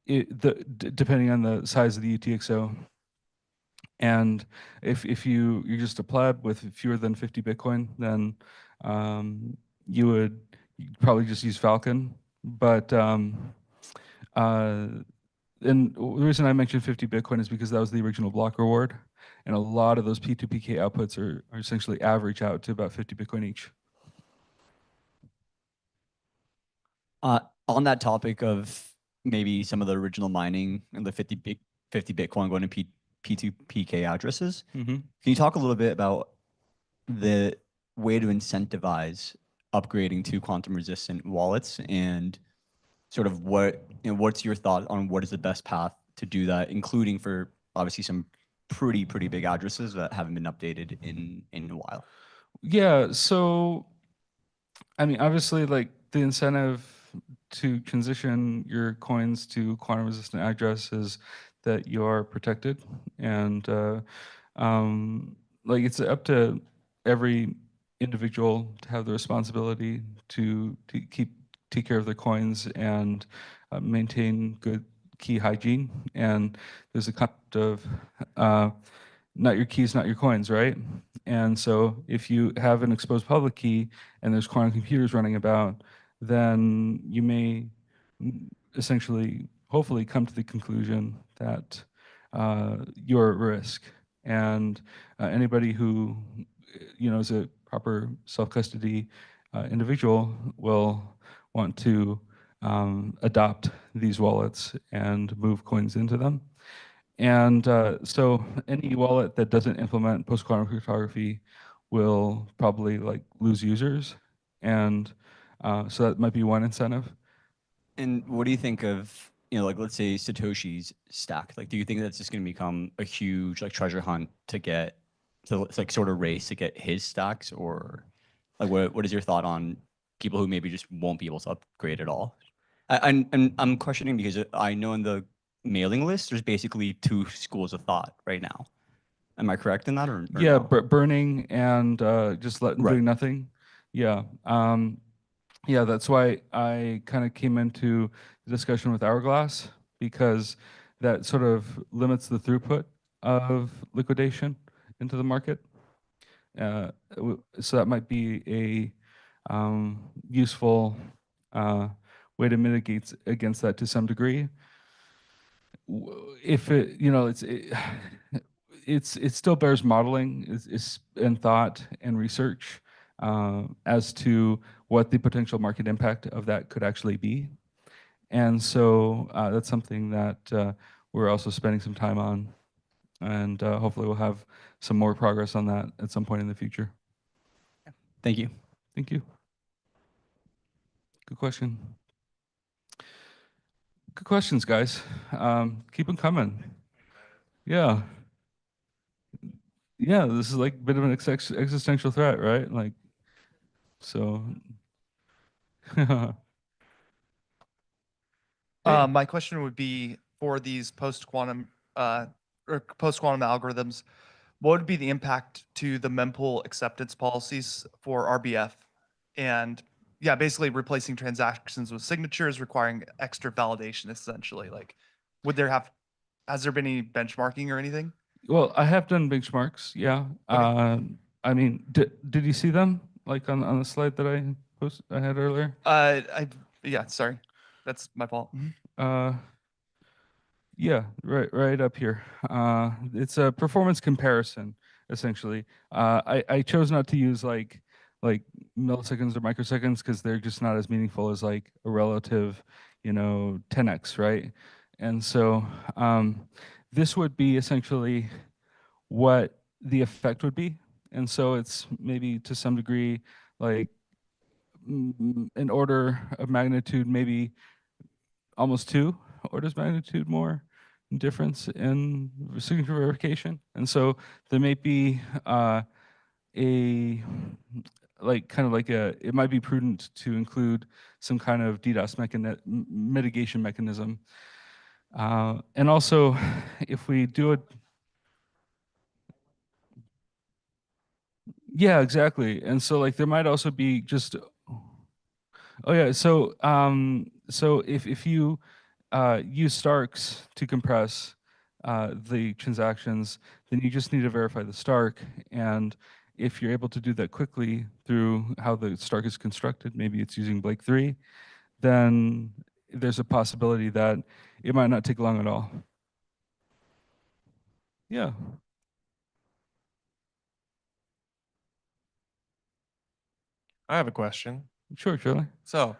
depending on the size of the UTXO. And if you're just a pleb with fewer than 50 Bitcoin, then you'd probably just use Falcon. But and the reason I mentioned 50 Bitcoin is because that was the original block reward. And a lot of those P2PK outputs are essentially average out to about 50 Bitcoin each. On that topic of maybe some of the original mining and the 50 Bitcoin going to P2PK addresses, can you talk a little bit about the way to incentivize upgrading to quantum resistant wallets and sort of what's your thought on what is the best path to do that, including for obviously some pretty big addresses that haven't been updated in a while? Yeah, so I mean, obviously, like the incentive to transition your coins to quantum resistant address is that you're protected, and like it's up to every individual to have the responsibility to take care of their coins and maintain good key hygiene. And there's a concept of not your keys, not your coins, right? And so if you have an exposed public key and there's quantum computers running about, then you may essentially, hopefully, come to the conclusion that you're at risk. And anybody who is a proper self-custody individual will want to adopt these wallets and move coins into them. And so any wallet that doesn't implement post-quantum cryptography will probably lose users. And so that might be one incentive. And what do you think of, let's say Satoshi's stack? Like, do you think that's just going to become a huge treasure hunt to get to sort of race to get his stacks? Or what is your thought on people who maybe just won't be able to upgrade at all? I'm questioning because I know in the mailing list, there's basically two schools of thought right now. Am I correct in that? Or yeah, no? burning and just doing nothing. Yeah. Yeah, that's why I kind of came into the discussion with Hourglass, because that sort of limits the throughput of liquidation into the market. So that might be a useful way to mitigate against that to some degree. If it still bears modeling and thought and research as to what the potential market impact of that could actually be. And so that's something that we're also spending some time on, and hopefully we'll have some more progress on that at some point in the future. Thank you. Thank you. Good question. Good questions, guys. Keep them coming. Yeah. Yeah, this is like a bit of an existential threat, right? Like, so. My question would be for these post-quantum algorithms, what would be the impact to the mempool acceptance policies for RBF? And yeah, basically replacing transactions with signatures, requiring extra validation, essentially. Like, has there been any benchmarking or anything? Well, I have done benchmarks, yeah. Okay. I mean, did you see them, like on the slide that I had earlier? Yeah, sorry. That's my fault. Yeah, right up here. It's a performance comparison, essentially. I chose not to use like milliseconds or microseconds because they're just not as meaningful as like a relative, 10x, right? And so this would be essentially what the effect would be. And so it's maybe to some degree like an order of magnitude, maybe almost 2 orders of magnitude more difference in signature verification. And so there may be a like kind of like it might be prudent to include some kind of DDoS mitigation mechanism. And also, if we do it, yeah, exactly. And so like there might also be just, oh yeah, so if you use Starks to compress the transactions, then you just need to verify the Stark. And if you're able to do that quickly through how the Stark is constructed, maybe it's using Blake 3, then there's a possibility that it might not take long at all. Yeah. I have a question. Sure, Charlie. So,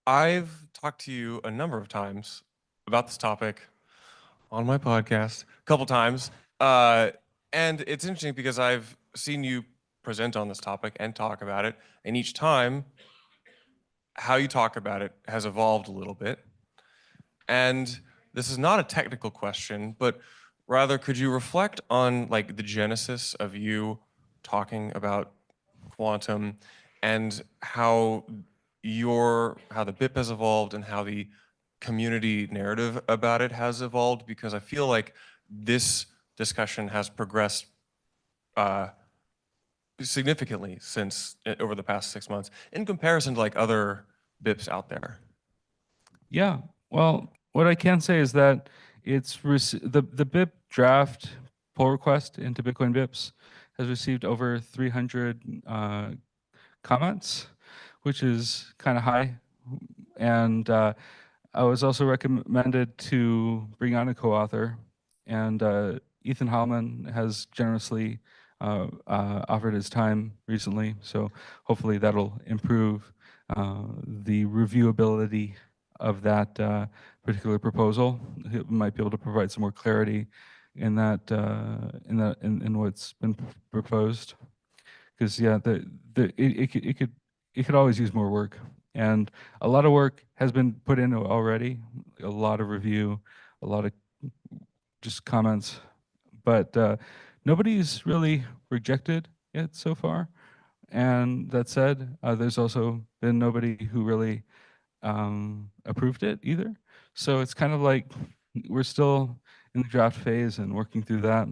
I've talked to you a number of times about this topic on my podcast, a couple times. And it's interesting because I've seen you present on this topic and talk about it. And each time, how you talk about it has evolved a little bit. And this is not a technical question, but rather, could you reflect on like the genesis of you talking about quantum and how the BIP has evolved and how the community narrative about it has evolved? Because I feel like this discussion has progressed significantly since over the past 6 months in comparison to like other BIPs out there. Yeah. Well, what I can say is that it's the BIP draft pull request into Bitcoin BIPs has received over 300 comments, which is kind of high. And I was also recommended to bring on a co-author, and Ethan Hallman has generously offered his time recently, so hopefully that'll improve the reviewability of that particular proposal. He might be able to provide some more clarity in that in what's been proposed, because yeah, it could always use more work, and a lot of work has been put in already, a lot of review, a lot of just comments, but nobody's really rejected it so far. And that said, there's also been nobody who really approved it either. So it's kind of like we're still in the draft phase and working through that.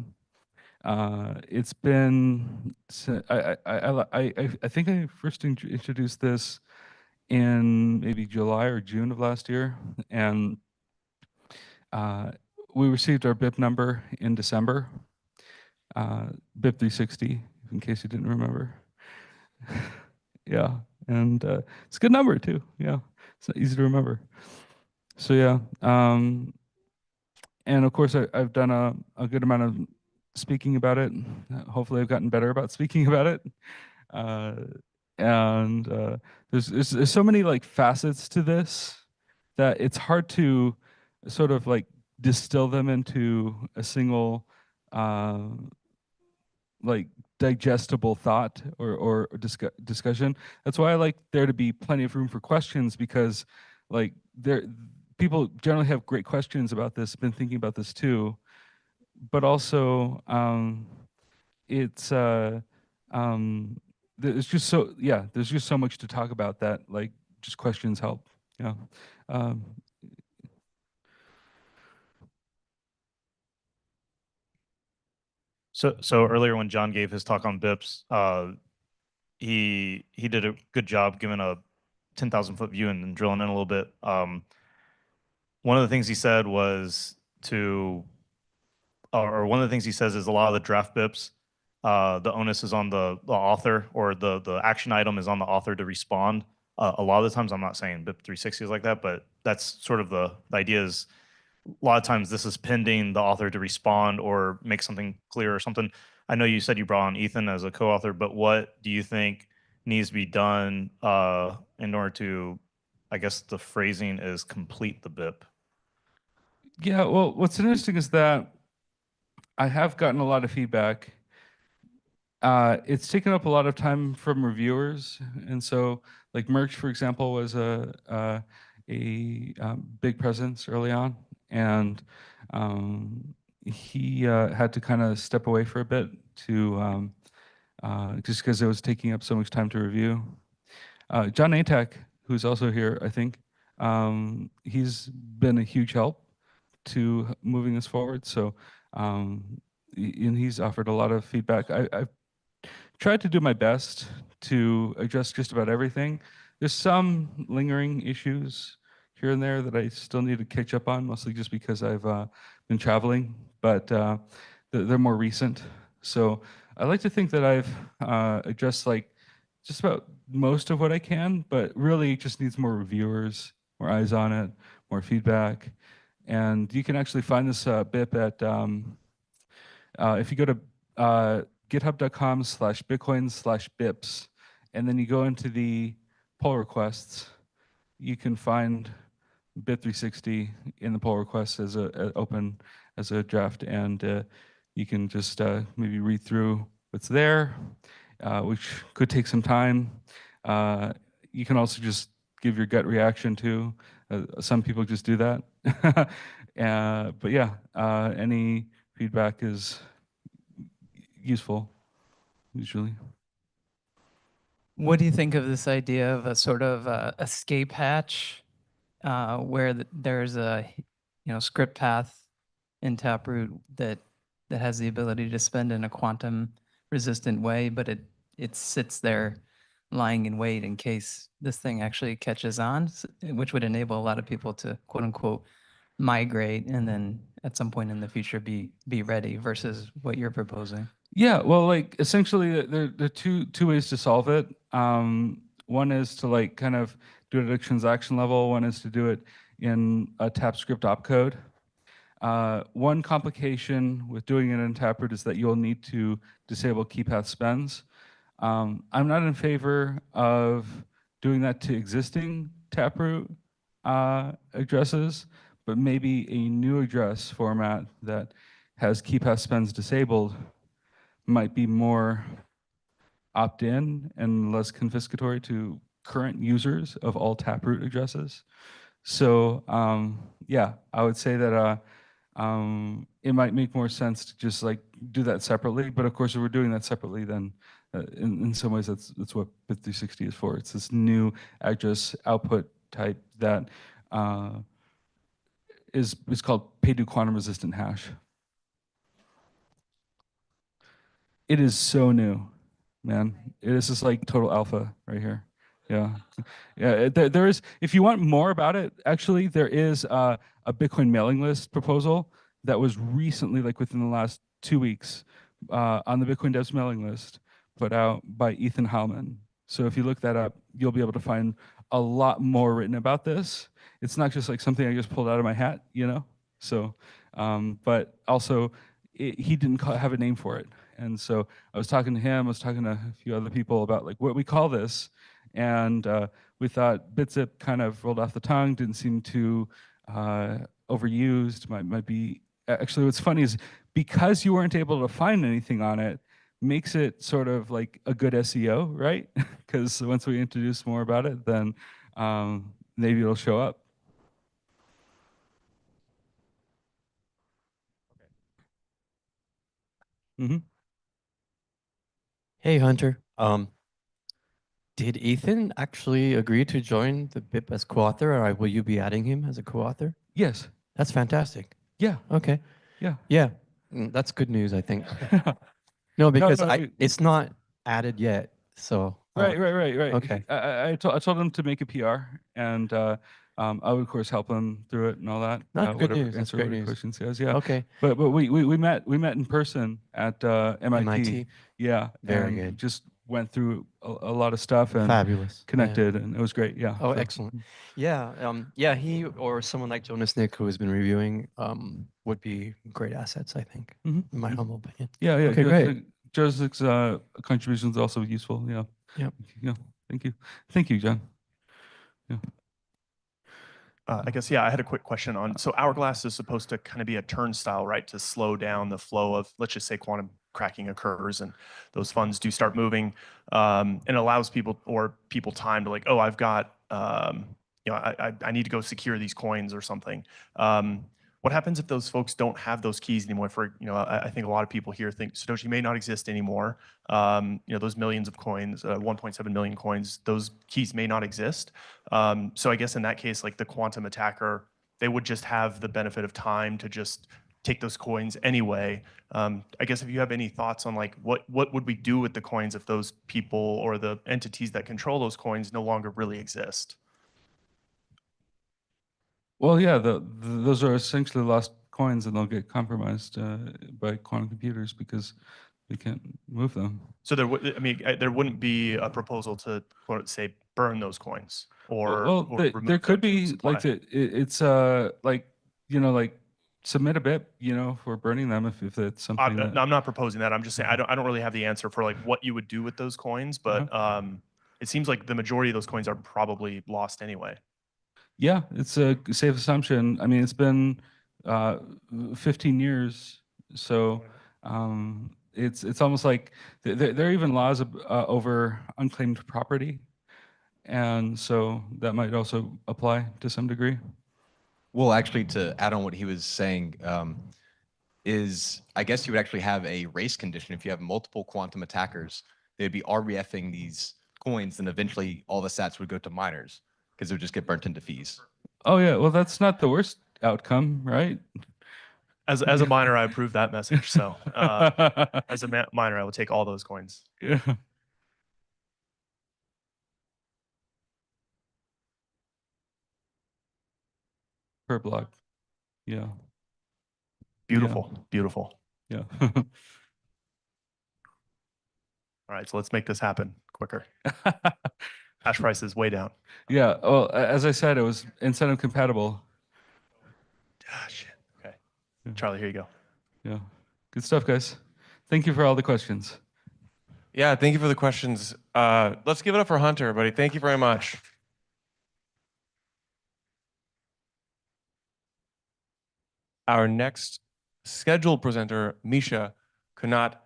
It's been I think I first introduced this in maybe July or June of last year, and we received our BIP number in December, BIP 360, in case you didn't remember. Yeah, and it's a good number too. Yeah, it's not easy to remember. So yeah, and of course I've done a good amount of speaking about it. Hopefully I've gotten better about speaking about it. And there's so many like facets to this that it's hard to sort of like distill them into a single like digestible thought or discussion. That's why I like there to be plenty of room for questions, because like people generally have great questions about this, been thinking about this too, but also it's there's just so much to talk about that like just questions help. Yeah. So earlier when John gave his talk on BIPs, he did a good job giving a 10,000-foot view and then drilling in a little bit. One of the things he said was or one of the things he says is a lot of the draft BIPs, the onus is on the author, or the action item is on the author to respond. A lot of the times, I'm not saying BIP 360 is like that, but that's sort of the idea is a lot of times this is pending the author to respond or make something clear or something. I know you said you brought on Ethan as a co-author, but what do you think needs to be done in order to, I guess the phrasing is, complete the BIP? Yeah, well, what's interesting is that I have gotten a lot of feedback. It's taken up a lot of time from reviewers, and so like Merch, for example, was a big presence early on, and he had to kind of step away for a bit to just because it was taking up so much time to review. John Atack, who's also here, I think, he's been a huge help to moving this forward. So, and he's offered a lot of feedback. I've tried to do my best to address just about everything. There's some lingering issues here and there that I still need to catch up on, mostly just because I've been traveling, but they're more recent. So I like to think that I've addressed like just about most of what I can, but really just needs more reviewers, more eyes on it, more feedback. And you can actually find this BIP at, if you go to github.com/bitcoin/bips, and then you go into the pull requests, you can find BIP360 in the pull requests as open as a draft, and you can just maybe read through what's there, which could take some time. You can also just give your gut reaction to. Some people just do that. But yeah, any feedback is useful, usually. What do you think of this idea of a sort of escape hatch where there's a script path in Taproot that has the ability to spend in a quantum resistant way, but it sits there lying in wait in case this thing actually catches on, which would enable a lot of people to quote unquote migrate and then at some point in the future be ready versus what you're proposing? Yeah, well, like essentially there are two ways to solve it. One is to like kind of do it at a transaction level. One is to do it in a TapScript opcode. One complication with doing it in Taproot is that you'll need to disable keypath spends. I'm not in favor of doing that to existing Taproot addresses, but maybe a new address format that has keypath spends disabled might be more opt-in and less confiscatory to current users of all Taproot addresses. So yeah, I would say that it might make more sense to just like do that separately. But of course, if we're doing that separately, then in some ways that's what BIP360 is for. It's this new address output type that is called pay-to quantum resistant hash. It is so new, man. It is just like total alpha right here. Yeah, yeah. There is. If you want more about it, actually, there is a Bitcoin mailing list proposal that was recently, like within the last 2 weeks, on the Bitcoin Devs mailing list, put out by Ethan Heilman. So if you look that up, you'll be able to find a lot more written about this. It's not just like something I just pulled out of my hat, you know. So, but also, he didn't have a name for it. And so I was talking to him, I was talking to a few other people about like what we call this. And we thought BitZip kind of rolled off the tongue, didn't seem too overused, might be. Actually, what's funny is because you weren't able to find anything on it, makes it sort of like a good SEO, right? Because once we introduce more about it, then maybe it'll show up. Mm-hmm. Hey, Hunter. Did Ethan actually agree to join the BIP as co-author, or will you be adding him as a co-author? Yes. That's fantastic. Yeah. Okay. Yeah. Yeah. That's good news, I think. No, because it's not added yet. So. Right. Okay. I told him to make a PR, and I would of course help him through it and all that. That's good news. That's great news. Questions he has. Yeah. Okay. But we met in person at MIT. Yeah. Very and good. Just went through a lot of stuff and Fabulous. connected, and it was great. Yeah. Oh, So- excellent. Yeah. Yeah. He or someone like Jonas Nick, who has been reviewing, would be great assets, I think, in my humble opinion. Yeah. Okay, great. Joseph's contributions are also useful. Yeah. Yeah. Yeah. Thank you, John. Yeah. I guess, yeah, I had a quick question on, so Hourglass is supposed to kind of be a turnstile, right, to slow down the flow of, let's just say quantum cracking occurs and those funds do start moving, and it allows people time to like, oh, I've got, I need to go secure these coins or something. What happens if those folks don't have those keys anymore? For I think a lot of people here think Satoshi may not exist anymore. Those millions of coins, 1.7 million coins, those keys may not exist. So I guess in that case, like the quantum attacker, they would just have the benefit of time to just take those coins anyway. I guess if you have any thoughts on like what would we do with the coins if those people or the entities that control those coins no longer really exist? Well, yeah, those are essentially lost coins, and they'll get compromised by quantum computers because they can't move them. So there wouldn't be a proposal to say burn those coins or there could be like it's like submit a BIP, for burning them if it's something. No, I'm not proposing that. I'm just saying I don't really have the answer for like what you would do with those coins, but it seems like the majority of those coins are probably lost anyway. Yeah, it's a safe assumption. I mean, it's been 15 years, so it's almost like there are even laws over unclaimed property, and so that might also apply to some degree. Well, actually, to add on what he was saying, is I guess you would actually have a race condition if you have multiple quantum attackers. They'd be RBFing these coins, and eventually all the sats would go to miners because it would just get burnt into fees. Oh yeah, well that's not the worst outcome, right? As a miner, I approve that message. So as a miner, I will take all those coins. Yeah. Per block. Yeah. Beautiful. Yeah. Beautiful. Yeah. All right, so let's make this happen quicker. Hash price is way down. Yeah. Well, as I said, it was incentive compatible. Ah, shit. Okay. Yeah. Charlie, here you go. Yeah. Good stuff, guys. Thank you for all the questions. Yeah, thank you for the questions. Let's give it up for Hunter, buddy. Thank you very much. Our next scheduled presenter, Misha, could not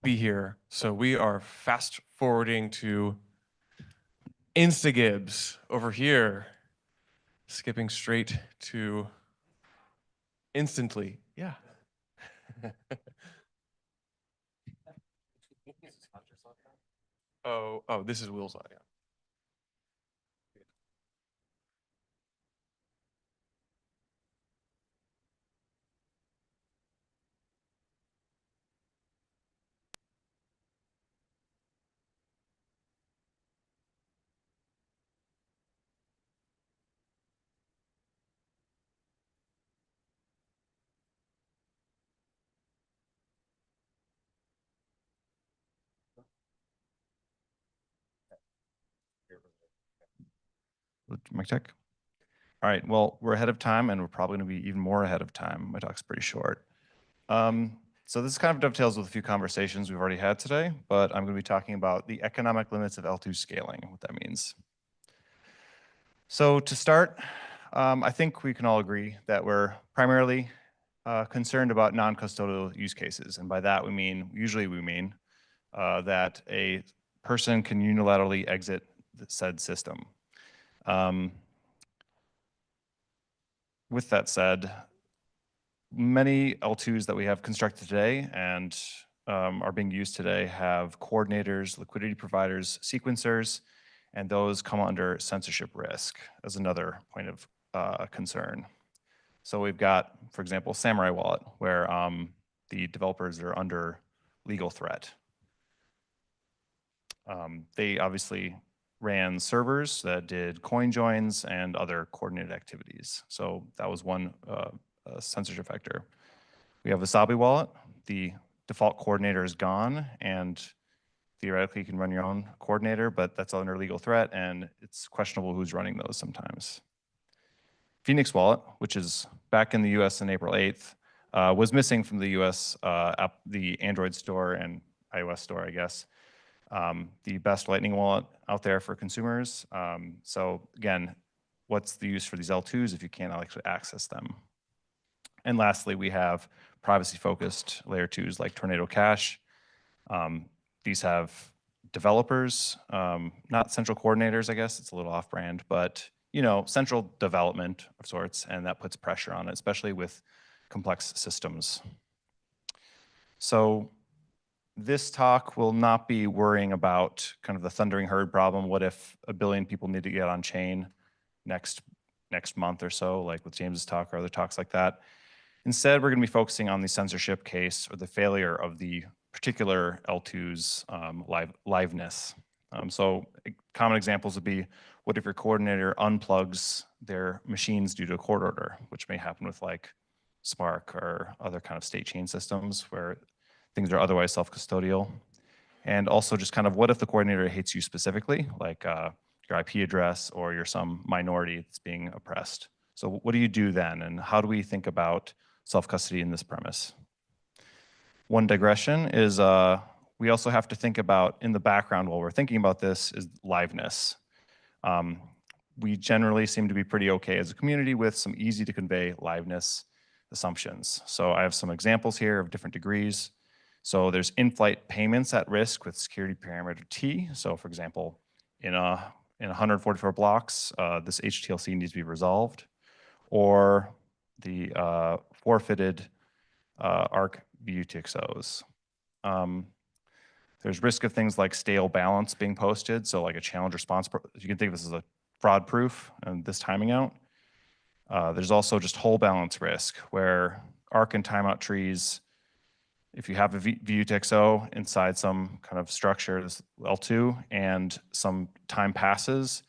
be here, so we are fast forwarding to Instagibbs over here, skipping straight to Instantly. Yeah. Oh, this is Will's audio. Mic check. All right. Well, we're ahead of time, and we're probably going to be even more ahead of time. My talk's pretty short. So this kind of dovetails with a few conversations we've already had today, but I'm going to be talking about the economic limits of L2 scaling, what that means. So to start, I think we can all agree that we're primarily concerned about non-custodial use cases. And by that, usually we mean that a person can unilaterally exit the said system. With that said, many L2s that we have constructed today and are being used today have coordinators, liquidity providers, sequencers, and those come under censorship risk as another point of concern. So we've got, for example, Samurai Wallet, where the developers are under legal threat. They obviously ran servers that did coin joins and other coordinated activities. So that was one censorship factor. We have Wasabi Wallet. The default coordinator is gone, and theoretically you can run your own coordinator, but that's under legal threat, and it's questionable who's running those sometimes. Phoenix Wallet, which is back in the US on April 8th, was missing from the US the Android store and iOS store, I guess. The best Lightning wallet out there for consumers. So again, what's the use for these L2s if you can't actually access them? And lastly, we have privacy-focused layer 2s like Tornado Cash. These have developers, not central coordinators, I guess. It's a little off-brand, but central development of sorts, and that puts pressure on it, especially with complex systems. So this talk will not be worrying about kind of the thundering herd problem. What if a billion people need to get on chain next month or so, like with James's talk or other talks like that. Instead, we're going to be focusing on the censorship case or the failure of the particular L2's liveness. So common examples would be, what if your coordinator unplugs their machines due to a court order, which may happen with like Spark or other kind of state chain systems where things are otherwise self-custodial. And also just kind of, what if the coordinator hates you specifically, like your IP address, or you're some minority that's being oppressed? So what do you do then? And how do we think about self-custody in this premise? One digression is we also have to think about, in the background while we're thinking about this, is liveness. We generally seem to be pretty okay as a community with some easy to convey liveness assumptions. So I have some examples here of different degrees. So there's in-flight payments at risk with security parameter T. So for example, in 144 blocks, this HTLC needs to be resolved, or the forfeited ARC VUTXOs. There's risk of things like stale balance being posted. So like a challenge response, you can think of this as a fraud proof and this timing out. There's also just whole balance risk, where ARC and timeout trees, if you have a VUTXO inside some kind of structure, this L2, and some time passes,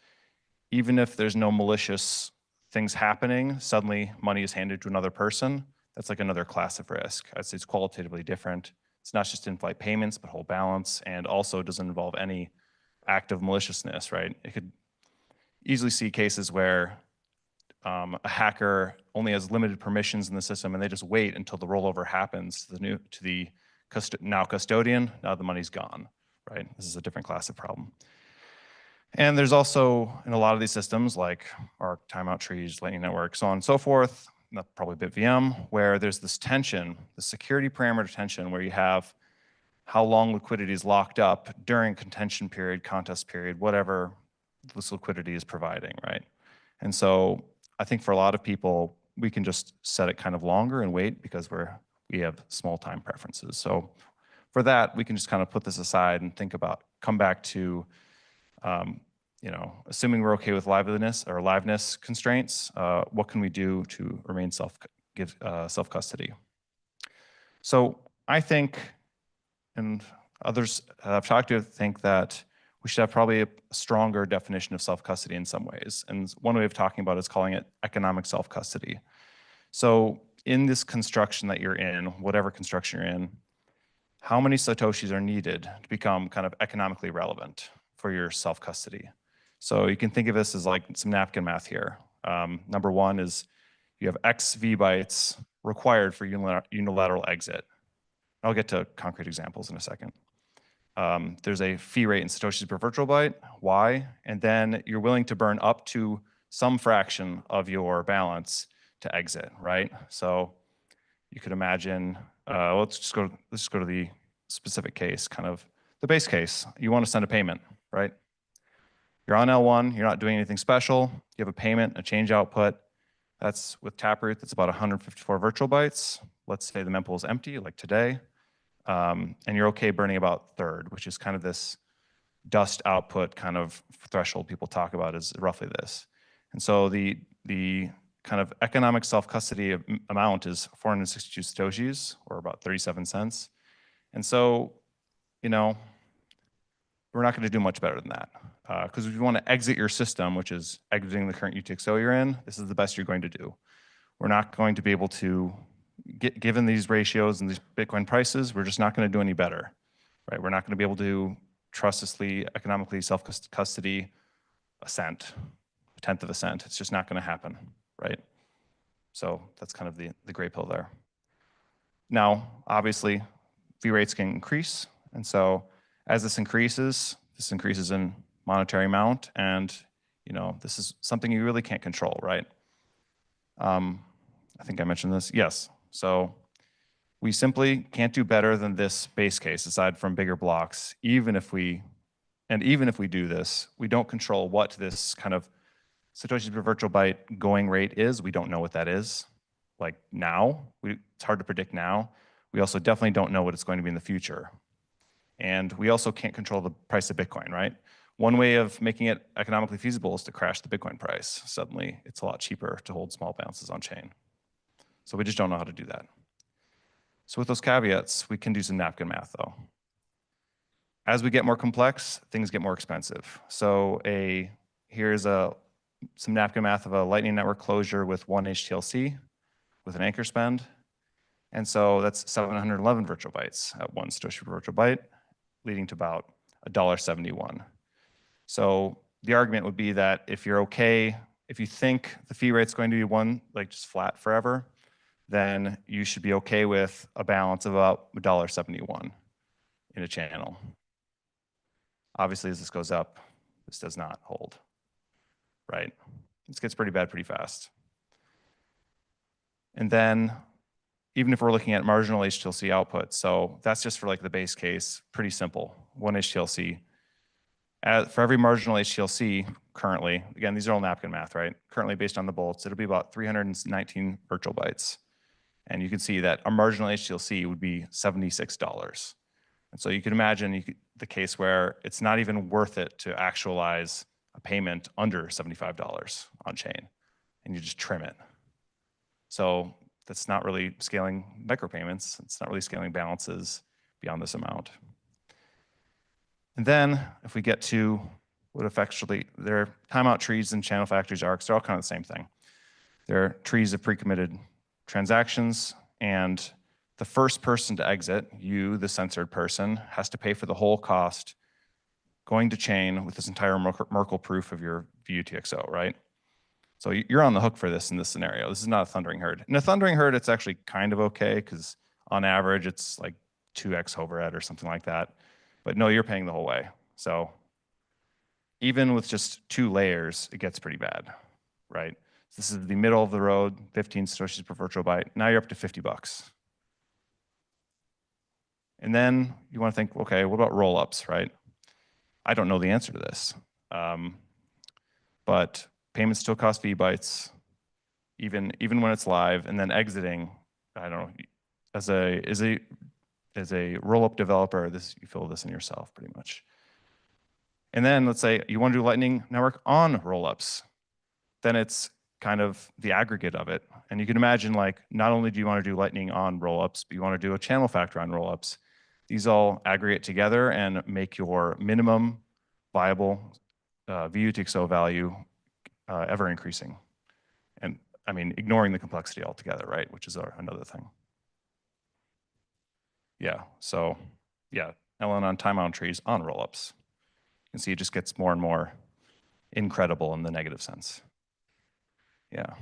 even if there's no malicious things happening, suddenly money is handed to another person. That's like another class of risk. I'd say it's qualitatively different. It's not just in-flight payments, but whole balance, and also doesn't involve any act of maliciousness, right? It could easily see cases where a hacker only has limited permissions in the system, and they just wait until the rollover happens to the now custodian. Now the money's gone, right? This is a different class of problem. And there's also, in a lot of these systems, like ARC, timeout trees, Lightning Network, so on and so forth, probably BitVM, where there's this tension, the security parameter tension, where you have how long liquidity is locked up during contention period, contest period, whatever this liquidity is providing, right? And so I think for a lot of people, we can just set it kind of longer and wait because we have small time preferences. So for that, we can just kind of put this aside and think about, come back to, assuming we're okay with liveness constraints, what can we do to remain self-custody? So I think, and others I've talked to think that we should have probably a stronger definition of self-custody in some ways. And one way of talking about it is calling it economic self-custody. So in this construction that you're in, whatever construction you're in, how many Satoshis are needed to become kind of economically relevant for your self-custody? So you can think of this as like some napkin math here. Number one is you have X V bytes required for unilateral exit. I'll get to concrete examples in a second. There's a fee rate in Satoshis per virtual byte, Y, and then you're willing to burn up to some fraction of your balance to exit, right? So you could imagine, let's just go to the specific case, kind of the base case. You want to send a payment, right? You're on L1, you're not doing anything special. You have a payment, a change output. That's with Taproot, that's about 154 virtual bytes. Let's say the mempool is empty, like today. And you're okay burning about third, which is kind of this dust output kind of threshold people talk about is roughly this. And so the kind of economic self-custody amount is 462 Satoshis, or about 37 cents. And so, we're not going to do much better than that. Because if you want to exit your system, which is exiting the current UTXO you're in, this is the best you're going to do. We're not going to be able to, given these ratios and these Bitcoin prices, we're just not going to do any better, right? We're not going to be able to trustlessly, economically self-custody a cent, a tenth of a cent. It's just not going to happen, right? So that's kind of the gray pill there. Now, obviously, fee rates can increase. And so as this increases in monetary amount, and this is something you really can't control, right? I think I mentioned this. Yes. So we simply can't do better than this base case, aside from bigger blocks. Even if we do this, we don't control what this kind of Satoshis per virtual byte going rate is. We don't know what that is. Like now, it's hard to predict now. We also definitely don't know what it's going to be in the future. And we also can't control the price of Bitcoin, right? One way of making it economically feasible is to crash the Bitcoin price. Suddenly, it's a lot cheaper to hold small balances on chain. So we just don't know how to do that. So with those caveats, we can do some napkin math though. As we get more complex, things get more expensive. So here's some napkin math of a Lightning Network closure with 1 HTLC with an anchor spend. And so that's 711 virtual bytes at 1 Satoshi per virtual byte, leading to about $1.71. So the argument would be that if you're okay, if you think the fee rate's going to be just flat forever, then you should be okay with a balance of about $1.71 in a channel. Obviously, as this goes up, this does not hold, right? This gets pretty bad pretty fast. And then even if we're looking at marginal HTLC output, so that's just for like the base case, pretty simple, 1 HTLC. For every marginal HTLC currently, again, these are all napkin math, right? Currently based on the bolts, it'll be about 319 virtual bytes. And you can see that a marginal HTLC would be $76. And so you can imagine the case where it's not even worth it to actualize a payment under $75 on chain, and you just trim it. So that's not really scaling micropayments. It's not really scaling balances beyond this amount. And then if we get to what effectively, their timeout trees and channel factories arcs, they're all kind of the same thing. They're trees of pre-committed transactions, and the first person to exit, you, the censored person, has to pay for the whole cost going to chain with this entire Merkle proof of your VUTXO, right? So you're on the hook for this in this scenario. This is not a thundering herd. In a thundering herd, it's actually kind of okay because on average, it's like 2x overhead or something like that. But no, you're paying the whole way. So even with just 2 layers, it gets pretty bad, right? This is the middle of the road, 15 Satoshis per virtual byte. Now you're up to $50. And then you want to think, okay, what about roll-ups, right? I don't know the answer to this. But payments still cost V bytes, even when it's live, and then exiting, I don't know, as a roll-up developer, you fill this in yourself pretty much. And then let's say you want to do Lightning Network on roll-ups. Then it's kind of the aggregate of it. And you can imagine, like, not only do you want to do Lightning on roll-ups, but you want to do a channel factor on roll-ups. These all aggregate together and make your minimum viable VUTXO value ever increasing. And I mean, ignoring the complexity altogether, right? Which is another thing. Yeah, so yeah, LN on timeout trees on rollups. You can see it just gets more and more incredible in the negative sense. Yeah.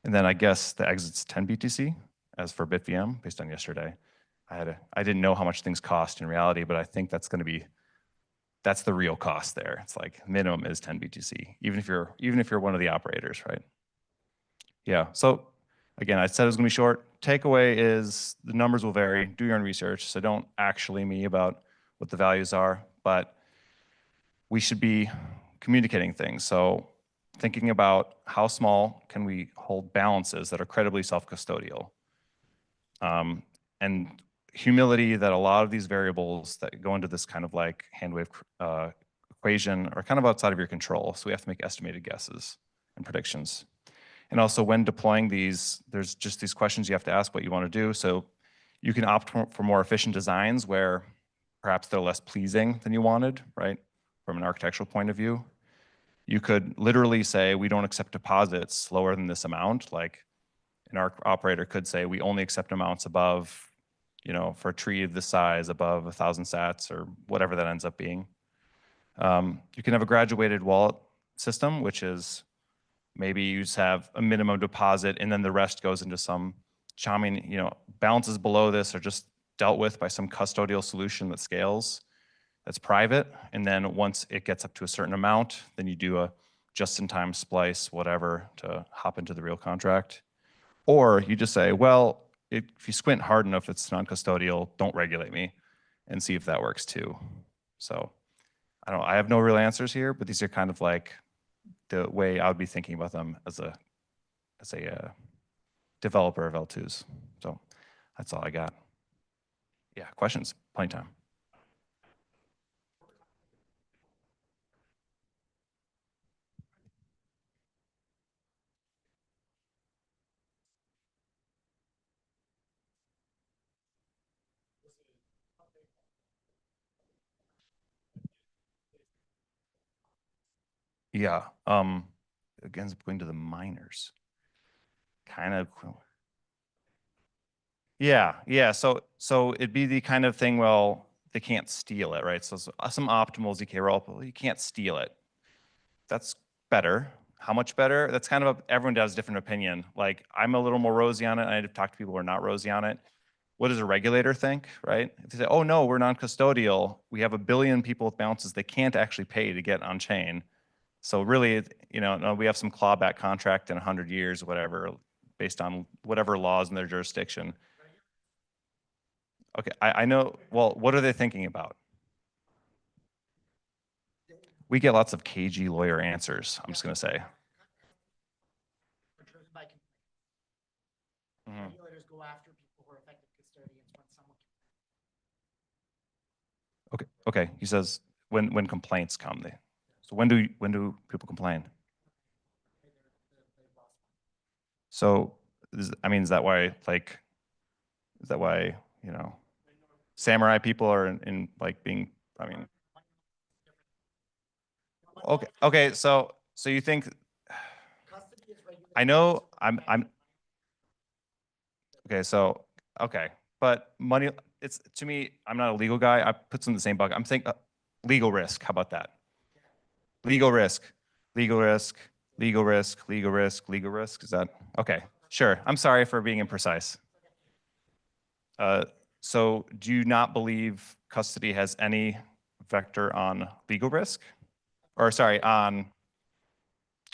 And then I guess the exit's 10 BTC as for BitVM based on yesterday. I didn't know how much things cost in reality, but I think that's the real cost there. It's like minimum is 10 BTC, even if you're one of the operators, right? Yeah. So again, I said it was gonna be short. Takeaway is the numbers will vary. Do your own research. So don't actually me about what the values are, but we should be communicating things. So thinking about how small can we hold balances that are credibly self-custodial, and humility that a lot of these variables that go into this kind of like hand wave equation are kind of outside of your control. So we have to make estimated guesses and predictions. And also when deploying these, there's just these questions you have to ask what you want to do. So you can opt for more efficient designs where perhaps they're less pleasing than you wanted, right? From an architectural point of view. You could literally say, we don't accept deposits lower than this amount. Like an operator could say, we only accept amounts above, for a tree of this size, above 1,000 sats or whatever that ends up being. You can have a graduated wallet system, which is maybe you just have a minimum deposit and then the rest goes into some charming, balances below this are just dealt with by some custodial solution that scales, that's private. And then once it gets up to a certain amount, then you do a just-in-time splice, whatever, to hop into the real contract. Or you just say, well, if you squint hard enough, it's non-custodial, don't regulate me, and see if that works too. So I have no real answers here, but these are kind of like the way I would be thinking about them as a developer of L2s. So that's all I got. Yeah, questions? Plenty of time. Yeah. It ends up going to the miners. Kind of. Yeah. So it'd be the kind of thing, well, they can't steal it, right? So some optimal ZK roll, you can't steal it. That's better. How much better? That's kind of everyone has a different opinion. Like I'm a little more rosy on it. I've talked to people who are not rosy on it. What does a regulator think, right? If they say, oh no, we're non-custodial. We have 1 billion people with balances they can't actually pay to get on chain. So really, no, we have some clawback contract in 100 years, whatever, based on whatever laws in their jurisdiction. Okay, I know. Well, what are they thinking about? We get lots of cagey lawyer answers, I'm just going to say. Regulators go after people who are effective custodians when someone. Okay. He says when complaints come, so when do people complain? So is that why samurai people are in like being, okay, so you think, I know I'm okay, but money, it's, to me, I'm not a legal guy. I put some in the same bucket. I'm thinking legal risk. How about that? Legal risk. Is that okay? Sure. I'm sorry for being imprecise. So do you not believe custody has any vector on legal risk? Or sorry, on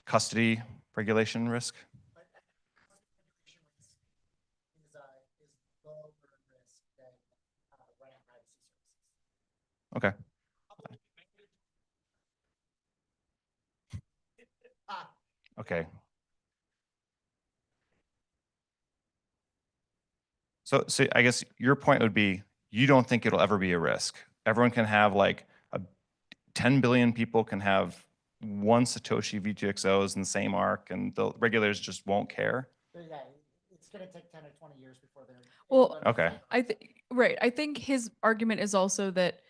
custody regulation risk? Okay. Okay. So I guess your point would be, you don't think it'll ever be a risk. Everyone can have 10 billion people can have one Satoshi V2XOs in the same arc, and the regulators just won't care. Yeah, it's going to take 10 or 20 years before they're. Well, okay. Right. I think his argument is also that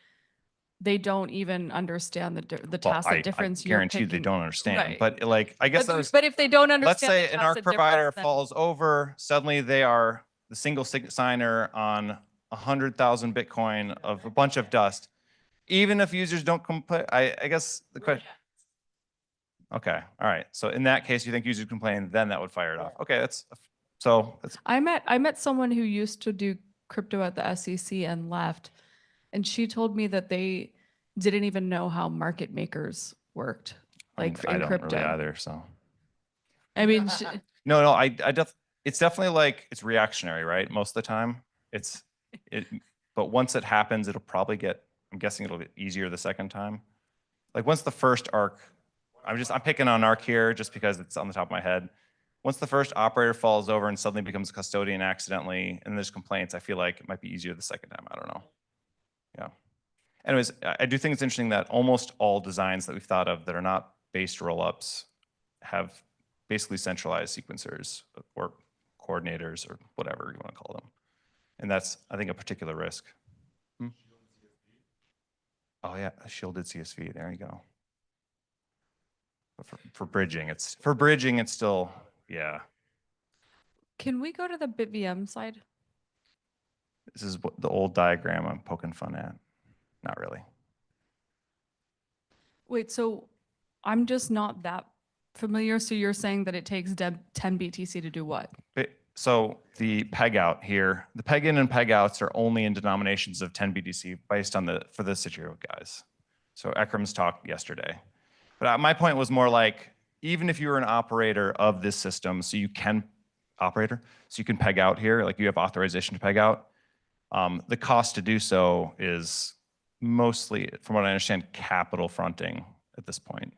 they don't even understand the tacit difference. I guarantee you they don't understand. Right. But I guess but if they don't understand, let's say an ARC provider then falls over, suddenly they are the single signer on 100,000 Bitcoin of a bunch of dust. Even if users don't complain, I guess the question. Okay, all right. So in that case, you think users complain, then that would fire it off. Okay, that's. I met someone who used to do crypto at the SEC and left, and she told me that they didn't even know how market makers worked, I in don't crypto. really either. So. I mean, no. It's definitely it's reactionary, right? Most of the time, but once it happens, it'll probably get. I'm guessing it'll get easier the second time. Once the first ARC, I'm picking on ARC here just because it's on the top of my head. Once the first operator falls over and suddenly becomes a custodian accidentally, and there's complaints, I feel like it might be easier the second time. I don't know. Yeah. Anyways, I do think it's interesting that almost all designs that we've thought of that are not based rollups have basically centralized sequencers or coordinators or whatever you want to call them. And that's, I think, a particular risk. Oh yeah, a shielded CSV. There you go. But for bridging, it's still, yeah. Can we go to the BitVM side? This is what the old diagram I'm poking fun at. Not really. Wait, so I'm just not that familiar. So you're saying that it takes 10 BTC to do what? So the peg out here, the peg in and peg outs are only in denominations of 10 BTC based on for the Citrix guys. So Ekram's talk yesterday. But my point was more even if you were an operator of this system, so you can peg out here, you have authorization to peg out. The cost to do so is mostly, from what I understand, capital fronting at this point.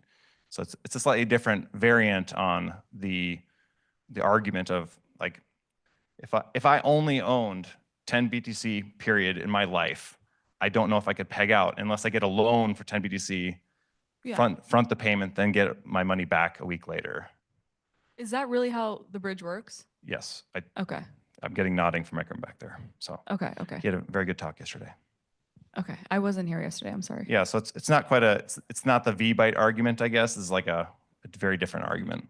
So it's a slightly different variant on the argument of like, if I only owned 10 BTC period in my life, I don't know if I could peg out unless I get a loan for 10 BTC, front the payment, then get my money back a week later. Is that really how the bridge works? Yes. Okay. I'm getting nodding from Ekram back there. So Okay. he had a very good talk yesterday. Okay. I wasn't here yesterday. I'm sorry. Yeah. So it's not quite it's not the V-byte argument, I guess. It's like a very different argument.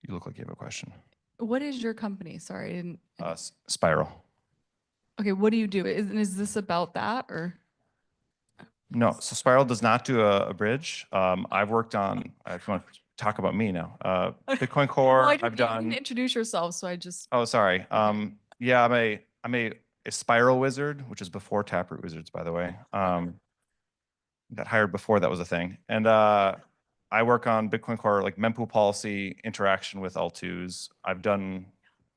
You look like you have a question. What is your company? Sorry, I didn't. Spiral. Okay, what do you do? Is this about that or? No, so Spiral does not do a bridge. I've worked on, if you want to talk about me now, Bitcoin Core, Well, I've done. You didn't introduce yourself, so I just. Oh, sorry. Yeah, I'm a Spiral wizard, which is before Taproot Wizards, by the way. Got hired before that was a thing. And I work on Bitcoin Core, like mempool policy, interaction with L2s. I've done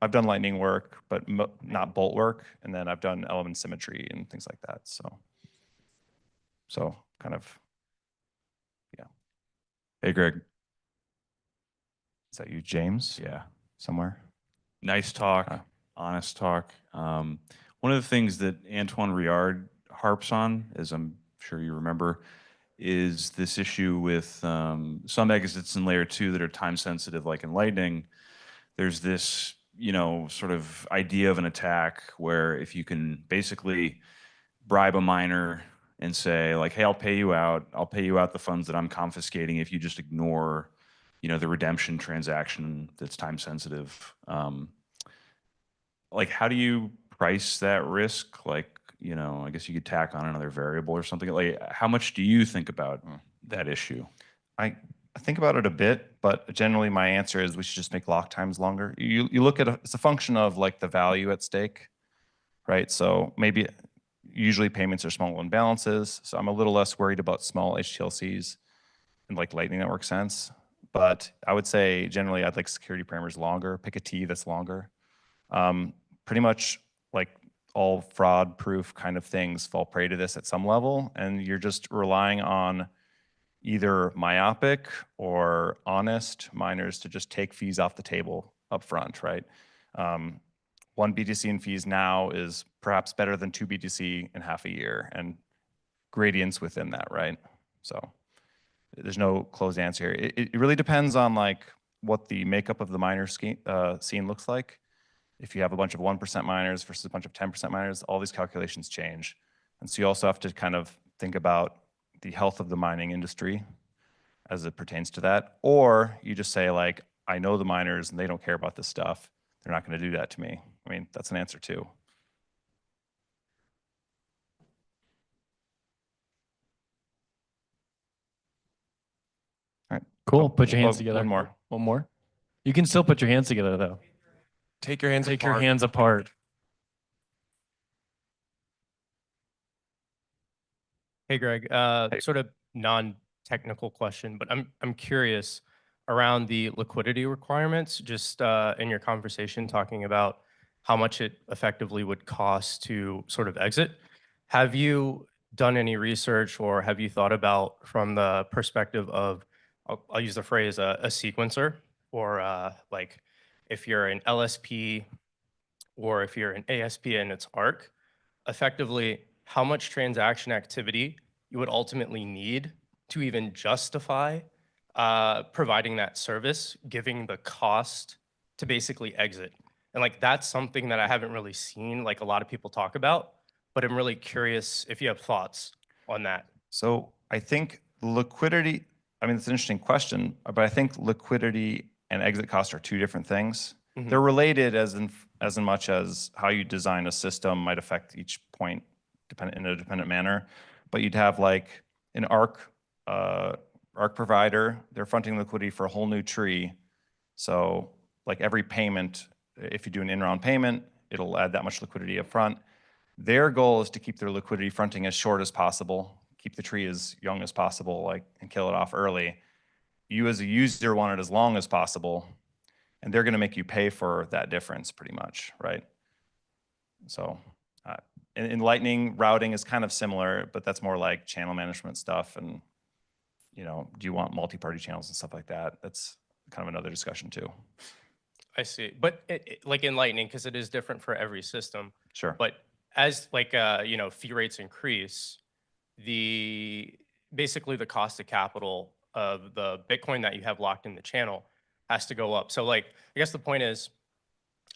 Lightning work, but not Bolt work. And then I've done element symmetry and things like that. So kind of, yeah. Hey, Greg. Is that you, James? Yeah. Somewhere? Nice talk, honest talk. One of the things that Antoine Riard harps on, as I'm sure you remember, is this issue with some exits in layer 2 that are time sensitive, like in Lightning. There's this, sort of idea of an attack where if you can basically bribe a miner and say like, hey, I'll pay you out the funds that I'm confiscating if you just ignore, the redemption transaction that's time sensitive. Like, how do you price that risk? Like, I guess you could tack on another variable or something. Like, how much do you think about that issue? I think about it a bit, but generally my answer is we should just make lock times longer. You look at it's a function of like the value at stake, right? So maybe usually payments are small imbalances. So I'm a little less worried about small HTLCs in like Lightning Network sense. But I would say generally I'd like security parameters longer, pick a T that's longer. Pretty much like all fraud proof kind of things fall prey to this at some level. And you're just relying on either myopic or honest miners to just take fees off the table up front, right? 1 BTC in fees now is perhaps better than 2 BTC in half a year, and gradients within that, right? So there's no closed answer here. It really depends on like what the makeup of the miner scene looks like. If you have a bunch of 1% miners versus a bunch of 10% miners, all these calculations change. And so you also have to kind of think about the health of the mining industry as it pertains to that. Or you just say like, I know the miners and they don't care about this stuff. They're not going to do that to me. I mean, that's an answer too. All right. Cool. Put your hands together. One more. One more. You can still put your hands together though. Take your hands apart. Take your hands apart. Hey, Greg. Sort of non-technical question, but I'm curious around the liquidity requirements. Just in your conversation, talking about how much it effectively would cost to sort of exit. Have you done any research, or have you thought about from the perspective of, I'll use the phrase a sequencer, or like if you're an LSP or if you're an ASP and it's ARC, effectively how much transaction activity you would ultimately need to even justify providing that service, giving the cost to basically exit. And like, that's something that I haven't really seen like a lot of people talk about, but I'm really curious if you have thoughts on that. So I think liquidity, I mean, it's an interesting question, but I think liquidity and exit costs are two different things. Mhm. They're related as much as how you design a system might affect each point in a dependent manner. But you'd have like an ARC provider, they're fronting liquidity for a whole new tree. So like every payment, if you do an in-round payment, it'll add that much liquidity up front. Their goal is to keep their liquidity fronting as short as possible, keep the tree as young as possible, like, and kill it off early. You as a user want it as long as possible, and they're going to make you pay for that difference pretty much, right? So in Lightning, routing is kind of similar, but that's more like channel management stuff. And, you know, do you want multi-party channels and stuff like that? That's kind of another discussion too. I see. But like in Lightning, because it is different for every system. Sure. But as like, you know, fee rates increase, basically the cost of capital of the Bitcoin that you have locked in the channel has to go up. So like, I guess the point is,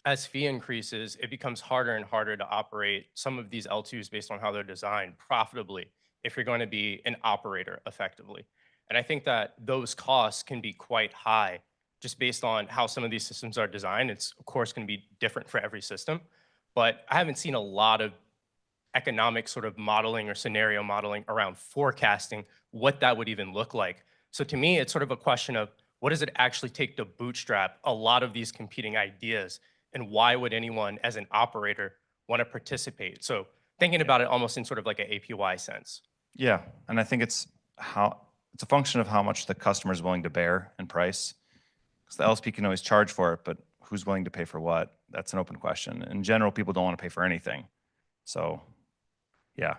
as fee increases, it becomes harder and harder to operate some of these L2s based on how they're designed profitably if you're going to be an operator effectively. And I think that those costs can be quite high just based on how some of these systems are designed. It's of course going to be different for every system, but I haven't seen a lot of economic sort of modeling or scenario modeling around forecasting what that would even look like. So to me, it's sort of a question of what does it actually take to bootstrap a lot of these competing ideas, and why would anyone as an operator want to participate? So thinking about it almost in sort of like an APY sense. Yeah, and I think it's a function of how much the customer is willing to bear in price. Because the LSP can always charge for it, but who's willing to pay for what? That's an open question. In general, people don't want to pay for anything. So, yeah,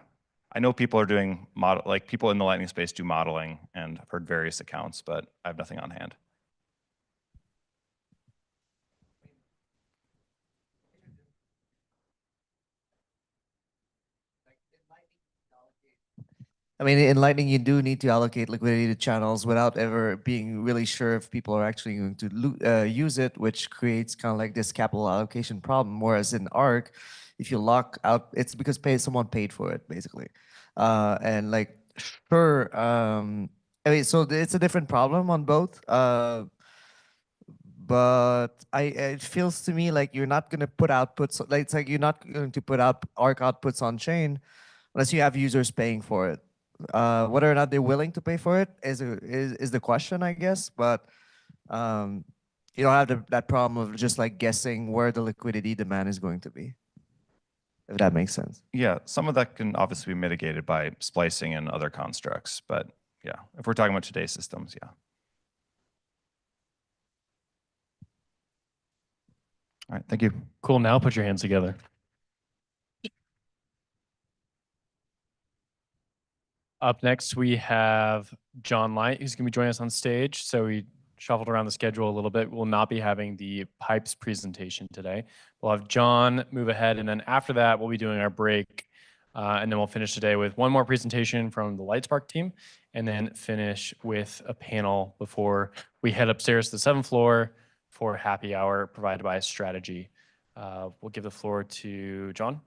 I know people are doing like people in the Lightning space do modeling, and I've heard various accounts, but I have nothing on hand. I mean, in Lightning, you do need to allocate liquidity to channels without ever being really sure if people are actually going to use it, which creates kind of like this capital allocation problem. Whereas in Arc, if you lock out, it's because someone paid for it, basically. And like, sure, I mean, so it's a different problem on both. But it feels to me like you're not going to put outputs, like it's like you're not going to put out Arc outputs on chain unless you have users paying for it. Whether or not they're willing to pay for it is the question, I guess. But you don't have that problem of just like guessing where the liquidity demand is going to be, if that makes sense. Yeah, some of that can obviously be mitigated by splicing and other constructs. But yeah, if we're talking about today's systems, yeah. All right, thank you. Cool. Now put your hands together. Up next, we have John Light, who's going to be joining us on stage. So we shuffled around the schedule a little bit. We'll not be having the pipes presentation today. We'll have John move ahead, and then after that, we'll be doing our break, and then we'll finish today with one more presentation from the Lightspark team, and then finish with a panel before we head upstairs to the 7th floor for happy hour provided by Strategy. We'll give the floor to John.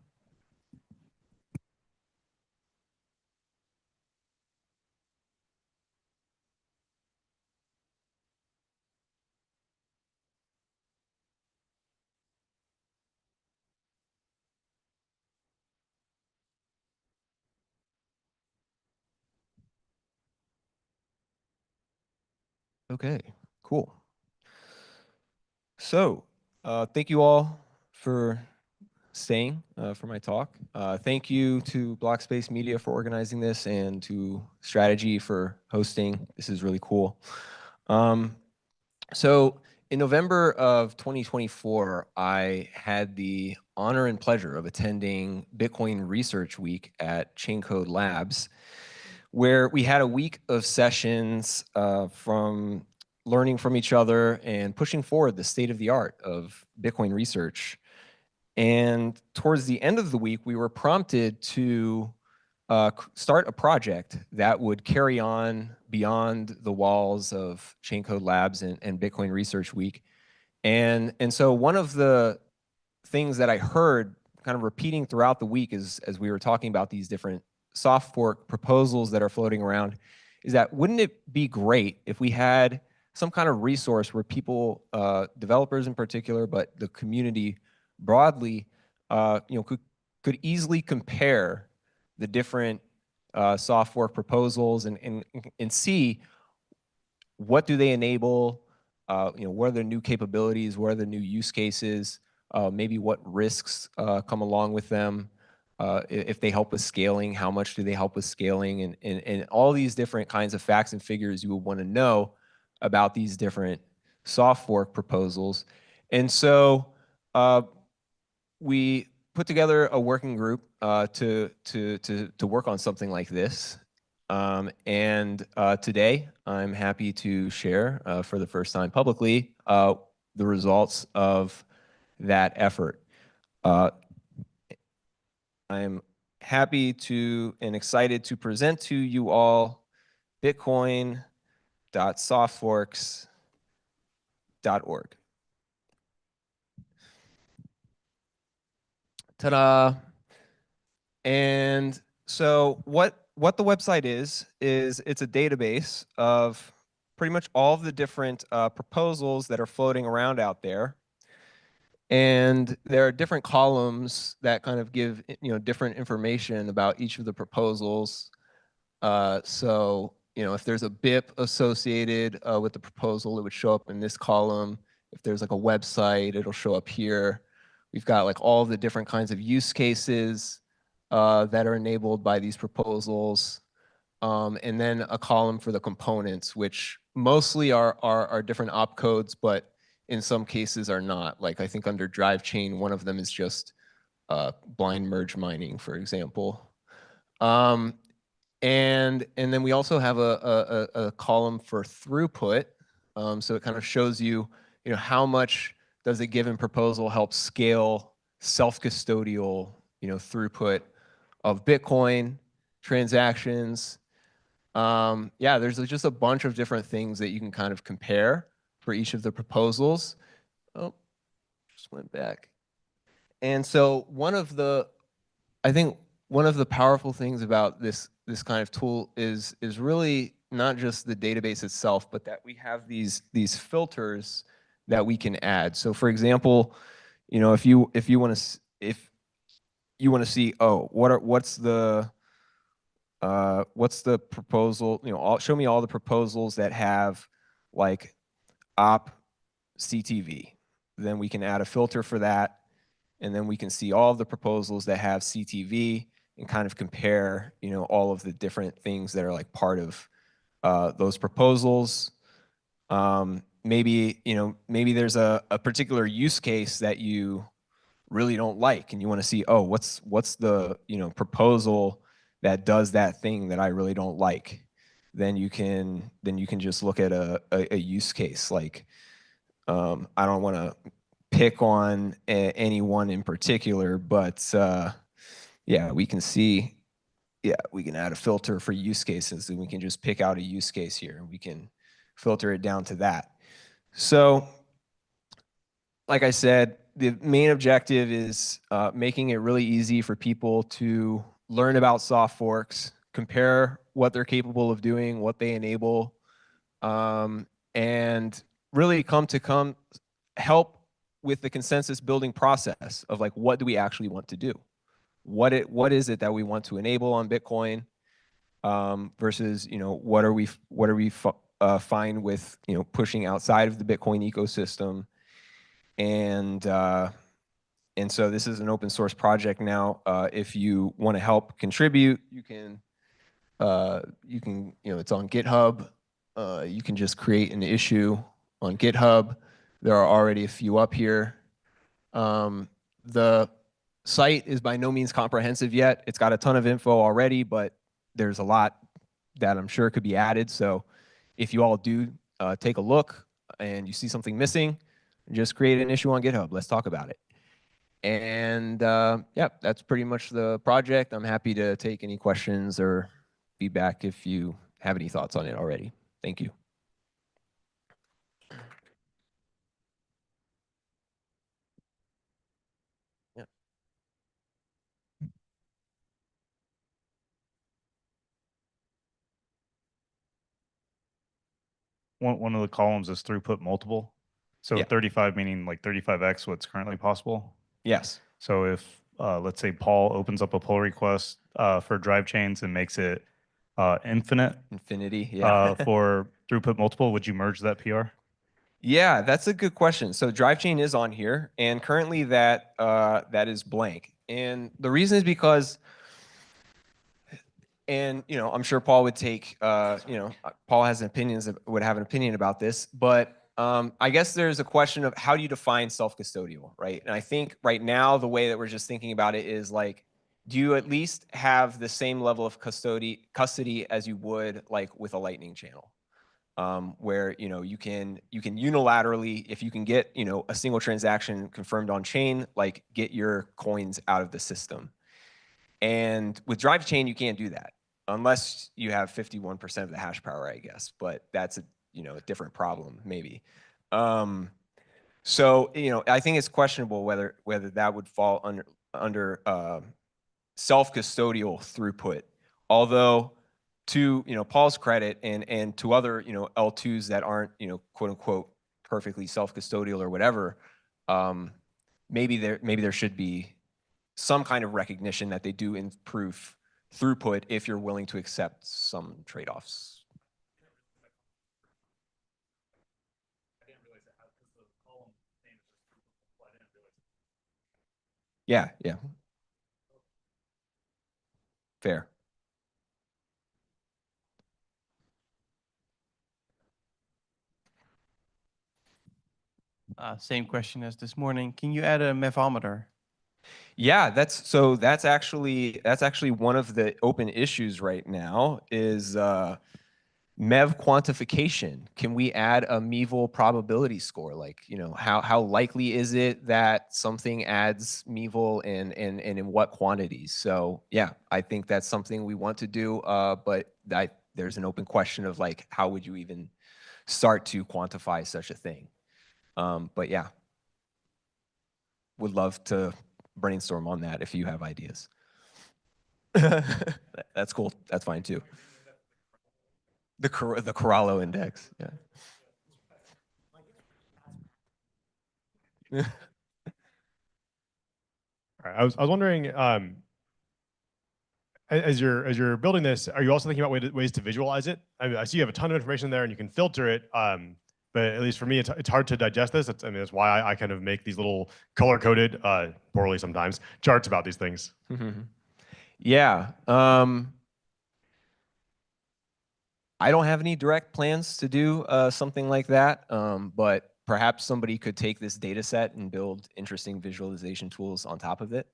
Okay, cool. So thank you all for staying for my talk. Thank you to Blockspace Media for organizing this, and to Strategy for hosting. This is really cool. So in November of 2024, I had the honor and pleasure of attending Bitcoin Research Week at Chaincode Labs, where we had a week of sessions from learning from each other and pushing forward the state of the art of Bitcoin research. And towards the end of the week, we were prompted to start a project that would carry on beyond the walls of Chaincode Labs and Bitcoin Research Week. And so one of the things that I heard kind of repeating throughout the week as we were talking about these different soft fork proposals that are floating around is that wouldn't it be great if we had some kind of resource where people, developers in particular, but the community broadly, could easily compare the different soft fork proposals and see what do they enable, what are the new capabilities, what are the new use cases, maybe what risks come along with them. If they help with scaling, how much do they help with scaling, and all these different kinds of facts and figures you would want to know about these different soft fork proposals. And so we put together a working group to work on something like this. And today, I'm happy to share for the first time publicly the results of that effort. I'm happy to and excited to present to you all bitcoin.softforks.org. Ta-da! And so what the website is it's a database of pretty much all of the different proposals that are floating around out there. And there are different columns that kind of give different information about each of the proposals. So if there's a BIP associated with the proposal, it would show up in this column. If there's like a website, it'll show up here. We've got like all the different kinds of use cases that are enabled by these proposals. And then a column for the components, which mostly are different opcodes, but in some cases are not. Like I think under drive chain, one of them is just blind merge mining, for example. And then we also have a column for throughput. So it kind of shows you, how much does a given proposal help scale self-custodial, throughput of Bitcoin transactions. Yeah, there's just a bunch of different things that you can kind of compare for each of the proposals. Oh, just went back. And so I think one of the powerful things about this kind of tool is really not just the database itself, but that we have these filters that we can add. So for example, if you want to see, oh, what's the proposal, show me all the proposals that have like op CTV. Then we can add a filter for that. And then we can see all of the proposals that have CTV and kind of compare, all of the different things that are like part of those proposals. Maybe there's a particular use case that you really don't like and you want to see, oh, what's the, proposal that does that thing that I really don't like. Then you can just look at a use case. Like, I don't want to pick on any one in particular, but yeah, we can see, we can add a filter for use cases and we can just pick out a use case here and we can filter it down to that. So like I said, the main objective is making it really easy for people to learn about soft forks, compare what they're capable of doing, what they enable, and really come help with the consensus building process of like, what do we actually want to do? What is it that we want to enable on Bitcoin versus, what are we fine with, pushing outside of the Bitcoin ecosystem. And so this is an open source project now. If you want to help contribute, you can, it's on GitHub. You can just create an issue on GitHub. There are already a few up here. The site is by no means comprehensive yet. It's got a ton of info already, but there's a lot that I'm sure could be added. So if you all do take a look and you see something missing, just create an issue on GitHub. Let's talk about it. And yeah, that's pretty much the project. I'm happy to take any questions or feedback if you have any thoughts on it already. Thank you. One of the columns is throughput multiple. So 35 meaning like 35x what's currently possible? Yes. So if, let's say Paul opens up a pull request for drive chains and makes it infinity, yeah. For throughput multiple, would you merge that PR? Yeah, that's a good question. So drive chain is on here, and currently that is blank. And the reason is because, and I'm sure Paul would take, Paul has opinions, would have an opinion about this, but I guess there's a question of how do you define self-custodial, right? And I think right now the way that we're just thinking about it is like, do you at least have the same level of custody as you would like with a Lightning channel, where you can unilaterally, if you can get a single transaction confirmed on chain, like get your coins out of the system. And with Drive Chain, you can't do that unless you have 51% of the hash power, I guess. But that's a different problem, maybe. So I think it's questionable whether that would fall under self-custodial throughput. Although, to Paul's credit and to other L2s that aren't quote unquote perfectly self-custodial or whatever, maybe there should be some kind of recognition that they do improve throughput if you're willing to accept some trade-offs. Yeah, yeah. Fair. Same question as this morning. Can you add a mevometer? Yeah, that's actually one of the open issues right now is MEV quantification. Can we add a Mevel probability score? Like, how likely is it that something adds Mevel and in what quantities? So yeah, I think that's something we want to do, but there's an open question of like, how would you even start to quantify such a thing? But yeah, would love to brainstorm on that if you have ideas. That's cool. That's fine too. The Corallo index. Yeah. All right, I was wondering, as you're building this, are you also thinking about ways to visualize it? I see you have a ton of information there and you can filter it. But at least for me, it's hard to digest this. That's why I kind of make these little color-coded, poorly sometimes, charts about these things. Yeah. I don't have any direct plans to do something like that, but perhaps somebody could take this data set and build interesting visualization tools on top of it.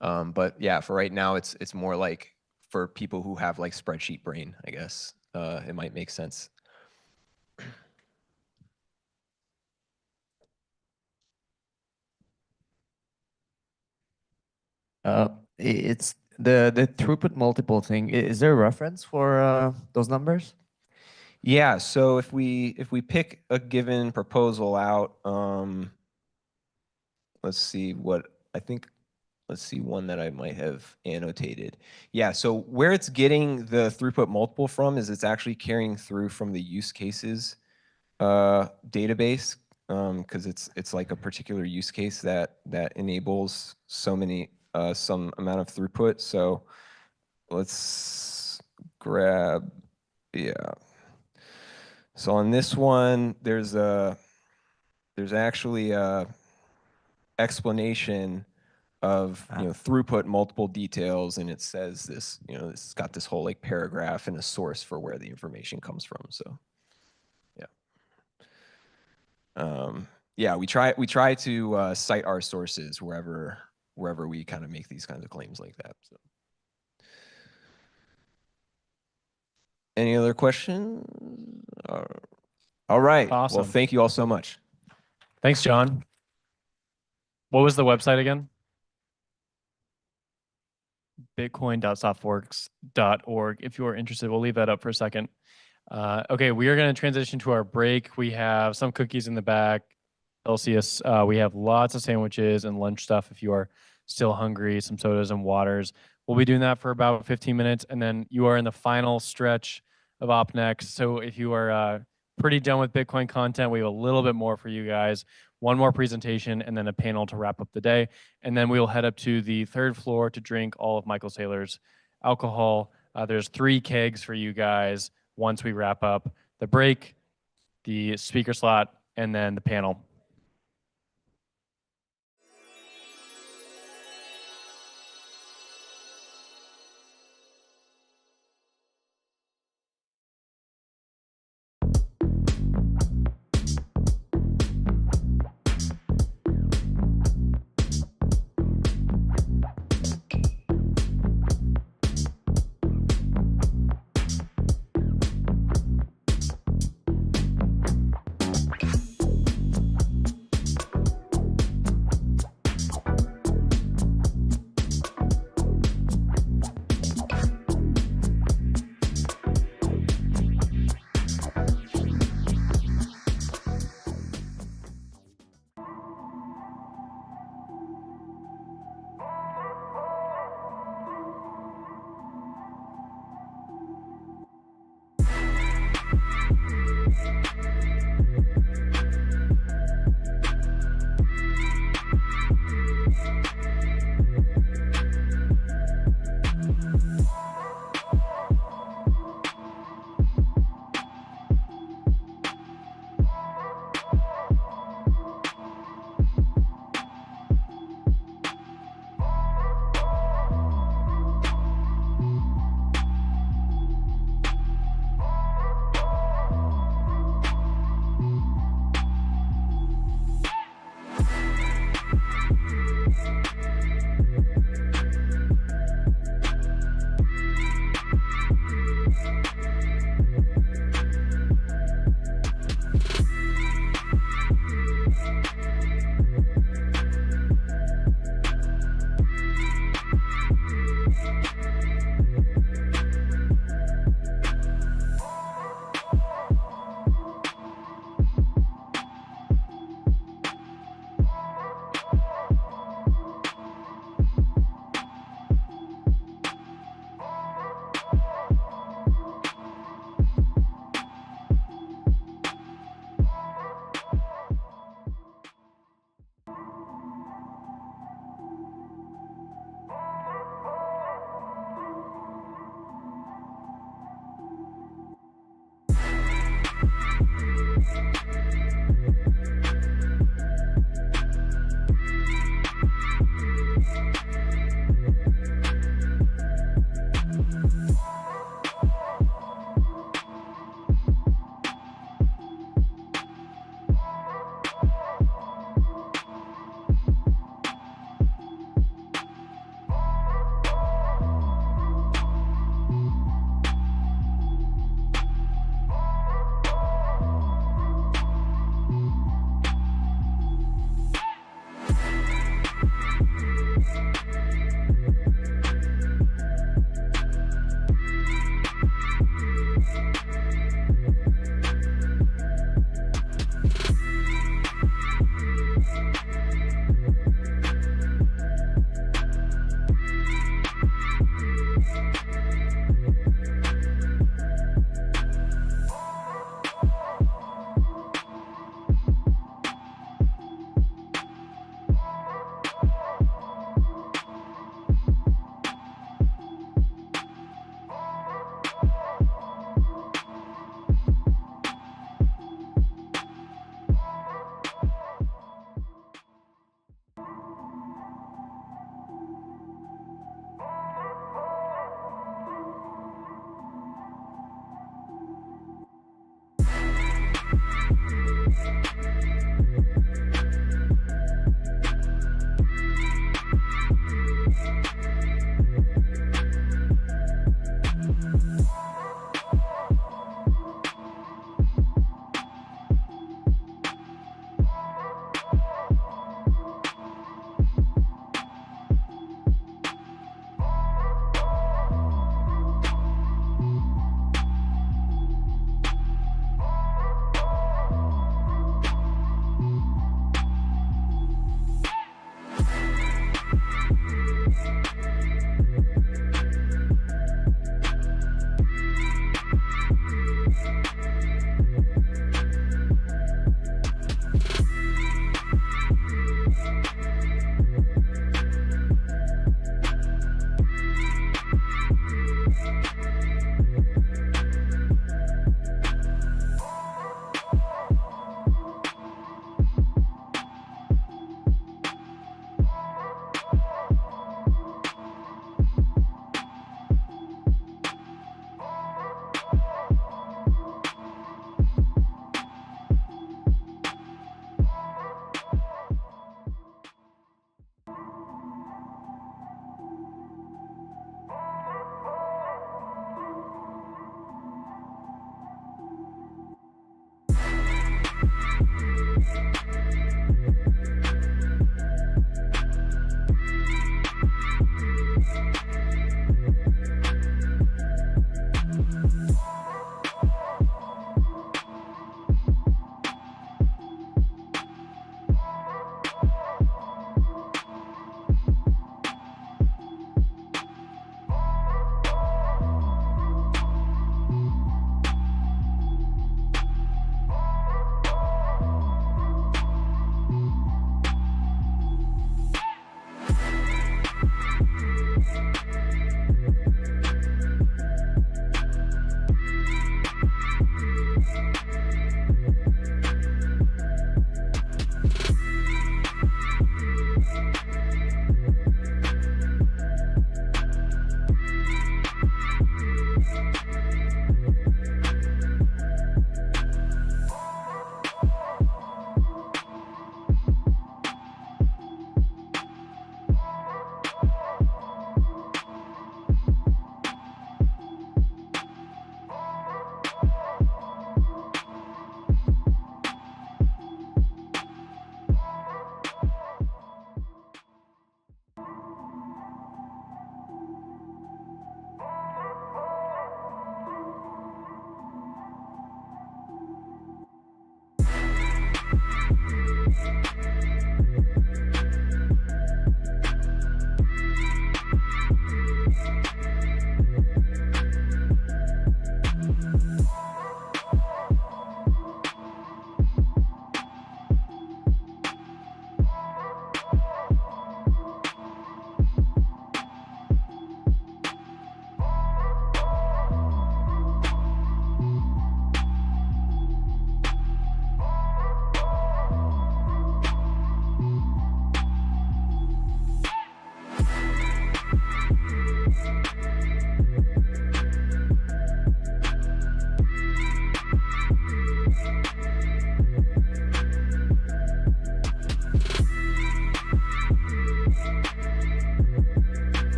But yeah, for right now, it's more like for people who have like spreadsheet brain, I guess. It might make sense. It's the throughput multiple thing. Is there a reference for those numbers? Yeah. So if we pick a given proposal out, let's see what I think. Let's see one that I might have annotated. Yeah. So where it's getting the throughput multiple from is it's actually carrying through from the use cases database, because it's like a particular use case that enables some amount of throughput. So let's grab, yeah. So on this one, there's actually a explanation of throughput multiple details, and it says this, it's got this whole like paragraph and a source for where the information comes from. So yeah, we try to cite our sources wherever we kind of make these kinds of claims like that. So any other questions? All right. Awesome. Well, thank you all so much. Thanks, John. What was the website again? bitcoin.softworks.org. If you are interested, we'll leave that up for a second. Okay, we are going to transition to our break. We have some cookies in the back. Celsius. We have lots of sandwiches and lunch stuff if you are still hungry, some sodas and waters. We'll be doing that for about 15 minutes, and then you are in the final stretch of opnext. So if you are pretty done with Bitcoin content, we have a little bit more for you guys. One more presentation and then a panel to wrap up the day. And then we will head up to the third floor to drink all of Michael Saylor's alcohol. There's 3 kegs for you guys once we wrap up the break, the speaker slot, and then the panel.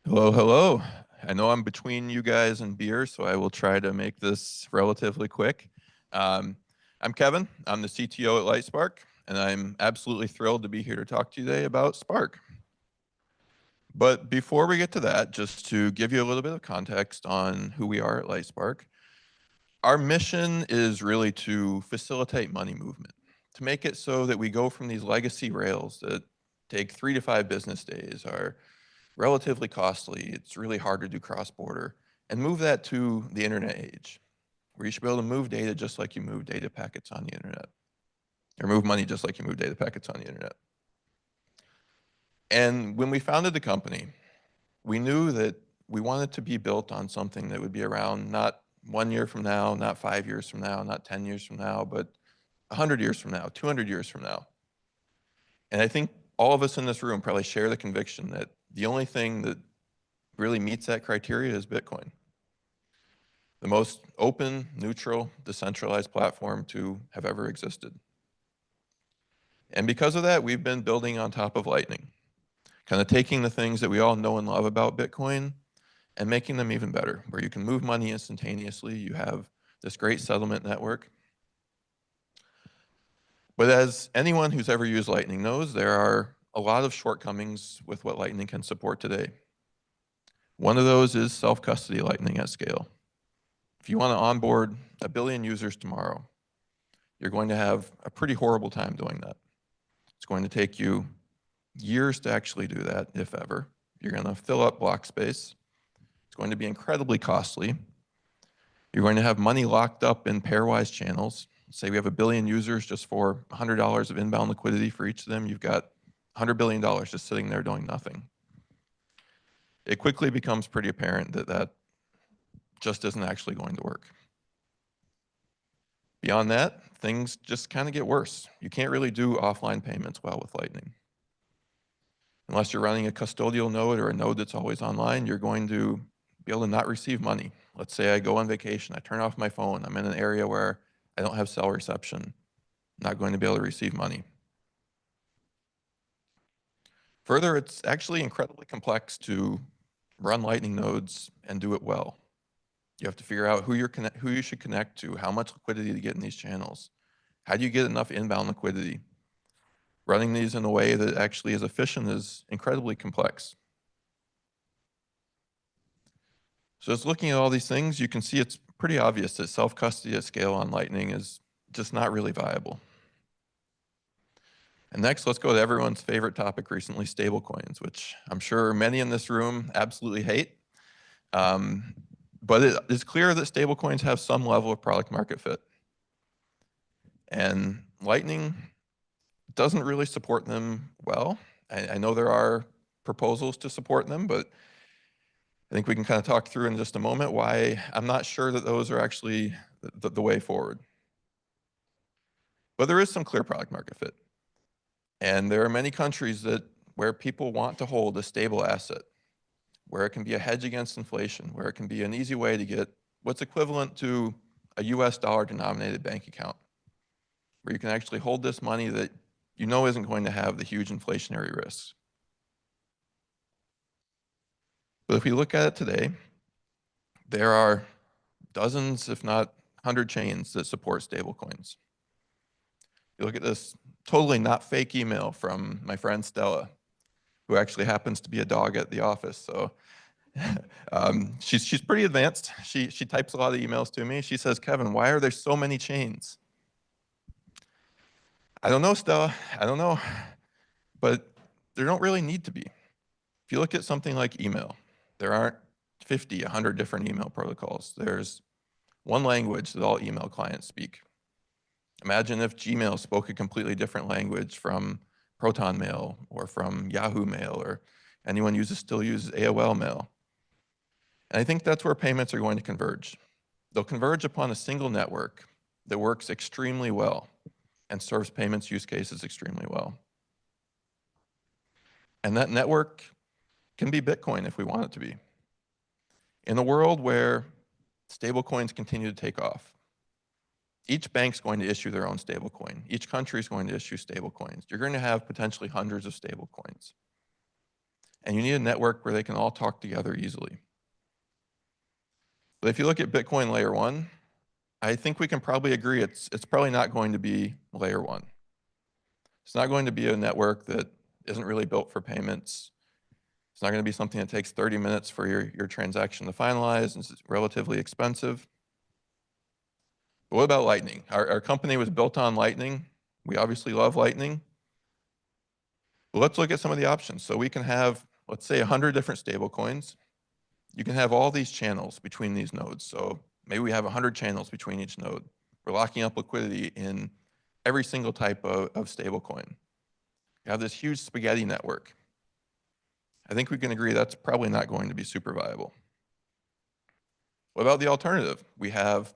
Hello, hello. I know I'm between you guys and beer, so I will try to make this relatively quick. I'm Kevin. I'm the CTO at LightSpark, and I'm absolutely thrilled to be here to talk to you today about Spark. But before we get to that, just to give you a little bit of context on who we are at LightSpark, our mission is really to facilitate money movement, to make it so that we go from these legacy rails that take 3 to 5 business days, are relatively costly, it's really hard to do cross-border, and move that to the internet age, where you should be able to move data just like you move data packets on the internet, or move money just like you move data packets on the internet. And when we founded the company, we knew that we wanted to be built on something that would be around not 1 year from now, not 5 years from now, not 10 years from now, but 100 years from now, 200 years from now. And I think all of us in this room probably share the conviction that the only thing that really meets that criteria is Bitcoin. The most open, neutral, decentralized platform to have ever existed. And because of that, we've been building on top of Lightning, kind of taking the things that we all know and love about Bitcoin and making them even better, where you can move money instantaneously. You have this great settlement network. But as anyone who's ever used Lightning knows, there are a lot of shortcomings with what Lightning can support today. One of those is self-custody Lightning at scale. If you want to onboard 1 billion users tomorrow, you're going to have a pretty horrible time doing that. It's going to take you years to actually do that, if ever. You're going to fill up block space. It's going to be incredibly costly. You're going to have money locked up in pairwise channels. Say we have 1 billion users, just for $100 of inbound liquidity for each of them, you've got $100 billion just sitting there doing nothing. It quickly becomes pretty apparent that that just isn't actually going to work. Beyond that, things just kind of get worse. You can't really do offline payments well with Lightning. Unless you're running a custodial node or a node that's always online, you're going to be able to not receive money. Let's say I go on vacation, I turn off my phone, I'm in an area where I don't have cell reception, I'm not going to be able to receive money. Further, it's actually incredibly complex to run Lightning nodes and do it well. You have to figure out who you should connect to, how much liquidity to get in these channels. How do you get enough inbound liquidity? Running these in a way that actually is efficient is incredibly complex. So just looking at all these things, you can see it's pretty obvious that self-custody at scale on Lightning is just not really viable. And next, let's go to everyone's favorite topic recently, stablecoins, which I'm sure many in this room absolutely hate. But it is clear that stablecoins have some level of product market fit. And Lightning doesn't really support them well. I know there are proposals to support them, but I think we can kind of talk through in just a moment why I'm not sure that those are actually the way forward. But there is some clear product market fit. And there are many countries where people want to hold a stable asset, where it can be a hedge against inflation, where it can be an easy way to get what's equivalent to a US dollar denominated bank account, where you can actually hold this money that you know isn't going to have the huge inflationary risks. But if we look at it today, there are dozens, if not 100 chains that support stablecoins. You look at this totally not fake email from my friend Stella, who actually happens to be a dog at the office. So she's pretty advanced. She types a lot of emails to me. She says, Kevin, why are there so many chains? I don't know, Stella. I don't know. But there don't really need to be. If you look at something like email, there aren't 50, 100 different email protocols. There's one language that all email clients speak. Imagine if Gmail spoke a completely different language from Proton Mail or from Yahoo Mail, or anyone still uses AOL Mail. And I think that's where payments are going to converge. They'll converge upon a single network that works extremely well and serves payments use cases extremely well. And that network can be Bitcoin if we want it to be. In a world where stablecoins continue to take off, each bank's going to issue their own stablecoin. Each country is going to issue stablecoins. You're going to have potentially hundreds of stablecoins. And you need a network where they can all talk together easily. But if you look at Bitcoin layer 1, I think we can probably agree it's probably not going to be layer 1. It's not going to be a network that isn't really built for payments. It's not going to be something that takes 30 minutes for your transaction to finalize, and it's relatively expensive. But what about Lightning? Our company was built on Lightning. We obviously love Lightning. But let's look at some of the options. So we can have, let's say, 100 different stablecoins. You can have all these channels between these nodes. So maybe we have 100 channels between each node. We're locking up liquidity in every single type of stablecoin. You have this huge spaghetti network. I think we can agree that's probably not going to be super viable. What about the alternative? We have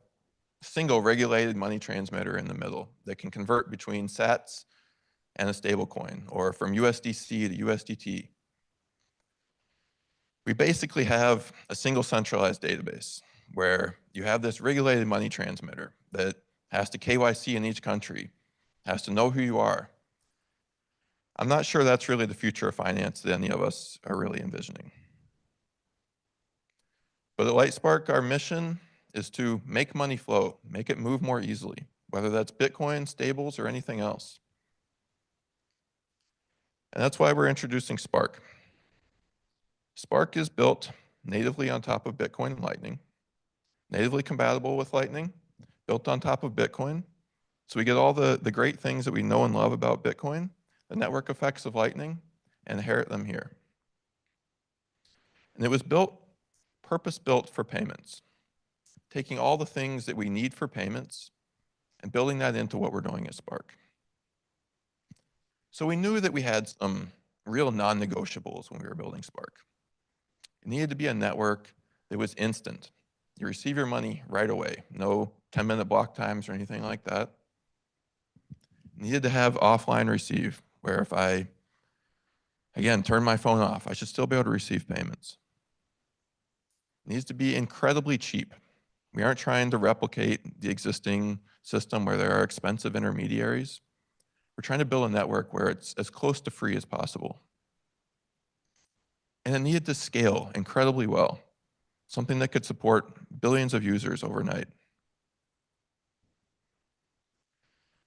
a single regulated money transmitter in the middle that can convert between sats and a stablecoin, or from USDC to USDT. We basically have a single centralized database where you have this regulated money transmitter that has to KYC in each country, has to know who you are. I'm not sure that's really the future of finance that any of us are really envisioning. But at LightSpark, our mission is to make money flow, make it move more easily, whether that's Bitcoin, stables, or anything else. And that's why we're introducing Spark. Spark is built natively on top of Bitcoin and Lightning, natively compatible with Lightning, built on top of Bitcoin. So we get all the great things that we know and love about Bitcoin, the network effects of Lightning, and inherit them here. And it was purpose-built for payments, taking all the things that we need for payments and building that into what we're doing at Spark. So we knew that we had some real non-negotiables when we were building Spark. It needed to be a network that was instant. You receive your money right away, no 10-minute block times or anything like that. It needed to have offline receive, where if I, again, turn my phone off, I should still be able to receive payments. It needs to be incredibly cheap. We aren't trying to replicate the existing system where there are expensive intermediaries. We're trying to build a network where it's as close to free as possible. And it needed to scale incredibly well, something that could support billions of users overnight.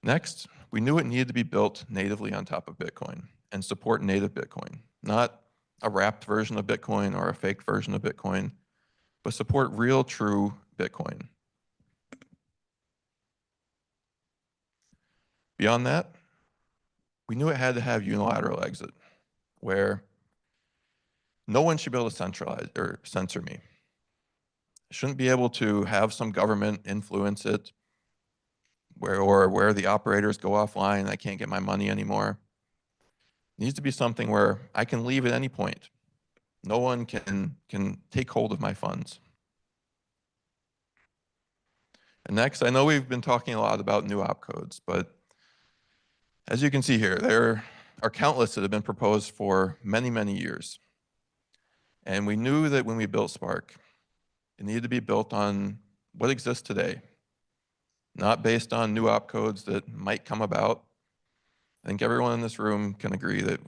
Next, we knew it needed to be built natively on top of Bitcoin and support native Bitcoin, not a wrapped version of Bitcoin or a fake version of Bitcoin, but support real, true Bitcoin. Beyond that, we knew it had to have unilateral exit, where no one should be able to centralize or censor me. I shouldn't be able to have some government influence it, where the operators go offline and I can't get my money anymore. It needs to be something where I can leave at any point. No one can take hold of my funds. And next, I know we've been talking a lot about new opcodes, but as you can see here, there are countless that have been proposed for many, many years. And we knew that when we built Spark, it needed to be built on what exists today, not based on new opcodes that might come about. I think everyone in this room can agree that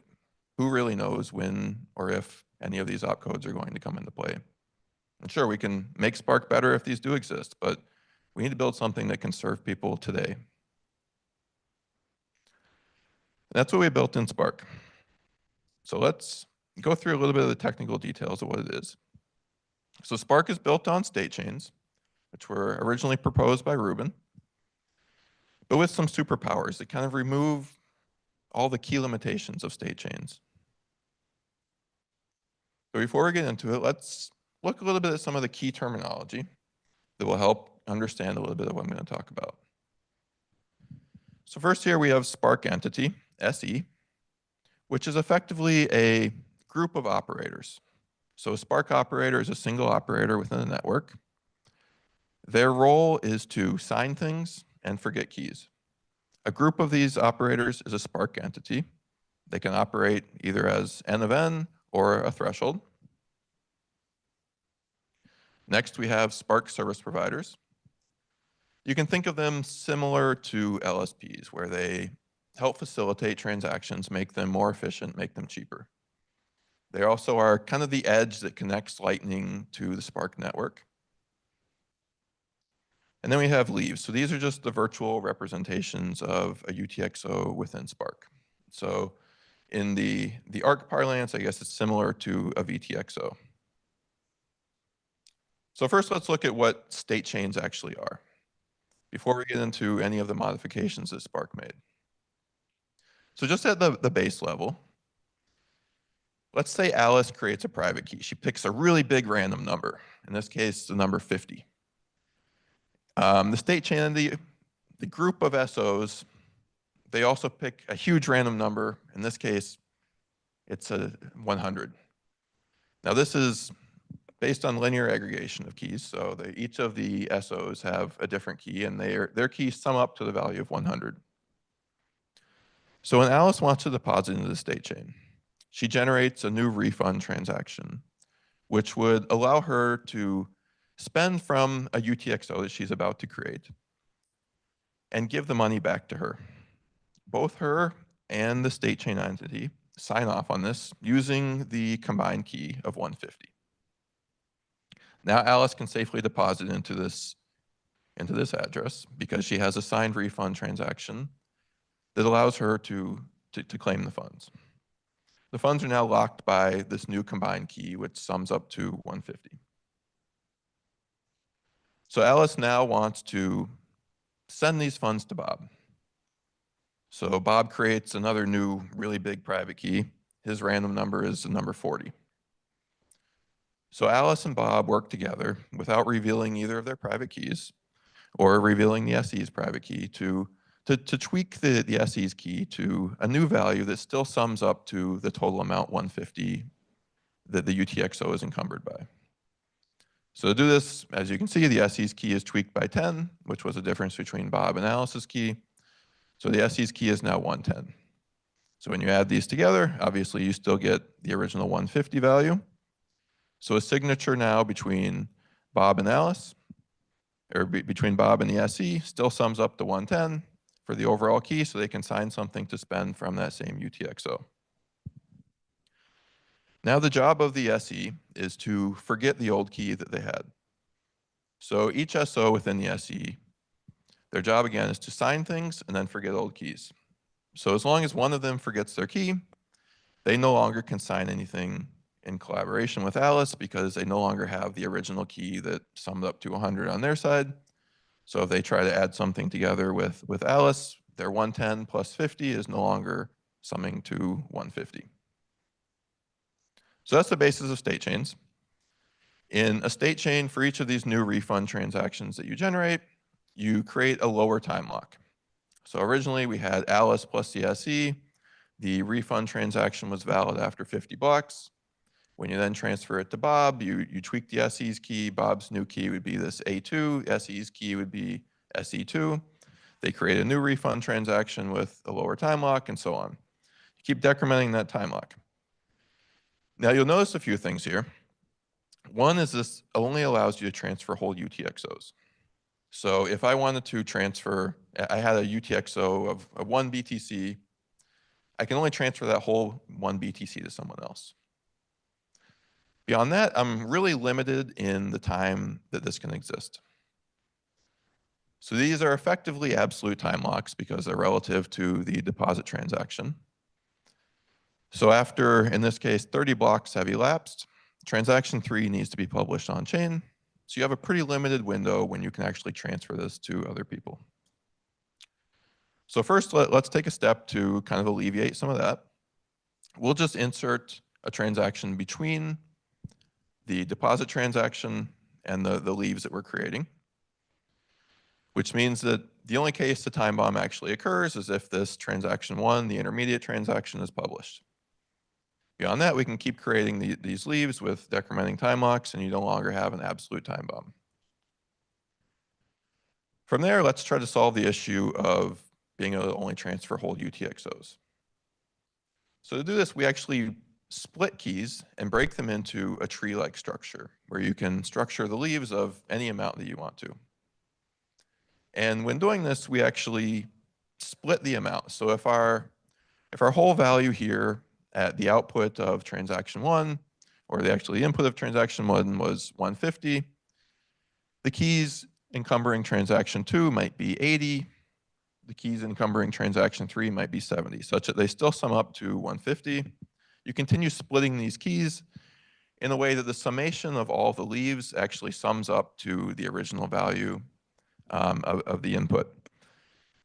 who really knows when or if any of these opcodes are going to come into play. And sure, we can make Spark better if these do exist, but we need to build something that can serve people today. And that's what we built in Spark. So let's go through a little bit of the technical details of what it is. So Spark is built on state chains, which were originally proposed by Rubin, but with some superpowers that kind of remove all the key limitations of state chains. So before we get into it, let's look a little bit at some of the key terminology that will help understand a little bit of what I'm going to talk about. So first here we have Spark entity, SE, which is effectively a group of operators. So a Spark operator is a single operator within a network. Their role is to sign things and forget keys. A group of these operators is a Spark entity. They can operate either as n of n or a threshold. Next, we have Spark service providers. You can think of them similar to LSPs, where they help facilitate transactions, make them more efficient, make them cheaper. They also are kind of the edge that connects Lightning to the Spark network. And then we have leaves. So these are just the virtual representations of a UTXO within Spark. So in the ARC parlance, I guess it's similar to a VTXO. So first, let's look at what state chains actually are before we get into any of the modifications that Spark made. So just at the base level, let's say Alice creates a private key. She picks a really big random number, in this case, the number 50. The state chain and the group of SOs, they also pick a huge random number. In this case, it's a 100. Now this is based on linear aggregation of keys. So each of the SOs have a different key, and their keys sum up to the value of 100. So when Alice wants to deposit into the state chain, she generates a new refund transaction, which would allow her to spend from a UTXO that she's about to create and give the money back to her. Both her and the state chain entity sign off on this using the combined key of 150. Now Alice can safely deposit into this address because she has a signed refund transaction that allows her to claim the funds. The funds are now locked by this new combined key, which sums up to 150. So Alice now wants to send these funds to Bob. So Bob creates another new really big private key. His random number is the number 40. So Alice and Bob work together without revealing either of their private keys or revealing the SE's private key to tweak the SE's key to a new value that still sums up to the total amount 150 that the UTXO is encumbered by. So to do this, as you can see, the SE's key is tweaked by 10, which was the difference between Bob and Alice's key. So the SE's key is now 110. So when you add these together, obviously you still get the original 150 value. So a signature now between Bob and Alice, or between Bob and the SE, still sums up to 110 for the overall key, so they can sign something to spend from that same UTXO. Now the job of the SE is to forget the old key that they had. So each SO within the SE, their job again is to sign things and then forget old keys. So as long as one of them forgets their key, they no longer can sign anything in collaboration with Alice because they no longer have the original key that summed up to 100 on their side. So if they try to add something together with Alice, their 110 plus 50 is no longer summing to 150. So that's the basis of state chains. In a state chain, for each of these new refund transactions that you generate, you create a lower time lock. So originally we had Alice plus the SE. The refund transaction was valid after 50 bucks. When you then transfer it to Bob, you tweak the SE's key. Bob's new key would be this A2. SE's key would be SE2. They create a new refund transaction with a lower time lock and so on. You keep decrementing that time lock. Now you'll notice a few things here. One is this only allows you to transfer whole UTXOs. So if I wanted to transfer, I had a UTXO of 1 BTC, I can only transfer that whole 1 BTC to someone else. Beyond that, I'm really limited in the time that this can exist. So these are effectively absolute time locks because they're relative to the deposit transaction. So after, in this case, 30 blocks have elapsed, transaction 3 needs to be published on chain. So you have a pretty limited window when you can actually transfer this to other people. So first, let's take a step to kind of alleviate some of that. We'll just insert a transaction between the deposit transaction and the leaves that we're creating, which means that the only case the time bomb actually occurs is if this transaction 1, the intermediate transaction, is published. Beyond that, we can keep creating these leaves with decrementing time locks, and you no longer have an absolute time bomb. From there, let's try to solve the issue of being able to only transfer whole UTXOs. So to do this, we actually split keys and break them into a tree-like structure where you can structure the leaves of any amount that you want to. And when doing this, we actually split the amount. So if our whole value here at the output of transaction 1, or the actually input of transaction 1 was 150, the keys encumbering transaction 2 might be 80, the keys encumbering transaction 3 might be 70, such that they still sum up to 150. You continue splitting these keys in a way that the summation of all the leaves actually sums up to the original value of the input.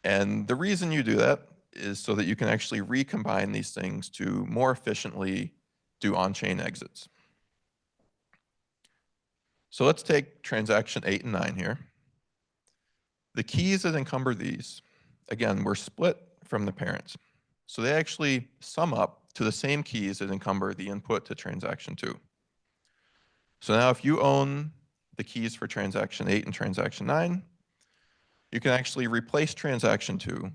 And the reason you do that is so that you can actually recombine these things to more efficiently do on-chain exits. So let's take transaction 8 and 9 here. The keys that encumber these, again, were split from the parents. So they actually sum up to the same keys that encumber the input to transaction 2. So now if you own the keys for transaction 8 and transaction 9, you can actually replace transaction 2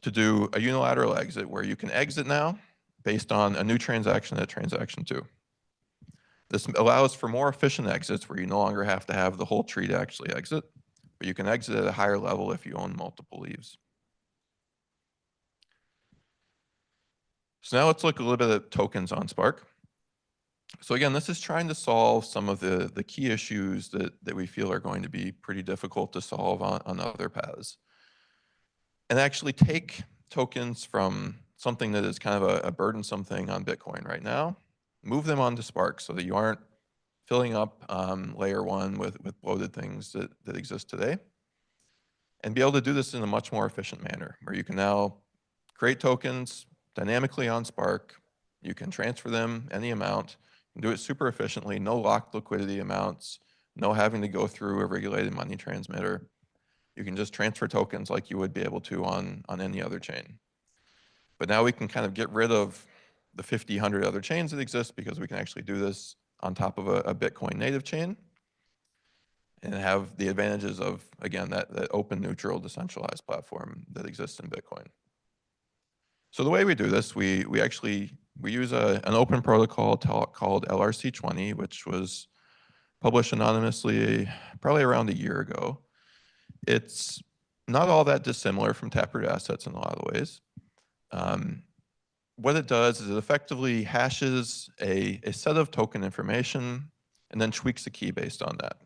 to do a unilateral exit where you can exit now based on a new transaction at transaction 2. This allows for more efficient exits where you no longer have to have the whole tree to actually exit, but you can exit at a higher level if you own multiple leaves. So now let's look a little bit at tokens on Spark. So again, this is trying to solve some of the key issues that we feel are going to be pretty difficult to solve on other paths. And actually take tokens from something that is kind of a burdensome thing on Bitcoin right now, move them onto Spark so that you aren't filling up layer 1 with bloated things that exist today. And be able to do this in a much more efficient manner, where you can now create tokens dynamically on Spark. You can transfer them any amount, and do it super efficiently, no locked liquidity amounts, no having to go through a regulated money transmitter. You can just transfer tokens like you would be able to on any other chain. But now we can kind of get rid of the 50, 100 other chains that exist because we can actually do this on top of a Bitcoin native chain and have the advantages of, again, that open, neutral, decentralized platform that exists in Bitcoin. So the way we do this, we use an open protocol called LRC20, which was published anonymously probably around a year ago. It's not all that dissimilar from Taproot Assets in a lot of ways. What it does is it effectively hashes a set of token information and then tweaks the key based on that.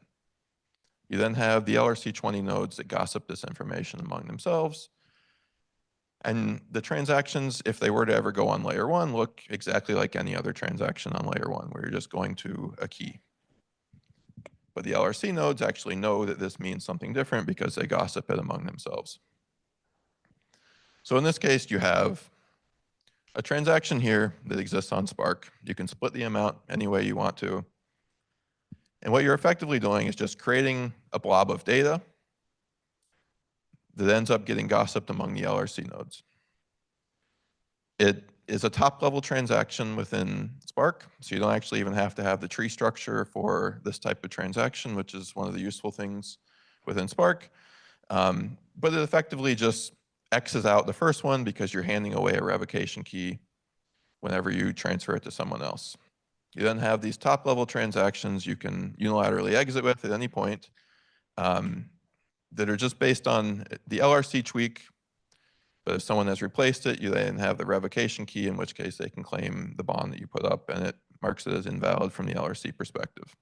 You then have the LRC20 nodes that gossip this information among themselves. And the transactions, if they were to ever go on layer 1, look exactly like any other transaction on layer 1, where you're just going to a key. But the LRC nodes actually know that this means something different because they gossip it among themselves. So in this case, you have a transaction here that exists on Spark. You can split the amount any way you want to. And what you're effectively doing is just creating a blob of data that ends up getting gossiped among the LRC nodes. It is a top-level transaction within Spark, so you don't actually even have to have the tree structure for this type of transaction, which is one of the useful things within Spark. But it effectively just X's out the first one because you're handing away a revocation key whenever you transfer it to someone else. You then have these top-level transactions you can unilaterally exit with at any point that are just based on the LRC tweak. But if someone has replaced it, you then have the revocation key, in which case they can claim the bond that you put up, and it marks it as invalid from the LRC perspective.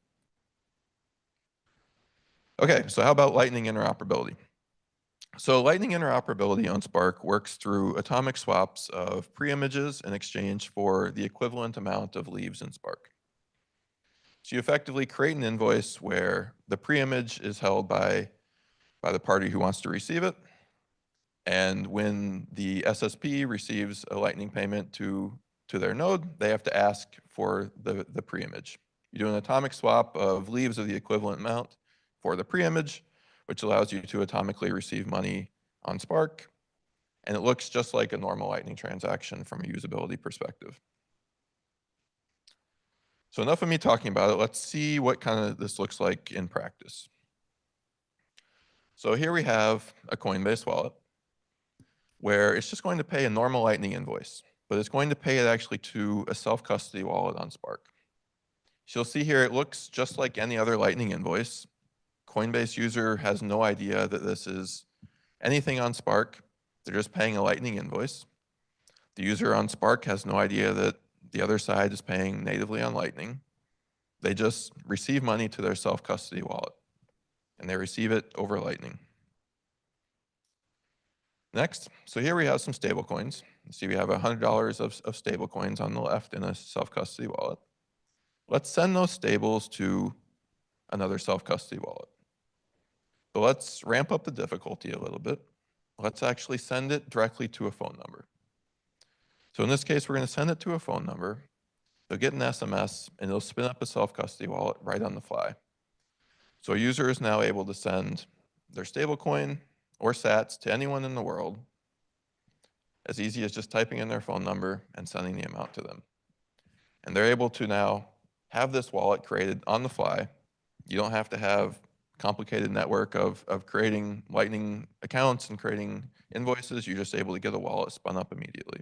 Okay, so how about Lightning interoperability? So Lightning interoperability on Spark works through atomic swaps of pre-images in exchange for the equivalent amount of leaves in Spark. So you effectively create an invoice where the pre-image is held by the party who wants to receive it. And when the SSP receives a Lightning payment to their node, they have to ask for the pre-image. You do an atomic swap of leaves of the equivalent amount for the pre-image, which allows you to atomically receive money on Spark. And it looks just like a normal Lightning transaction from a usability perspective. So enough of me talking about it. Let's see what kind of this looks like in practice. So here we have a Coinbase wallet where it's just going to pay a normal Lightning invoice, but it's going to pay it actually to a self-custody wallet on Spark. So you'll see here it looks just like any other Lightning invoice. Coinbase user has no idea that this is anything on Spark. They're just paying a Lightning invoice. The user on Spark has no idea that the other side is paying natively on Lightning. They just receive money to their self-custody wallet, and they receive it over Lightning. Next, so here we have some stable coins. See, we have $100 of stable coins on the left in a self-custody wallet. Let's send those stables to another self-custody wallet. But let's ramp up the difficulty a little bit. Let's actually send it directly to a phone number. So in this case, we're going to send it to a phone number. They'll get an SMS, and it'll spin up a self-custody wallet right on the fly. So a user is now able to send their stablecoin or sats to anyone in the world as easy as just typing in their phone number and sending the amount to them. And they're able to now have this wallet created on the fly. You don't have to have complicated network of creating Lightning accounts and creating invoices. You're just able to get a wallet spun up immediately.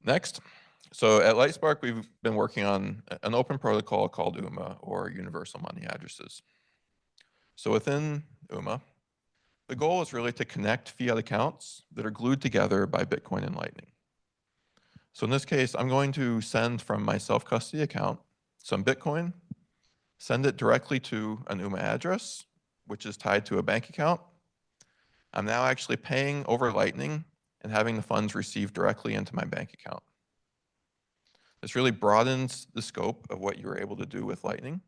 Next, so at LightSpark, we've been working on an open protocol called UMA, or Universal Money Addresses. So within UMA, the goal is really to connect fiat accounts that are glued together by Bitcoin and Lightning. So in this case, I'm going to send from my self-custody account some Bitcoin, send it directly to an UMA address, which is tied to a bank account. I'm now actually paying over Lightning and having the funds received directly into my bank account. This really broadens the scope of what you're able to do with Lightning,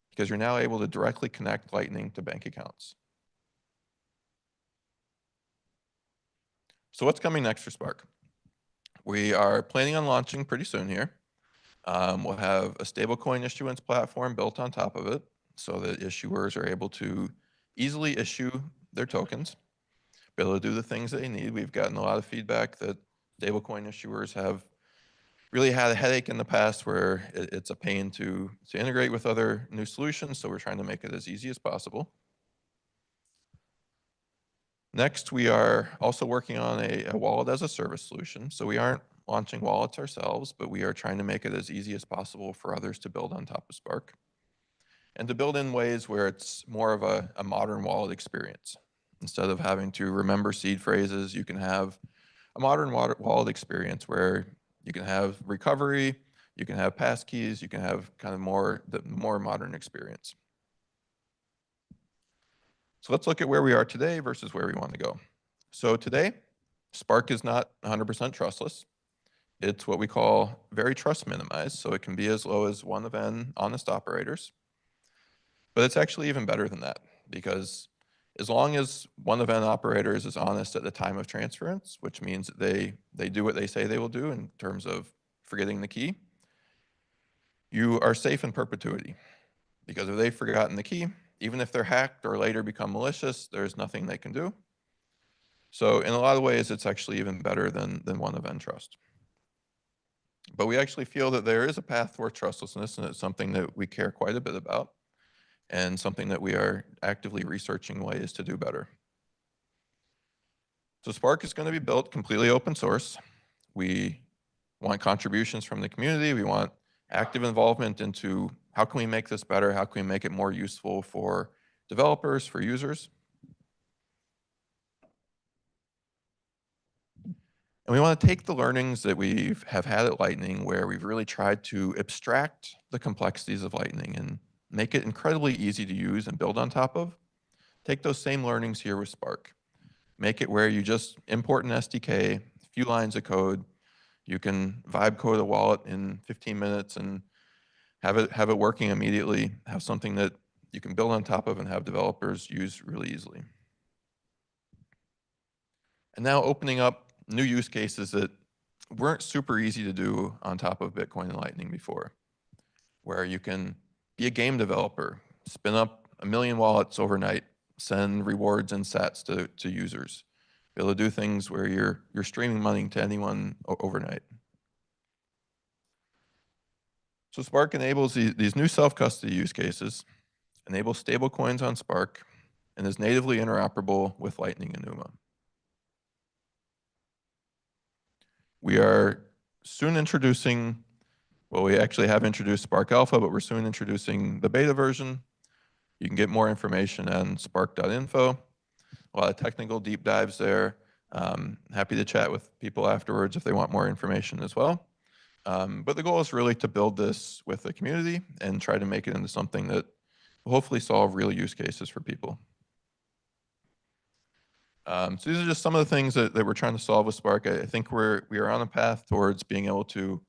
because you're now able to directly connect Lightning to bank accounts. So what's coming next for Spark? We are planning on launching pretty soon here. We'll have a stablecoin issuance platform built on top of it so that issuers are able to easily issue their tokens, be able to do the things that they need. We've gotten a lot of feedback that stablecoin issuers have really had a headache in the past where it's a pain to integrate with other new solutions, so we're trying to make it as easy as possible. Next, we are also working on a wallet as a service solution. So we aren't launching wallets ourselves, but we are trying to make it as easy as possible for others to build on top of Spark, and to build in ways where it's more of a modern wallet experience. Instead of having to remember seed phrases, you can have a modern wallet experience where you can have recovery, you can have passkeys, you can have kind of the more modern experience. So let's look at where we are today versus where we want to go. So today, Spark is not 100% trustless. It's what we call very trust minimized, so it can be as low as 1 of n honest operators. But it's actually even better than that, because As long as one event operators is honest at the time of transference, which means that they do what they say they will do in terms of forgetting the key, you are safe in perpetuity. Because if they've forgotten the key, even if they're hacked or later become malicious, there's nothing they can do. So in a lot of ways, it's actually even better than one event trust. But we actually feel that there is a path towards trustlessness, and it's something that we care quite a bit about, and something that we are actively researching ways to do better. So Spark is going to be built completely open source. We want contributions from the community. We want active involvement into how can we make this better? How can we make it more useful for developers, for users? And we want to take the learnings that we have had at Lightning, where we've really tried to abstract the complexities of Lightning and make it incredibly easy to use and build on top of. Take those same learnings here with Spark. Make it where you just import an SDK, a few lines of code. You can vibe code a wallet in 15 minutes and have it working immediately. Have something that you can build on top of and have developers use really easily. And now opening up new use cases that weren't super easy to do on top of Bitcoin and Lightning before, where you can be a game developer, spin up 1 million wallets overnight, send rewards and sats to users, be able to do things where you're streaming money to anyone overnight. So Spark enables these new self-custody use cases, enables stablecoins on Spark, and is natively interoperable with Lightning and NUMA. We are soon introducing, well, we actually have introduced Spark Alpha, but we're soon introducing the beta version. You can get more information on spark.info. A lot of technical deep dives there. Happy to chat with people afterwards if they want more information as well. But the goal is really to build this with the community and try to make it into something that will hopefully solve real use cases for people. So these are just some of the things that we're trying to solve with Spark. I think we are on a path towards being able to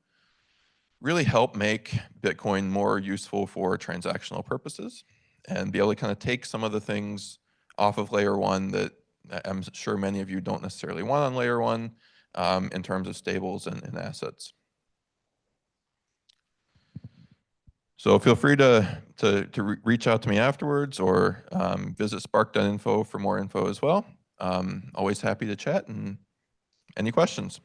really help make Bitcoin more useful for transactional purposes and be able to kind of take some of the things off of layer one that I'm sure many of you don't necessarily want on layer one in terms of stables and assets. So feel free to reach out to me afterwards or visit spark.info for more info as well. Always happy to chat, and any questions?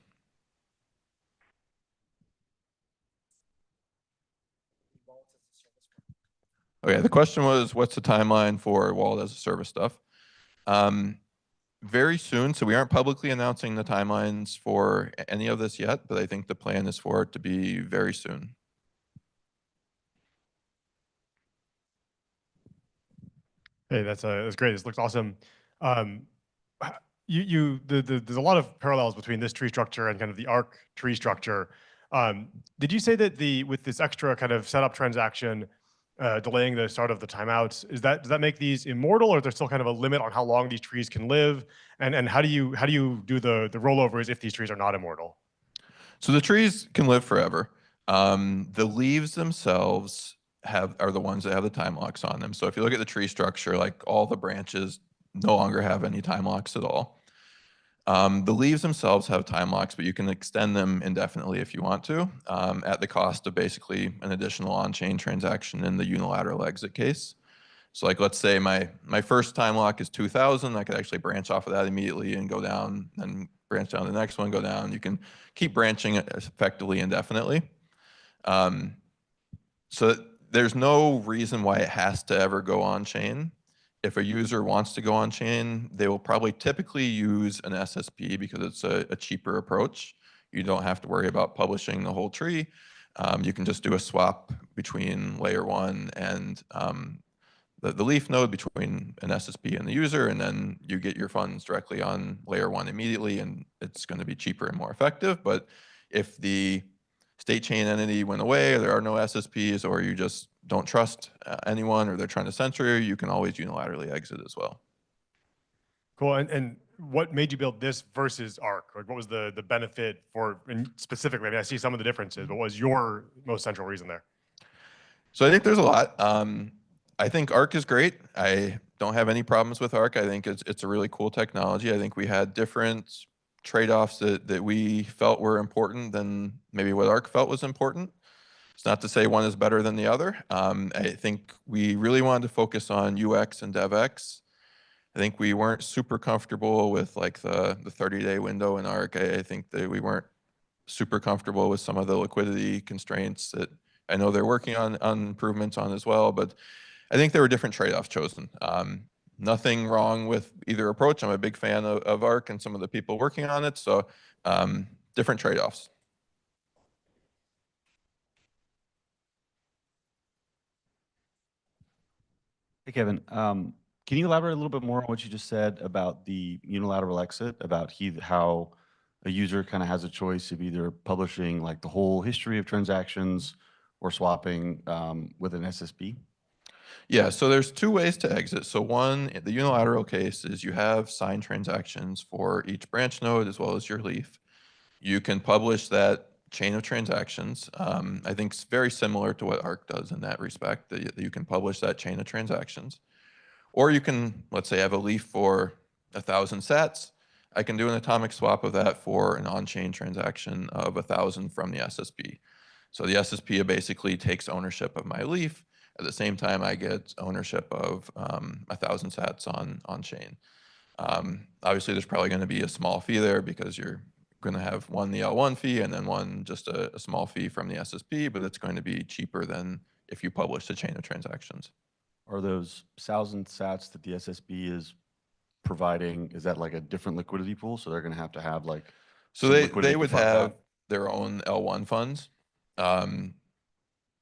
Okay, the question was, what's the timeline for wallet as a service stuff? Very soon, so we aren't publicly announcing the timelines for any of this yet, but I think the plan is for it to be very soon. Hey, that's great. This looks awesome. There's a lot of parallels between this tree structure and kind of the ARC tree structure. Did you say that with this extra kind of setup transaction, delaying the start of the timeouts, does that make these immortal, or is there still kind of a limit on how long these trees can live? And how do you do the rollovers if these trees are not immortal? So the trees can live forever. The leaves themselves are the ones that have the time locks on them. So if you look at the tree structure, like all the branches no longer have any time locks at all. The leaves themselves have time locks, but you can extend them indefinitely if you want to, at the cost of basically an additional on-chain transaction in the unilateral exit case. So like, let's say my first time lock is 2,000. I could actually branch off of that immediately and go down and branch down to the next one, go down. You can keep branching effectively indefinitely. So there's no reason why it has to ever go on chain. If a user wants to go on chain, they will probably typically use an SSP because it's a cheaper approach. You don't have to worry about publishing the whole tree. You can just do a swap between layer one and the leaf node, between an SSP and the user, and then you get your funds directly on layer one immediately, and it's going to be cheaper and more effective. But if the state chain entity went away, or there are no SSPs, or you just don't trust anyone, or they're trying to censor you, you can always unilaterally exit as well. Cool. And what made you build this versus ARC? Like, what was the benefit and specifically? I mean, I see some of the differences, but what was your most central reason there? So I think there's a lot. I think ARC is great. I don't have any problems with Arc. I think it's a really cool technology. I think we had different trade-offs that we felt were important than maybe what Arc felt was important. It's not to say one is better than the other. I think we really wanted to focus on UX and DevX. I think we weren't super comfortable with like the 30-day window in Arc. I think that we weren't super comfortable with some of the liquidity constraints that I know they're working on improvements on as well. But I think there were different trade-offs chosen. Nothing wrong with either approach. I'm a big fan of Arc and some of the people working on it. So different trade-offs. Hey, Kevin, can you elaborate a little bit more on what you just said about the unilateral exit, about how a user kind of has a choice of either publishing like the whole history of transactions or swapping with an SSP? Yeah, so there's two ways to exit. So one, the unilateral case is you have signed transactions for each branch node as well as your leaf. You can publish that chain of transactions. I think it's very similar to what Arc does in that respect, that you can publish that chain of transactions. Or you can, let's say, have a leaf for 1,000 sats. I can do an atomic swap of that for an on-chain transaction of 1,000 from the SSP. So the SSP basically takes ownership of my leaf. At the same time, I get ownership of 1,000 sats on-chain. Obviously, there's probably going to be a small fee there because you're going to have one the L1 fee and then one just a small fee from the SSP, but it's going to be cheaper than if you publish the chain of transactions. Are those 1,000 sats that the SSB is providing, is that like a different liquidity pool? So they're going to have like so they would have their own L1 funds.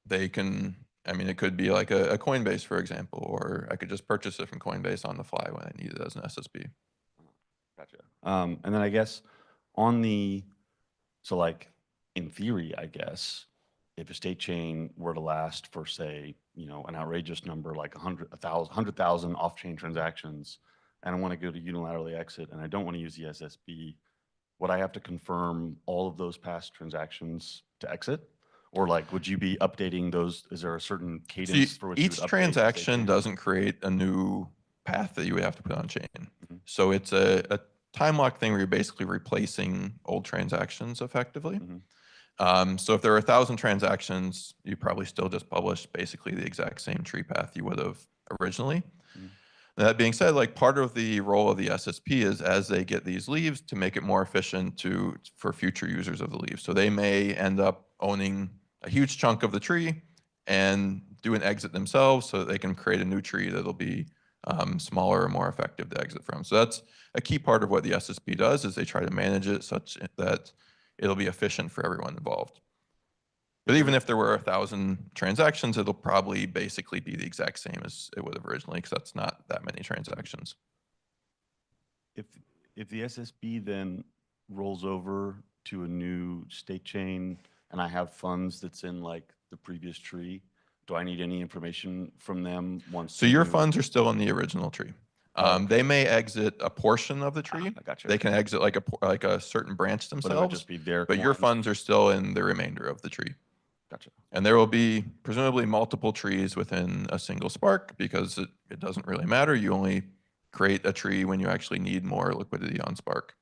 They can, I mean, it could be like a Coinbase, for example, or I could just purchase it from Coinbase on the fly when I need it as an SSB. Gotcha. And then I guess on the, so like in theory, I guess, if a state chain were to last for say, an outrageous number like 100,000 off-chain transactions, and I want to go to unilaterally exit and I don't want to use the SSB, would I have to confirm all of those past transactions to exit? Or like, would you be updating those? Is there a certain cadence for which you would Each update transaction doesn't create a new path that you would have to put on chain. So it's a time lock thing where you're basically replacing old transactions effectively. So if there are 1,000 transactions, you probably still just publish basically the exact same tree path you would have originally. That being said, like part of the role of the SSP is as they get these leaves to make it more efficient for future users of the leaves. So they may end up owning a huge chunk of the tree and do an exit themselves so that they can create a new tree that'll be smaller or more effective to exit from. So that's a key part of what the SSP does is they try to manage it such that it'll be efficient for everyone involved. But even if there were 1,000 transactions, it'll probably basically be the exact same as it would have originally because that's not that many transactions. If the SSB then rolls over to a new state chain and I have funds that's in like the previous tree, do I need any information from them once? So your funds are still in the original tree. They may exit a portion of the tree. They can exit like a certain branch themselves. But it would just be their but your coins. funds are still in the remainder of the tree. Gotcha. And there will be presumably multiple trees within a single Spark because it doesn't really matter. You only create a tree when you actually need more liquidity on Spark.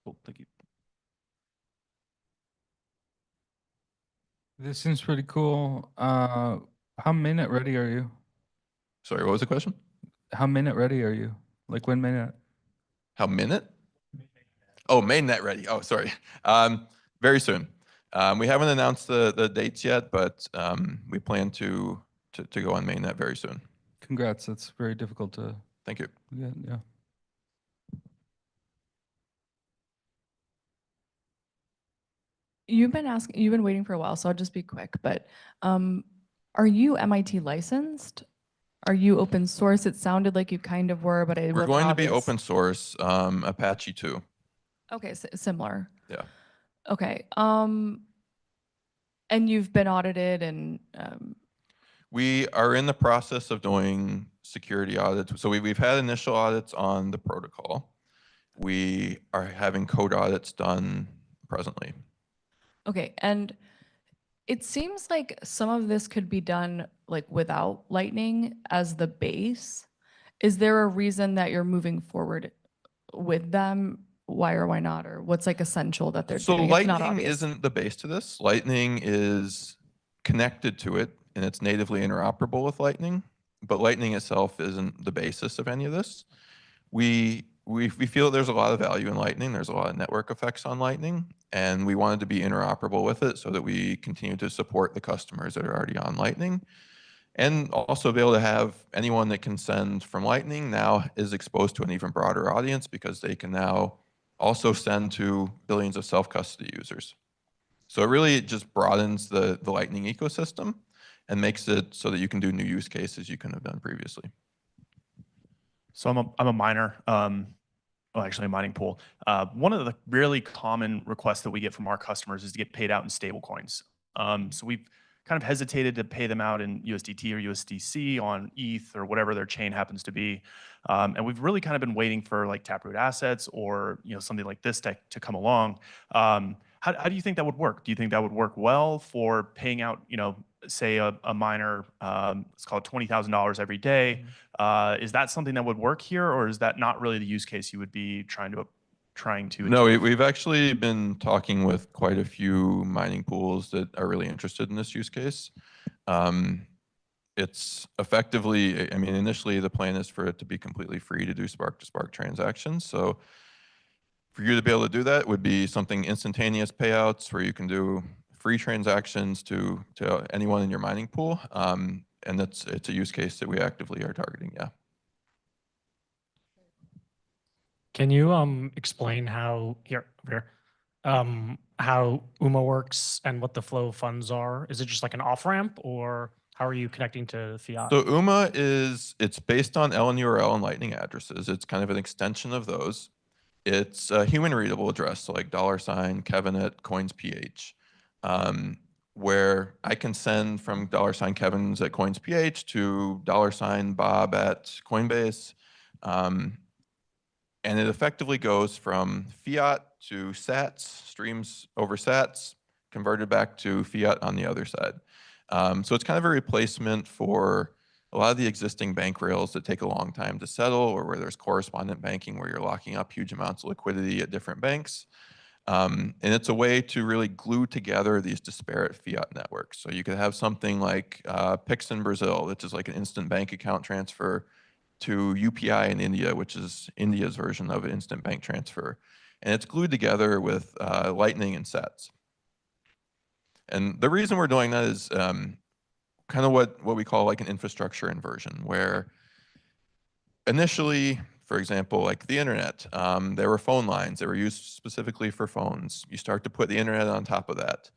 Cool, thank you. This seems pretty cool. How mainnet ready are you? Sorry, what was the question? How mainnet ready are you? Like when mainnet? How minute? Oh, mainnet ready. Oh, sorry. Very soon. We haven't announced the dates yet, but we plan to go on mainnet very soon. Congrats. That's very difficult to. Thank you. Yeah. You've been waiting for a while, so I'll just be quick. But are you MIT licensed? Are you open source? It sounded like you kind of were, but We're going to be open source, Apache 2. Okay, similar. Yeah. Okay. And you've been audited and. We are in the process of doing security audits. So we've had initial audits on the protocol. We are having code audits done presently. Okay, and It seems like some of this could be done like without Lightning as the base. Is there a reason that you're moving forward with them? Why or why not? Or what's like essential that they're So doing? It's not Lightning obvious. isn't the base to this. Lightning is connected to it and it's natively interoperable with Lightning, but Lightning itself isn't the basis of any of this. We feel there's a lot of value in Lightning. There's a lot of network effects on Lightning, and we wanted to be interoperable with it so that we continue to support the customers that are already on Lightning. And also be able to have anyone that can send from Lightning now is exposed to an even broader audience because they can now also send to billions of self-custody users. So it really just broadens the Lightning ecosystem and makes it so that you can do new use cases you couldn't have done previously. So I'm a miner, well, actually a mining pool. One of the really common requests that we get from our customers is to get paid out in stable coins. So we've kind of hesitated to pay them out in USDT or USDC on ETH or whatever their chain happens to be. And we've really kind of been waiting for like Taproot assets or something like this to come along. How do you think that would work? Do you think that would work well for paying out, say a miner, let's call it $20,000 every day? Is that something that would work here, or is that not really the use case you would be trying to No, achieve? we've actually been talking with quite a few mining pools that are really interested in this use case. It's effectively, I mean, initially the plan is for it to be completely free to do Spark-to-Spark transactions. So for you to be able to do that would be something instantaneous payouts where you can do free transactions to anyone in your mining pool. And it's a use case that we actively are targeting, yeah. Can you explain how how UMA works and what the flow of funds are? Is it just like an off ramp, or how are you connecting to fiat? So UMA it's based on LNURL and Lightning addresses. It's kind of an extension of those. It's a human readable address, so like $Kevin at CoinsPH, where I can send from $Kevin's at CoinsPH to $Bob at Coinbase. And it effectively goes from fiat to sats, streams over sats, converted back to fiat on the other side. So it's kind of a replacement for a lot of the existing bank rails that take a long time to settle, or where there's correspondent banking where you're locking up huge amounts of liquidity at different banks. And it's a way to really glue together these disparate fiat networks. So you could have something like Pix in Brazil, which is like an instant bank account transfer, to UPI in India, which is India's version of an instant bank transfer. And it's glued together with Lightning and sats. And the reason we're doing that is kind of what we call like an infrastructure inversion, where initially, for example, like the internet, there were phone lines that were used specifically for phones. You start to put the internet on top of that.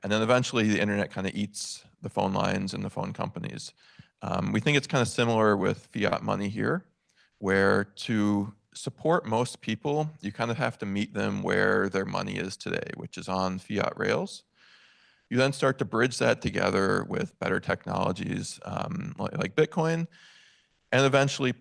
And then eventually the internet kind of eats the phone lines and the phone companies. We think it's kind of similar with fiat money here, where to support most people, you kind of have to meet them where their money is today, which is on fiat rails. You then start to bridge that together with better technologies like Bitcoin. And eventually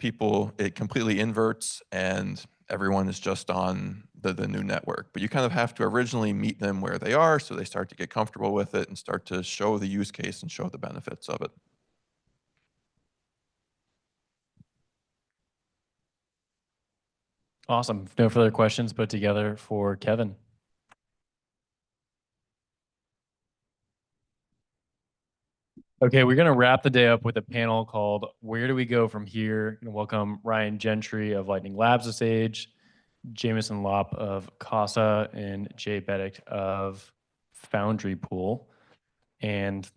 it completely inverts and everyone is just on the new network. But you kind of have to originally meet them where they are so they start to get comfortable with it and start to show the use case and show the benefits of it. Awesome. No further questions put together for Kevin. Okay, we're going to wrap the day up with a panel called Where Do We Go From Here? And welcome Ryan Gentry of Lightning Labs to stage, Jameson Lopp of Casa, and Jay Beddick of Foundry Pool. And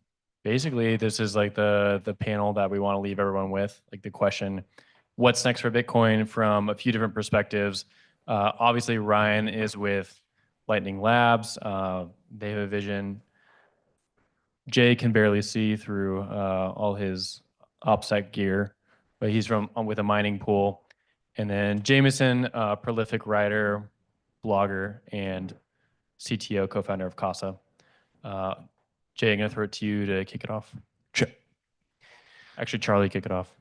basically, this is like the panel that we want to leave everyone with, like the question, what's next for Bitcoin from a few different perspectives. Obviously, Ryan is with Lightning Labs. They have a vision. Jay can barely see through all his OPSEC gear, but he's with a mining pool. And then Jameson, prolific writer, blogger, and CTO, co-founder of Casa. Jay, I'm going to throw it to you to kick it off. Actually, Charlie, kick it off.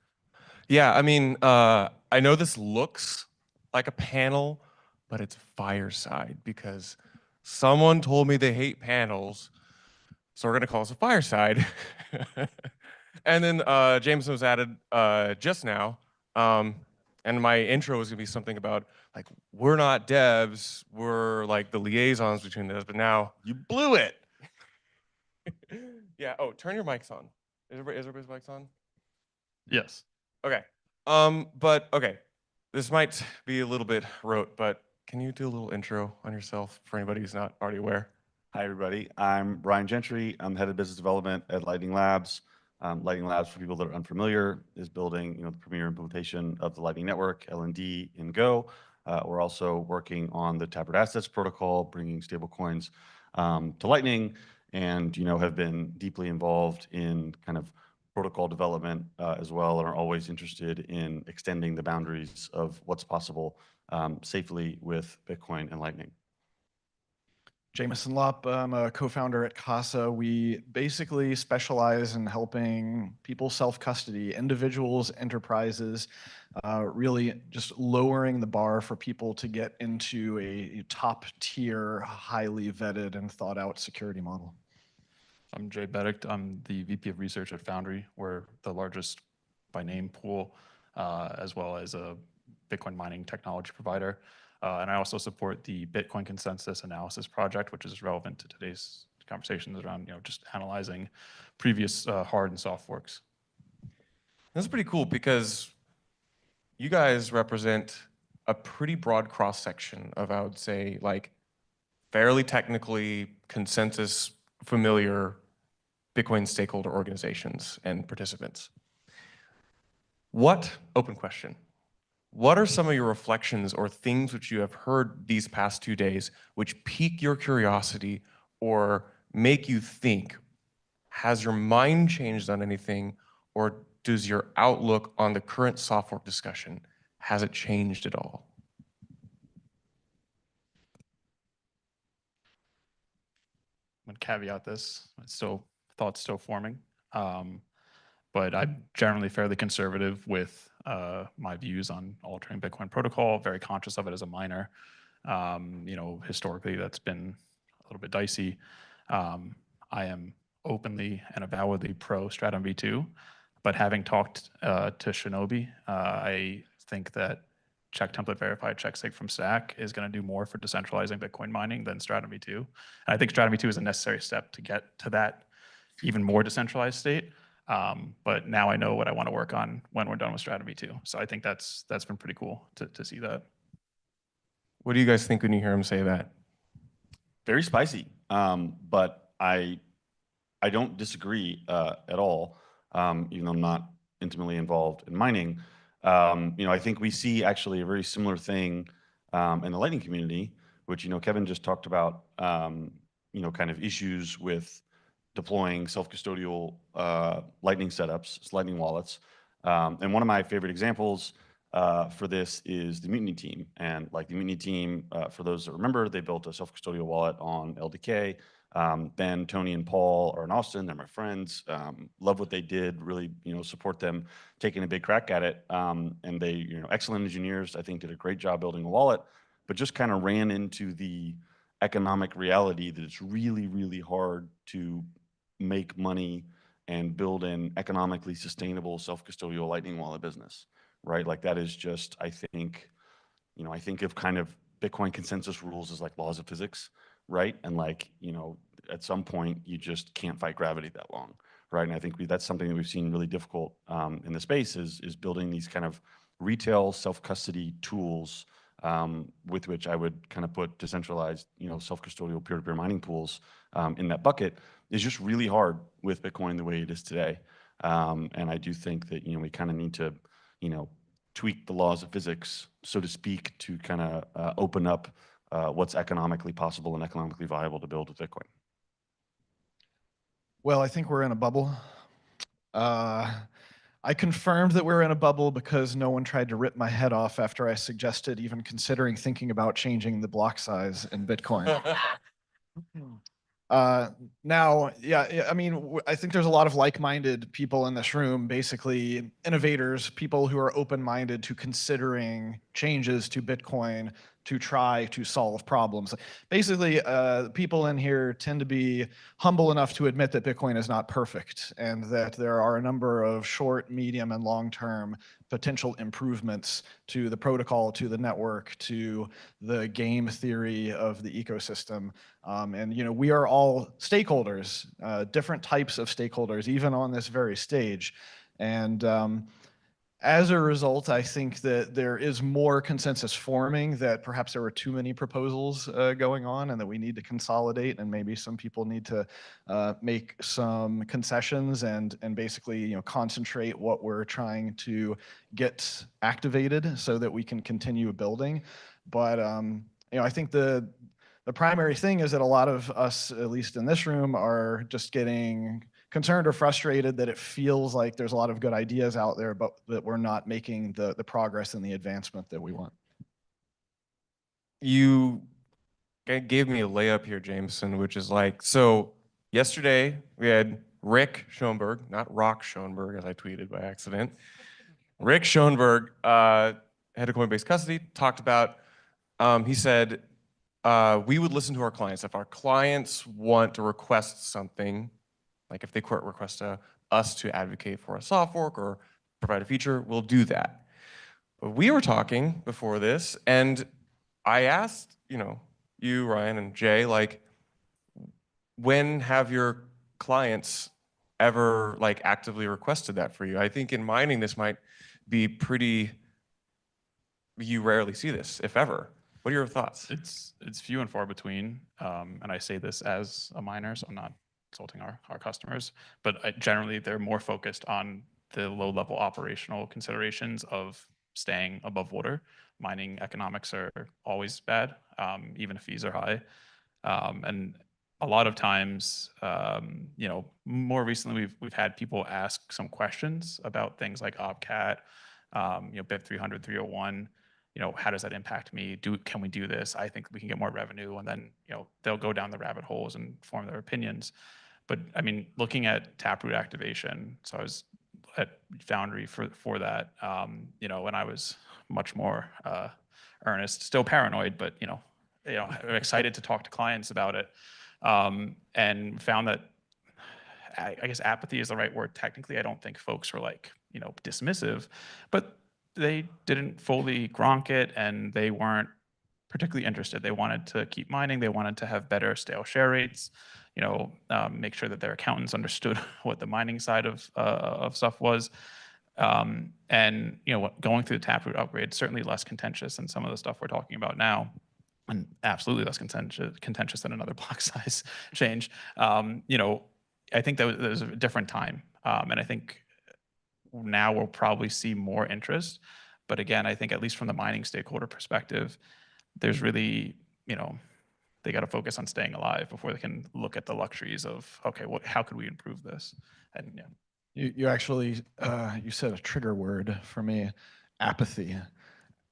Yeah, I mean, I know this looks like a panel, but it's fireside because someone told me they hate panels. So we're going to call this a fireside. And then Jameson was added just now. And my intro was going to be something about, like, we're not devs, we're like the liaisons between devs, but now you blew it. Yeah, oh, turn your mics on. Is everybody's mics on? Yes. Okay. But okay, this might be a little bit rote, but can you do a little intro on yourself for anybody who's not already aware? Hi, everybody. I'm Brian Gentry. I'm head of business development at Lightning Labs. Lightning Labs, for people that are unfamiliar, is building the premier implementation of the Lightning Network, LND, in Go. We're also working on the Taproot Assets protocol, bringing stablecoins to Lightning, and have been deeply involved in kind of protocol development as well, and are always interested in extending the boundaries of what's possible safely with Bitcoin and Lightning. Jameson Lopp, I'm a co-founder at Casa. We basically specialize in helping people self-custody, individuals, enterprises, really just lowering the bar for people to get into a top-tier, highly vetted and thought-out security model. I'm Jay Beddict. I'm the VP of Research at Foundry. We're the largest by name pool, as well as a Bitcoin mining technology provider. And I also support the Bitcoin Consensus Analysis Project, which is relevant to today's conversations around just analyzing previous hard and soft forks. That's pretty cool because you guys represent a pretty broad cross-section of, I would say, like fairly technically consensus familiar Bitcoin stakeholder organizations and participants. Open question, what are some of your reflections or things which you have heard these past 2 days which pique your curiosity or make you think, has your mind changed on anything, or does your outlook on the current soft fork discussion, has it changed at all? I'm gonna caveat this, thoughts still forming. But I'm generally fairly conservative with my views on altering Bitcoin protocol, very conscious of it as a miner. Historically, that's been a little bit dicey. I am openly and avowedly pro Stratum v2, but having talked to Shinobi, I think that check template verified check sig from stack is going to do more for decentralizing Bitcoin mining than Stratum v2. And I think Stratum v2 is a necessary step to get to that even more decentralized state. But now I know what I want to work on when we're done with Stratum v2. So I think that's been pretty cool to see that. What do you guys think when you hear him say that? Very spicy, but I don't disagree at all, even though I'm not intimately involved in mining. I think we see actually a very similar thing in the Lightning community, which Kevin just talked about. Kind of issues with deploying self-custodial Lightning setups, Lightning wallets. And one of my favorite examples for this is the Mutiny team. And like the Mutiny team, for those that remember, they built a self-custodial wallet on LDK. Ben, Tony, and Paul are in Austin. They're my friends. Love what they did. Really, support them taking a big crack at it. And they, excellent engineers. I think did a great job building a wallet, but just kind of ran into the economic reality that it's really, really hard to make money and build an economically sustainable self-custodial Lightning wallet business, right? Like that is just, I think of kind of Bitcoin consensus rules as like laws of physics, right? And like, at some point you just can't fight gravity that long, right? And I think that's something that we've seen really difficult in the space is building these kind of retail self-custody tools with which I would kind of put decentralized, self-custodial peer-to-peer mining pools in that bucket is just really hard with Bitcoin the way it is today. And I do think that, we kind of need to, tweak the laws of physics, so to speak, to kind of open up what's economically possible and economically viable to build with Bitcoin. Well, I think we're in a bubble. I confirmed that we're in a bubble because no one tried to rip my head off after I suggested even considering thinking about changing the block size in Bitcoin. Now, yeah, I mean, I think there's a lot of like-minded people in this room, basically innovators, people who are open-minded to considering changes to Bitcoin to try to solve problems. Basically, people in here tend to be humble enough to admit that Bitcoin is not perfect and that there are a number of short, medium, and long-term potential improvements to the protocol, to the network, to the game theory of the ecosystem. And we are all stakeholders, different types of stakeholders, even on this very stage. And as a result, I think that there is more consensus forming that perhaps there were too many proposals going on and that we need to consolidate, and maybe some people need to make some concessions and basically concentrate what we're trying to get activated so that we can continue building. But I think the primary thing is that a lot of us, at least in this room, are just getting concerned or frustrated that it feels like there's a lot of good ideas out there, but that we're not making the progress and the advancement that we want. You gave me a layup here, Jameson, which is like, so yesterday we had Rick Schoenberg, not Rock Schoenberg, as I tweeted by accident. Rick Schoenberg, head of Coinbase Custody, talked about, he said, we would listen to our clients. If our clients want to request something, like if they request us to advocate for a soft fork or provide a feature, we'll do that. But we were talking before this, and I asked, you, Ryan, and Jay, like, when have your clients ever actively requested that for you? I think in mining, this might be you rarely see this, if ever. What are your thoughts? It's few and far between, and I say this as a miner, so I'm not insulting our customers, but generally they're more focused on the low-level operational considerations of staying above water. Mining economics are always bad, even if fees are high. And a lot of times, more recently we've had people ask some questions about things like OpCat, BIP 300, 301. How does that impact me? Can we do this? I think we can get more revenue, and then they'll go down the rabbit holes and form their opinions. But I mean, looking at Taproot activation, so I was at Foundry for that, when I was much more earnest, still paranoid, but I'm excited to talk to clients about it, and found that I guess apathy is the right word. Technically, I don't think folks were dismissive, but they didn't fully gronk it, and they weren't particularly interested. They wanted to keep mining. They wanted to have better stale share rates, make sure that their accountants understood what the mining side of stuff was. And going through the Taproot upgrade, certainly less contentious than some of the stuff we're talking about now, and absolutely less contentious than another block size change. I think that was a different time. And I think now we'll probably see more interest. But again, I think at least from the mining stakeholder perspective, there's really, they got to focus on staying alive before they can look at the luxuries of, okay, how could we improve this? And yeah. You actually, you said a trigger word for me, apathy.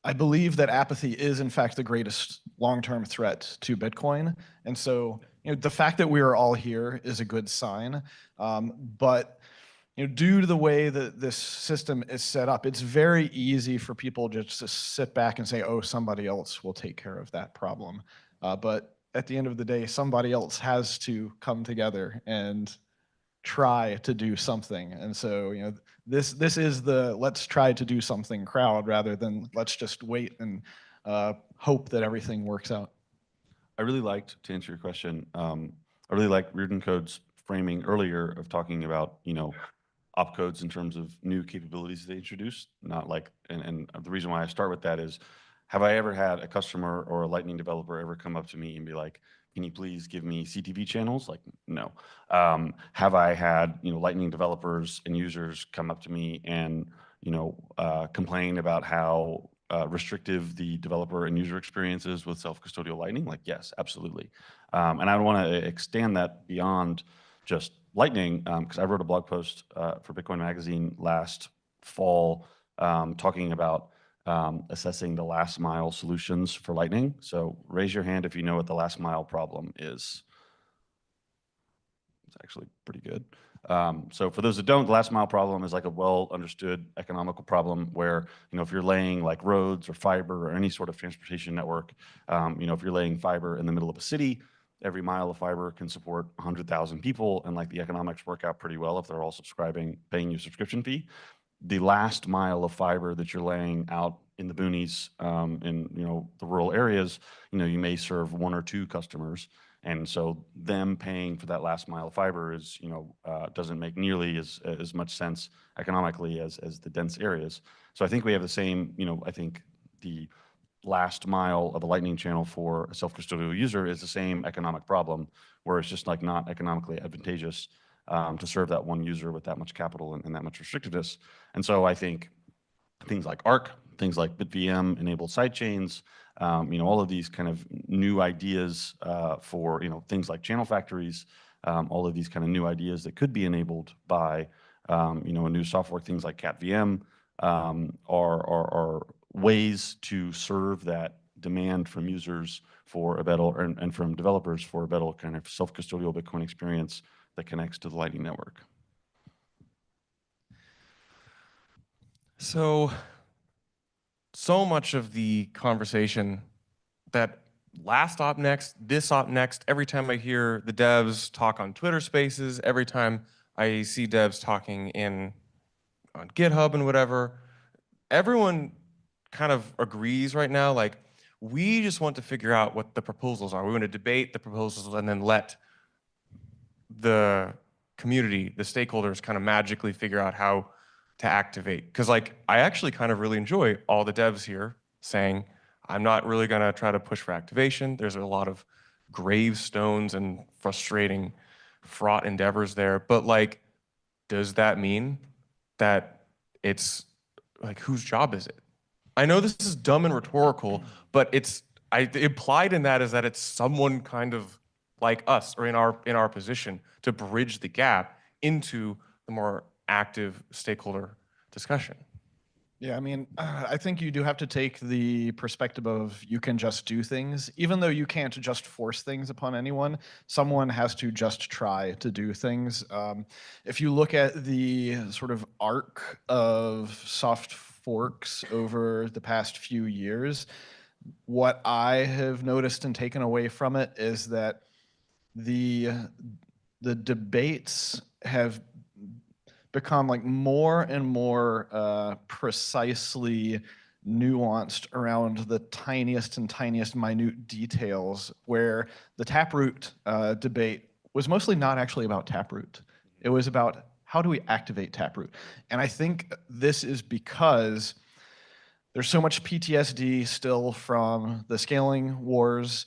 I believe that apathy is in fact the greatest long-term threat to Bitcoin. And so, the fact that we are all here is a good sign. But due to the way that this system is set up, it's very easy for people just to sit back and say, oh, somebody else will take care of that problem. But at the end of the day, somebody else has to come together and try to do something. And so, this is the let's try to do something crowd rather than let's just wait and hope that everything works out. I really liked, to answer your question, I really like Reardon Code's framing earlier of talking about, opcodes in terms of new capabilities they introduced. Not like, and the reason why I start with that is, have I ever had a customer or a Lightning developer ever come up to me and be like, can you please give me CTV channels? Like, no. Have I had, Lightning developers and users come up to me and, complain about how restrictive the developer and user experience is with self-custodial Lightning? Like, yes, absolutely. And I want to extend that beyond just Lightning, because I wrote a blog post for Bitcoin Magazine last fall talking about assessing the last mile solutions for Lightning. So raise your hand if you know what the last mile problem is. It's actually pretty good. So for those that don't, the last mile problem is like a well understood economical problem where, if you're laying like roads or fiber or any sort of transportation network, if you're laying fiber in the middle of a city, every mile of fiber can support 100,000 people, and like the economics work out pretty well if they're all paying you a subscription fee. The last mile of fiber that you're laying out in the boonies, in the rural areas, you may serve one or two customers, and so them paying for that last mile of fiber is doesn't make nearly as much sense economically as the dense areas. So I think we have the same. I think the last mile of a Lightning channel for a self-custodial user is the same economic problem, where it's just like not economically advantageous to serve that one user with that much capital and that much restrictiveness. And so I think things like Arc, things like BitVM enabled sidechains, all of these kind of new ideas for things like channel factories, all of these kind of new ideas that could be enabled by a new software, things like CatVM, are ways to serve that demand from users for a better and from developers for a better kind of self-custodial Bitcoin experience that connects to the Lightning Network. So much of the conversation, that last opnext, this opnext, every time I hear the devs talk on Twitter Spaces, every time I see devs talking on GitHub and whatever, everyone kind of agrees right now, like, we just want to figure out what the proposals are. We want to debate the proposals and then let the community, the stakeholders, kind of magically figure out how to activate. Because like, I actually kind of really enjoy all the devs here saying, I'm not really going to try to push for activation. There's a lot of gravestones and frustrating, fraught endeavors there. But like, does that mean that it's like, whose job is it? I know this is dumb and rhetorical, but implied in that is that it's someone kind of like us or in our position to bridge the gap into the more active stakeholder discussion. Yeah, I mean, I think you do have to take the perspective of you can just do things. Even though you can't just force things upon anyone, someone has to just try to do things. If you look at the sort of arc of soft forks over the past few years, what I have noticed and taken away from it is that the debates have become like more and more precisely nuanced around the tiniest and tiniest minute details, where the Taproot debate was mostly not actually about Taproot. It was about how do we activate Taproot? And I think this is because there's so much PTSD still from the scaling wars,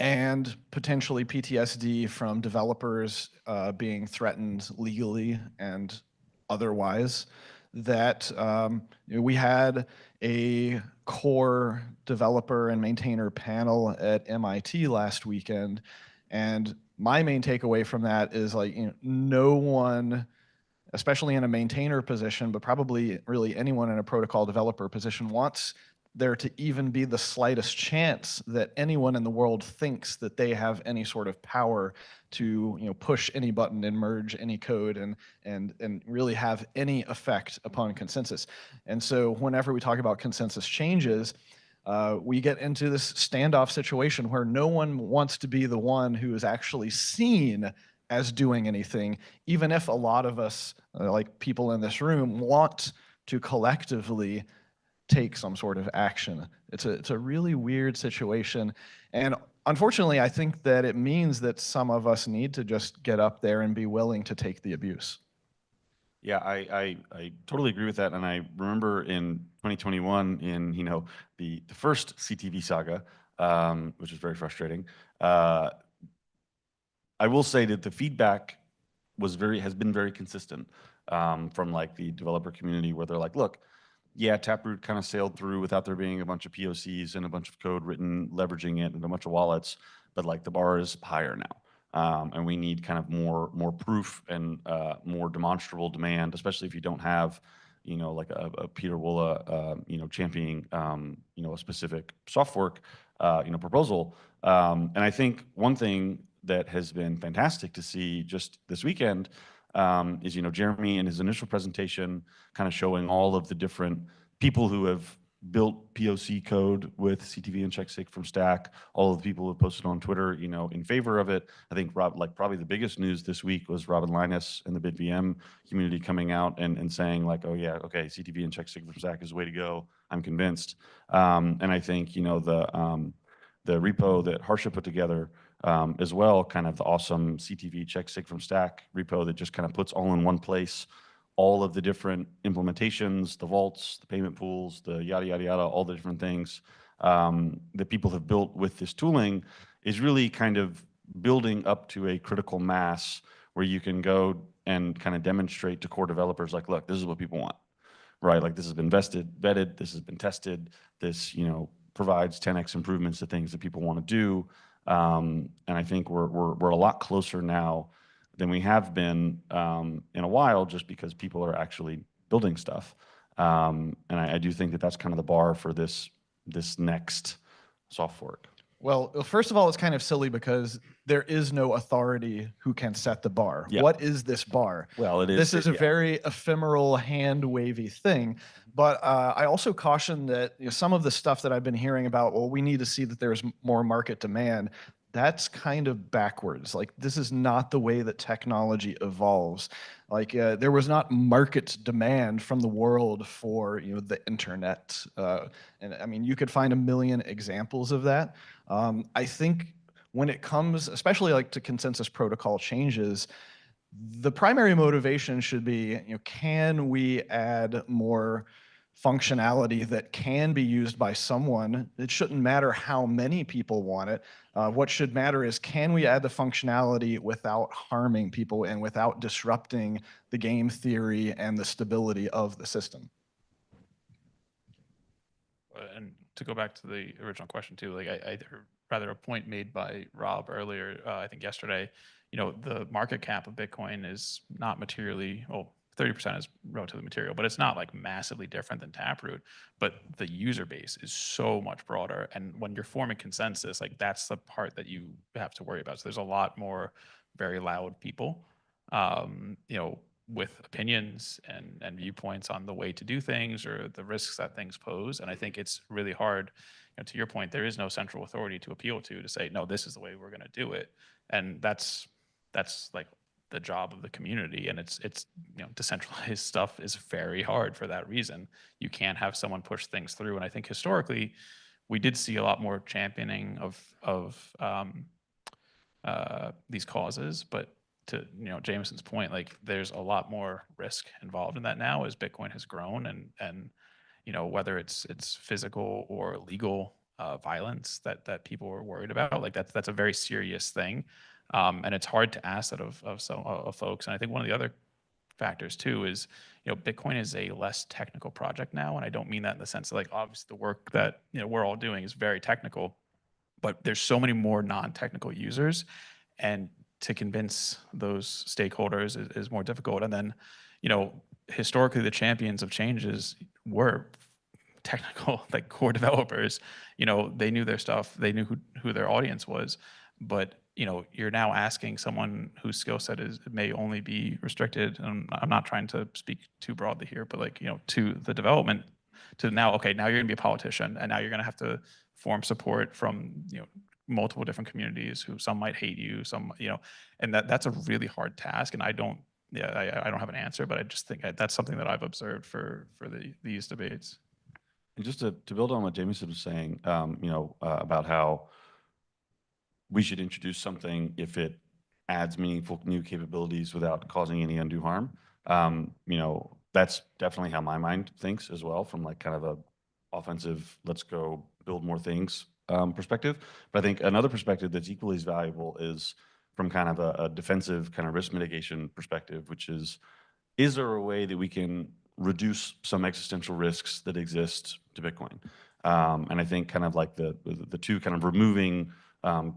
and potentially PTSD from developers being threatened legally and otherwise, that we had a core developer and maintainer panel at MIT last weekend, and my main takeaway from that is like, no one, especially in a maintainer position, but probably really anyone in a protocol developer position, wants there to even be the slightest chance that anyone in the world thinks that they have any sort of power to push any button and merge any code and really have any effect upon consensus. And so whenever we talk about consensus changes, we get into this standoff situation where no one wants to be the one who is actually seen as doing anything, even if a lot of us, like people in this room, want to collectively take some sort of action. It's a really weird situation. And unfortunately, I think that it means that some of us need to just get up there and be willing to take the abuse. Yeah, I totally agree with that. And I remember in 2021, in the first CTV saga, which was very frustrating. I will say that the feedback has been very consistent from like the developer community, where they're like, look, yeah, Taproot kind of sailed through without there being a bunch of POCs and a bunch of code written leveraging it and a bunch of wallets, but like the bar is higher now. And we need kind of more proof and more demonstrable demand, especially if you don't have, like a Peter Wolla, championing, a specific soft fork, proposal. And I think one thing that has been fantastic to see just this weekend is, Jeremy in his initial presentation kind of showing all of the different people who have built POC code with CTV and checksig from Stack, all of the people who have posted on Twitter, in favor of it. I think probably the biggest news this week was Robin Linus and the BitVM community coming out and saying like, oh yeah, okay, CTV and checksig from Stack is the way to go. I'm convinced. And I think, the repo that Harsha put together as well, kind of the awesome CTV checksig from Stack repo that just kind of puts all in one place all of the different implementations, the vaults, the payment pools, the yada, yada, yada, all the different things that people have built with this tooling is really kind of building up to a critical mass where you can go and kind of demonstrate to core developers like, look, this is what people want, right? Like this has been vetted, this has been tested, this, provides 10x improvements to things that people want to do. And I think we're a lot closer now than we have been in a while, just because people are actually building stuff. And I do think that that's kind of the bar for this next soft fork. Well, first of all, it's kind of silly because there is no authority who can set the bar. Yeah. What is this bar? Well, it is. This is a very ephemeral, hand-wavy thing. But I also caution that some of the stuff that I've been hearing about, well, we need to see that there's more market demand. That's kind of backwards. Like, this is not the way that technology evolves. Like, there was not market demand from the world for, the internet. And I mean, you could find a million examples of that. I think when it comes, especially like to consensus protocol changes, the primary motivation should be, can we add more functionality that can be used by someone? It shouldn't matter how many people want it. What should matter is, can we add the functionality without harming people and without disrupting the game theory and the stability of the system? And to go back to the original question too, like rather a point made by Rob earlier, I think yesterday, the market cap of Bitcoin is not materially, 30% is relatively material, but it's not like massively different than Taproot. But the user base is so much broader. And when you're forming consensus, like that's the part that you have to worry about. So there's a lot more very loud people, with opinions and viewpoints on the way to do things or the risks that things pose. And I think it's really hard, to your point, there is no central authority to appeal to say, no, this is the way we're going to do it. And that's like the job of the community. And it's decentralized stuff is very hard for that reason. You can't have someone push things through. And I think historically, we did see a lot more championing of these causes, but to Jameson's point, like there's a lot more risk involved in that now as Bitcoin has grown, and whether it's physical or legal violence that people are worried about, like that's a very serious thing, and it's hard to ask that of folks. And I think one of the other factors too is Bitcoin is a less technical project now, and I don't mean that in the sense of like obviously the work that we're all doing is very technical, but there's so many more non-technical users, and to convince those stakeholders is more difficult. And then, historically, the champions of changes were technical, like core developers. They knew their stuff, they knew who their audience was. But you're now asking someone whose skill set may only be restricted. And I'm not trying to speak too broadly here, but like to the development, to now, okay, now you're gonna be a politician, and now you're gonna have to form support from multiple different communities who some might hate you, some, and that's a really hard task. And I don't have an answer, but I just think that's something that I've observed for these debates. And just to build on what Jameson was saying, about how we should introduce something if it adds meaningful new capabilities without causing any undue harm. That's definitely how my mind thinks as well, from like kind of a offensive, let's go build more things perspective. But I think another perspective that's equally as valuable is from kind of a defensive kind of risk mitigation perspective, which is there a way that we can reduce some existential risks that exist to Bitcoin? And I think kind of like the two kind of removing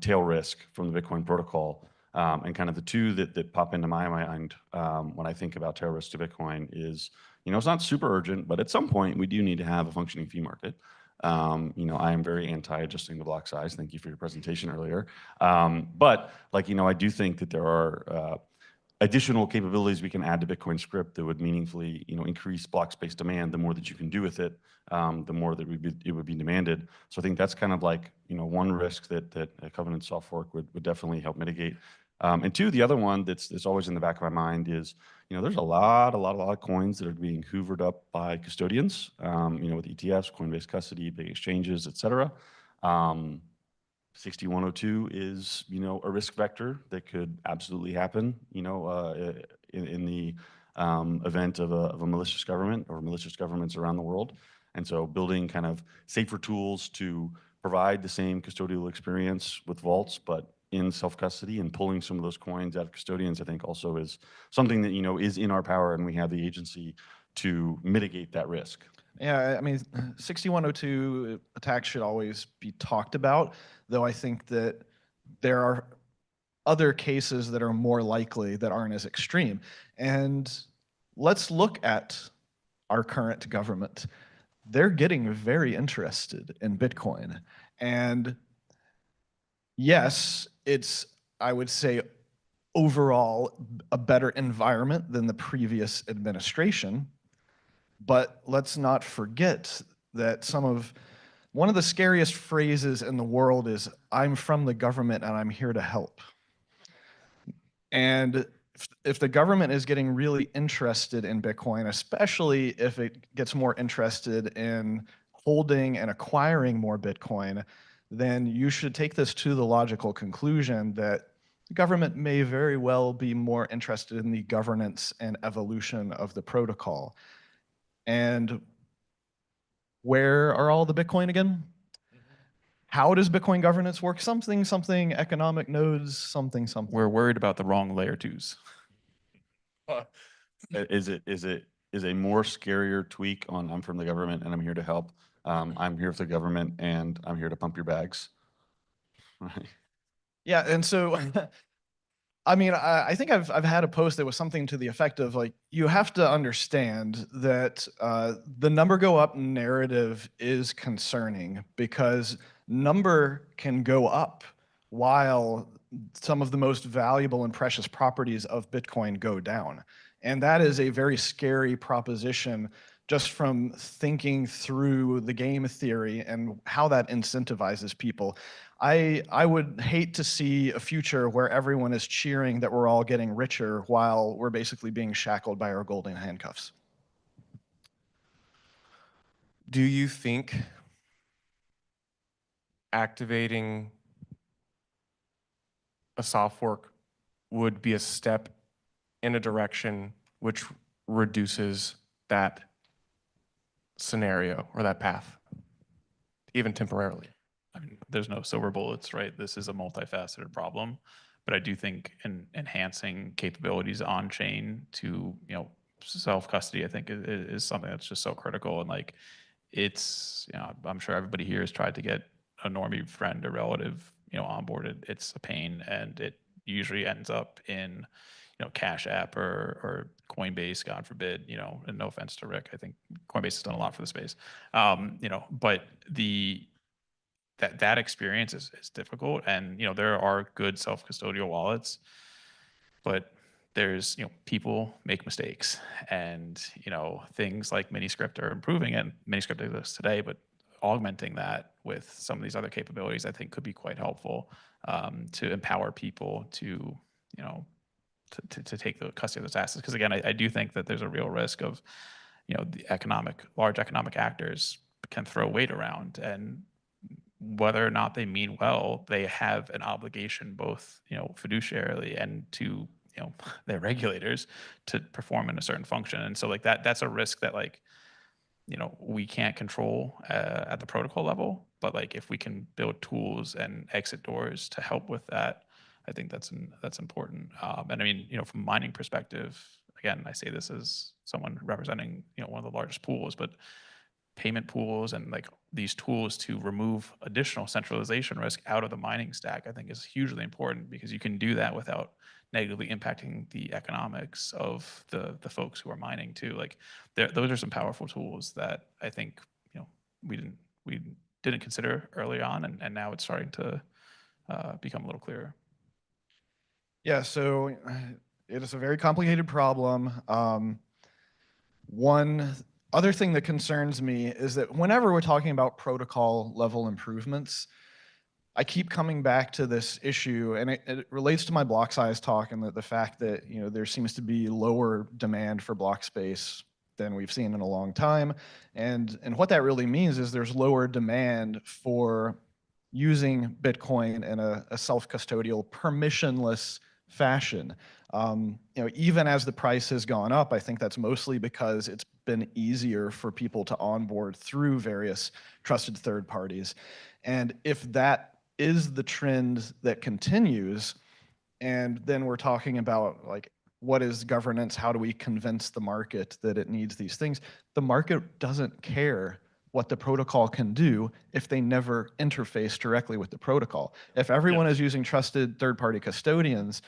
tail risk from the Bitcoin protocol, and kind of the two that pop into my mind when I think about tail risk to Bitcoin is, it's not super urgent, but at some point we do need to have a functioning fee market. I am very anti adjusting the block size. Thank you for your presentation earlier. But like, I do think that there are additional capabilities we can add to Bitcoin script that would meaningfully, increase block space demand. The more that you can do with it, the more that it would be demanded. So I think that's kind of like, one risk that a Covenant soft fork would definitely help mitigate. And two, the other one that's always in the back of my mind is, there's a lot of coins that are being hoovered up by custodians, with ETFs, Coinbase custody, big exchanges, et cetera. 6102 is, a risk vector that could absolutely happen, in the event of a malicious government or malicious governments around the world. And so building kind of safer tools to provide the same custodial experience with vaults, but in self-custody, and pulling some of those coins out of custodians, I think also is something that, is in our power, and we have the agency to mitigate that risk. Yeah, I mean, 6102 attacks should always be talked about, though I think that there are other cases that are more likely that aren't as extreme. And let's look at our current government. They're getting very interested in Bitcoin. And yes, it's, I would say, overall a better environment than the previous administration. But let's not forget that one of the scariest phrases in the world is, "I'm from the government and I'm here to help." And if the government is getting really interested in Bitcoin, especially if it gets more interested in holding and acquiring more Bitcoin, then you should take this to the logical conclusion that the government may very well be more interested in the governance and evolution of the protocol. And where are all the Bitcoin again? How does Bitcoin governance work? Something, economic nodes, something. We're worried about the wrong layer twos. Is a more scarier tweak on "I'm from the government and I'm here to help"? I'm here with the government and I'm here to pump your bags. Right. Yeah, and so I mean, I think I've had a post that was something to the effect of, like, you have to understand that the number go up narrative is concerning, because number can go up while some of the most valuable and precious properties of Bitcoin go down. And that is a very scary proposition, just from thinking through the game theory and how that incentivizes people. I would hate to see a future where everyone is cheering that we're all getting richer while we're basically being shackled by our golden handcuffs. Do you think activating a soft fork would be a step in a direction which reduces that scenario or that path, even temporarily? I mean, there's no silver bullets, right? This is a multifaceted problem, but I do think enhancing capabilities on chain to, self-custody, I think is something that's just so critical. And like, it's, I'm sure everybody here has tried to get a normie friend or relative, onboarded. It's a pain, and it usually ends up in, Cash App or Coinbase, God forbid, and no offense to Rick, I think Coinbase has done a lot for the space. But that experience is difficult. And, there are good self-custodial wallets, but there's, people make mistakes, and, things like Miniscript are improving, and Miniscript exists today, but augmenting that with some of these other capabilities, I think could be quite helpful, to empower people to, to take the custody of those assets. Because again, I do think that there's a real risk of, the large economic actors can throw weight around, and whether or not they mean well, they have an obligation, both, fiduciarily and to, their regulators, to perform in a certain function. And so like that's a risk that, like, we can't control at the protocol level, but like if we can build tools and exit doors to help with that, I think that's important. And I mean, from a mining perspective, again, I say this as someone representing, one of the largest pools, but payment pools and like these tools to remove additional centralization risk out of the mining stack, I think is hugely important, because you can do that without negatively impacting the economics of the folks who are mining too. Like those are some powerful tools that I think, we didn't we didn't consider early on, and now it's starting to become a little clearer. Yeah, so it is a very complicated problem. One other thing that concerns me is that whenever we're talking about protocol level improvements, I keep coming back to this issue, and it relates to my block size talk and the fact that there seems to be lower demand for block space than we've seen in a long time. And what that really means is there's lower demand for using Bitcoin in a self-custodial, permissionless fashion. Even as the price has gone up, I think that's mostly because it's been easier for people to onboard through various trusted third parties. And if that is the trend that continues, and then we're talking about like, what is governance? How do we convince the market that it needs these things? The market doesn't care what the protocol can do if they never interface directly with the protocol. If everyone is using trusted third-party custodians,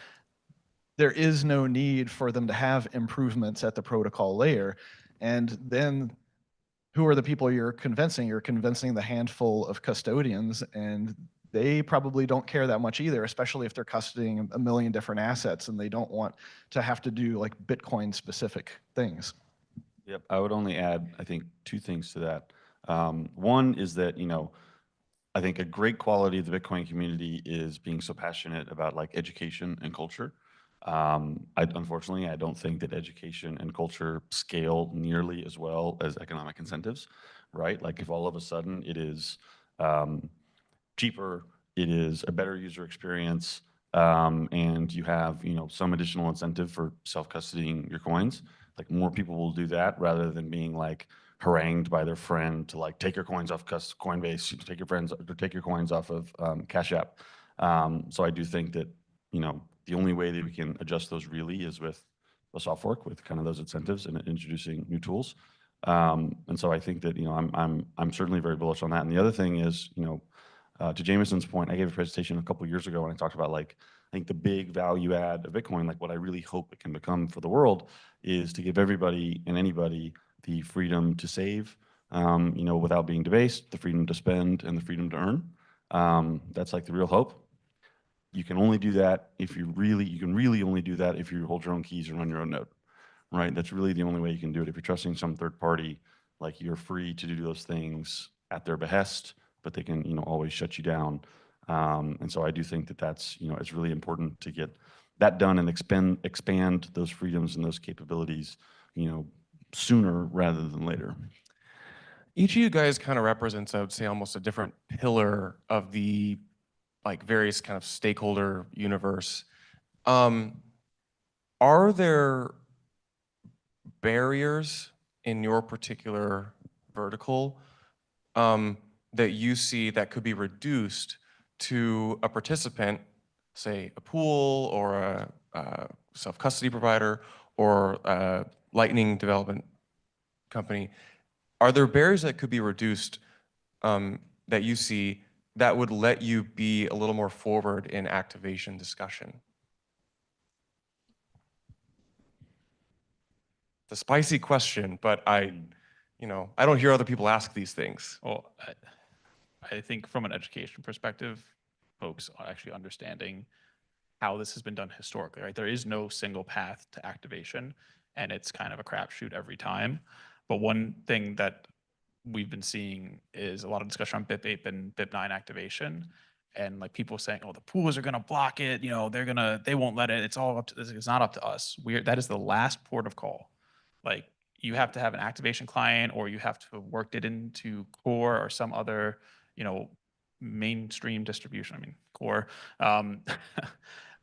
there is no need for them to have improvements at the protocol layer. And then who are the people you're convincing? You're convincing the handful of custodians, and they probably don't care that much either, especially if they're custodying a million different assets and they don't want to have to do like Bitcoin specific things. Yep, I would only add, I think, 2 things to that. One is that, I think a great quality of the Bitcoin community is being so passionate about like education and culture. Unfortunately, I don't think that education and culture scale nearly as well as economic incentives, right? Like if all of a sudden it is cheaper, it is a better user experience, and you have some additional incentive for self-custodying your coins, like more people will do that rather than being like harangued by their friend to like take your coins off Coinbase, take your coins off of Cash App. So I do think that the only way that we can adjust those really is with a soft fork, with kind of those incentives and introducing new tools. And so I think that I'm certainly very bullish on that. And the other thing is to Jameson's point, I gave a presentation a couple of years ago and I talked about like I think the big value add of Bitcoin, like what I really hope it can become for the world, is to give everybody and anybody the freedom to save, without being debased, the freedom to spend, and the freedom to earn. That's like the real hope. You can only do that if you can really only do that if you hold your own keys and run your own node, right? That's really the only way you can do it. If you're trusting some third party, like you're free to do those things at their behest, but they can, always shut you down. And so I do think that that's, it's really important to get that done and expand those freedoms and those capabilities, sooner rather than later. Each of you guys kind of represents, I would say, almost a different pillar of the like various kind of stakeholder universe. Are there barriers in your particular vertical that you see that could be reduced to a participant, say a pool or a self-custody provider or a Lightning development company? Are there barriers that could be reduced that you see that would let you be a little more forward in activation discussion? It's a spicy question, but I don't hear other people ask these things. Well, I think from an education perspective, folks are actually understanding how this has been done historically, right? There is no single path to activation, and it's kind of a crapshoot every time. But one thing that we've been seeing is a lot of discussion on BIP8 and BIP9 activation, and like people saying, "Oh, the pools are going to block it. They won't let it. It's all up to this. It's not up to us. That is the last port of call. Like you have to have an activation client, or you have to have worked it into Core or some other, mainstream distribution. I mean, Core."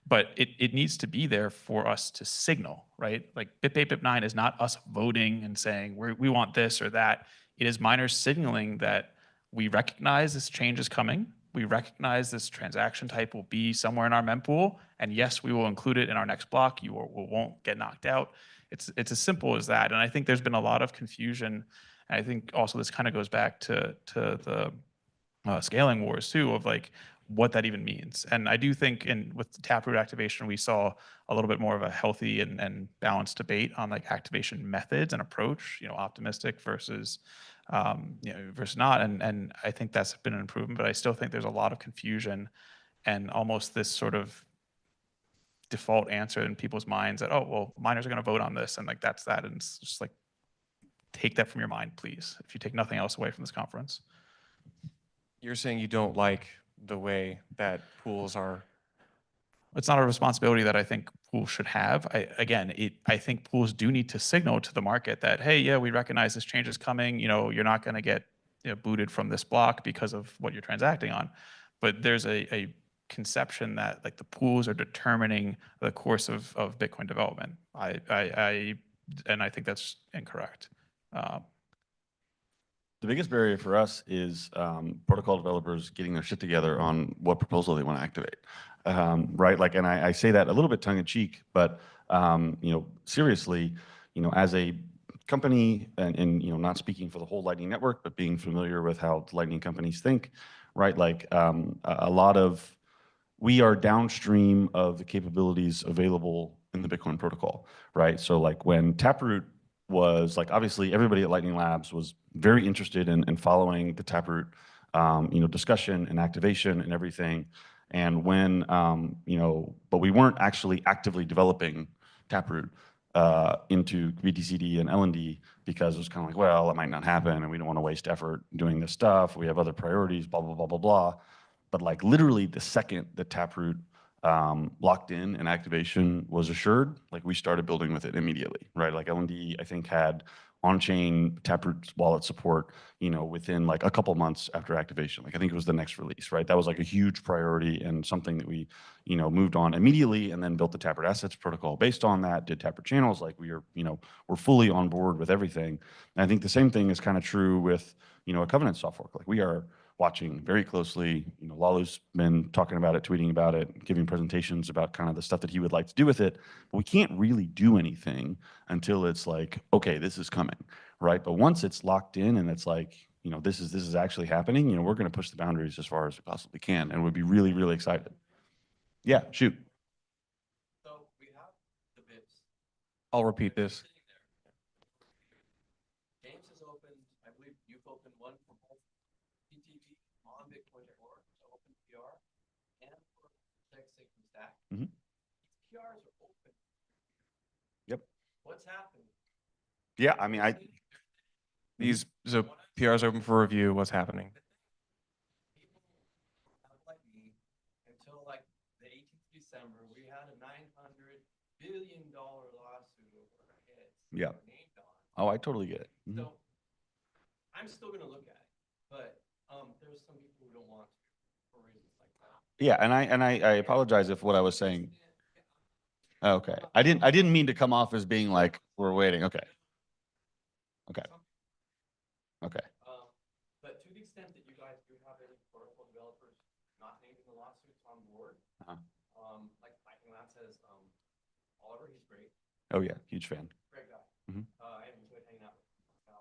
But it needs to be there for us to signal, right? Like BIP8, BIP9 is not us voting and saying we want this or that. It is miners signaling that we recognize this change is coming. We recognize this transaction type will be somewhere in our mempool, and yes, we will include it in our next block. You won't get knocked out. It's as simple as that. And I think there's been a lot of confusion. And I think also this kind of goes back to the scaling wars too, of like what that even means. And I do think with the Taproot activation, we saw a little bit more of a healthy and balanced debate on like activation methods and approach, optimistic versus versus not. And I think that's been an improvement, but I still think there's a lot of confusion and almost this sort of default answer in people's minds that, oh, well, miners are going to vote on this, and like that's that. And it's just like, take that from your mind, please, if you take nothing else away from this conference. You're saying you don't like the way that pools are. It's not a responsibility that I think pools should have. I think pools do need to signal to the market that, hey, yeah, we recognize this change is coming. You're not going to get booted from this block because of what you're transacting on. But there's a conception that like the pools are determining the course of Bitcoin development. And I think that's incorrect. The biggest barrier for us is protocol developers getting their shit together on what proposal they want to activate, right? Like, and I say that a little bit tongue in cheek, but seriously, as a company, and not speaking for the whole Lightning Network, but being familiar with how the Lightning companies think, right? Like, a lot of we are downstream of the capabilities available in the Bitcoin protocol, right? So like when Taproot was like, obviously everybody at Lightning Labs was very interested in following the Taproot, discussion and activation and everything. And when, but we weren't actually actively developing Taproot into BTCD and LND because it was kind of like, well, it might not happen and we don't want to waste effort doing this stuff. We have other priorities, blah, blah, blah, blah, blah. But like literally the second that Taproot locked in and activation was assured, like we started building with it immediately, right? Like LND, I think, had on-chain Taproot wallet support, within like a couple months after activation. Like I think it was the next release, right? That was like a huge priority and something that we, moved on immediately, and then built the Taproot Assets protocol based on that, did Taproot channels. Like we are, we're fully on board with everything. And I think the same thing is kind of true with, a Covenant soft fork. Like we are watching very closely. Lalu's been talking about it, tweeting about it, giving presentations about kind of the stuff that he would like to do with it. But we can't really do anything until it's like, okay, this is coming, right? But once it's locked in and it's like, this is actually happening, we're going to push the boundaries as far as we possibly can, and we'd be really, really excited. Yeah, shoot. So we have the bits. I'll repeat this. James has opened, I believe you've opened one for both PTV on Bitcoin.org, so open PR, and for Stack. Mhm. These PRs are open. Yep. What's happening? Yeah, I mean, These so PRs open for review. What's happening? Until like the 18th of December, we had a $900 billion lawsuit over our heads. Yeah. Oh, I totally get it. Mhm. So I'm still going to look at it, but there's some people who don't want to for reasons like that. Yeah, and I apologize if what I was saying. Okay, I didn't mean to come off as being like we're waiting. Okay. Okay. Okay. But to the extent that you guys do have any protocol developers not named in the lawsuits on board, like Lightning Labs has Oliver, he's great. Oh yeah, huge fan. Great guy. Mhm. I have enjoyed hanging out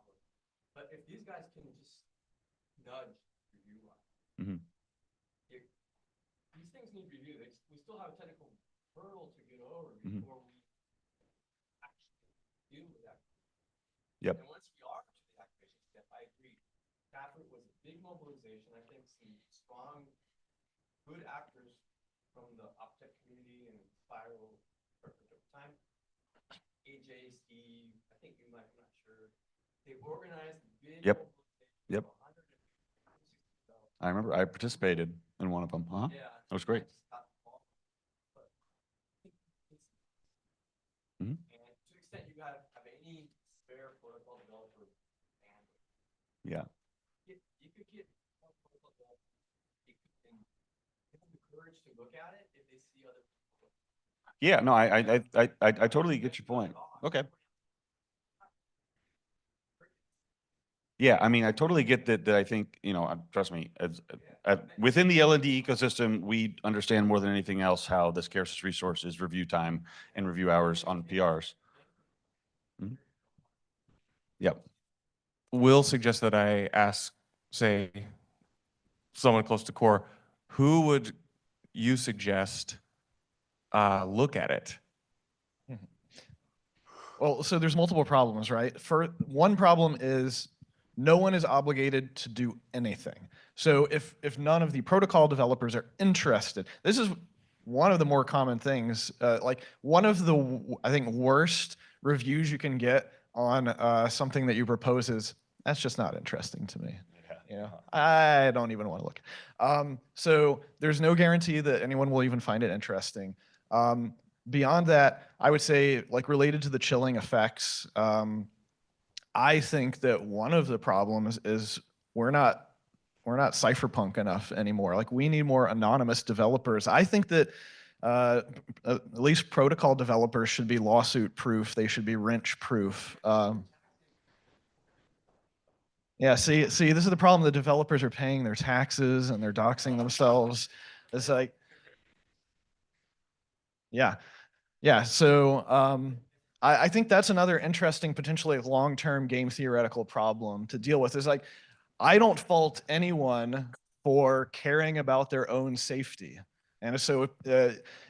with him. But if these guys can just nudge review line, Mhm. these things need review. We still have a technical hurdle to get over Mhm. before we actually deal with that. Yep. And once we are to the activation step, I agree. Taproot was a big mobilization. I think some strong, good actors from the OpTech community and Spiral for the time. AJ, Steve, I think you might, I'm not sure. They organized a big Yep. mobilization. Yep. I remember I participated in one of them. Huh? Yeah. That was great. Mhm. And to the extent you have any spare protocol developer bandwidth, Yeah. you could get one protocol developer, and give them the courage to look at it if they see other people. Yeah, no, I totally get your point. Okay. Yeah, I mean, I totally get that I think, trust me, within the L&D ecosystem, we understand more than anything else how the scarcest resource is review time and review hours on PRs. Mhm. Yep. Will suggest that I ask, say, someone close to core, who would you suggest look at it? Well, so there's multiple problems, right? For one problem is no one is obligated to do anything. So if none of the protocol developers are interested, this is one of the more common things. Like one of the, I think, worst reviews you can get on something that you propose is, that's just not interesting to me. You know, I don't even want to look. So there's no guarantee that anyone will even find it interesting. Beyond that, I would say, like related to the chilling effects, I think that one of the problems is we're not cypherpunk enough anymore. Like we need more anonymous developers. I think that at least protocol developers should be lawsuit proof. They should be wrench proof. Yeah, see, this is the problem. The developers are paying their taxes and they're doxing themselves. It's like, yeah. So I think that's another interesting, potentially long-term game theoretical problem to deal with. Is like, I don't fault anyone for caring about their own safety. And so,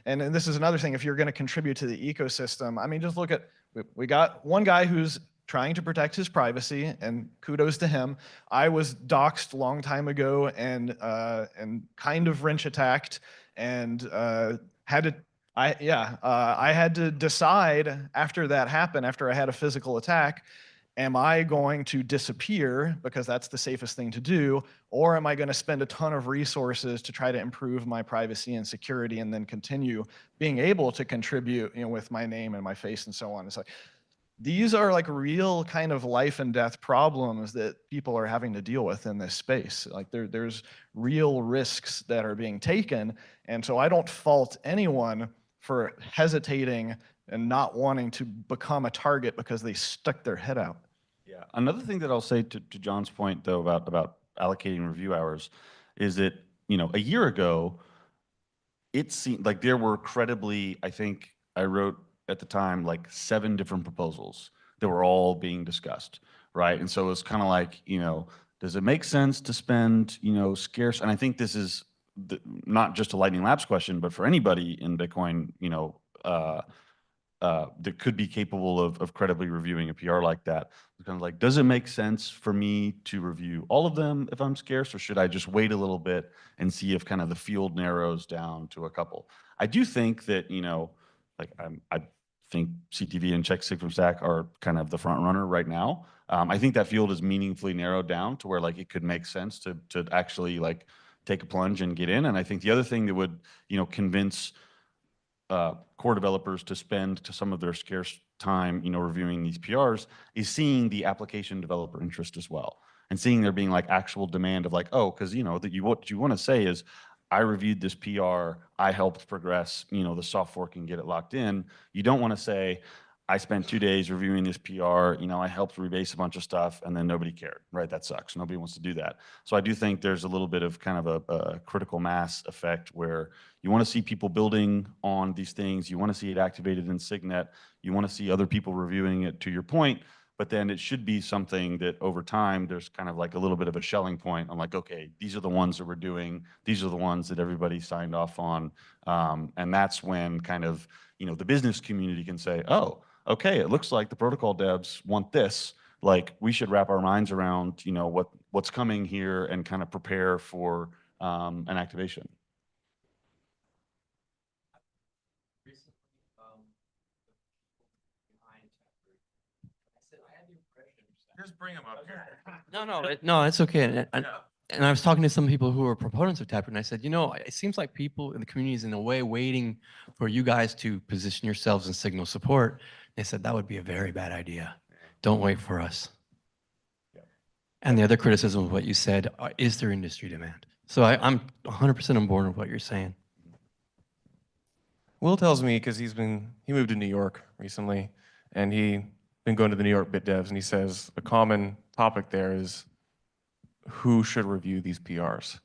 and this is another thing, if you're going to contribute to the ecosystem, I mean, just look at, we got one guy who's trying to protect his privacy, and kudos to him. I was doxxed a long time ago and kind of wrench attacked and had to, I had to decide after that happened, after I had a physical attack, am I going to disappear because that's the safest thing to do, or am I going to spend a ton of resources to try to improve my privacy and security and then continue being able to contribute, you know, with my name and my face and so on? It's like, these are like real kind of life and death problems that people are having to deal with in this space. Like there's real risks that are being taken. And so I don't fault anyone for hesitating and not wanting to become a target because they stuck their head out. Yeah. Another thing that I'll say to John's point, though, about allocating review hours is that, you know, a year ago, it seemed like there were credibly, I think I wrote at the time, like 7 different proposals that were all being discussed, right? And so it was kind of like, you know, does it make sense to spend, you know, scarce, and I think this is not just a Lightning Labs question, but for anybody in Bitcoin, you know, that could be capable of credibly reviewing a PR like that. It's kind of like, does it make sense for me to review all of them if I'm scarce, or should I just wait a little bit and see if kind of the field narrows down to a couple? I do think that, you know, like I think CTV and Check Sigma Stack are kind of the front runner right now. I think that field is meaningfully narrowed down to where like it could make sense to actually like take a plunge and get in. And I think the other thing that would, you know, convince core developers to spend some of their scarce time, you know, reviewing these PRs is seeing the application developer interest as well, and seeing there being like actual demand of like, oh, because you know that what you want to say is, I reviewed this PR, I helped progress, you know, the soft fork and get it locked in. You don't want to say, I spent 2 days reviewing this PR, you know, I helped rebase a bunch of stuff and then nobody cared, right? That sucks. Nobody wants to do that. So I do think there's a little bit of kind of a critical mass effect where you want to see people building on these things. You want to see it activated in Signet. You want to see other people reviewing it, to your point, but then it should be something that over time, there's kind of like a little bit of a Schelling point on like, okay, these are the ones that we're doing. These are the ones that everybody signed off on. And that's when kind of, you know, the business community can say, oh, okay, it looks like the protocol devs want this. Like we should wrap our minds around, you know, what's coming here and kind of prepare for an activation. Just bring them up here. No, it's okay. And I was talking to some people who are proponents of Taproot, and I said, you know, it seems like people in the community is in a way waiting for you guys to position yourselves in signal support. They said that would be a very bad idea. Don't wait for us. And the other criticism of what you said, is there industry demand? So I'm 100% on board with what you're saying. Will tells me, because he moved to New York recently, and he been going to the New York Bit Devs, and he says a common topic there is who should review these PRs.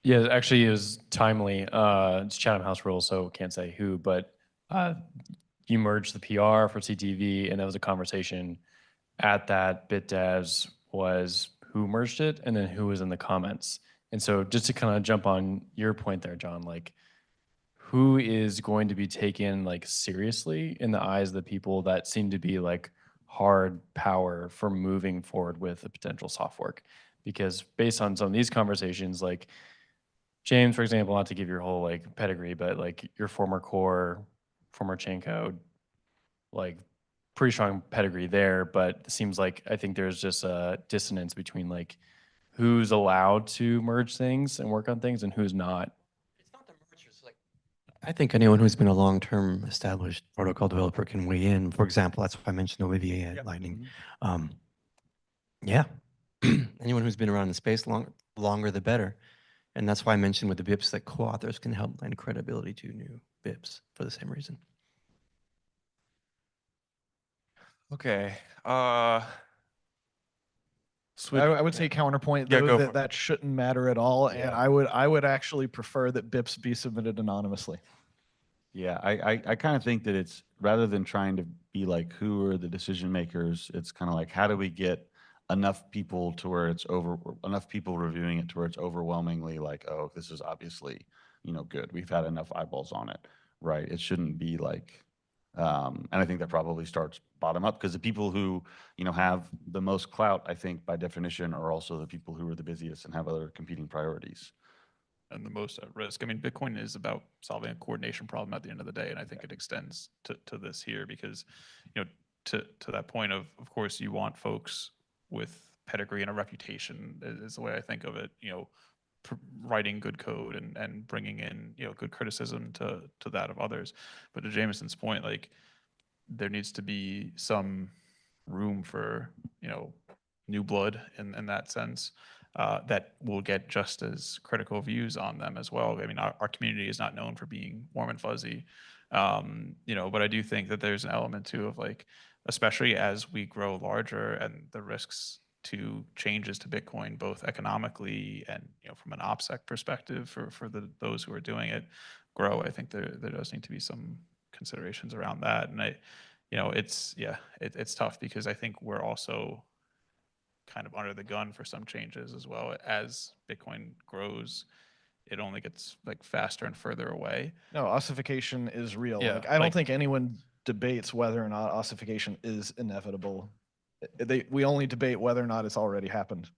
Yeah, actually, it was timely. It's Chatham House rules, so can't say who, but you merged the PR for CTV, and there was a conversation at that Bit Devs was who merged it, and then who was in the comments. And so just to kind of jump on your point there, John, like who is going to be taken like seriously in the eyes of the people that seem to be like hard power for moving forward with a potential soft fork. Because based on some of these conversations, like James, for example, not to give your whole like pedigree, but like your former core, former chain code, like pretty strong pedigree there. But it seems like I think there's just a dissonance between like who's allowed to merge things and work on things and who's not. I think anyone who's been a long-term established protocol developer can weigh in. For example, that's why I mentioned Olivier at Lightning. Yeah, anyone who's been around the space longer, the better. And that's why I mentioned with the BIPs that co-authors can help lend credibility to new BIPs for the same reason. Okay. I would say counterpoint Yeah, though go for that it. that shouldn't matter at all, and Yeah. I would actually prefer that BIPs be submitted anonymously. Yeah, I kind of think that it's rather than trying to be like who are the decision makers, it's kind of like how do we get enough people to where it's enough people reviewing it to where it's overwhelmingly like, oh, this is obviously, good. We've had enough eyeballs on it, right? It shouldn't be like, and I think that probably starts bottom up because the people who, have the most clout, I think by definition are also the people who are the busiest and have other competing priorities. And the most at risk. I mean, Bitcoin is about solving a coordination problem at the end of the day, and I think it extends to this here because, to that point of course, you want folks with pedigree and a reputation is the way I think of it. Writing good code and bringing in good criticism to that of others. But to Jameson's point, like there needs to be some room for new blood in that sense. That will get just as critical views on them as well. I mean, our community is not known for being warm and fuzzy, but I do think that there's an element too of like, especially as we grow larger and the risks to changes to Bitcoin, both economically and from an OPSEC perspective for those who are doing it, grow. I think there does need to be some considerations around that, and it's tough because I think we're also kind of under the gun for some changes as well. As Bitcoin grows, it only gets like faster and further away. No, ossification is real. Yeah, Like I don't like- think anyone debates whether or not ossification is inevitable. We only debate whether or not it's already happened.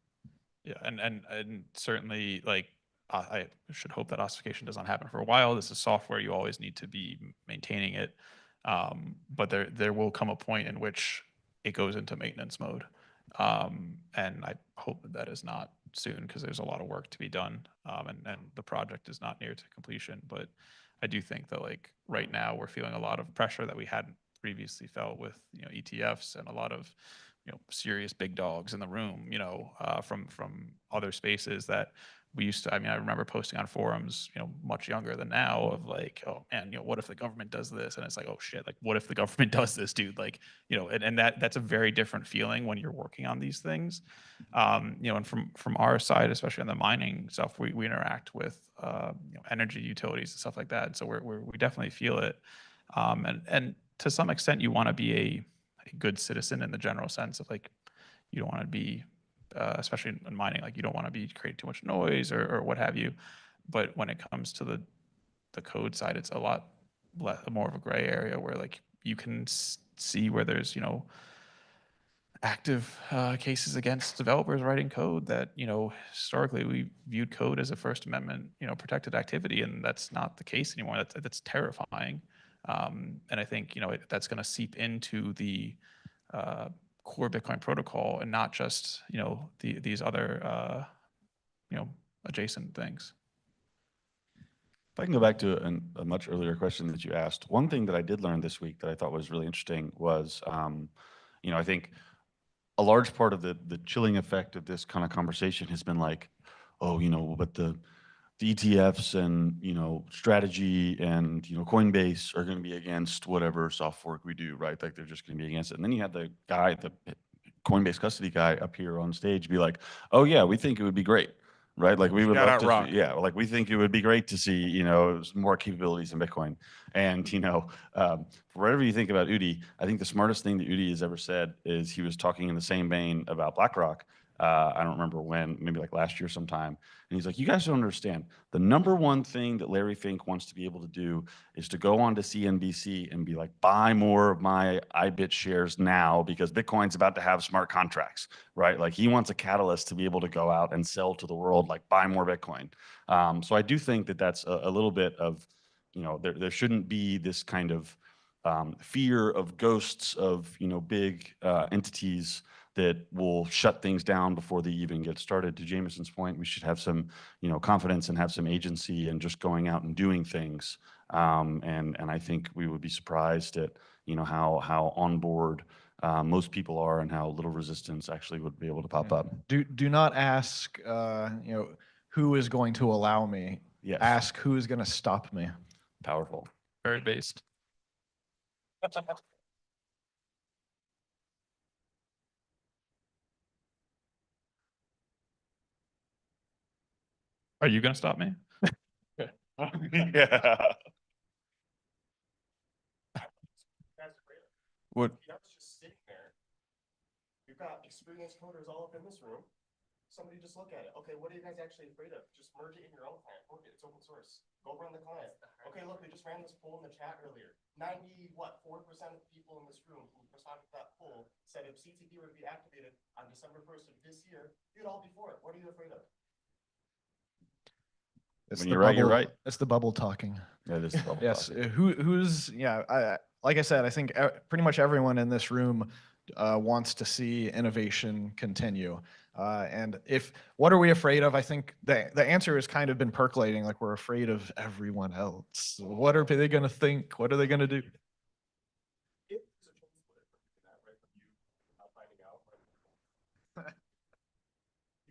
Yeah, and certainly like I should hope that ossification does not happen for a while. This is software; you always need to be maintaining it. But there will come a point in which it goes into maintenance mode, and I hope that is not soon because there's a lot of work to be done, and the project is not near to completion. But I do think that like right now we're feeling a lot of pressure that we hadn't previously felt with ETFs and a lot of serious big dogs in the room, from other spaces that we used to. I mean, I remember posting on forums, much younger than now, of like, oh man, what if the government does this? And it's like, oh shit, like what if the government does this, dude? Like, and that's a very different feeling when you're working on these things. And from our side, especially on the mining stuff, we interact with energy utilities and stuff like that. And so we definitely feel it. And to some extent, you want to be a good citizen in the general sense of like, you don't want to be, especially in mining, like you don't want to be creating too much noise or what have you. But when it comes to the code side, it's a lot more of a gray area where like you can see where there's, active cases against developers writing code that, historically we viewed code as a First Amendment, protected activity, and that's not the case anymore. That's terrifying. And I think, that's going to seep into the core Bitcoin protocol and not just, these other, adjacent things. If I can go back to a much earlier question that you asked, one thing that I did learn this week that I thought was really interesting was, I think a large part of the chilling effect of this kind of conversation has been like, oh, but the ETFs and, strategy and, Coinbase are going to be against whatever soft fork we do, right? Like they're just going to be against it. And then you had the guy, the Coinbase custody guy up here on stage be like, oh yeah, we think it would be great, right? Like we would Shout love out to, Rock. yeah, like we think it would be great to see, more capabilities in Bitcoin. And, whatever you think about Udi, I think the smartest thing that Udi has ever said is he was talking in the same vein about BlackRock. I don't remember when, maybe like last year sometime. And he's like, you guys don't understand. The number one thing that Larry Fink wants to be able to do is to go on to CNBC and be like, buy more of my iBit shares now because Bitcoin's about to have smart contracts, right? Like he wants a catalyst to be able to go out and sell to the world, like buy more Bitcoin. So I do think that that's a little bit of, there shouldn't be this kind of fear of ghosts of, big entities that will shut things down before they even get started. To Jameson's point, we should have some, confidence and have some agency and just going out and doing things. And I think we would be surprised at, how on board most people are and how little resistance actually would be able to pop up. Do not ask, who is going to allow me. Yes. Ask who is going to stop me. Powerful. Very based. Are you going to stop me? Yeah. What? That's just sitting there. You've got experienced coders all up in this room. Somebody just look at it. Okay, what are you guys actually afraid of? Just merge it in your own client. Work it. It's open source. Go run the client. Okay, look, we just ran this poll in the chat earlier. 4% of people in this room who responded to that poll said if CTV were to be activated on December 1st of this year, you'd all be for it. What are you afraid of? When you're right, you're right. It's the bubble talking. Yeah, it is the bubble yes. talking. Who's like I said, I think pretty much everyone in this room wants to see innovation continue. And what are we afraid of? I think the answer has kind of been percolating. Like we're afraid of everyone else. What are they going to think? What are they going to do? You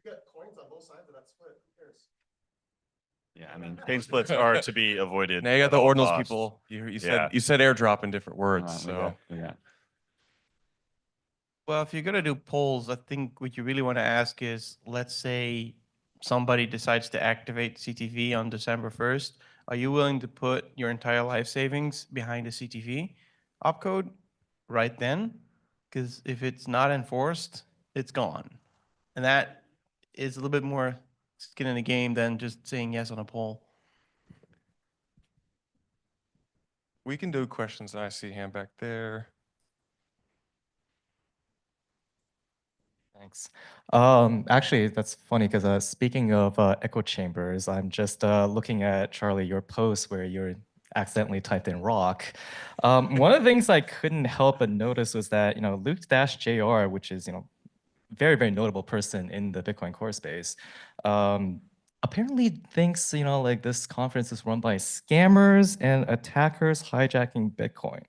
got coins on both sides of that split. Who cares? Yeah, I mean, chain splits are to be avoided. Now you got at the all ordinals costs. people. You Yeah. said airdrop in different words. We So got- Well, if you're going to do polls, I think what you really want to ask is, let's say somebody decides to activate CTV on December 1st. Are you willing to put your entire life savings behind a CTV opcode right then? Because if it's not enforced, it's gone. And that is a little bit more skin in the game than just saying yes on a poll. we can do questions. I see hand back there. Thanks. Actually, that's funny because speaking of echo chambers, I'm just looking at, Charlie, your post where you're accidentally typed in rock. One of the things I couldn't help but notice was that, Luke-JR, which is, very, very notable person in the Bitcoin core space, apparently thinks, like this conference is run by scammers and attackers hijacking Bitcoin.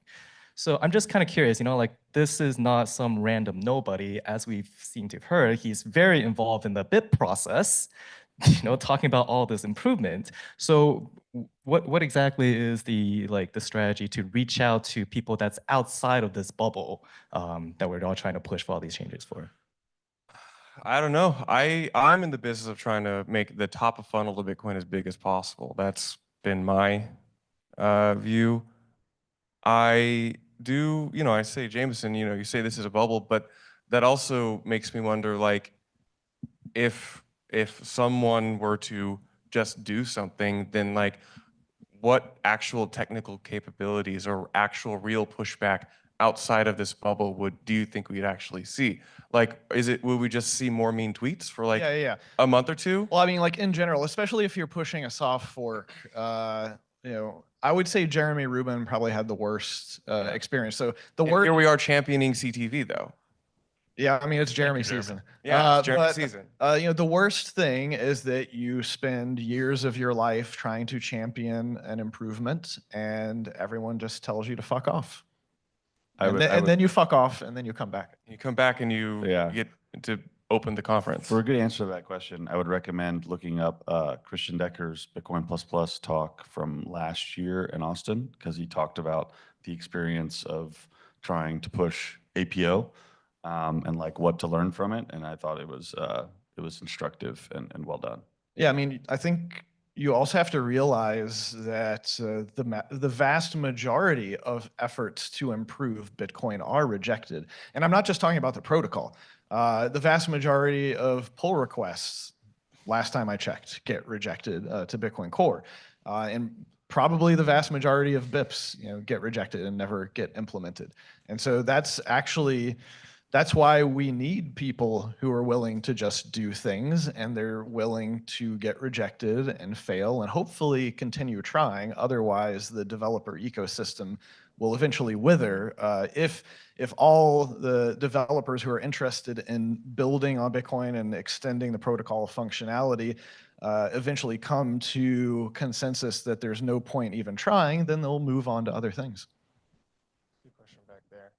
So I'm just kind of curious, like this is not some random nobody, as we've seen to have heard. He's very involved in the bit process, talking about all this improvement. So what exactly is the strategy to reach out to people that's outside of this bubble that we're all trying to push for all these changes for? I don't know. I'm in the business of trying to make the top of funnel to Bitcoin as big as possible. That's been my view. I do, I say, Jameson, you say this is a bubble, but that also makes me wonder, like, if someone were to just do something, then like, what actual technical capabilities or actual real pushback outside of this bubble do you think we'd actually see? Like, would we just see more mean tweets for like a month or two? Well, I mean, like in general, especially if you're pushing a soft fork, I would say Jeremy Rubin probably had the worst experience. So Here we are championing CTV though. Yeah, I mean, it's Jeremy season. Yeah, it's Jeremy season. The worst thing is that you spend years of your life trying to champion an improvement, and everyone just tells you to fuck off. And then you fuck off, and then you come back. You come back and you get to open the conference. For a good answer to that question, I would recommend looking up Christian Decker's Bitcoin++ talk from last year in Austin, because he talked about the experience of trying to push APO and like what to learn from it. And I thought it was instructive and well done. Yeah, I mean, I think you also have to realize that the vast majority of efforts to improve Bitcoin are rejected. And I'm not just talking about the protocol. The vast majority of pull requests, last time I checked, get rejected to Bitcoin Core. And probably the vast majority of BIPs, get rejected and never get implemented. And so that's why we need people who are willing to just do things, and they're willing to get rejected and fail and hopefully continue trying. Otherwise, the developer ecosystem will eventually wither. If all the developers who are interested in building on Bitcoin and extending the protocol functionality eventually come to consensus that there's no point even trying, then they'll move on to other things. Good question back there.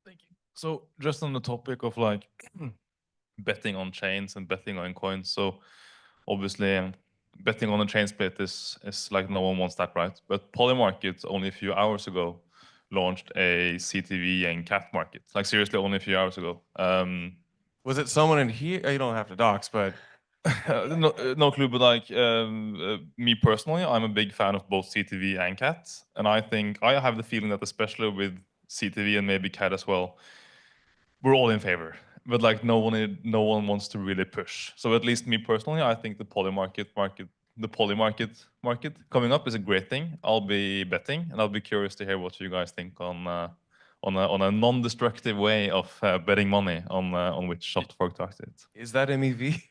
Thank you. So just on the topic of like betting on chains and betting on coins. So obviously betting on a chain split is like no one wants that, right? But Polymarket only a few hours ago launched a CTV and cat market. Like seriously, only a few hours ago. Was it someone in here? You don't have to dox, but no clue. But like me personally, I'm a big fan of both CTV and cat, and I think I have the feeling that especially with CTV and maybe cat as well, we're all in favor. But like no one wants to really push. So at least me personally, I think the Polymarket market coming up is a great thing. I'll be betting, and I'll be curious to hear what you guys think on a non-destructive way of betting money on which soft fork talks it. Is that MEV?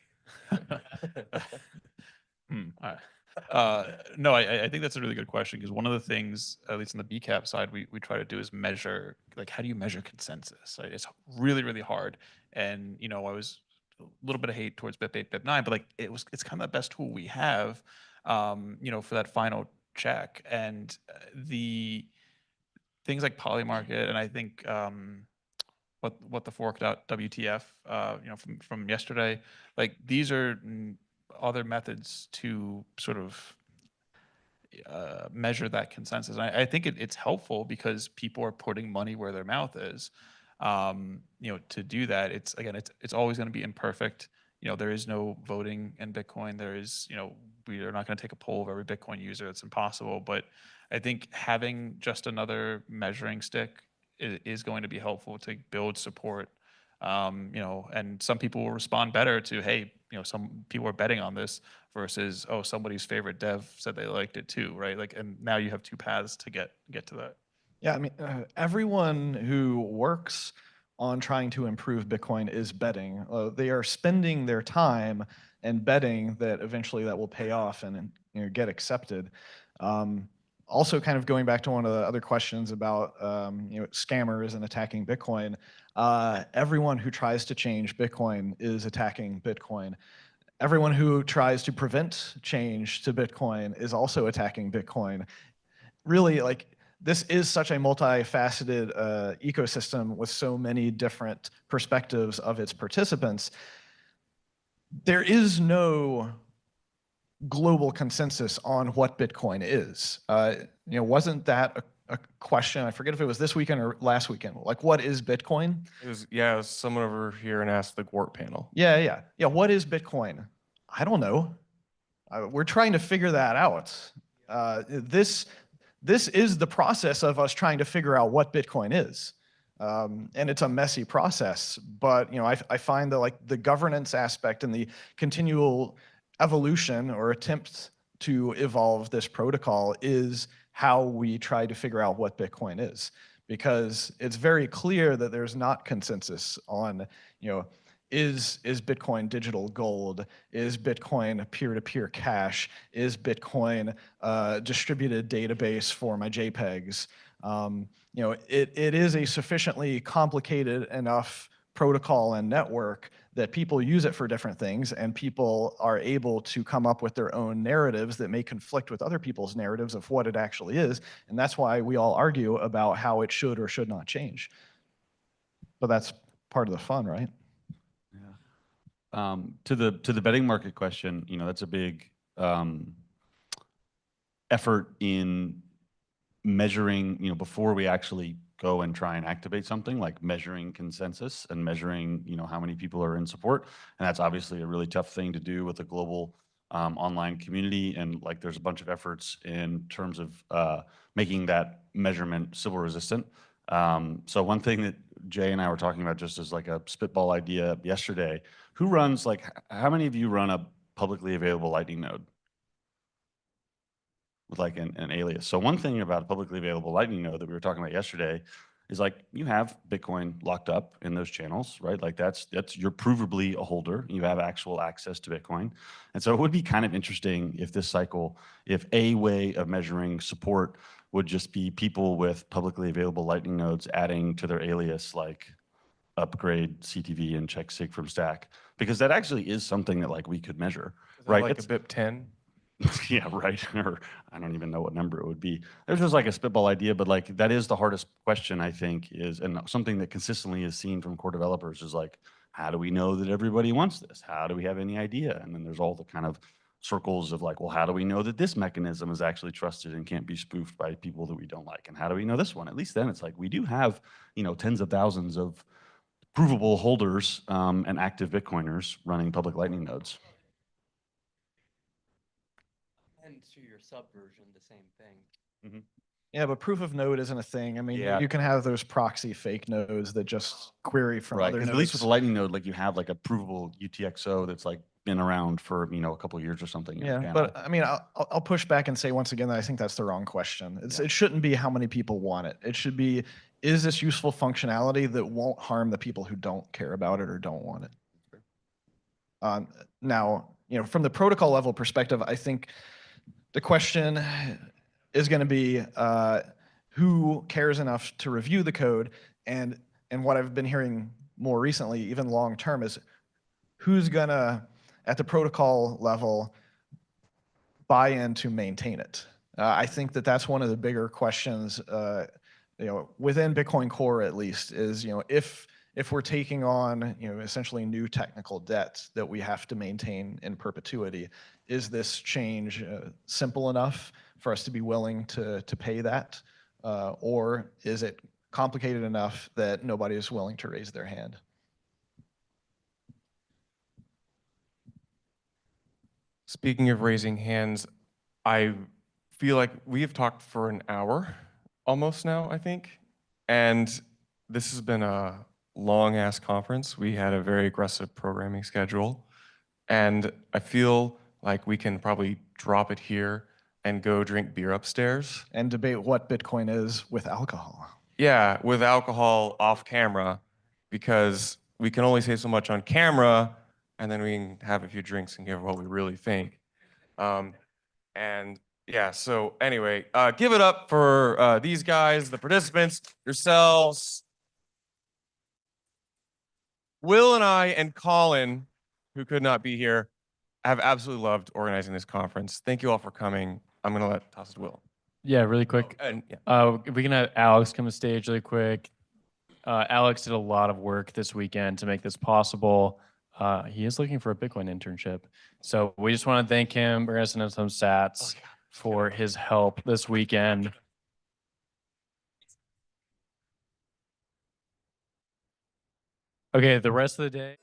No, I think that's a really good question, because one of the things, at least on the BCAP side, we try to do is measure, like, how do you measure consensus? Right? It's really, really hard. And, I was a little bit of hate towards BIP8, BIP9, but like it's kind of the best tool we have, for that final check. And the things like Polymarket, and I think what the fork.wtf, from yesterday, like these are other methods to sort of measure that consensus. And I think it's helpful because people are putting money where their mouth is. To do that, it's always going to be imperfect. There is no voting in Bitcoin. There is, we are not going to take a poll of every Bitcoin user. It's impossible. But I think having just another measuring stick is going to be helpful to build support. And some people will respond better to, hey, some people are betting on this versus, oh, somebody's favorite dev said they liked it too, right? Like, and now you have two paths to get to that. Yeah, I mean, everyone who works on trying to improve Bitcoin is betting. They are spending their time and betting that eventually that will pay off and get accepted. Also, kind of going back to one of the other questions about scammers and attacking Bitcoin, everyone who tries to change Bitcoin is attacking Bitcoin. Everyone who tries to prevent change to Bitcoin is also attacking Bitcoin. Really, like, this is such a multifaceted ecosystem with so many different perspectives of its participants. There is no global consensus on what Bitcoin is. Wasn't that a question? I forget if it was this weekend or last weekend. Like, what is Bitcoin? It was someone over here and asked the GWART panel. Yeah. What is Bitcoin? I don't know. We're trying to figure that out. This is the process of us trying to figure out what Bitcoin is. And it's a messy process, but I find that like the governance aspect and the continual evolution or attempt to evolve this protocol is how we try to figure out what Bitcoin is, because it's very clear that there's not consensus on, is Bitcoin digital gold? Is Bitcoin peer-to-peer cash? Is Bitcoin a distributed database for my JPEGs? It is a sufficiently complicated enough protocol and network that people use it for different things, and people are able to come up with their own narratives that may conflict with other people's narratives of what it actually is. And that's why we all argue about how it should or should not change. But that's part of the fun, right? To the betting market question, that's a big effort in measuring, before we actually go and try and activate something, like measuring consensus and measuring, how many people are in support. And that's obviously a really tough thing to do with a global online community. And like, there's a bunch of efforts in terms of making that measurement Sybil resistant. So one thing that Jay and I were talking about, just as like a spitball idea yesterday, who runs, like, how many of you run a publicly available Lightning node with like an alias? So one thing about a publicly available Lightning node that we were talking about yesterday is like, you have Bitcoin locked up in those channels, right? Like that's you're provably a holder. You have actual access to Bitcoin. And so it would be kind of interesting if this cycle, if a way of measuring support would just be people with publicly available Lightning nodes adding to their alias, like upgrade CTV and check sig from stack, because that actually is something that like we could measure, right? Like a BIP 10? Yeah, right. Or I don't even know what number it would be. There's just like a spitball idea, but like that is the hardest question, I think, is, and something that consistently is seen from core developers is like, how do we know that everybody wants this? How do we have any idea? And then there's all the kind of circles of like, well, how do we know that this mechanism is actually trusted and can't be spoofed by people that we don't like? And how do we know this one? At least then it's like, we do have, tens of thousands of provable holders and active Bitcoiners running public Lightning nodes. And to your subversion, the same thing. Yeah, but proof of node isn't a thing. I mean, Yeah. you can have those proxy fake nodes that just query from Right, other because nodes. at least with the Lightning node, like you have like a provable UTXO that's like been around for a couple of years or something. in the Yeah, channel. but I mean, I'll push back and say once again that I think that's the wrong question. It shouldn't be how many people want it. It should be, is this useful functionality that won't harm the people who don't care about it or don't want it? Now, from the protocol level perspective, I think the question is going to be who cares enough to review the code, and what I've been hearing more recently, even long term, is who's going to, at the protocol level, buy in to maintain it. I think that that's one of the bigger questions, within Bitcoin Core at least, is if we're taking on essentially new technical debt that we have to maintain in perpetuity, is this change simple enough for us to be willing to pay that, or is it complicated enough that nobody is willing to raise their hand? Speaking of raising hands, I feel like we have talked for an hour almost now, I think. And this has been a long ass conference. We had a very aggressive programming schedule. And I feel like we can probably drop it here and go drink beer upstairs. And debate what Bitcoin is with alcohol. Yeah, with alcohol off camera, because we can only say so much on camera, and then we can have a few drinks and give what we really think. And yeah, so anyway, give it up for these guys, the participants, yourselves. Will and I and Colin, who could not be here, have absolutely loved organizing this conference. Thank you all for coming. I'm going to toss it to Will. Yeah, really quick. If we can have Alex come to stage really quick. Alex did a lot of work this weekend to make this possible. He is looking for a Bitcoin internship. So we just want to thank him. We're going to send him some sats for his help this weekend. Okay, the rest of the day.